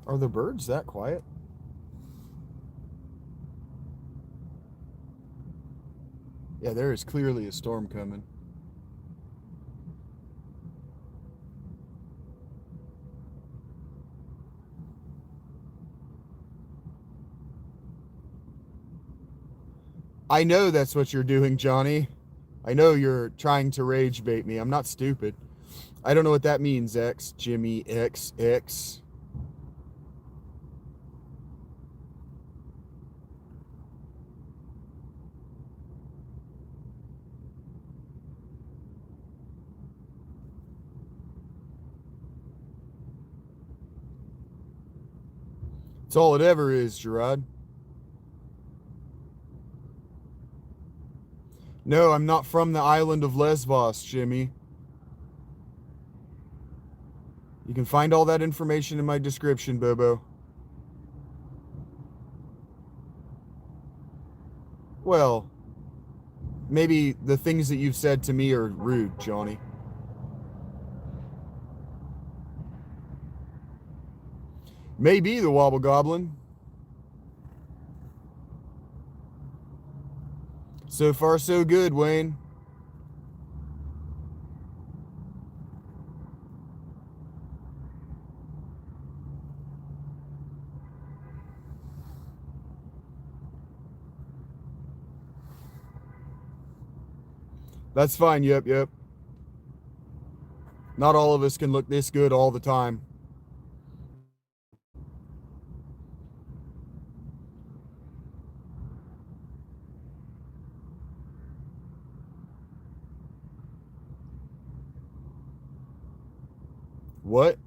Are the birds that quiet? Yeah, there is clearly a storm coming. I know that's what you're doing, Johnny. I know you're trying to rage bait me. I'm not stupid. I don't know what that means, X, Jimmy, X. It's all it ever is, Gerard. No, I'm not from the island of Lesbos, Jimmy. You can find all that information in my description, Bobo. Well, maybe the things that you've said to me are rude, Johnny. Maybe the Wobble Goblin. So far, so good, Wayne. That's fine, yep. Not all of us can look this good all the time. What?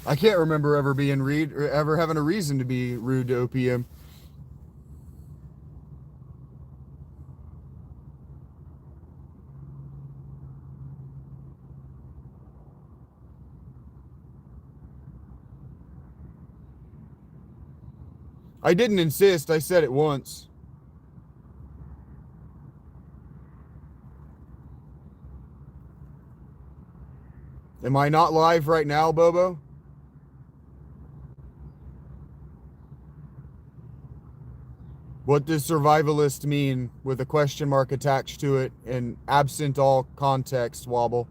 I can't remember ever being rude or ever having a reason to be rude to OPM. I didn't insist, I said it once. Am I not live right now, Bobo? What does survivalist mean with a question mark attached to it and absent all context, Wobble?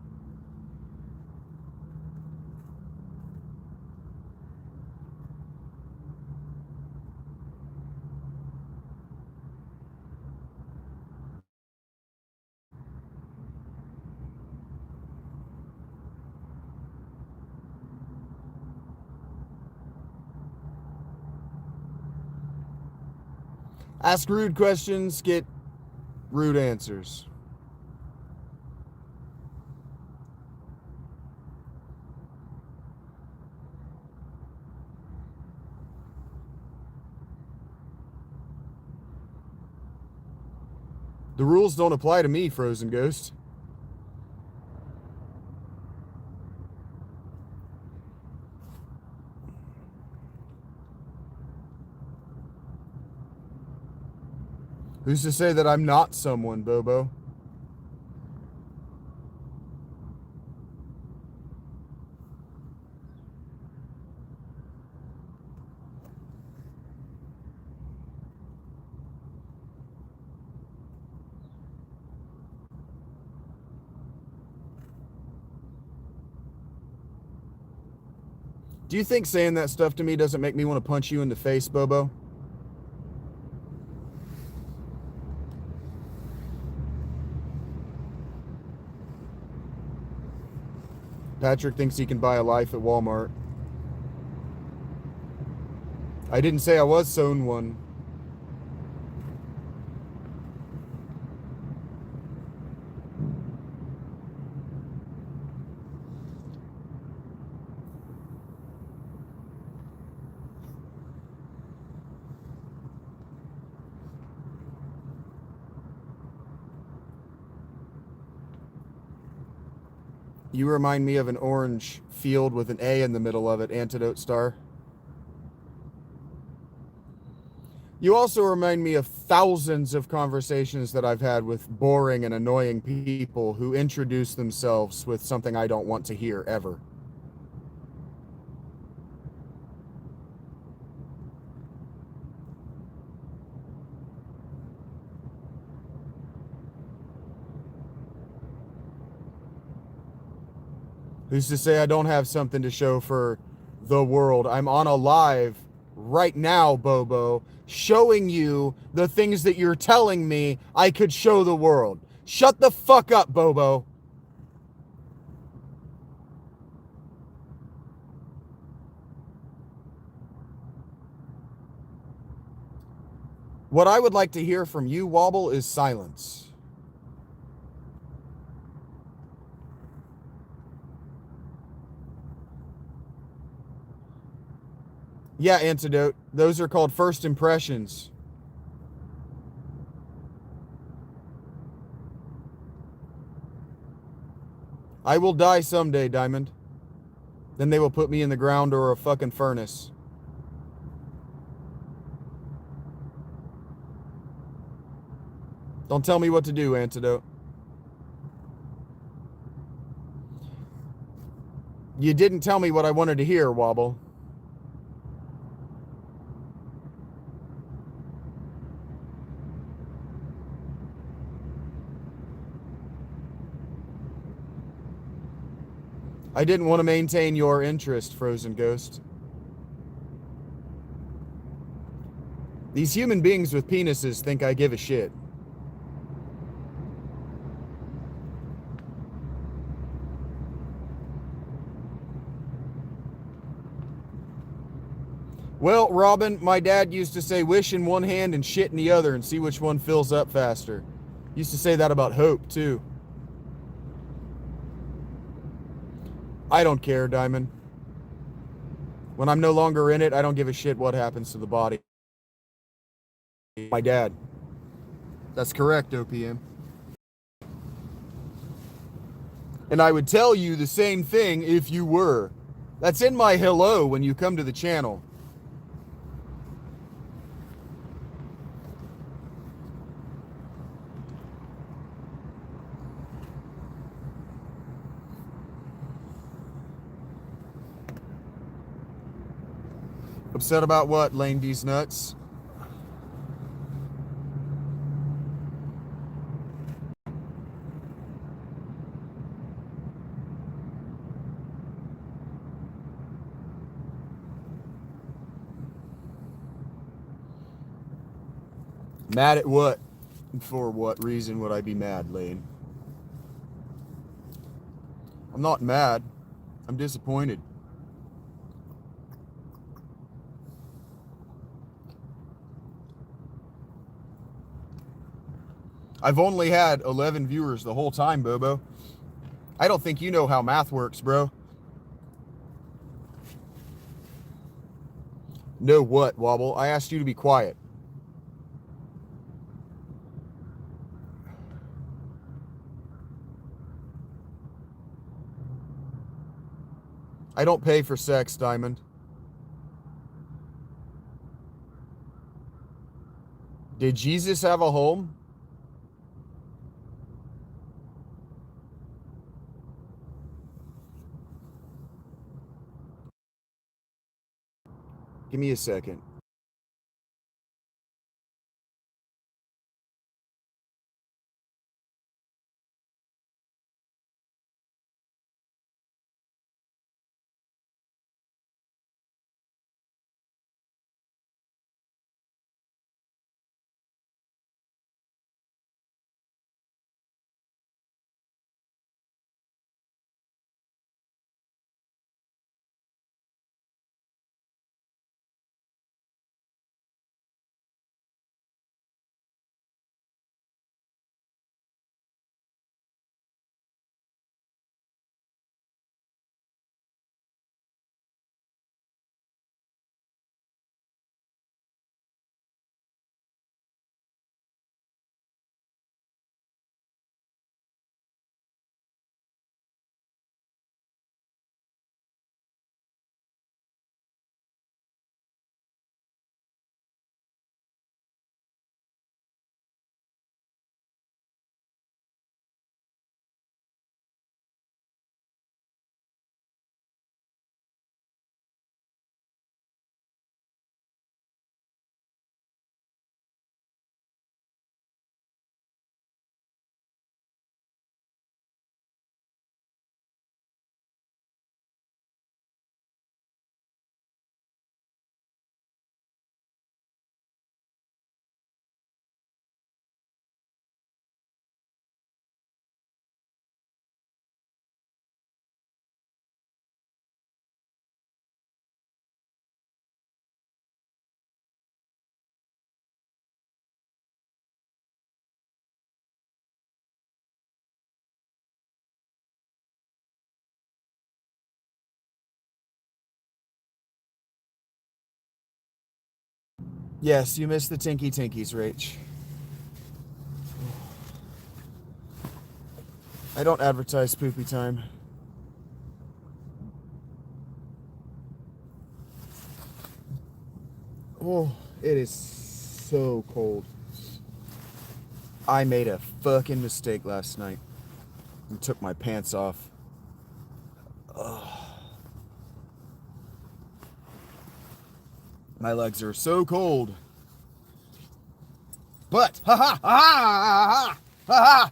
Ask rude questions, get rude answers. The rules don't apply to me, Frozen Ghost. Who's to say that I'm not someone, Bobo? Do you think saying that stuff to me doesn't make me want to punch you in the face, Bobo? Patrick thinks he can buy a life at Walmart. I didn't say I was sown one. You remind me of an orange field with an A in the middle of it, Antidote Star. You also remind me of thousands of conversations that I've had with boring and annoying people who introduce themselves with something I don't want to hear ever. Who's to say I don't have something to show for the world? I'm on a live right now, Bobo, showing you the things that you're telling me I could show the world. Shut the fuck up, Bobo. What I would like to hear from you, Wobble, is silence. Yeah, Antidote. Those are called first impressions. I will die someday, Diamond. Then they will put me in the ground or a fucking furnace. Don't tell me what to do, Antidote. You didn't tell me what I wanted to hear, Wobble. I didn't want to maintain your interest, Frozen Ghost. These human beings with penises think I give a shit. Well, Robin, my dad used to say wish in one hand and shit in the other and see which one fills up faster. Used to say that about hope, too. I don't care, Diamond. When I'm no longer in it, I don't give a shit what happens to the body. My dad. That's correct, OPM. And I would tell you the same thing if you were. That's in my hello when you come to the channel. Upset about what, Lane D's nuts? Mad at what? For what reason would I be mad, Lane? I'm not mad. I'm disappointed. I've only had 11 viewers the whole time, Bobo. I don't think you know how math works, bro. No what, Wobble? I asked you to be quiet. I don't pay for sex, Diamond. Did Jesus have a home? Give me a second. Yes, you missed the Tinky Tinkies, Rach. I don't advertise poopy time. Oh, it is so cold. I made a fucking mistake last night and took my pants off. Ugh. My legs are so cold. But,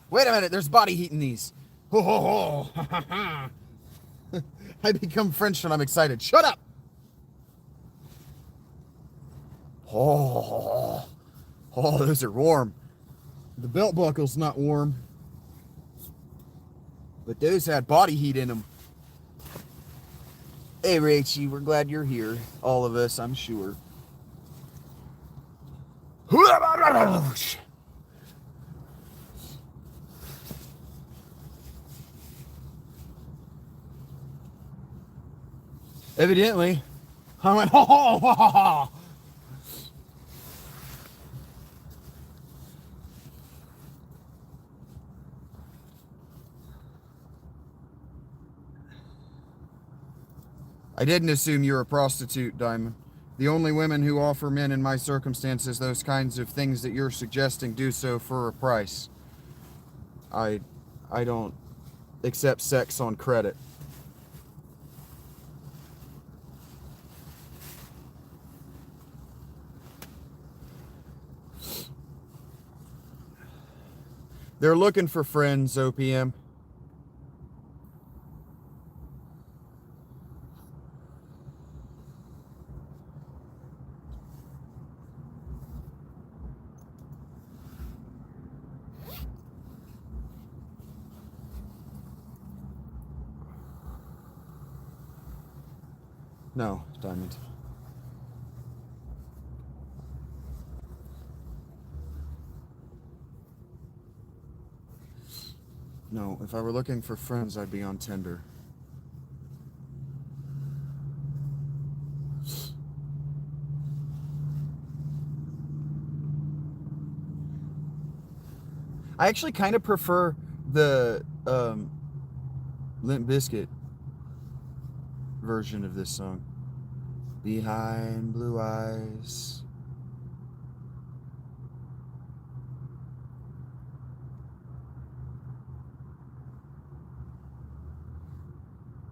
wait a minute, there's body heat in these. Ho, ho, ho, ha, ha, ha. I become French when I'm excited. Shut up! Oh, those are warm. The belt buckle's not warm, but those had body heat in them. Hey, Rachie, we're glad you're here. All of us, I'm sure. Evidently, I went, ho, ho, ho, ho, ho. I didn't assume you're a prostitute, Diamond. The only women who offer men in my circumstances those kinds of things that you're suggesting do so for a price. I don't accept sex on credit. They're looking for friends, OPM. No, Diamond. No, if I were looking for friends, I'd be on Tinder. I actually kind of prefer the Limp Bizkit version of this song. Behind blue eyes.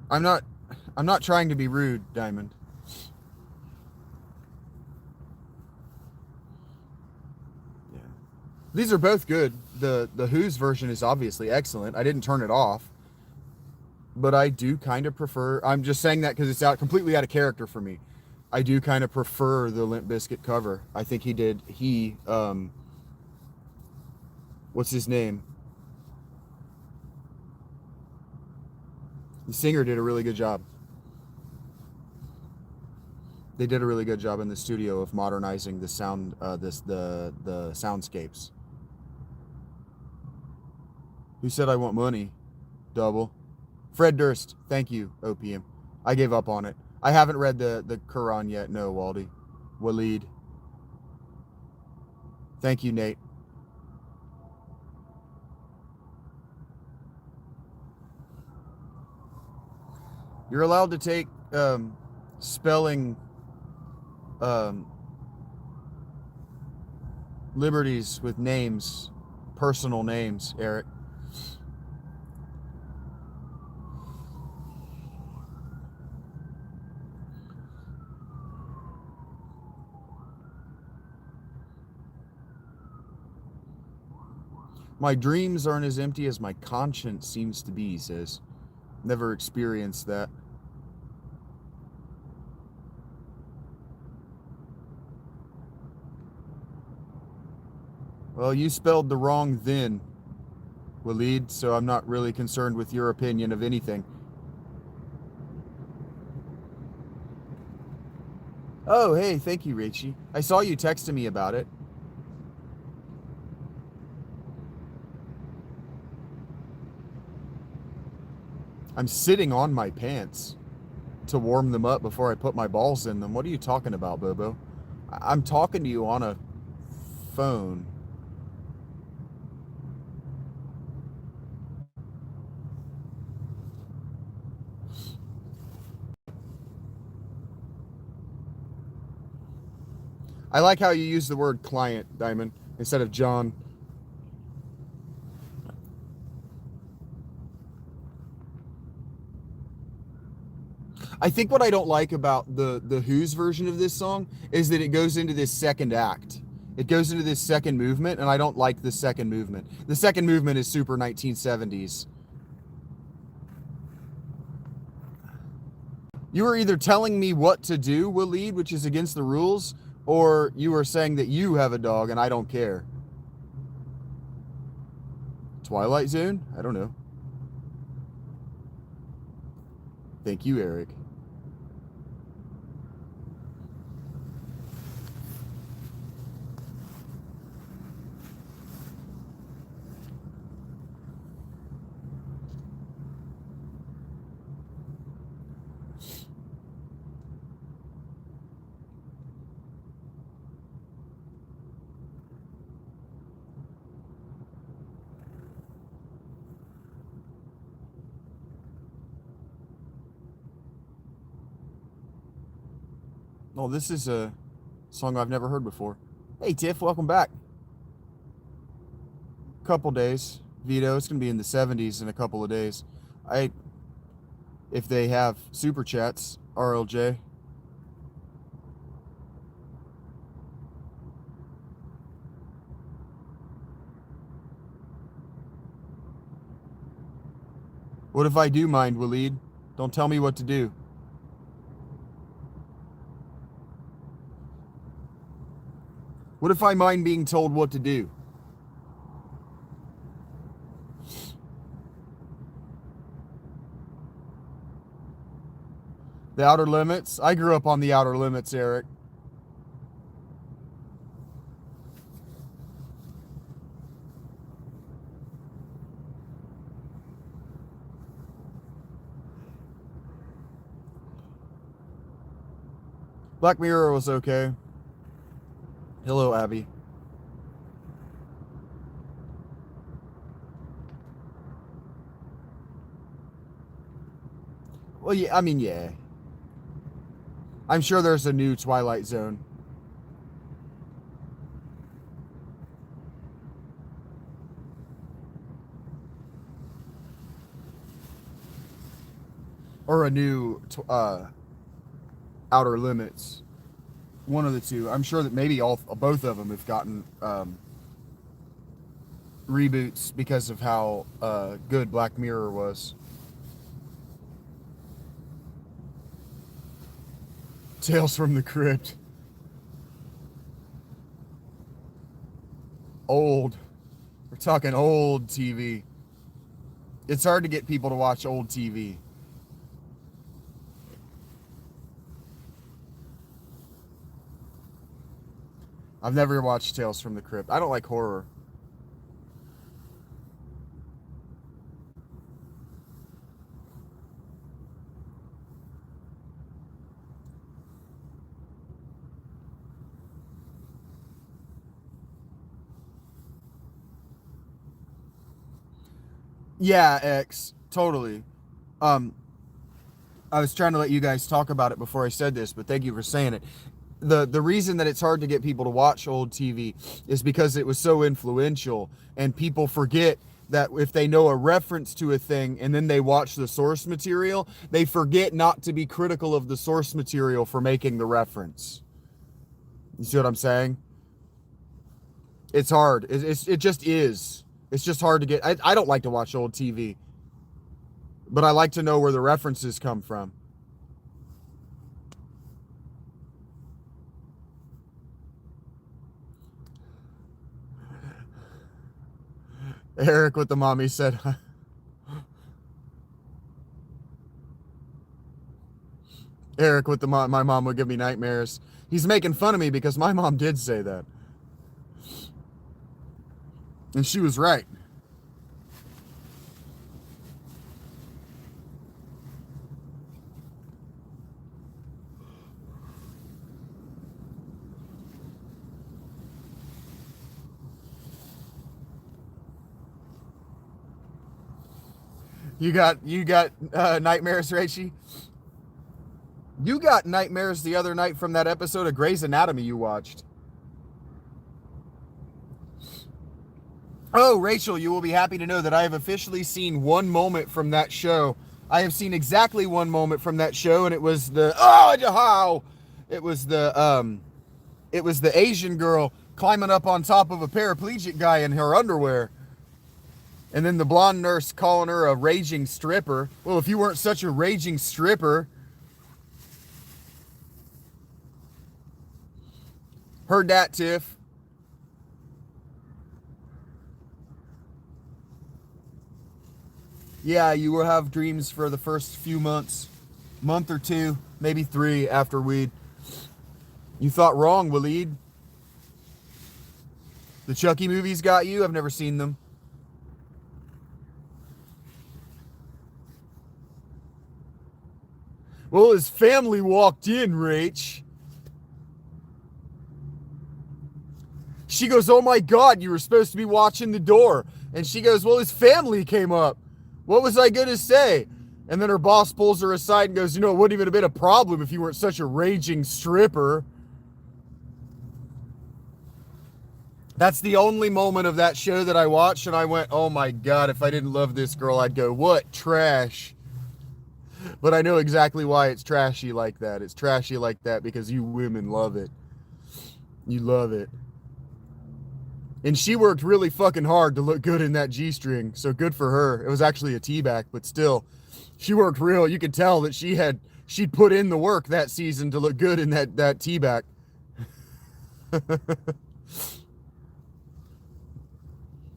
I'm not trying to be rude, Diamond. Yeah. These are both good. The Who's version is obviously excellent. I didn't turn it off. But I do kind of prefer, I'm just saying that because it's completely out of character for me. I do kind of prefer the Limp Bizkit cover. I think what's his name? The singer did a really good job. They did a really good job in the studio of modernizing the sound, the soundscapes. Who said I want money? Double. Fred Durst, thank you, OPM. I gave up on it. I haven't read the Quran yet. No, Waldy. Waleed. Thank you, Nate. You're allowed to take spelling liberties with names, personal names, Eric. My dreams aren't as empty as my conscience seems to be, he says. Never experienced that. Well, you spelled the wrong then, Waleed, so I'm not really concerned with your opinion of anything. Oh, hey, thank you, Rachie. I saw you texting me about it. I'm sitting on my pants to warm them up before I put my balls in them. What are you talking about, Bobo? I'm talking to you on a phone. I like how you use the word client, Diamond, instead of John. I think what I don't like about the Who's version of this song is that it goes into this second act. It goes into this second movement, and I don't like the second movement. The second movement is super 1970s. You were either telling me what to do, Waleed, which is against the rules, or you were saying that you have a dog and I don't care. Twilight Zone? I don't know. Thank you, Eric. Oh, this is a song I've never heard before. Hey, Tiff, welcome back. Couple days. Vito, it's going to be in the 70s in a couple of days. If they have super chats, RLJ. What if I do mind, Waleed? Don't tell me what to do. What if I mind being told what to do? The Outer Limits? I grew up on the Outer Limits, Eric. Black Mirror was okay. Hello, Abby. Well, yeah, I mean, yeah. I'm sure there's a new Twilight Zone. Or a new Outer Limits. One of the two. I'm sure that maybe both of them have gotten reboots because of how good Black Mirror was. Tales from the Crypt. Old. We're talking old TV. It's hard to get people to watch old TV. I've never watched Tales from the Crypt. I don't like horror. Yeah, X. Totally. I was trying to let you guys talk about it before I said this, but thank you for saying it. The reason that it's hard to get people to watch old TV is because it was so influential, and people forget that if they know a reference to a thing and then they watch the source material, they forget not to be critical of the source material for making the reference. You see what I'm saying? It's hard. It just is. It's just hard to get. I don't like to watch old TV, but I like to know where the references come from. Eric with the mommy said, Eric with the mom, my mom would give me nightmares. He's making fun of me because my mom did say that. And she was right. You got nightmares, Rachie? You got nightmares the other night from that episode of Grey's Anatomy you watched. Oh, Rachel, you will be happy to know that I have officially seen one moment from that show. I have seen exactly one moment from that show, and it was the it was the Asian girl climbing up on top of a paraplegic guy in her underwear. And then the blonde nurse calling her a raging stripper. Well, if you weren't such a raging stripper. Heard that, Tiff. Yeah, you will have dreams for the first few months. Month or two, maybe 3 after weed. You thought wrong, Waleed. The Chucky movies got you? I've never seen them. Well, his family walked in, Rach. She goes, oh my God, you were supposed to be watching the door. And she goes, well, his family came up. What was I going to say? And then her boss pulls her aside and goes, you know, it wouldn't even have been a problem if you weren't such a raging stripper. That's the only moment of that show that I watched, and I went, oh my God, if I didn't love this girl, I'd go, what trash. But I know exactly why it's trashy like that. It's trashy like that because you women love it. You love it. And she worked really fucking hard to look good in that G-string, so good for her. It was actually a T-back, but still, she worked real. You could tell that she'd put in the work that season to look good in that T-back.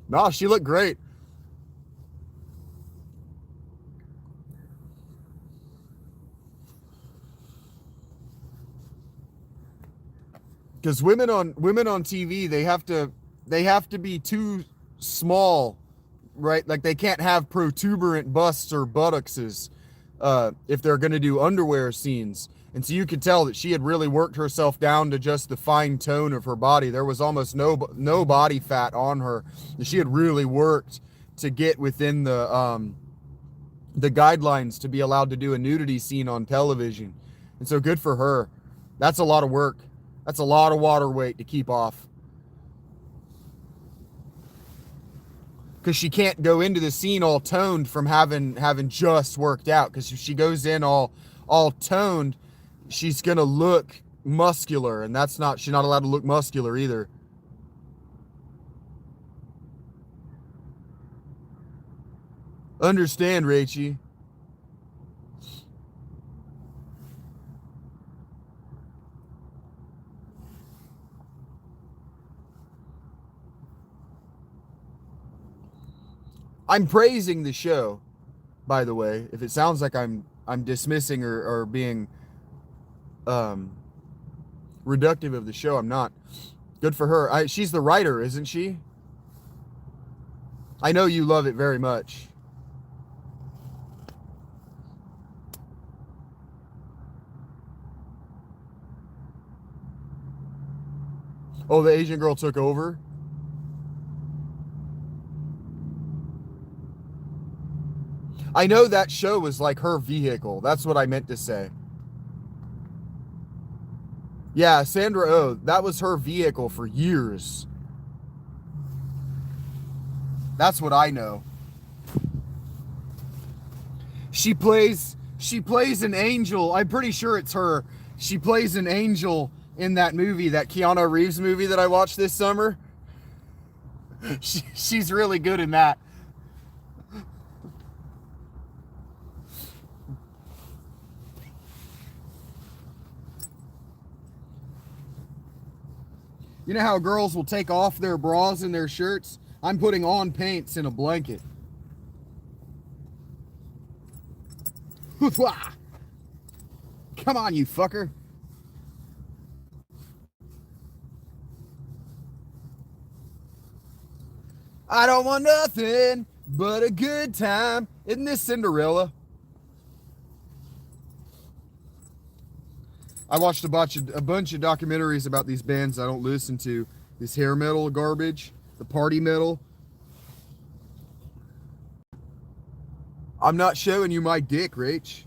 Nah, she looked great. Because women on TV, they have to be too small, right? Like they can't have protuberant busts or buttocks if they're going to do underwear scenes. And so you could tell that she had really worked herself down to just the fine tone of her body. There was almost no body fat on her. She had really worked to get within the guidelines to be allowed to do a nudity scene on television. And so good for her. That's a lot of work. That's a lot of water weight to keep off. Because she can't go into the scene all toned from having just worked out. Because if she goes in all toned, she's gonna look muscular, and she's not allowed to look muscular either. Understand, Rachie. I'm praising the show, by the way. If it sounds like I'm dismissing or being reductive of the show, I'm not. Good for her. She's the writer, isn't she? I know you love it very much. Oh, the Asian girl took over? I know that show was like her vehicle. That's what I meant to say. Yeah, Sandra Oh, that was her vehicle for years. That's what I know. She plays an angel. I'm pretty sure it's her. She plays an angel in that movie, that Keanu Reeves movie that I watched this summer. She's really good in that. You know how girls will take off their bras and their shirts? I'm putting on pants in a blanket. Come on, you fucker. I don't want nothing but a good time. Isn't this Cinderella? I watched a bunch of documentaries about these bands I don't listen to. This hair metal garbage, the party metal. I'm not showing you my dick, Rach.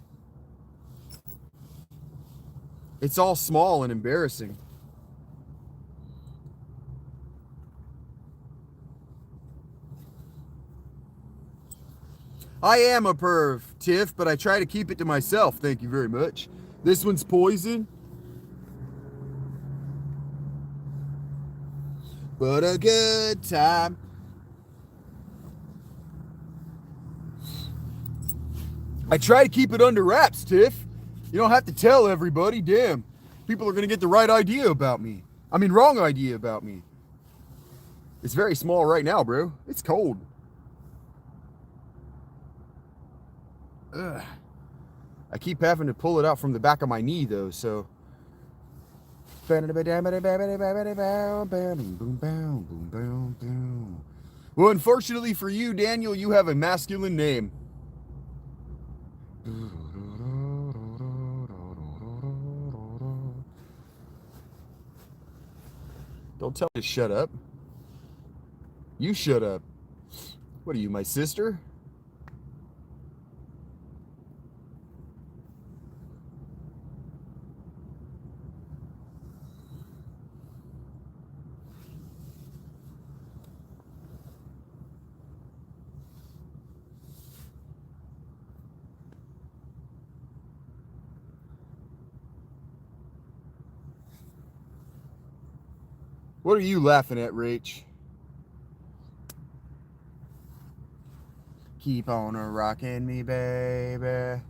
It's all small and embarrassing. I am a perv, Tiff, but I try to keep it to myself. Thank you very much. This one's poison. But a good time. I try to keep it under wraps, Tiff. You don't have to tell everybody. Damn. People are going to get the right idea about me. I mean, wrong idea about me. It's very small right now, bro. It's cold. Ugh. I keep having to pull it out from the back of my knee, though, so. Well, unfortunately for you, Daniel, you have a masculine name. Don't tell me to shut up. You shut up. What are you, my sister? What are you laughing at, Rach? Keep on rocking me, baby.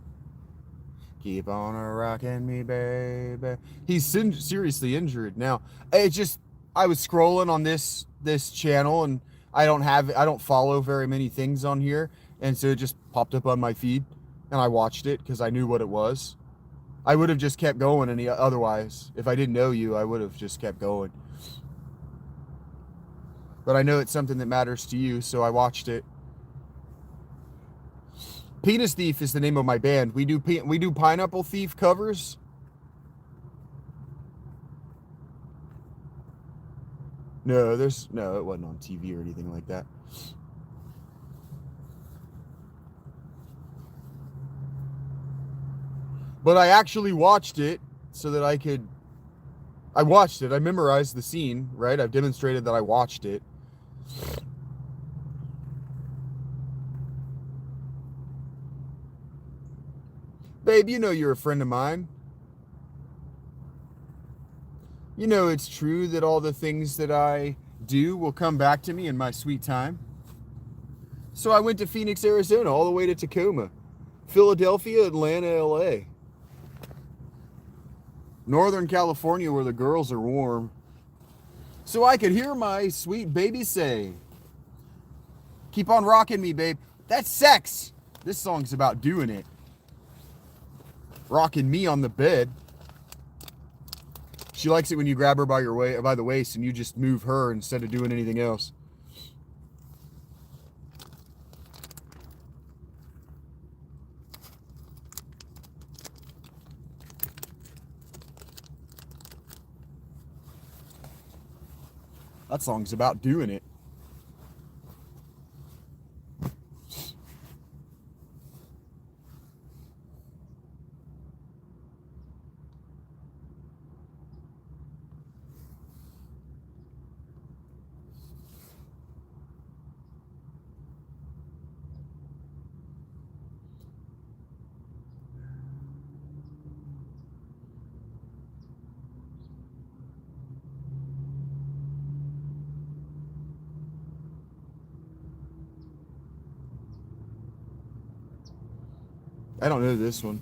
Keep on rocking me, baby. He's seriously injured now. It just, I was scrolling on this channel, and I don't follow very many things on here, and so it just popped up on my feed, and I watched it because I knew what it was. I would have just kept going otherwise. If I didn't know you, I would have just kept going. But I know it's something that matters to you, so I watched it. Penis Thief is the name of my band. We do Pineapple Thief covers. No, it wasn't on TV or anything like that. But I actually watched it so that I watched it. I memorized the scene, right? I've demonstrated that I watched it. Babe, you know you're a friend of mine. You know it's true that all the things that I do will come back to me in my sweet time. So I went to Phoenix, Arizona, all the way to Tacoma, Philadelphia, Atlanta, LA. Northern California, where the girls are warm. So I could hear my sweet baby say, keep on rocking me, babe. That's sex. This song's about doing it. Rocking me on the bed. She likes it when you grab her by the waist and you just move her instead of doing anything else. That song's about doing it. I don't know this one.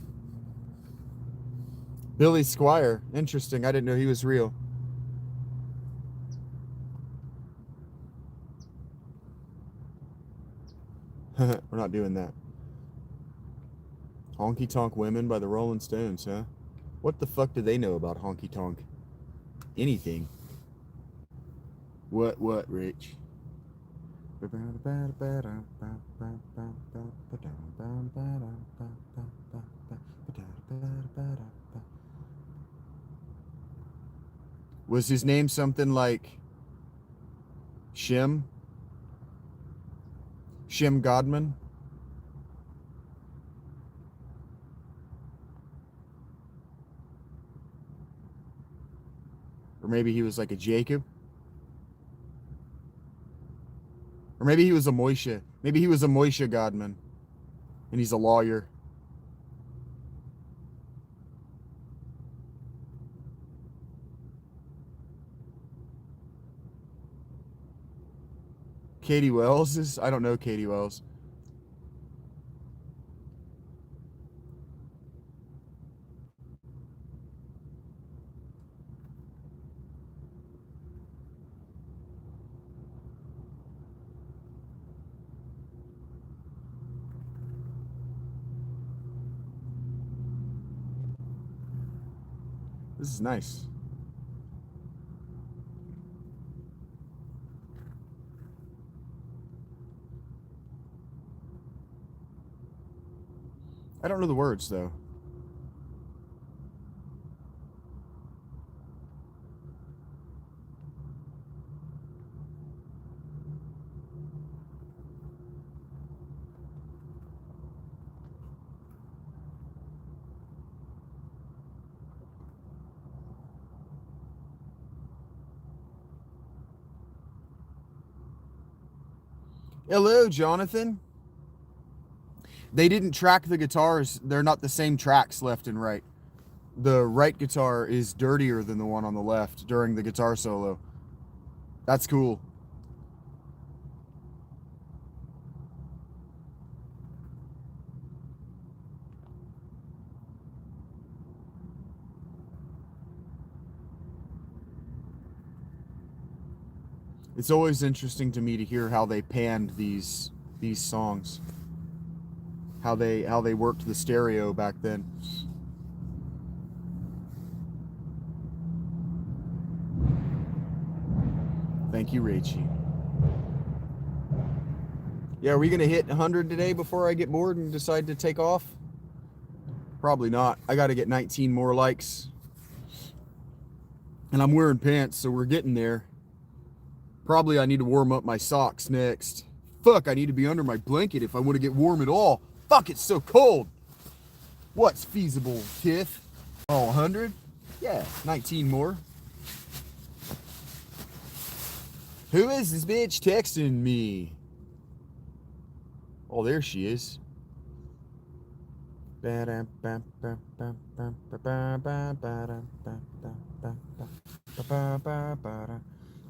Billy Squire. Interesting. I didn't know he was real. We're not doing that. Honky Tonk Women by the Rolling Stones, huh? What the fuck do they know about honky tonk? Anything. What, Rich? Was his name something like Shem? Shem Godman? Or maybe he was like a Jacob. Or maybe he was a Moishe. Maybe he was a Moishe Godman. And he's a lawyer. Katie Wells is... I don't know Katie Wells. This is nice. I don't know the words, though. Hello, Jonathan. They didn't track the guitars. They're not the same tracks left and right. The right guitar is dirtier than the one on the left during the guitar solo. That's cool. It's always interesting to me to hear how they panned these songs. How they worked the stereo back then. Thank you, Rachie. Yeah, are we gonna hit 100 today before I get bored and decide to take off? Probably not. I gotta get 19 more likes. And I'm wearing pants, so we're getting there. Probably I need to warm up my socks next. Fuck, I need to be under my blanket if I want to get warm at all. Fuck, it's so cold. What's feasible, Tiff? Oh, 100? Yeah, 19 more. Who is this bitch texting me? Oh, there she is.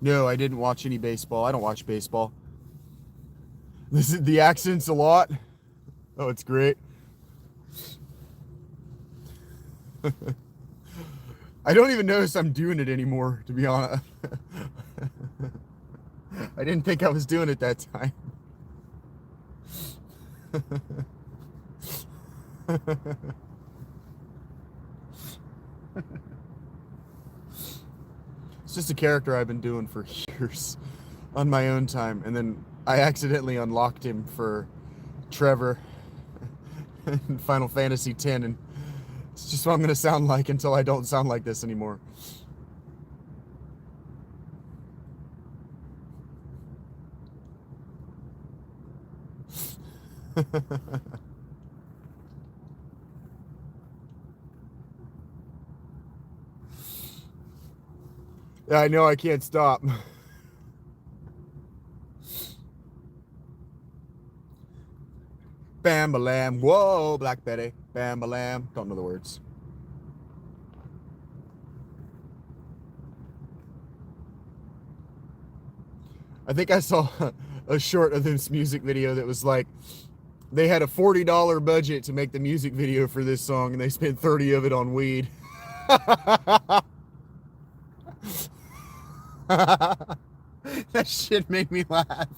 No, I didn't watch any baseball. I don't watch baseball. This is the accents a lot. Oh, it's great. I don't even notice I'm doing it anymore, to be honest. I didn't think I was doing it that time. It's just a character I've been doing for years on my own time, and then I accidentally unlocked him for Trevor in Final Fantasy X, and it's just what I'm going to sound like until I don't sound like this anymore. Yeah, I know I can't stop. Bam-ba-lam, whoa, Black Betty, bam-ba-lam. Don't know the words. I think I saw a short of this music video that was like, they had a $40 budget to make the music video for this song, and they spent 30 of it on weed. That shit made me laugh.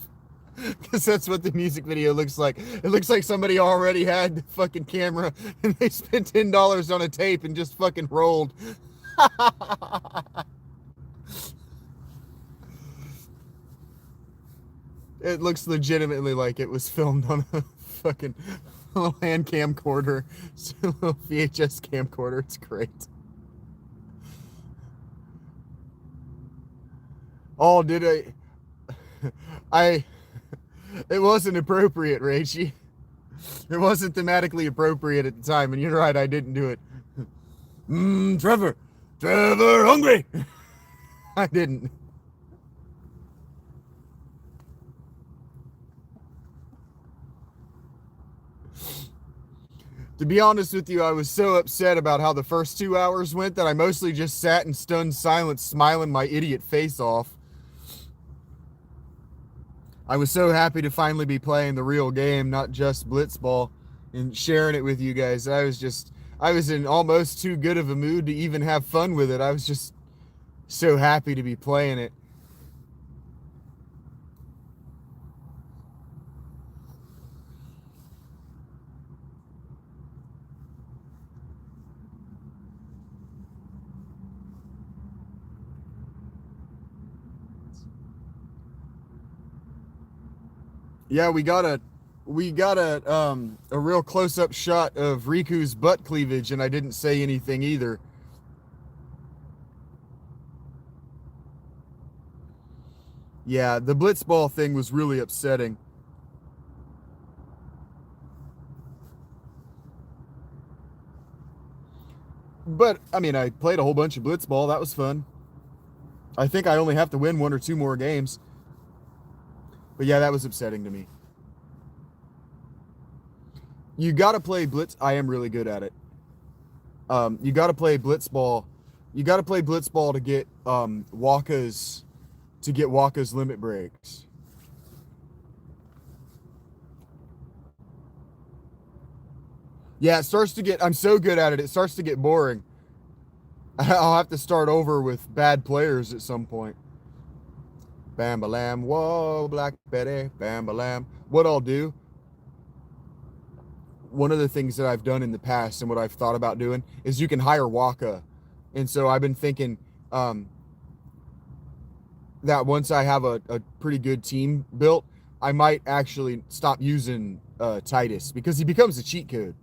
Because that's what the music video looks like. It looks like somebody already had the fucking camera and they spent $10 on a tape and just fucking rolled. It looks legitimately like it was filmed on a fucking little hand camcorder. A little VHS camcorder. It's great. Oh, did I... It wasn't appropriate, Rachie. It wasn't thematically appropriate at the time, and you're right, I didn't do it. Trevor, hungry. I didn't. To be honest with you, I was so upset about how the first 2 hours went that I mostly just sat in stunned silence, smiling my idiot face off. I was so happy to finally be playing the real game, not just Blitzball, and sharing it with you guys. I was in almost too good of a mood to even have fun with it. I was just so happy to be playing it. Yeah, we got a real close-up shot of Riku's butt cleavage, and I didn't say anything either. Yeah, the Blitzball thing was really upsetting. But I mean, I played a whole bunch of Blitzball. That was fun. I think I only have to win 1 or 2 more games. But yeah, that was upsetting to me. You got to play Blitz. I am really good at it. You got to play Blitzball. You got to play Blitzball to get Waka's limit breaks. Yeah, it starts to get. I'm so good at it. It starts to get boring. I'll have to start over with bad players at some point. Bam-ba-lam, whoa, Black Betty, bam-ba-lam. What I'll do, one of the things that I've done in the past and what I've thought about doing is you can hire Waka. And so I've been thinking that once I have a pretty good team built, I might actually stop using Titus because he becomes a cheat code.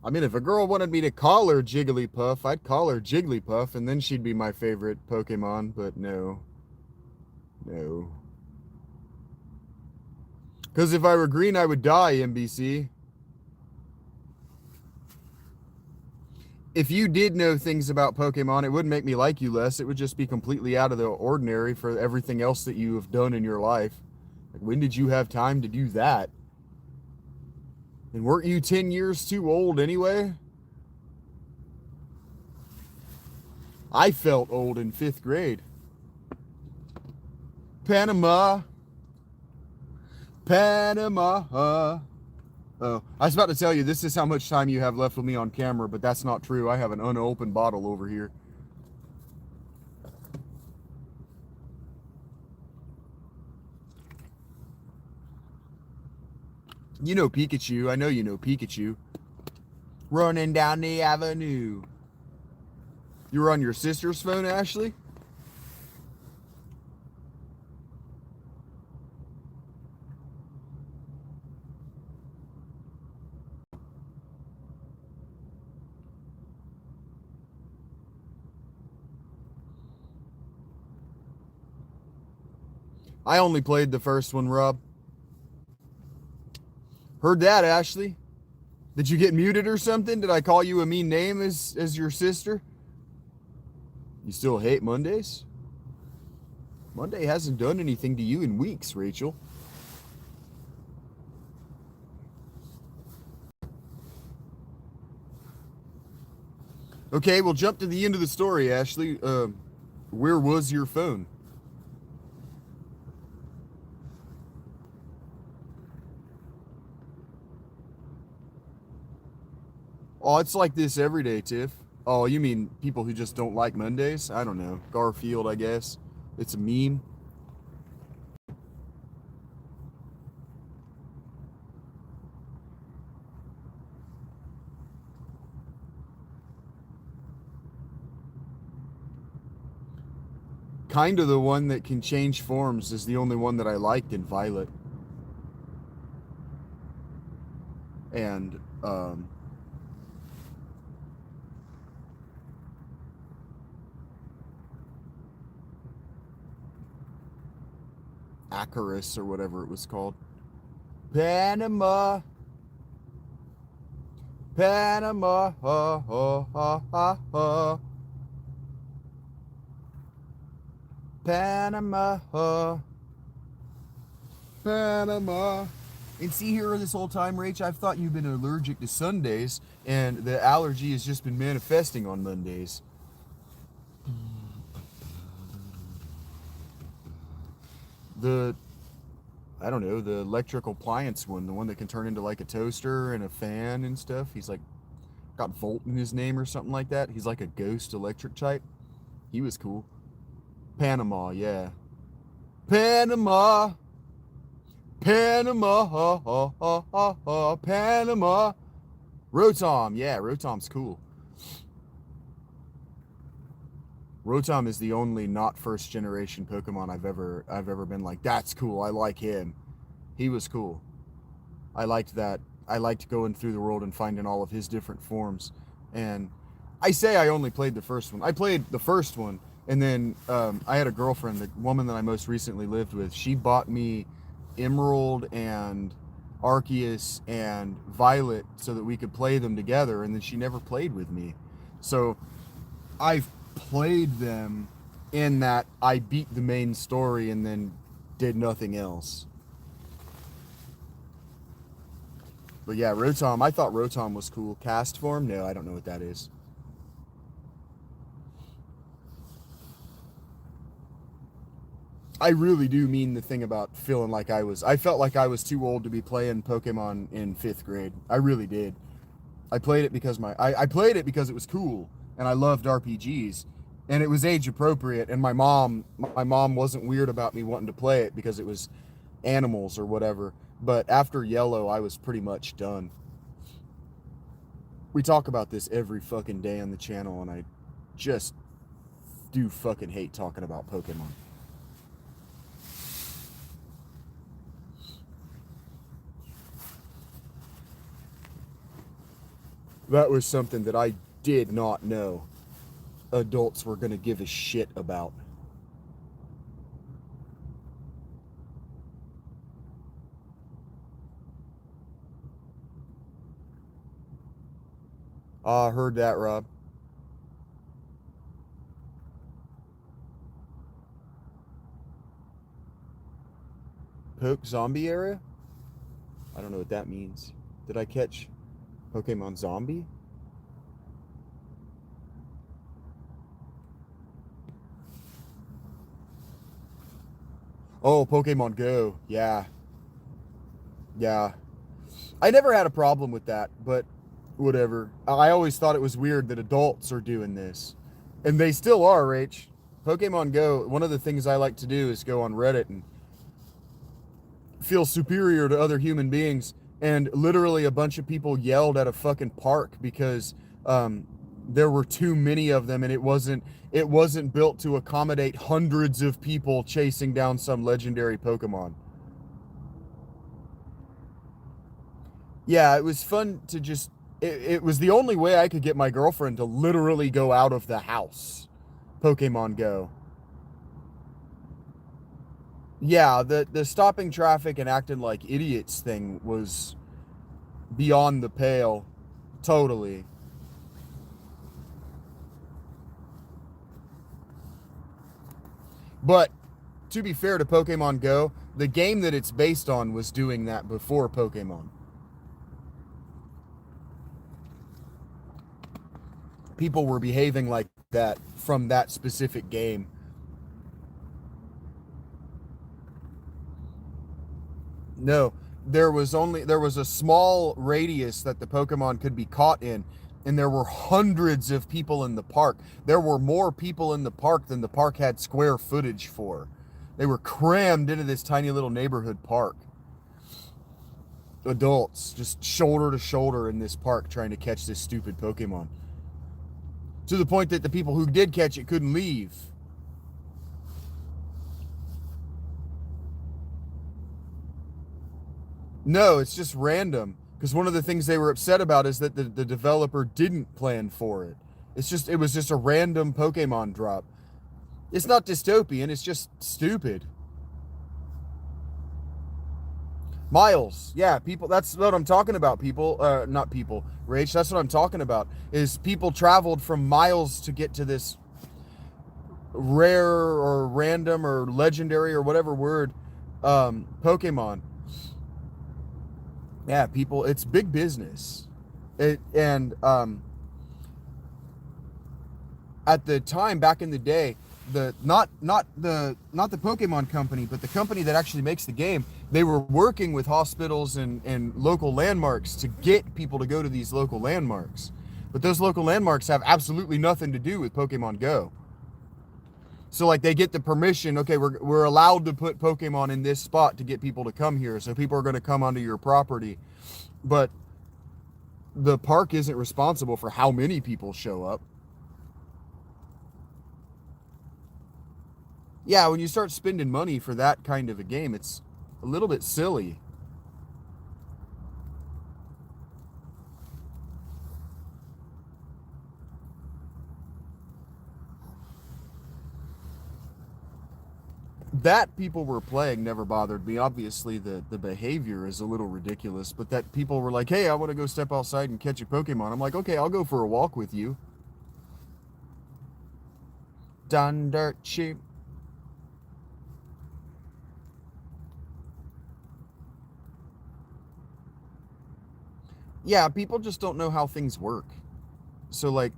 I mean, if a girl wanted me to call her Jigglypuff, I'd call her Jigglypuff, and then she'd be my favorite Pokemon, but no. No. Because if I were green, I would die, MBC. If you did know things about Pokemon, it wouldn't make me like you less. It would just be completely out of the ordinary for everything else that you have done in your life. Like, when did you have time to do that? And weren't you 10 years too old anyway? I felt old in 5th grade. Panama. Panama. Oh, I was about to tell you, this is how much time you have left with me on camera, but that's not true. I have an unopened bottle over here. You know Pikachu. I know you know Pikachu. Running down the avenue. You were on your sister's phone, Ashley? I only played the first one, Rob. Heard that, Ashley. Did you get muted or something? Did I call you a mean name as your sister? You still hate Mondays? Monday hasn't done anything to you in weeks, Rachel. Okay, we'll jump to the end of the story, Ashley. Where was your phone? Oh, it's like this every day, Tiff. Oh, you mean people who just don't like Mondays? I don't know. Garfield, I guess. It's a meme. kind of the one that can change forms is the only one that I liked in Violet. And Acarus or whatever it was called. Panama, Panama, ha ha ha ha ha. Panama, ha. Panama. And see here this whole time, Rach, I've thought you've been allergic to Sundays, and the allergy has just been manifesting on Mondays. I don't know, the electrical appliance one, the one that can turn into like a toaster and a fan and stuff. He's like, got Volt in his name or something like that. He's like a ghost electric type. He was cool. Panama, yeah. Panama. Panama, ha ha ha ha ha, Panama. Rotom, yeah, Rotom's cool. Rotom is the only not first generation Pokemon I've ever been like, that's cool, I like him. He was cool. I liked that. I liked going through the world and finding all of his different forms. And I say I only played the first one. I played the first one, and then I had a girlfriend, the woman that I most recently lived with, she bought me Emerald and Arceus and Violet so that we could play them together, and then she never played with me. So I've played them in that I beat the main story and then did nothing else. But yeah, Rotom, I thought Rotom was cool. Cast form? No, I don't know what that is. I really do mean the thing about feeling like I felt like I was too old to be playing Pokemon in 5th grade. I really did. I played it because I played it because it was cool, and I loved RPGs, and it was age appropriate, and my mom wasn't weird about me wanting to play it because it was animals or whatever. But after Yellow, I was pretty much done. We talk about this every fucking day on the channel, and I just do fucking hate talking about Pokemon. That was something that I did not know adults were going to give a shit about. I heard that, Rob. Poke zombie area? I don't know what that means. Did I catch Pokemon Zombie? Oh, Pokemon Go. Yeah. Yeah. I never had a problem with that, but whatever. I always thought it was weird that adults are doing this. And they still are, Rach. Pokemon Go, one of the things I like to do is go on Reddit and feel superior to other human beings. And literally a bunch of people yelled at a fucking park because there were too many of them, and it wasn't built to accommodate hundreds of people chasing down some legendary Pokemon. Yeah, it was fun to just... It was the only way I could get my girlfriend to literally go out of the house. Pokemon Go. Yeah, the stopping traffic and acting like idiots thing was beyond the pale. Totally. But to be fair to Pokemon Go, the game that it's based on was doing that before Pokemon. People were behaving like that from that specific game. No, there was a small radius that the Pokemon could be caught in, and there were hundreds of people in the park. There were more people in the park than the park had square footage for. They were crammed into this tiny little neighborhood park. Adults just shoulder to shoulder in this park trying to catch this stupid Pokemon. To the point that the people who did catch it couldn't leave. No, it's just random. Because one of the things they were upset about is that the developer didn't plan for it. It was just a random Pokemon drop. It's not dystopian, it's just stupid. Miles, yeah, people, that's what I'm talking about, people, not people, Rach, that's what I'm talking about, is people traveled from miles to get to this rare or random or legendary or whatever word, Pokemon. Yeah, people, it's big business. At the time, back in the day, the not the Pokemon company, but the company that actually makes the game, they were working with hospitals and local landmarks to get people to go to these local landmarks. But those local landmarks have absolutely nothing to do with Pokemon Go. So like they get the permission, okay, we're allowed to put Pokemon in this spot to get people to come here. So people are going to come onto your property. But the park isn't responsible for how many people show up. Yeah, when you start spending money for that kind of a game, it's a little bit silly. That people were playing never bothered me. Obviously, the behavior is a little ridiculous, but that people were like, hey, I want to go step outside and catch a Pokemon. I'm like, okay, I'll go for a walk with you. Done dirt cheap. Yeah, people just don't know how things work. So, like,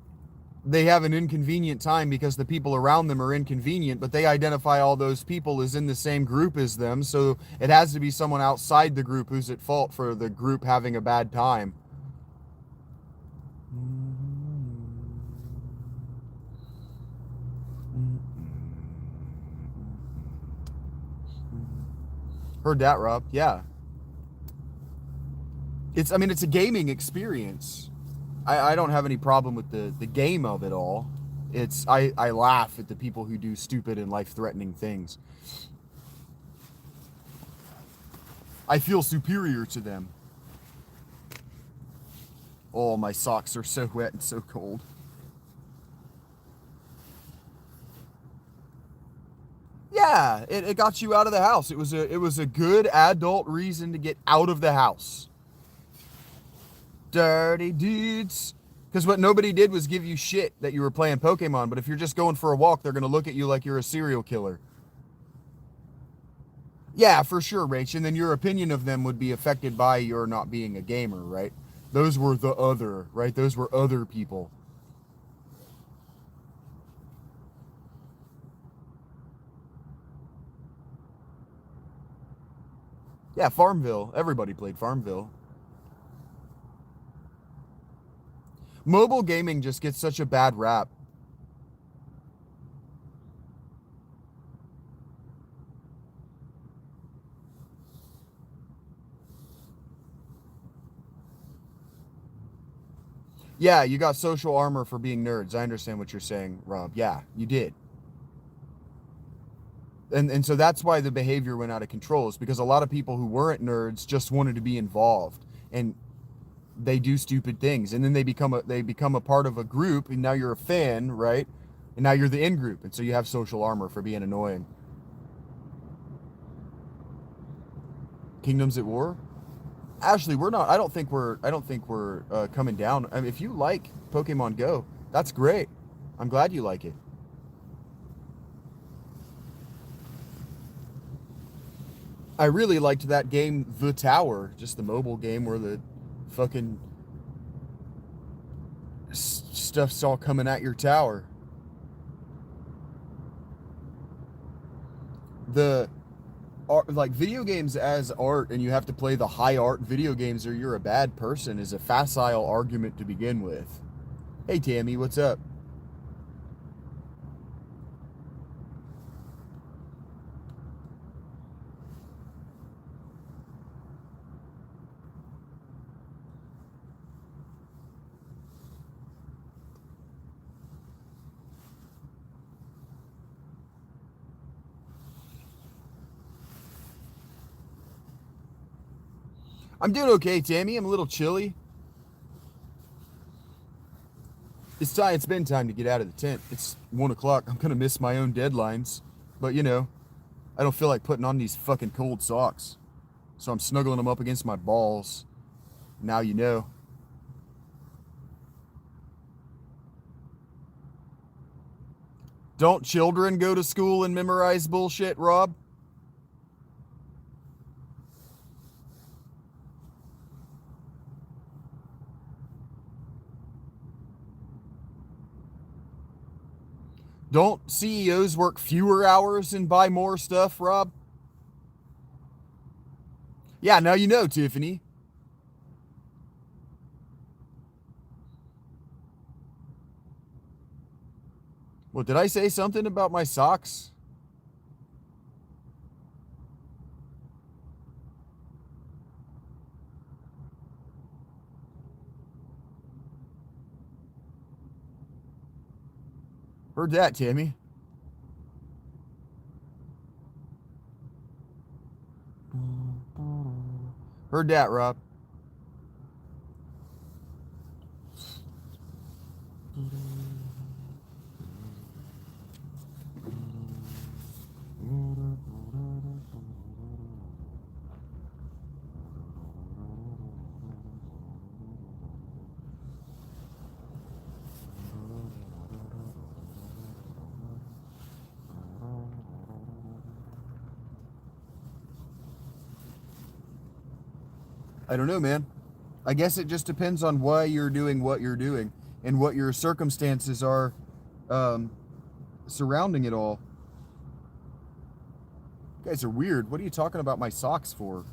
they have an inconvenient time because the people around them are inconvenient, but they identify all those people as in the same group as them. So it has to be someone outside the group who's at fault for the group having a bad time. Heard that, Rob? Yeah. I mean, it's a gaming experience. I don't have any problem with the game of it all. I laugh at the people who do stupid and life-threatening things. I feel superior to them. Oh, my socks are so wet and so cold. Yeah, it got you out of the house. It was a good adult reason to get out of the house. Dirty deeds. Because what nobody did was give you shit that you were playing Pokemon, but if you're just going for a walk, they're going to look at you like you're a serial killer. Yeah, for sure, Rach. And then your opinion of them would be affected by your not being a gamer, right? Those were the other, right? Those were other people. Yeah, Farmville. Everybody played Farmville. Mobile gaming just gets such a bad rap. Yeah, you got social armor for being nerds. I understand what you're saying, Rob. Yeah, you did. And so that's why the behavior went out of control, is because a lot of people who weren't nerds just wanted to be involved, and they do stupid things, and then they become a part of a group, and now you're a fan, right? And now you're the in group, and so you have social armor for being annoying. Kingdoms at War. Ashley, we're not. I don't think we're coming down. I mean, if you like Pokemon Go, that's great. I'm glad you like it. I really liked that game, The Tower, just the mobile game where the fucking stuff's all coming at your tower. The art, like video games as art, and you have to play the high art video games or you're a bad person, is a facile argument to begin with. Hey Tammy, what's up? I'm doing okay, Tammy. I'm a little chilly. It's been time to get out of the tent. It's 1 o'clock. I'm gonna miss my own deadlines. But you know, I don't feel like putting on these fucking cold socks. So I'm snuggling them up against my balls. Now you know. Don't children go to school and memorize bullshit, Rob? Don't CEOs work fewer hours and buy more stuff, Rob? Yeah, now you know, Tiffany. Well, did I say something about my socks? Heard that, Tammy. Heard that, Rob. I don't know, man. I guess it just depends on why you're doing what you're doing and what your circumstances are surrounding it all. You guys are weird. What are you talking about my socks for?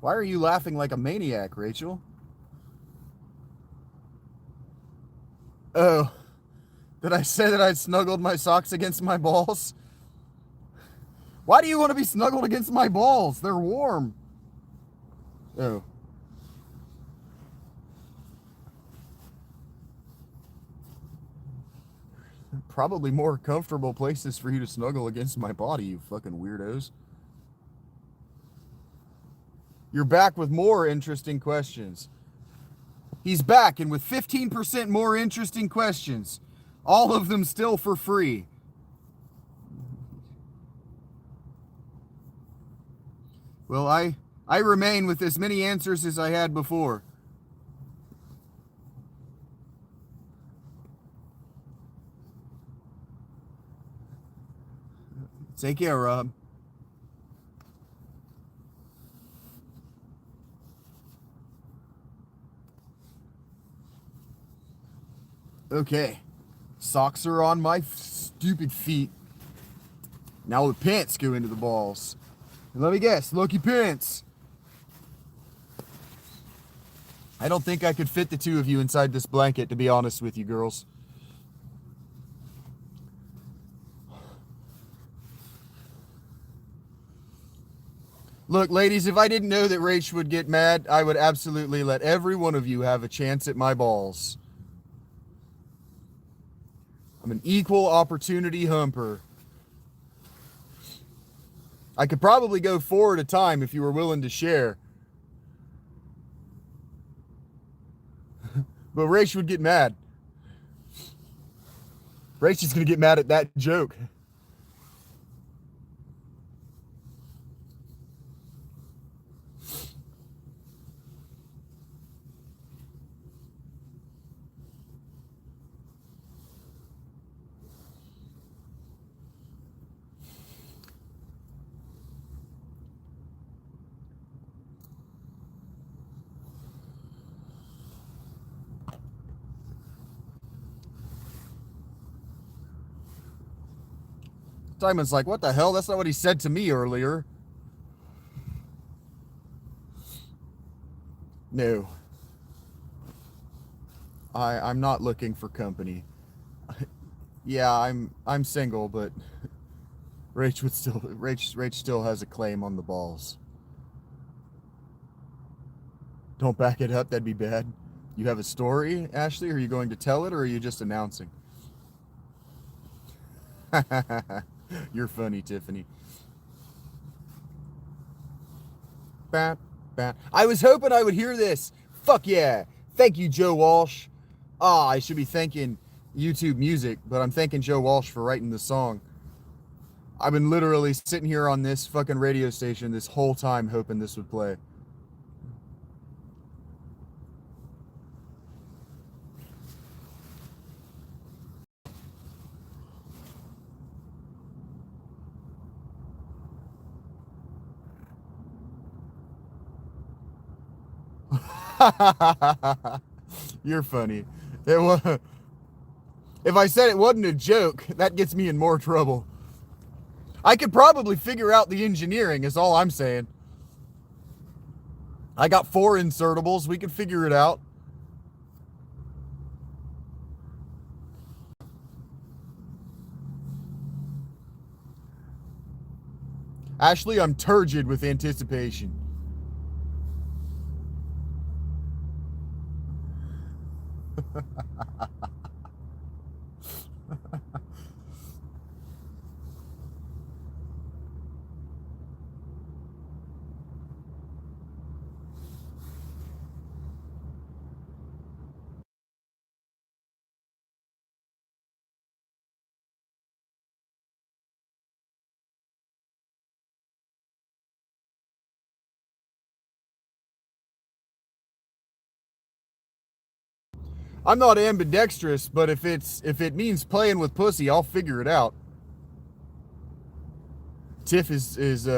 Why are you laughing like a maniac, Rachel? Oh, did I say that I snuggled my socks against my balls? Why do you want to be snuggled against my balls? They're warm. Oh. Probably more comfortable places for you to snuggle against my body, you fucking weirdos. You're back with more interesting questions. He's back, and with 15% more interesting questions. All of them still for free. Well, I remain with as many answers as I had before. Take care, Rob. Okay. Socks are on my stupid feet. Now the pants go into the balls. And let me guess, lucky pants. I don't think I could fit the two of you inside this blanket, to be honest with you, girls. Look, ladies, if I didn't know that Rach would get mad, I would absolutely let every one of you have a chance at my balls. I'm an equal opportunity humper. I could probably go 4 at a time if you were willing to share. But Rach would get mad. Rach is going to get mad at that joke. Simon's like, what the hell? That's not what he said to me earlier. No. I'm not looking for company. Yeah, I'm single, but Rach still has a claim on the balls. Don't back it up, that'd be bad. You have a story, Ashley? Are you going to tell it, or are you just announcing? You're funny, Tiffany. Bat, bat. I was hoping I would hear this. Fuck yeah. Thank you, Joe Walsh. I should be thanking YouTube Music, but I'm thanking Joe Walsh for writing the song. I've been literally sitting here on this fucking radio station this whole time hoping this would play. You're funny. It was, if I said it wasn't a joke, that gets me in more trouble. I could probably figure out the engineering, is all I'm saying. I got 4 insertables. We could figure it out. Ashley, I'm turgid with anticipation. I'm not ambidextrous, but if it means playing with pussy, I'll figure it out. Tiff is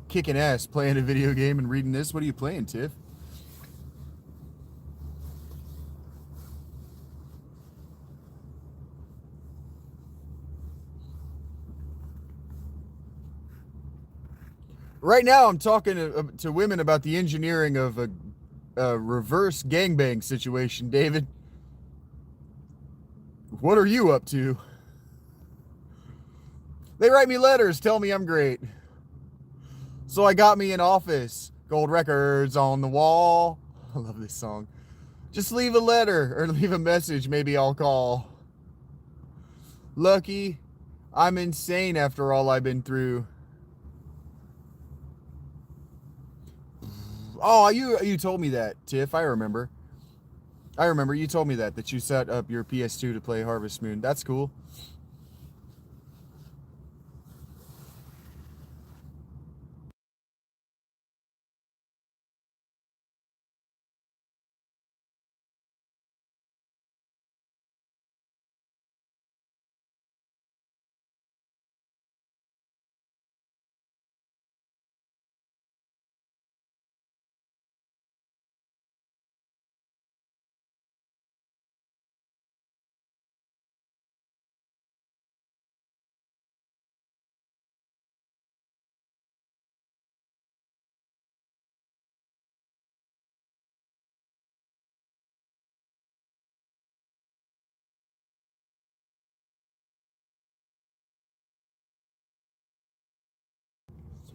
kicking ass playing a video game and reading this. What are you playing, Tiff? Right now, I'm talking to women about the engineering of a reverse gangbang situation, David. What are you up to? They write me letters, tell me I'm great. So I got me an office. Gold records on the wall. I love this song. Just leave a letter or leave a message, maybe I'll call. Lucky, I'm insane after all I've been through. Oh, you told me that, Tiff. I remember. You told me that you set up your PS2 to play Harvest Moon. That's cool.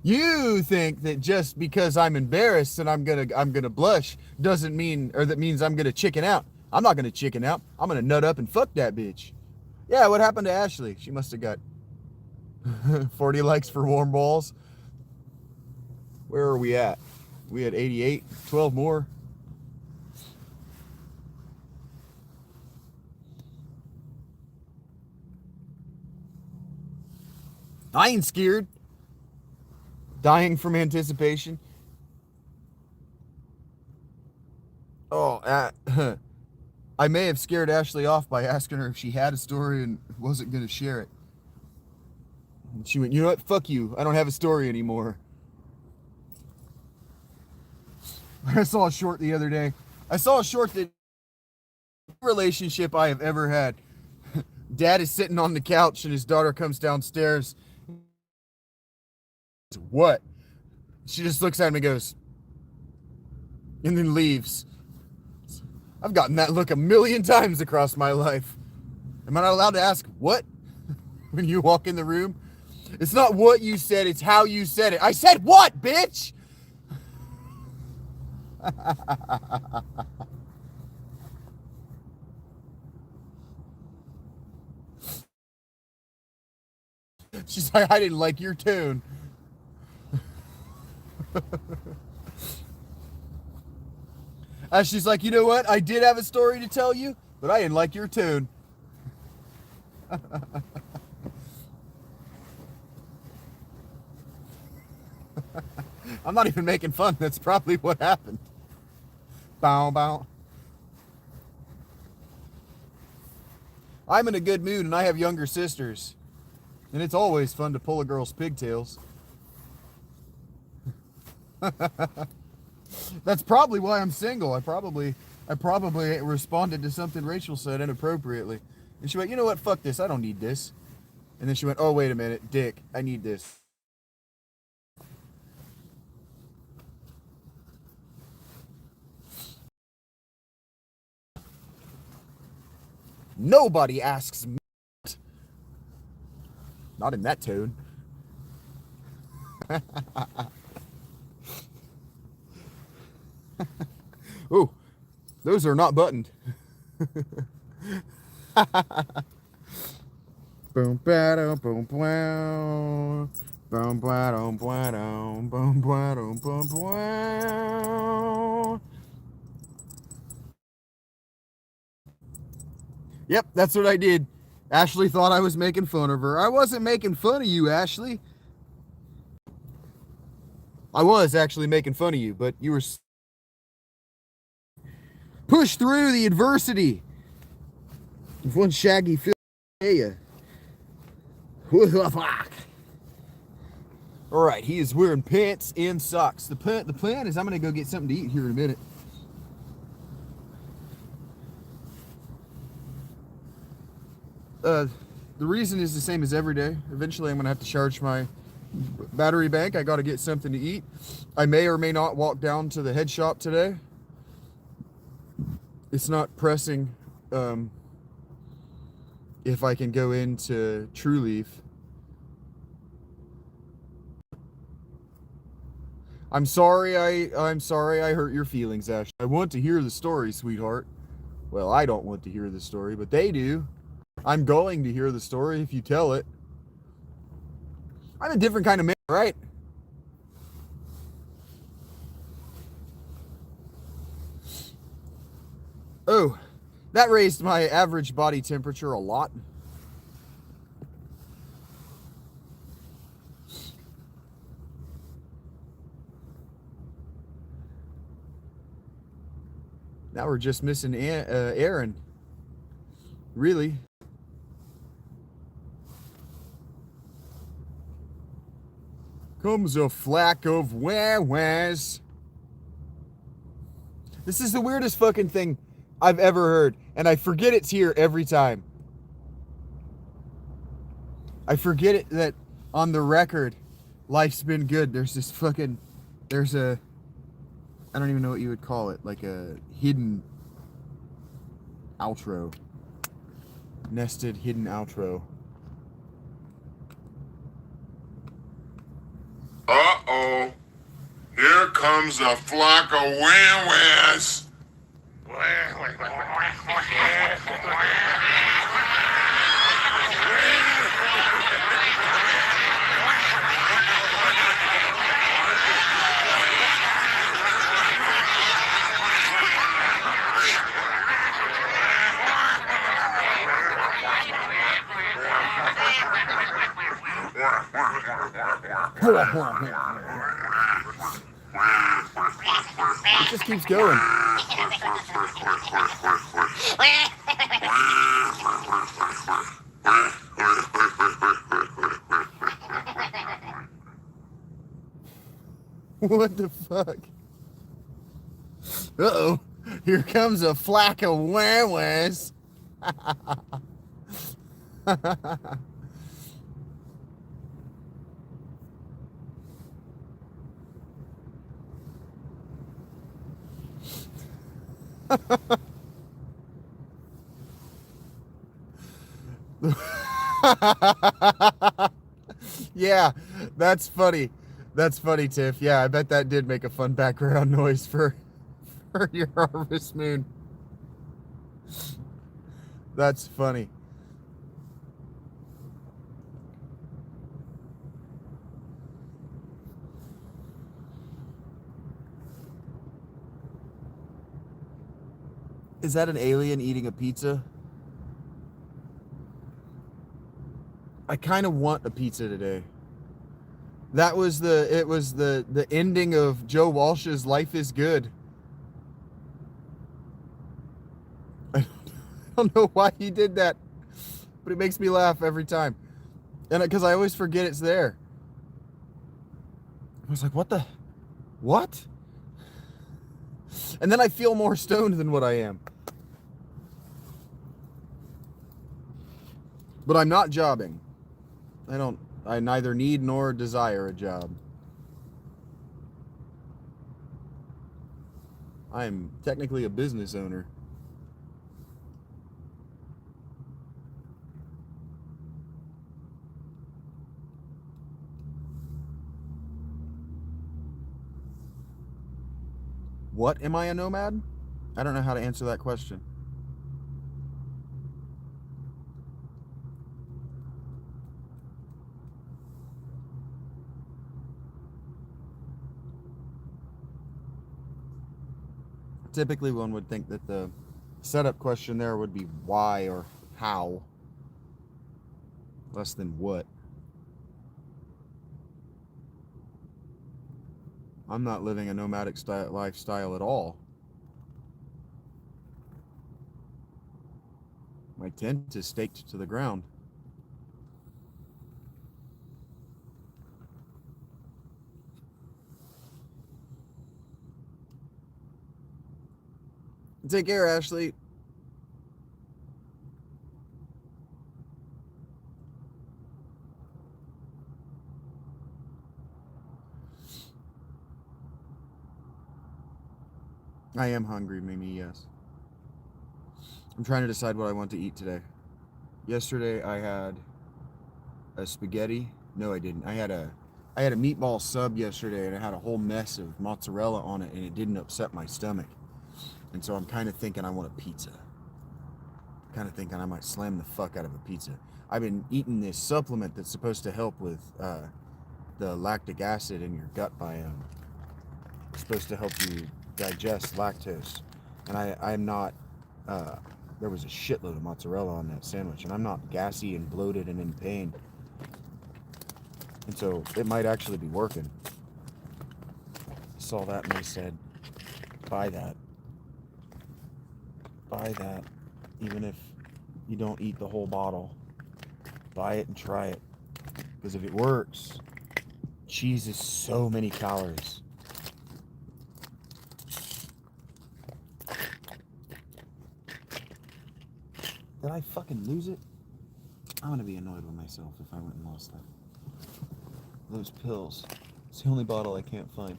You think that just because I'm embarrassed and I'm gonna blush doesn't mean, or that means I'm gonna chicken out. I'm not gonna chicken out. I'm gonna nut up and fuck that bitch. Yeah, what happened to Ashley? She must have got 40 likes for warm balls. Where are we at? We had 88, 12 more. I ain't scared. Dying from anticipation. Oh, I may have scared Ashley off by asking her if she had a story and wasn't going to share it. And she went, you know what? Fuck you. I don't have a story anymore. I saw a short the other day. I saw a short that relationship I have ever had. Dad is sitting on the couch and his daughter comes downstairs. What? She just looks at him and goes, and then leaves. I've gotten that look 1,000,000 times across my life. Am I not allowed to ask what when you walk in the room? It's not what you said, it's how you said it. I said what, bitch? She's like, I didn't like your tone. She's like, you know what? I did have a story to tell you, but I didn't like your tone. I'm not even making fun. That's probably what happened. Bow, bow. I'm in a good mood and I have younger sisters. And it's always fun to pull a girl's pigtails. That's probably why I'm single. I probably responded to something Rachel said inappropriately. And she went, you know what? Fuck this. I don't need this. And then she went, oh, wait a minute. Dick, I need this. Nobody asks me. Not in that tone. Ooh, those are not buttoned. Boom, ba-dum, boom, boom, boom, ba-dum, ba-dum, boom, ba-dum, boom, boom. Yep, that's what I did. Ashley thought I was making fun of her. I wasn't making fun of you, Ashley. I was actually making fun of you, but you were push through the adversity. If one shaggy feel you. All right, he is wearing pants and socks. The plan is I'm gonna go get something to eat here in a minute. The reason is the same as every day. Eventually, I'm gonna have to charge my battery bank. I got to get something to eat. I may or may not walk down to the head shop today. It's not pressing if I can go into True Leaf. I'm sorry I hurt your feelings, Ash. I want to hear the story, sweetheart. Well, I don't want to hear the story, but they do. I'm going to hear the story if you tell it. I'm a different kind of man, right? Oh, that raised my average body temperature a lot. Now we're just missing Aaron. Really? Comes a flack of wah-wahs. This is the weirdest fucking thing I've ever heard, and I forget it's here every time. I forget it that on the record, life's been good. There's a, I don't even know what you would call it, like a hidden outro. Nested hidden outro. Uh-oh. Here comes a flock of wah-wahs. It just keeps going. What the fuck? Uh-oh. Here comes a flack of wah-wahs. Yeah, that's funny. That's funny, Tiff. Yeah, I bet that did make a fun background noise for your harvest moon. That's funny. Is that an alien eating a pizza? I kind of want a pizza today. It was the ending of Joe Walsh's Life is Good. I don't know why he did that, but it makes me laugh every time. And because I always forget it's there. I was like, what? And then I feel more stoned than what I am. But I'm not jobbing. I neither need nor desire a job. I'm technically a business owner. What, am I a nomad? I don't know how to answer that question. Typically, one would think that the setup question there would be why or how, less than what. I'm not living a nomadic lifestyle at all. My tent is staked to the ground. Take care, Ashley. I am hungry, Mimi, yes. I'm trying to decide what I want to eat today. Yesterday I had a spaghetti. No, I didn't. I had a meatball sub yesterday, and it had a whole mess of mozzarella on it, and it didn't upset my stomach. And so I'm kind of thinking I want a pizza. Kind of thinking I might slam the fuck out of a pizza. I've been eating this supplement that's supposed to help with the lactic acid in your gut biome. It's supposed to help you digest lactose. And I'm not, there was a shitload of mozzarella on that sandwich, and I'm not gassy and bloated and in pain. And so it might actually be working. Saw that and I said, buy that. Buy that. Even if you don't eat the whole bottle, buy it and try it. Because if it works, cheese is so many calories. Did I fucking lose it? I'm gonna be annoyed with myself if I went and lost that. Those pills. It's the only bottle I can't find.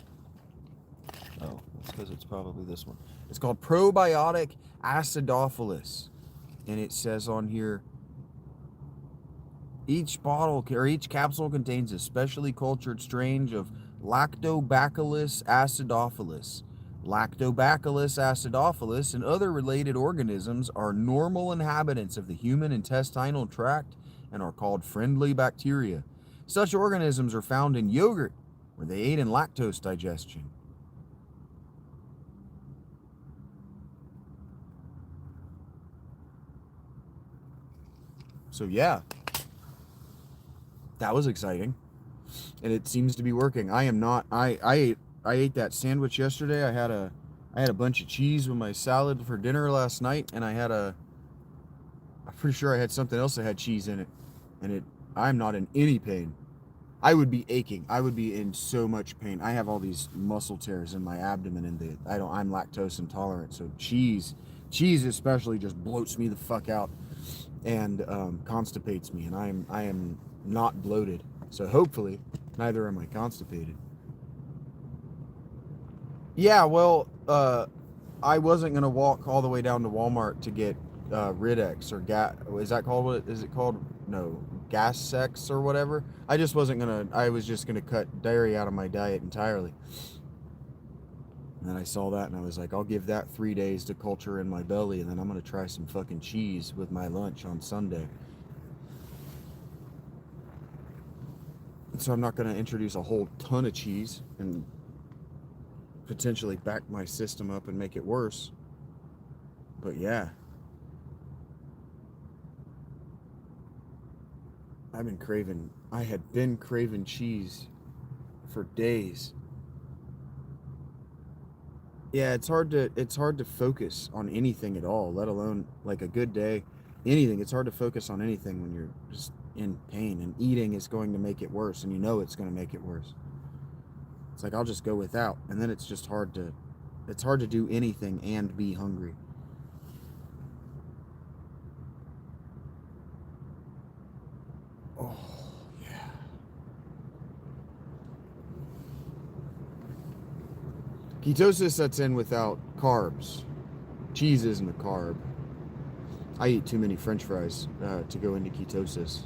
Oh, that's because it's probably this one. It's called Probiotic Acidophilus. And it says on here, each bottle or each capsule contains a specially cultured strain of Lactobacillus acidophilus. Lactobacillus acidophilus and other related organisms are normal inhabitants of the human intestinal tract and are called friendly bacteria. Such organisms are found in yogurt, where they aid in lactose digestion. So yeah, that was exciting, and it seems to be working. I am not. I ate that sandwich yesterday. I had a bunch of cheese with my salad for dinner last night, and I'm pretty sure I had something else that had cheese in it, and I'm not in any pain. I would be aching. I would be in so much pain. I have all these muscle tears in my abdomen, and I'm lactose intolerant, so cheese especially just bloats me the fuck out and constipates me, and I am not bloated. So hopefully, neither am I constipated. Yeah, well, I wasn't gonna walk all the way down to Walmart to get Ridex or gas. Is that called, what is it called? No, gas sex or whatever. I just wasn't gonna. I was just gonna cut dairy out of my diet entirely. And then I saw that and I was like, I'll give that 3 days to culture in my belly, and then I'm gonna try some fucking cheese with my lunch on Sunday. So I'm not gonna introduce a whole ton of cheese and potentially back my system up and make it worse. But yeah, I had been craving cheese for days. Yeah, it's hard to focus on anything at all, let alone like a good day, anything. It's hard to focus on anything when you're just in pain, and eating is going to make it worse, and you know it's going to make it worse. It's like, I'll just go without, and then it's hard to do anything and be hungry. Oh, yeah. Ketosis sets in without carbs. Cheese isn't a carb. I eat too many French fries to go into ketosis.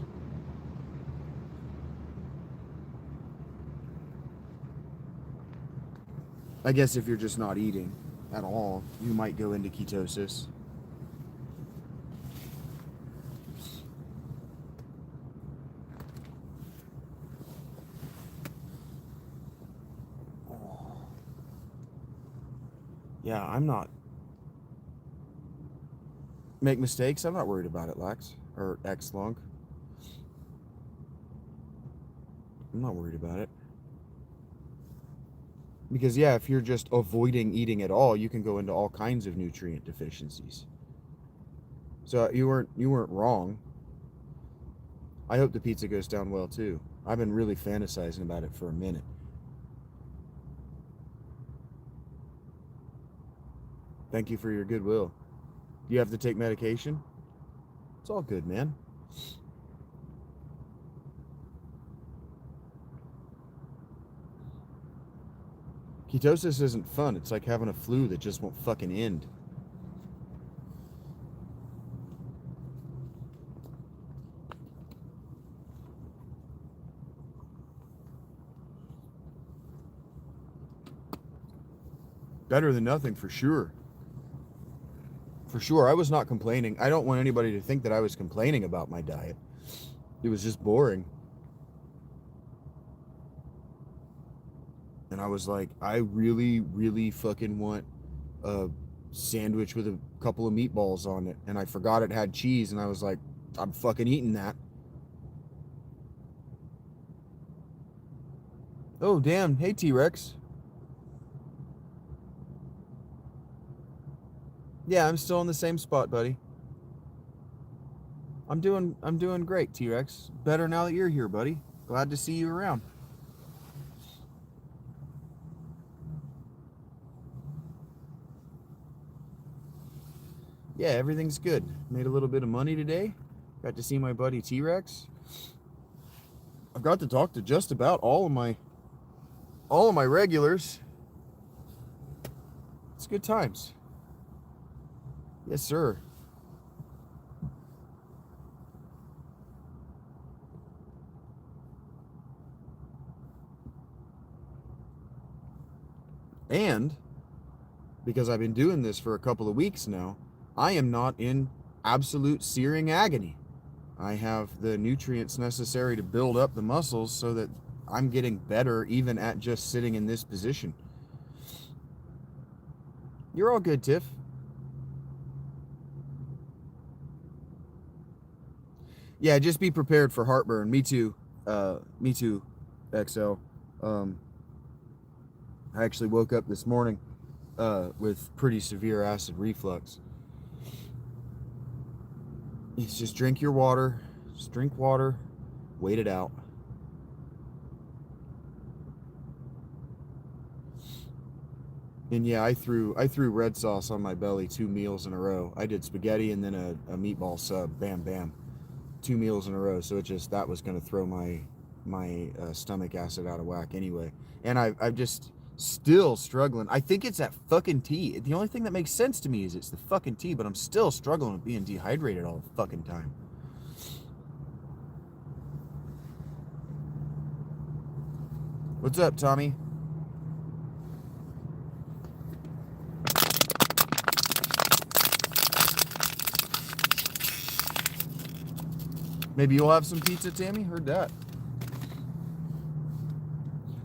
I guess if you're just not eating at all, you might go into ketosis. Yeah, I'm not. Make mistakes? I'm not worried about it, Lex. Or X-Long. I'm not worried about it. Because yeah, if you're just avoiding eating at all, you can go into all kinds of nutrient deficiencies. So you weren't wrong. I hope the pizza goes down well too. I've been really fantasizing about it for a minute. Thank you for your goodwill. Do you have to take medication? It's all good, man. Ketosis isn't fun. It's like having a flu that just won't fucking end. Better than nothing, for sure. For sure. I was not complaining. I don't want anybody to think that I was complaining about my diet. It was just boring. And I was like, I really, really fucking want a sandwich with a couple of meatballs on it. And I forgot it had cheese, and I was like, I'm fucking eating that. Oh, damn. Hey, T-Rex. Yeah, I'm still in the same spot, buddy. I'm doing great, T-Rex. Better now that you're here, buddy. Glad to see you around. Yeah, everything's good. Made a little bit of money today. Got to see my buddy T-Rex. I've got to talk to just about all of my regulars. It's good times. Yes, sir. And because I've been doing this for a couple of weeks now, I am not in absolute searing agony. I have the nutrients necessary to build up the muscles so that I'm getting better even at just sitting in this position. You're all good, Tiff. Yeah, just be prepared for heartburn. Me too. Me too, XL. I actually woke up this morning with pretty severe acid reflux. It's just drink your water. Just drink water. Wait it out. And yeah, I threw red sauce on my belly 2 meals in a row. I did spaghetti and then a meatball sub. Bam, bam. 2 meals in a row. So that was going to throw my stomach acid out of whack anyway. And I've just Still struggling. I think it's that fucking tea. The only thing that makes sense to me is it's the fucking tea, but I'm still struggling with being dehydrated all the fucking time. What's up, Tommy? Maybe you'll have some pizza, Tammy? Heard that.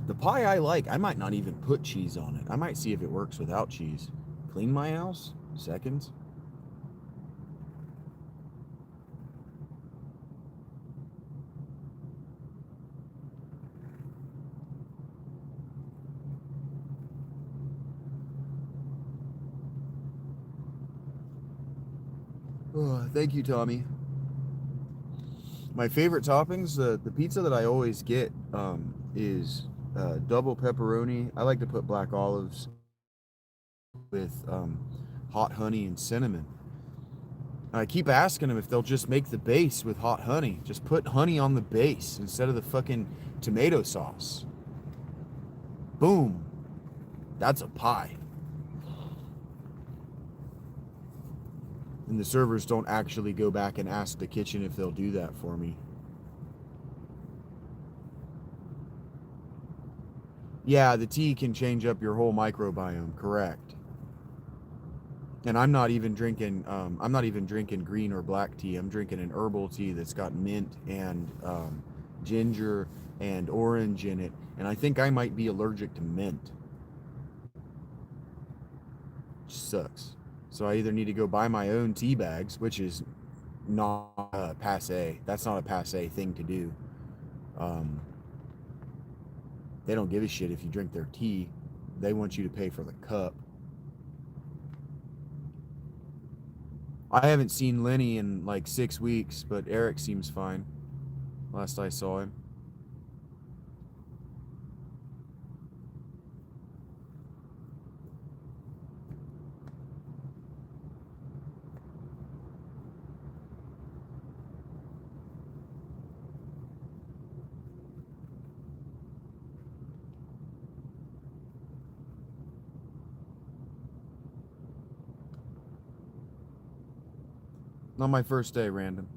The pie I like, I might not even put cheese on it. I might see if it works without cheese. Clean my house? Seconds. Oh, thank you, Tommy. My favorite toppings, the pizza that I always get is double pepperoni. I like to put black olives with hot honey and cinnamon. And I keep asking them if they'll just make the base with hot honey. Just put honey on the base instead of the fucking tomato sauce. Boom. That's a pie. And the servers don't actually go back and ask the kitchen if they'll do that for me. Yeah, the tea can change up your whole microbiome, correct. And I'm not even drinking green or black tea. I'm drinking an herbal tea that's got mint and ginger and orange in it. And I think I might be allergic to mint. Which sucks. So I either need to go buy my own tea bags, which is not passe. That's not a passe thing to do. They don't give a shit if you drink their tea. They want you to pay for the cup. I haven't seen Lenny in like 6 weeks, but Eric seems fine. Last I saw him. Not my first day, random.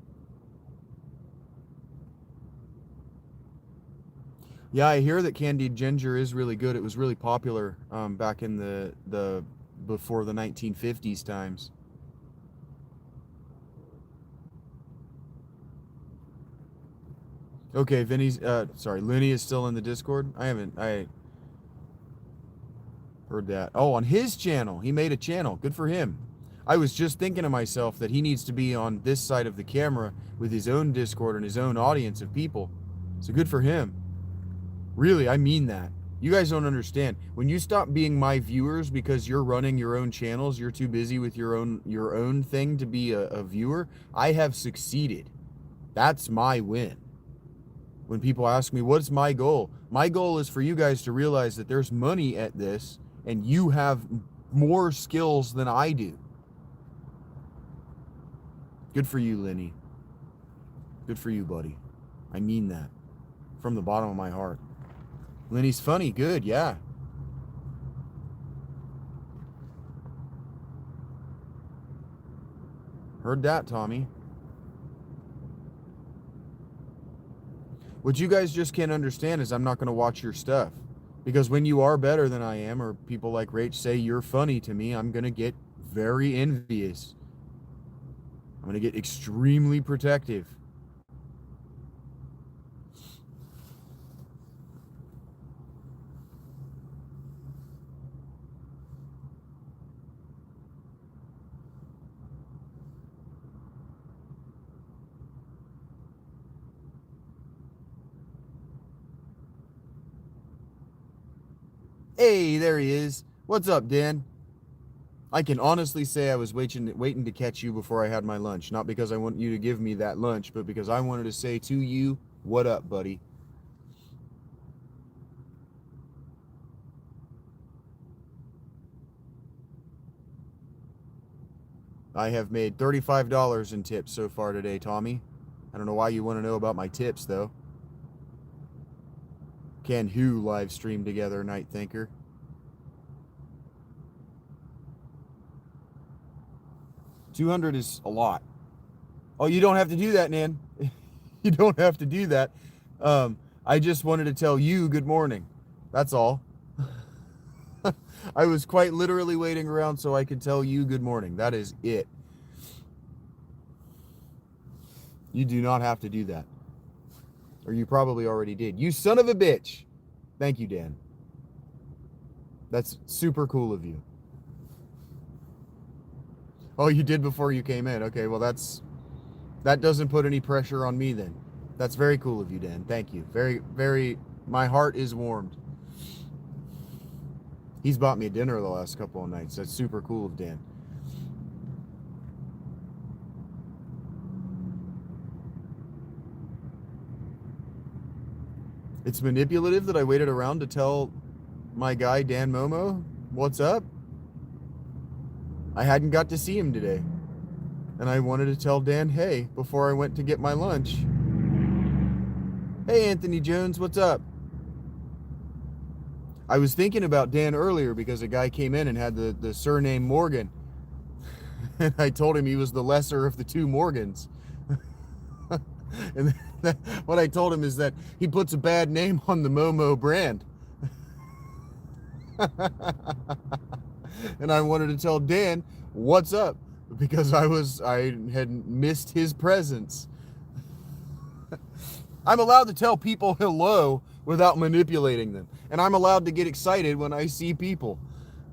Yeah, I hear that candied ginger is really good. It was really popular back in the before the 1950s times. Okay, Lenny is still in the Discord. I heard that. Oh, on his channel. He made a channel. Good for him. I was just thinking to myself that he needs to be on this side of the camera with his own Discord and his own audience of people. So good for him. Really, I mean that. You guys don't understand. When you stop being my viewers because you're running your own channels, you're too busy with your own thing to be a viewer, I have succeeded. That's my win. When people ask me, what's my goal? My goal is for you guys to realize that there's money at this and you have more skills than I do. Good for you, Lenny. Good for you, buddy. I mean that. From the bottom of my heart. Lenny's funny. Good, yeah. Heard that, Tommy. What you guys just can't understand is I'm not going to watch your stuff. Because when you are better than I am, or people like Rach say you're funny to me, I'm going to get very envious. I'm going to get extremely protective. Hey, there he is. What's up, Dan? I can honestly say I was waiting to catch you before I had my lunch. Not because I want you to give me that lunch, but because I wanted to say to you, what up, buddy? I have made $35 in tips so far today, Tommy. I don't know why you want to know about my tips, though. Can who live stream together, Night Thinker? 200 is a lot. Oh, you don't have to do that, Nan. You don't have to do that. I just wanted to tell you good morning. That's all. I was quite literally waiting around so I could tell you good morning. That is it. You do not have to do that. Or you probably already did. You son of a bitch. Thank you, Dan. That's super cool of you. Oh, you did before you came in. Okay, well that doesn't put any pressure on me then. That's very cool of you, Dan. Thank you. Very, very, my heart is warmed. He's bought me dinner the last couple of nights. That's super cool of Dan. It's manipulative that I waited around to tell my guy, Dan Momo, what's up? I hadn't got to see him today. And I wanted to tell Dan, hey, before I went to get my lunch. Hey, Anthony Jones, what's up? I was thinking about Dan earlier because a guy came in and had the surname Morgan. And I told him he was the lesser of the two Morgans. And what I told him is that he puts a bad name on the Momo brand. And I wanted to tell Dan, what's up? Because I had missed his presence. I'm allowed to tell people hello without manipulating them. And I'm allowed to get excited when I see people.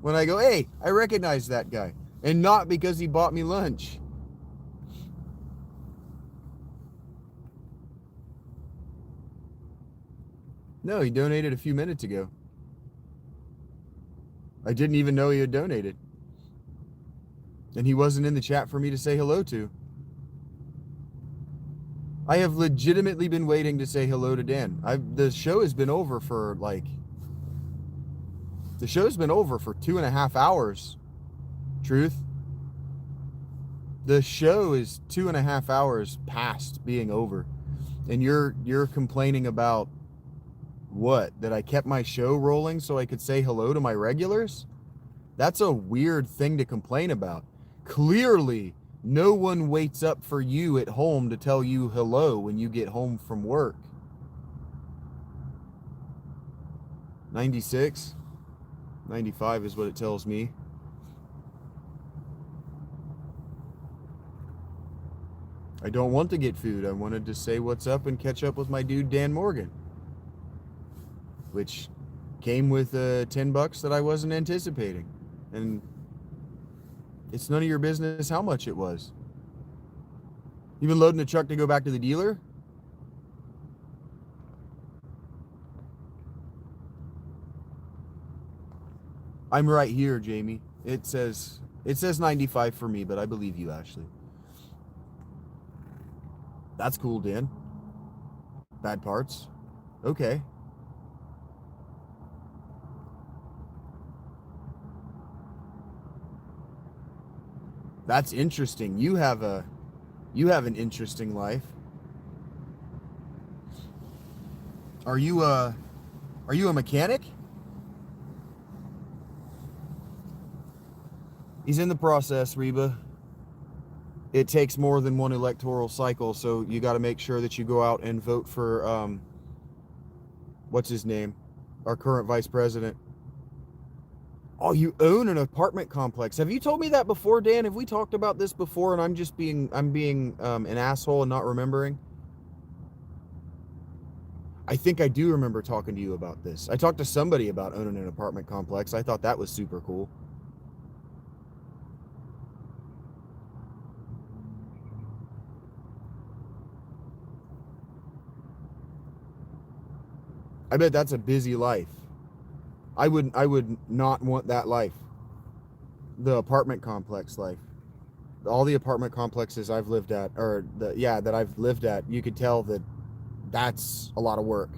When I go, hey, I recognize that guy. And not because he bought me lunch. No, he donated a few minutes ago. I didn't even know he had donated. And he wasn't in the chat for me to say hello to. I have legitimately been waiting to say hello to Dan. The show has been over for the show's been over for 2.5 hours. Truth. The show is 2.5 hours past being over. And you're complaining about what? That I kept my show rolling so I could say hello to my regulars? That's a weird thing to complain about. Clearly, no one waits up for you at home to tell you hello when you get home from work. 96? 95 is what it tells me. I don't want to get food. I wanted to say what's up and catch up with my dude Dan Morgan. Which came with $10 that I wasn't anticipating. And it's none of your business how much it was. You been loading the truck to go back to the dealer? I'm right here, Jamie. It says 95 for me, but I believe you, Ashley. That's cool, Dan. Bad parts. Okay. That's interesting. You have an interesting life. Are you a mechanic? He's in the process, Reba. It takes more than one electoral cycle, so you got to make sure that you go out and vote for what's his name? Our current vice president. Oh, you own an apartment complex. Have you told me that before, Dan? Have we talked about this before and I'm being an asshole and not remembering? I think I do remember talking to you about this. I talked to somebody about owning an apartment complex. I thought that was super cool. I bet that's a busy life. I would not want that life. The apartment complex life. All the apartment complexes I've lived at, that I've lived at, you could tell that that's a lot of work.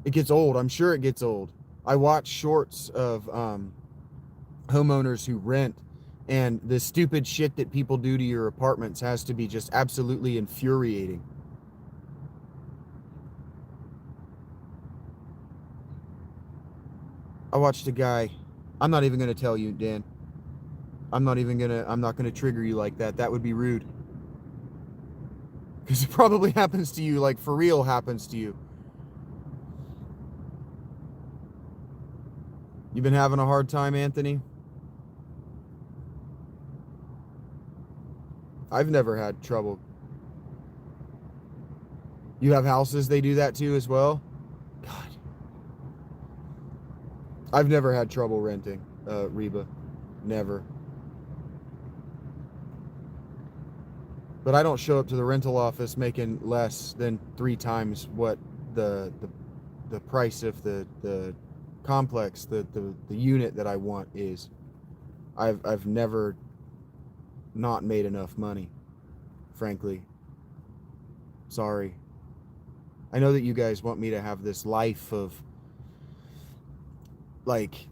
It gets old. I'm sure it gets old. I watch shorts of homeowners who rent, and the stupid shit that people do to your apartments has to be just absolutely infuriating. I watched a guy. I'm not even going to tell you, Dan. I'm not going to trigger you like that. That would be rude. Because it probably happens to you, like for real happens to you. You been having a hard time, Anthony? I've never had trouble. You have houses they do that to as well? God. I've never had trouble renting, Reba. Never. But I don't show up to the rental office making less than 3 times what the price of the complex, the unit that I want is. I've never not made enough money, frankly. Sorry. I know that you guys want me to have this life of like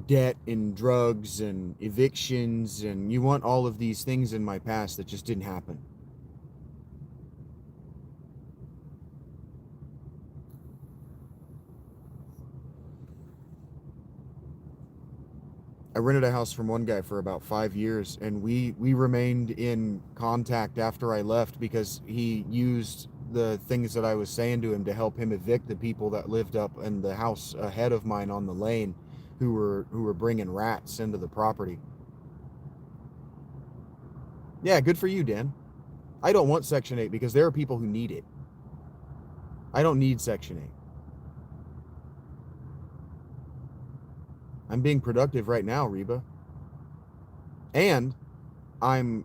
debt and drugs and evictions, and you want all of these things in my past that just didn't happen. I rented a house from one guy for about 5 years, and we remained in contact after I left because he used the things that I was saying to him to help him evict the people that lived up in the house ahead of mine on the lane who were bringing rats into the property. Yeah, good for you, Dan. I don't want Section 8 because there are people who need it. I don't need Section 8. I'm being productive right now, Reba. And I'm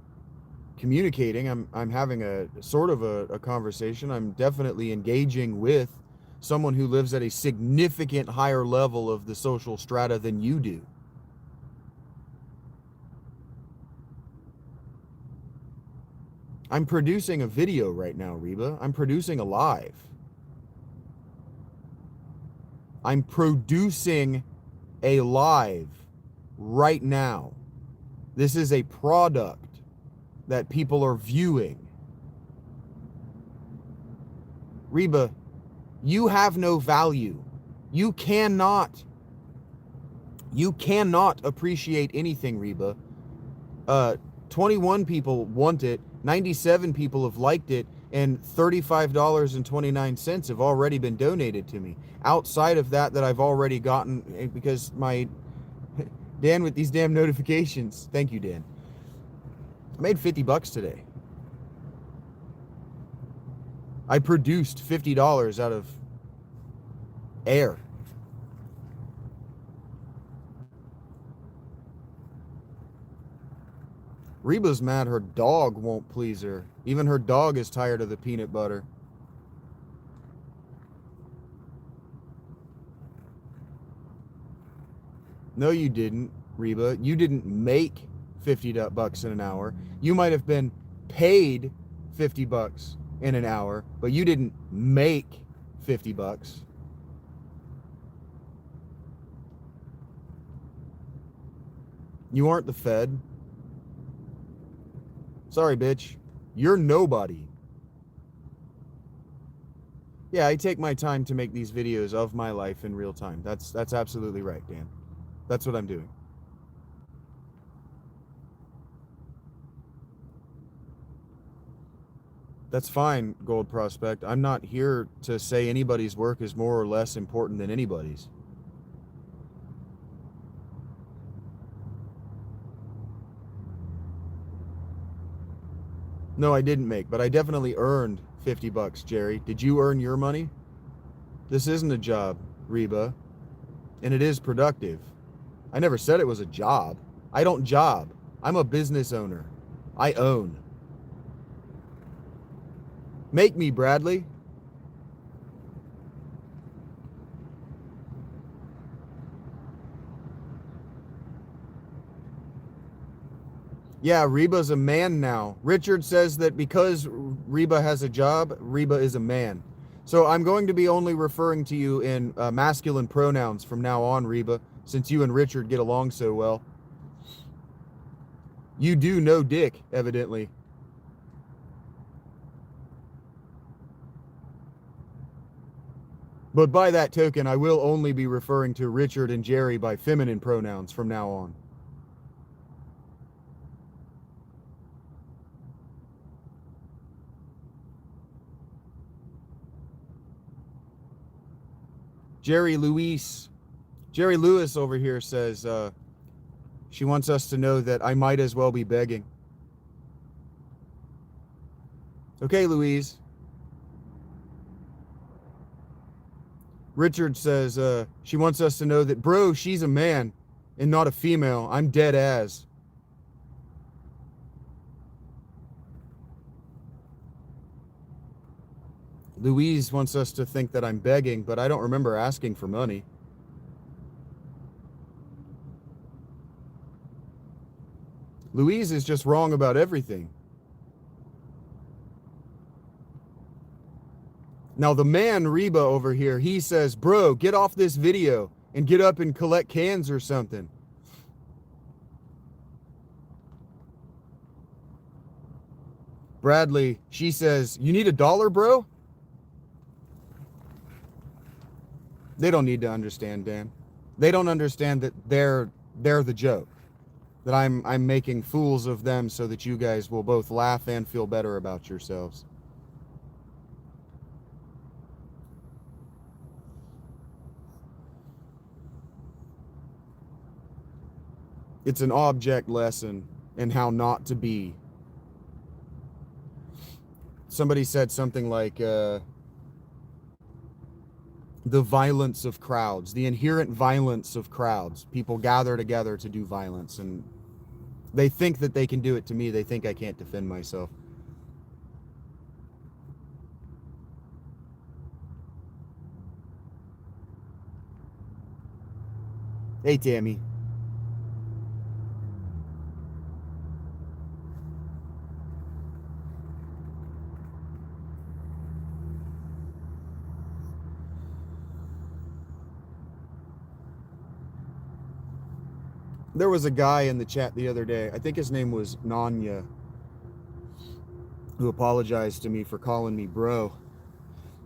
communicating. I'm having a sort of a conversation. I'm definitely engaging with someone who lives at a significant higher level of the social strata than you do. I'm producing a video right now, Reba. I'm producing a live. I'm producing a live right now. This is a product that people are viewing. Reba, you have no value. You cannot appreciate anything, Reba. 21 people want it, 97 people have liked it, and $35.29 have already been donated to me. Outside of that I've already gotten, because my Dan with these damn notifications. Thank you, Dan. I made $50 today. I produced $50 out of air. Reba's mad her dog won't please her. Even her dog is tired of the peanut butter. No, you didn't, Reba. You didn't make $50 in an hour. You might have been paid $50 in an hour, but you didn't make $50. You aren't the Fed. Sorry, bitch. You're nobody. Yeah, I take my time to make these videos of my life in real time. That's absolutely right, Dan. That's what I'm doing. That's fine, Gold Prospect. I'm not here to say anybody's work is more or less important than anybody's. No, I didn't make, but I definitely earned $50, Jerry. Did you earn your money? This isn't a job, Reba, and it is productive. I never said it was a job. I don't job. I'm a business owner. I own. Make me, Bradley. Yeah, Reba's a man now. Richard says that because Reba has a job, Reba is a man. So I'm going to be only referring to you in masculine pronouns from now on, Reba, since you and Richard get along so well. You do know dick, evidently. But by that token, I will only be referring to Richard and Jerry by feminine pronouns from now on. Jerry Lewis over here says she wants us to know that I might as well be begging. Okay, Louise. Richard says she wants us to know that, bro, she's a man and not a female. I'm dead as. Louise wants us to think that I'm begging, but I don't remember asking for money. Louise is just wrong about everything. Now the man, Reba, over here, he says, bro, get off this video and get up and collect cans or something. Bradley, she says, you need $1, bro? They don't need to understand, Dan. They don't understand that they're the joke. That I'm making fools of them so that you guys will both laugh and feel better about yourselves. It's an object lesson in how not to be. Somebody said something like the violence of crowds, the inherent violence of crowds. People gather together to do violence, and they think that they can do it to me. They think I can't defend myself. Hey, Tammy. There was a guy in the chat the other day, I think his name was Nanya, who apologized to me for calling me bro.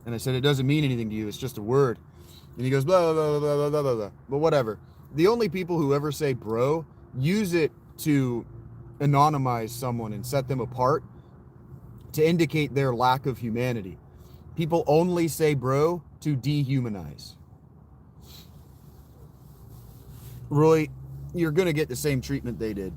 And I said, it doesn't mean anything to you, it's just a word. And he goes, blah, blah, blah, blah, blah, blah, blah. But whatever. The only people who ever say bro use it to anonymize someone and set them apart to indicate their lack of humanity. People only say bro to dehumanize. Roy, you're going to get the same treatment they did.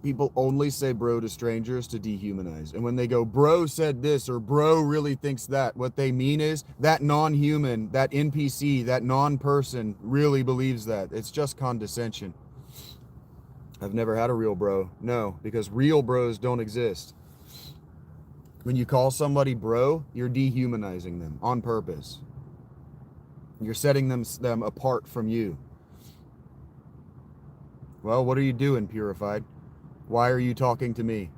People only say bro to strangers to dehumanize. And when they go, bro said this, or bro really thinks that, what they mean is that non-human, that NPC, that non-person really believes that. It's just condescension. I've never had a real bro. No, because real bros don't exist. When you call somebody bro, you're dehumanizing them on purpose. You're setting them apart from you. Well, what are you doing, Purified? Why are you talking to me?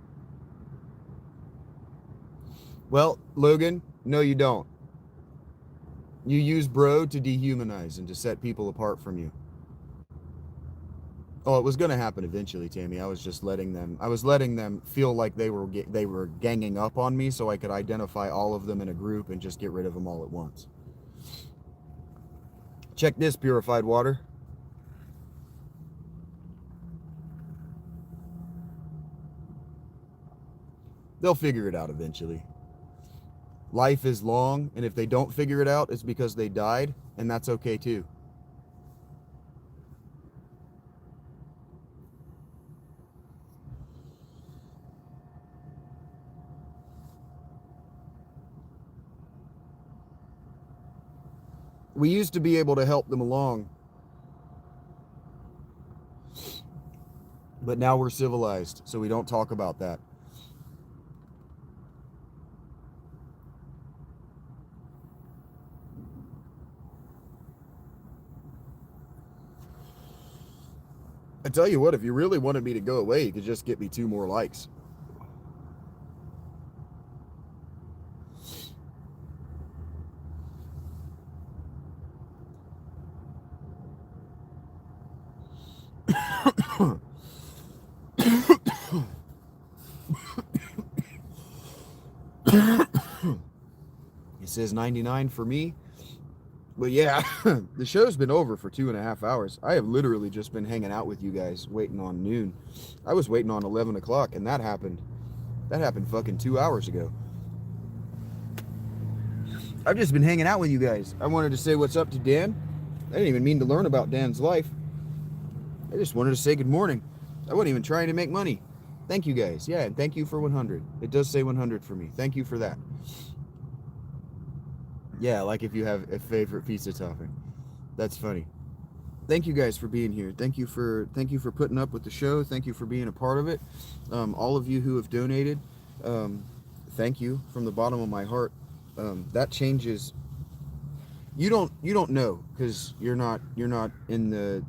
Well, Logan, no you don't. You use bro to dehumanize and to set people apart from you. Oh, it was going to happen eventually, Tammy. I was just letting them feel like they were ganging up on me so I could identify all of them in a group and just get rid of them all at once. Check this, purified water. They'll figure it out eventually. Life is long, and if they don't figure it out, it's because they died, and that's okay too. We used to be able to help them along, but now we're civilized, so we don't talk about that. I tell you what, if you really wanted me to go away, you could just get me 2 more likes. It says 99 for me. But yeah, the show's been over for 2.5 hours. I have literally just been hanging out with you guys, waiting on noon. I was waiting on 11 o'clock, and that happened fucking 2 hours ago. I've just been hanging out with you guys. I wanted to say what's up to Dan. I didn't even mean to learn about Dan's life. I just wanted to say good morning. I wasn't even trying to make money. Thank you guys. Yeah, and thank you for 100. It does say 100 for me. Thank you for that. Yeah, like if you have a favorite pizza topping. That's funny. Thank you guys for being here. Thank you for putting up with the show. Thank you for being a part of it. All of you who have donated, thank you from the bottom of my heart. That changes. You don't know, because you're not in the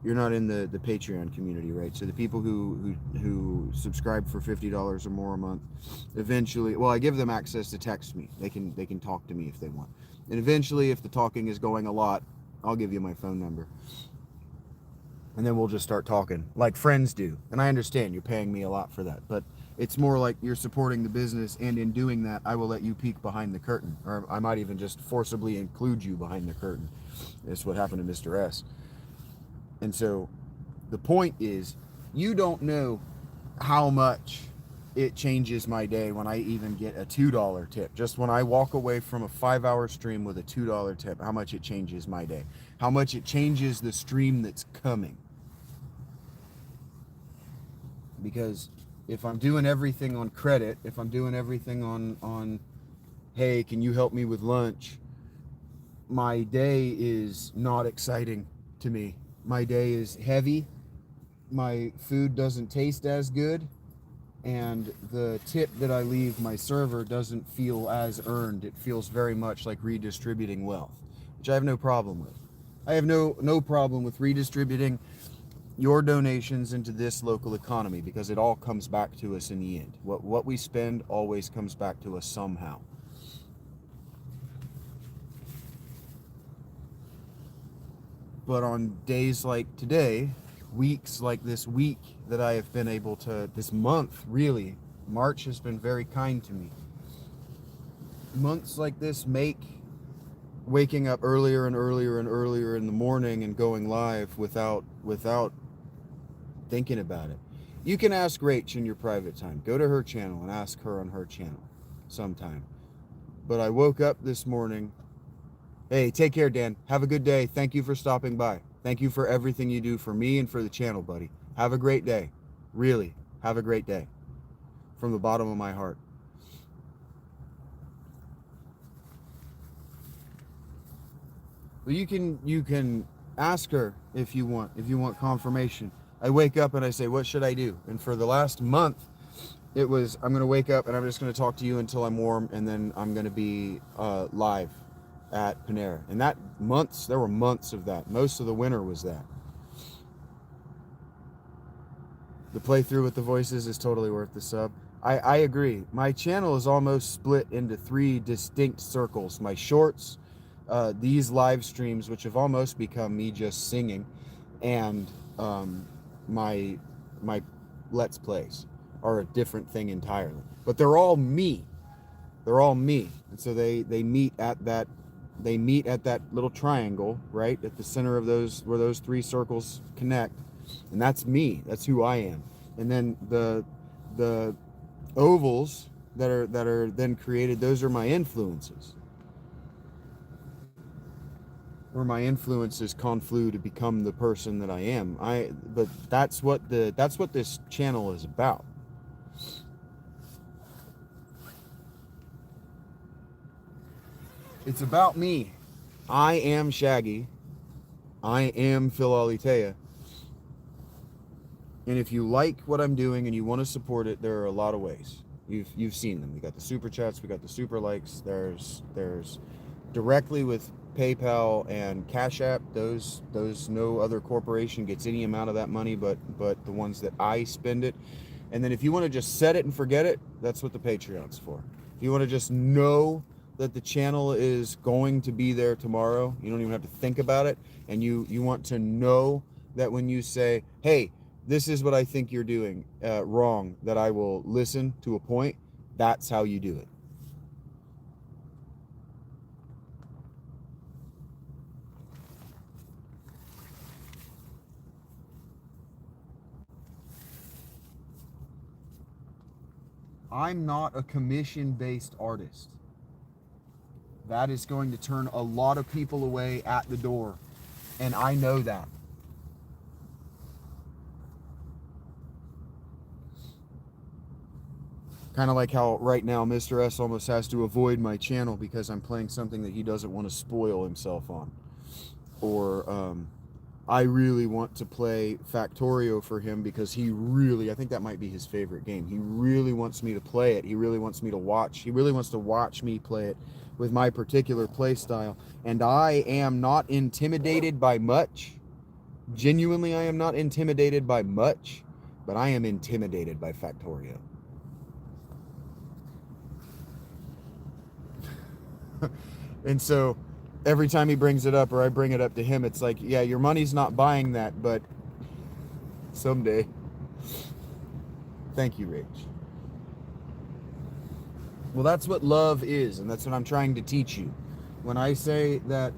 Patreon community, right? So the people who subscribe for $50 or more a month, eventually, well, I give them access to text me. They can talk to me if they want. And eventually, if the talking is going a lot, I'll give you my phone number. And then we'll just start talking like friends do. And I understand you're paying me a lot for that, but it's more like you're supporting the business, and in doing that, I will let you peek behind the curtain, or I might even just forcibly include you behind the curtain. That's what happened to Mr. S. And so the point is, you don't know how much it changes my day when I even get a $2 tip. Just when I walk away from a 5-hour stream with a $2 tip, how much it changes my day. How much it changes the stream that's coming. Because if I'm doing everything on credit, if I'm doing everything on hey, can you help me with lunch? My day is not exciting to me. My day is heavy. My food doesn't taste as good. And the tip that I leave my server doesn't feel as earned. It feels very much like redistributing wealth, which I have no problem with. I have no problem with redistributing your donations into this local economy, because it all comes back to us in the end. What we spend always comes back to us somehow. But on days like today, weeks like this week that I have been able to, this month really, March has been very kind to me. Months like this make waking up earlier and earlier and earlier in the morning and going live without thinking about it. You can ask Rach in your private time. Go to her channel and ask her on her channel sometime. But I woke up this morning. Hey, take care, Dan. Have a good day. Thank you for stopping by. Thank you for everything you do for me and for the channel, buddy. Have a great day. Really, have a great day. From the bottom of my heart. Well, you can ask her if you want confirmation. I wake up and I say, what should I do? And for the last month, it was, I'm going to wake up and I'm just going to talk to you until I'm warm, and then I'm going to be live at Panera. And there were months of that. Most of the winter was that. The playthrough with the voices is totally worth the sub. I agree. My channel is almost split into 3 distinct circles. My shorts, these live streams, which have almost become me just singing, and my Let's Plays are a different thing entirely. But they're all me. They're all me. And so they meet at that little triangle, right? At the center of those, where those 3 circles connect. And that's me. That's who I am. And then the ovals that are then created, those are my influences. Where my influences conflude to become the person that I am. But that's what this channel is about. It's about me. I am Shaggy. I am Phil Alitea. And if you like what I'm doing and you want to support it, there are a lot of ways. You've seen them. We got the super chats, we got the super likes. There's directly with PayPal and Cash App. Those no other corporation gets any amount of that money, but the ones that I spend it. And then if you want to just set it and forget it, that's what the Patreon's for. If you want to just know that the channel is going to be there tomorrow. You don't even have to think about it. And you want to know that when you say, hey, this is what I think you're doing wrong, that I will listen to a point. That's how you do it. I'm not a commission-based artist. That is going to turn a lot of people away at the door. And I know that. Kind of like how right now Mr. S almost has to avoid my channel because I'm playing something that he doesn't want to spoil himself on. Or I really want to play Factorio for him because he really, I think that might be his favorite game. He really wants me to play it. He really wants me to watch. He really wants to watch me play it with my particular play style. And I am not intimidated by much. Genuinely, I am not intimidated by much, but I am intimidated by Factorio. And so every time he brings it up or I bring it up to him, it's like, yeah, your money's not buying that, but someday. Thank you, Rach. Well, that's what love is, and that's what I'm trying to teach you. When I say that,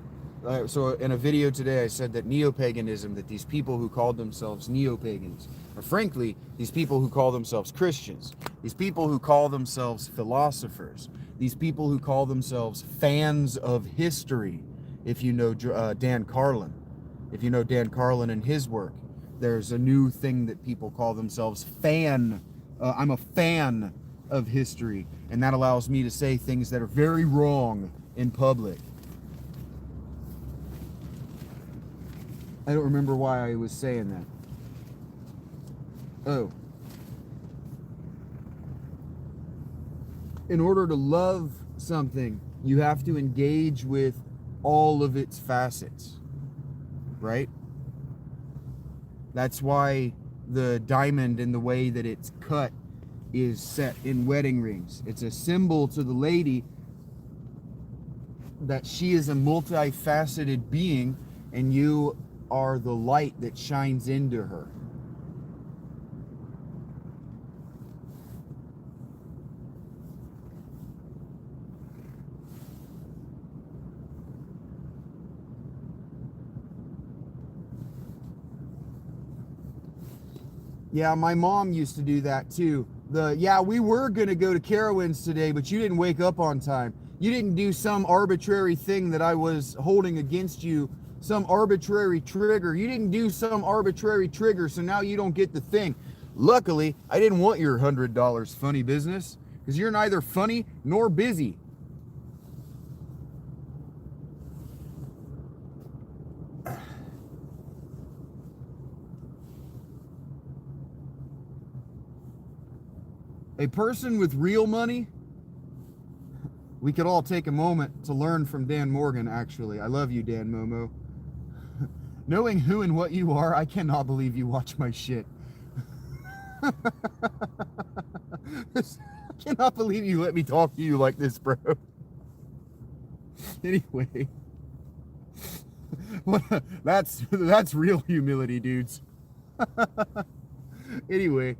so in a video today, I said that neo-paganism, that these people who called themselves neo-pagans, or frankly, these people who call themselves Christians, these people who call themselves philosophers, these people who call themselves fans of history, if you know Dan Carlin, if you know Dan Carlin and his work, there's a new thing that people call themselves fan. I'm a fan of history, and that allows me to say things that are very wrong in public. I don't remember why I was saying that. Oh. In order to love something, you have to engage with all of its facets, right? That's why the diamond and the way that it's cut is set in wedding rings. It's a symbol to the lady that she is a multifaceted being, and you are the light that shines into her. Yeah, my mom used to do that too. Yeah, we were going to go to Carowinds today, but you didn't wake up on time. You didn't do some arbitrary thing that I was holding against you, some arbitrary trigger. You didn't do some arbitrary trigger, so now you don't get the thing. Luckily, I didn't want your $100 funny business, because you're neither funny nor busy. A person with real money, we could all take a moment to learn from Dan Morgan, actually. I love you, Dan Momo. Knowing who and what you are, I cannot believe you watch my shit. I cannot believe you let me talk to you like this, bro. Anyway. That's real humility, dudes. Anyway.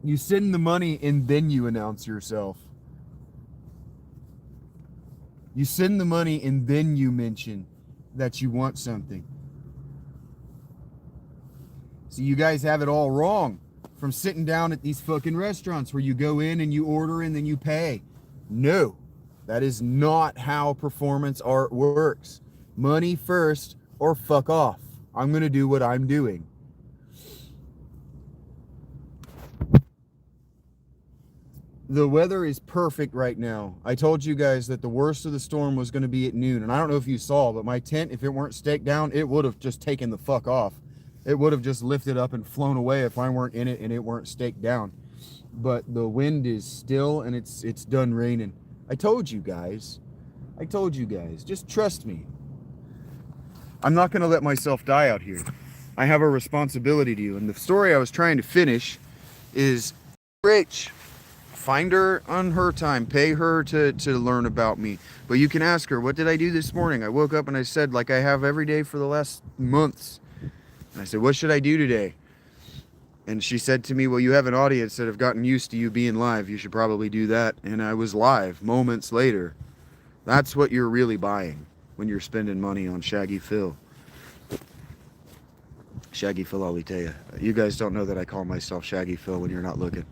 You send the money and then you announce yourself. You send the money and then you mention that you want something. So you guys have it all wrong from sitting down at these fucking restaurants where you go in and you order and then you pay. No, that is not how performance art works. Money first or fuck off. I'm going to do what I'm doing. The weather is perfect right now. I told you guys that the worst of the storm was going to be at noon. And I don't know if you saw, but my tent, if it weren't staked down, it would have just taken the fuck off. It would have just lifted up and flown away if I weren't in it and it weren't staked down. But the wind is still and it's done raining. I told you guys. Just trust me. I'm not going to let myself die out here. I have a responsibility to you. And the story I was trying to finish is, Rich, find her on her time, pay her to learn about me. But you can ask her, what did I do this morning? I woke up and I said, like I have every day for the last months. And I said, what should I do today? And she said to me, well, you have an audience that have gotten used to you being live. You should probably do that. And I was live moments later. That's what you're really buying when you're spending money on Shaggy Phil. Shaggy Phil, I'll tell you. You guys don't know that I call myself Shaggy Phil when you're not looking.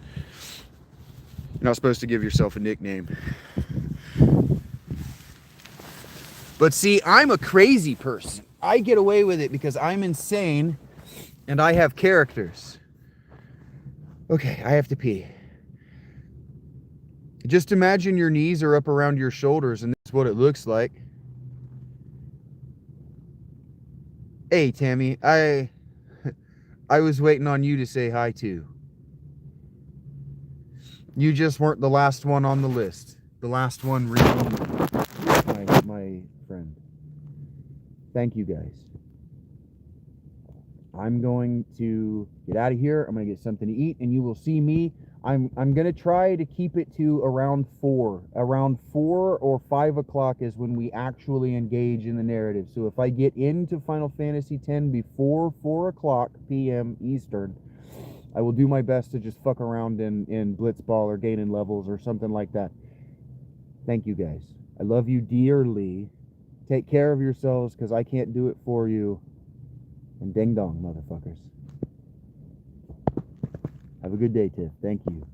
You're not supposed to give yourself a nickname. But see, I'm a crazy person. I get away with it because I'm insane and I have characters. Okay, I have to pee. Just imagine your knees are up around your shoulders and that's what it looks like. Hey, Tammy, I was waiting on you to say hi too. You just weren't the last one on the list. The last one reading my friend. Thank you guys. I'm going to get out of here. I'm going to get something to eat and you will see me. I'm going to try to keep it to around 4. Around 4 or 5 o'clock is when we actually engage in the narrative. So if I get into Final Fantasy X before 4 o'clock p.m. Eastern, I will do my best to just fuck around in Blitzball or gaining levels or something like that. Thank you guys. I love you dearly. Take care of yourselves because I can't do it for you. And ding dong, motherfuckers. Have a good day, Tiff. Thank you.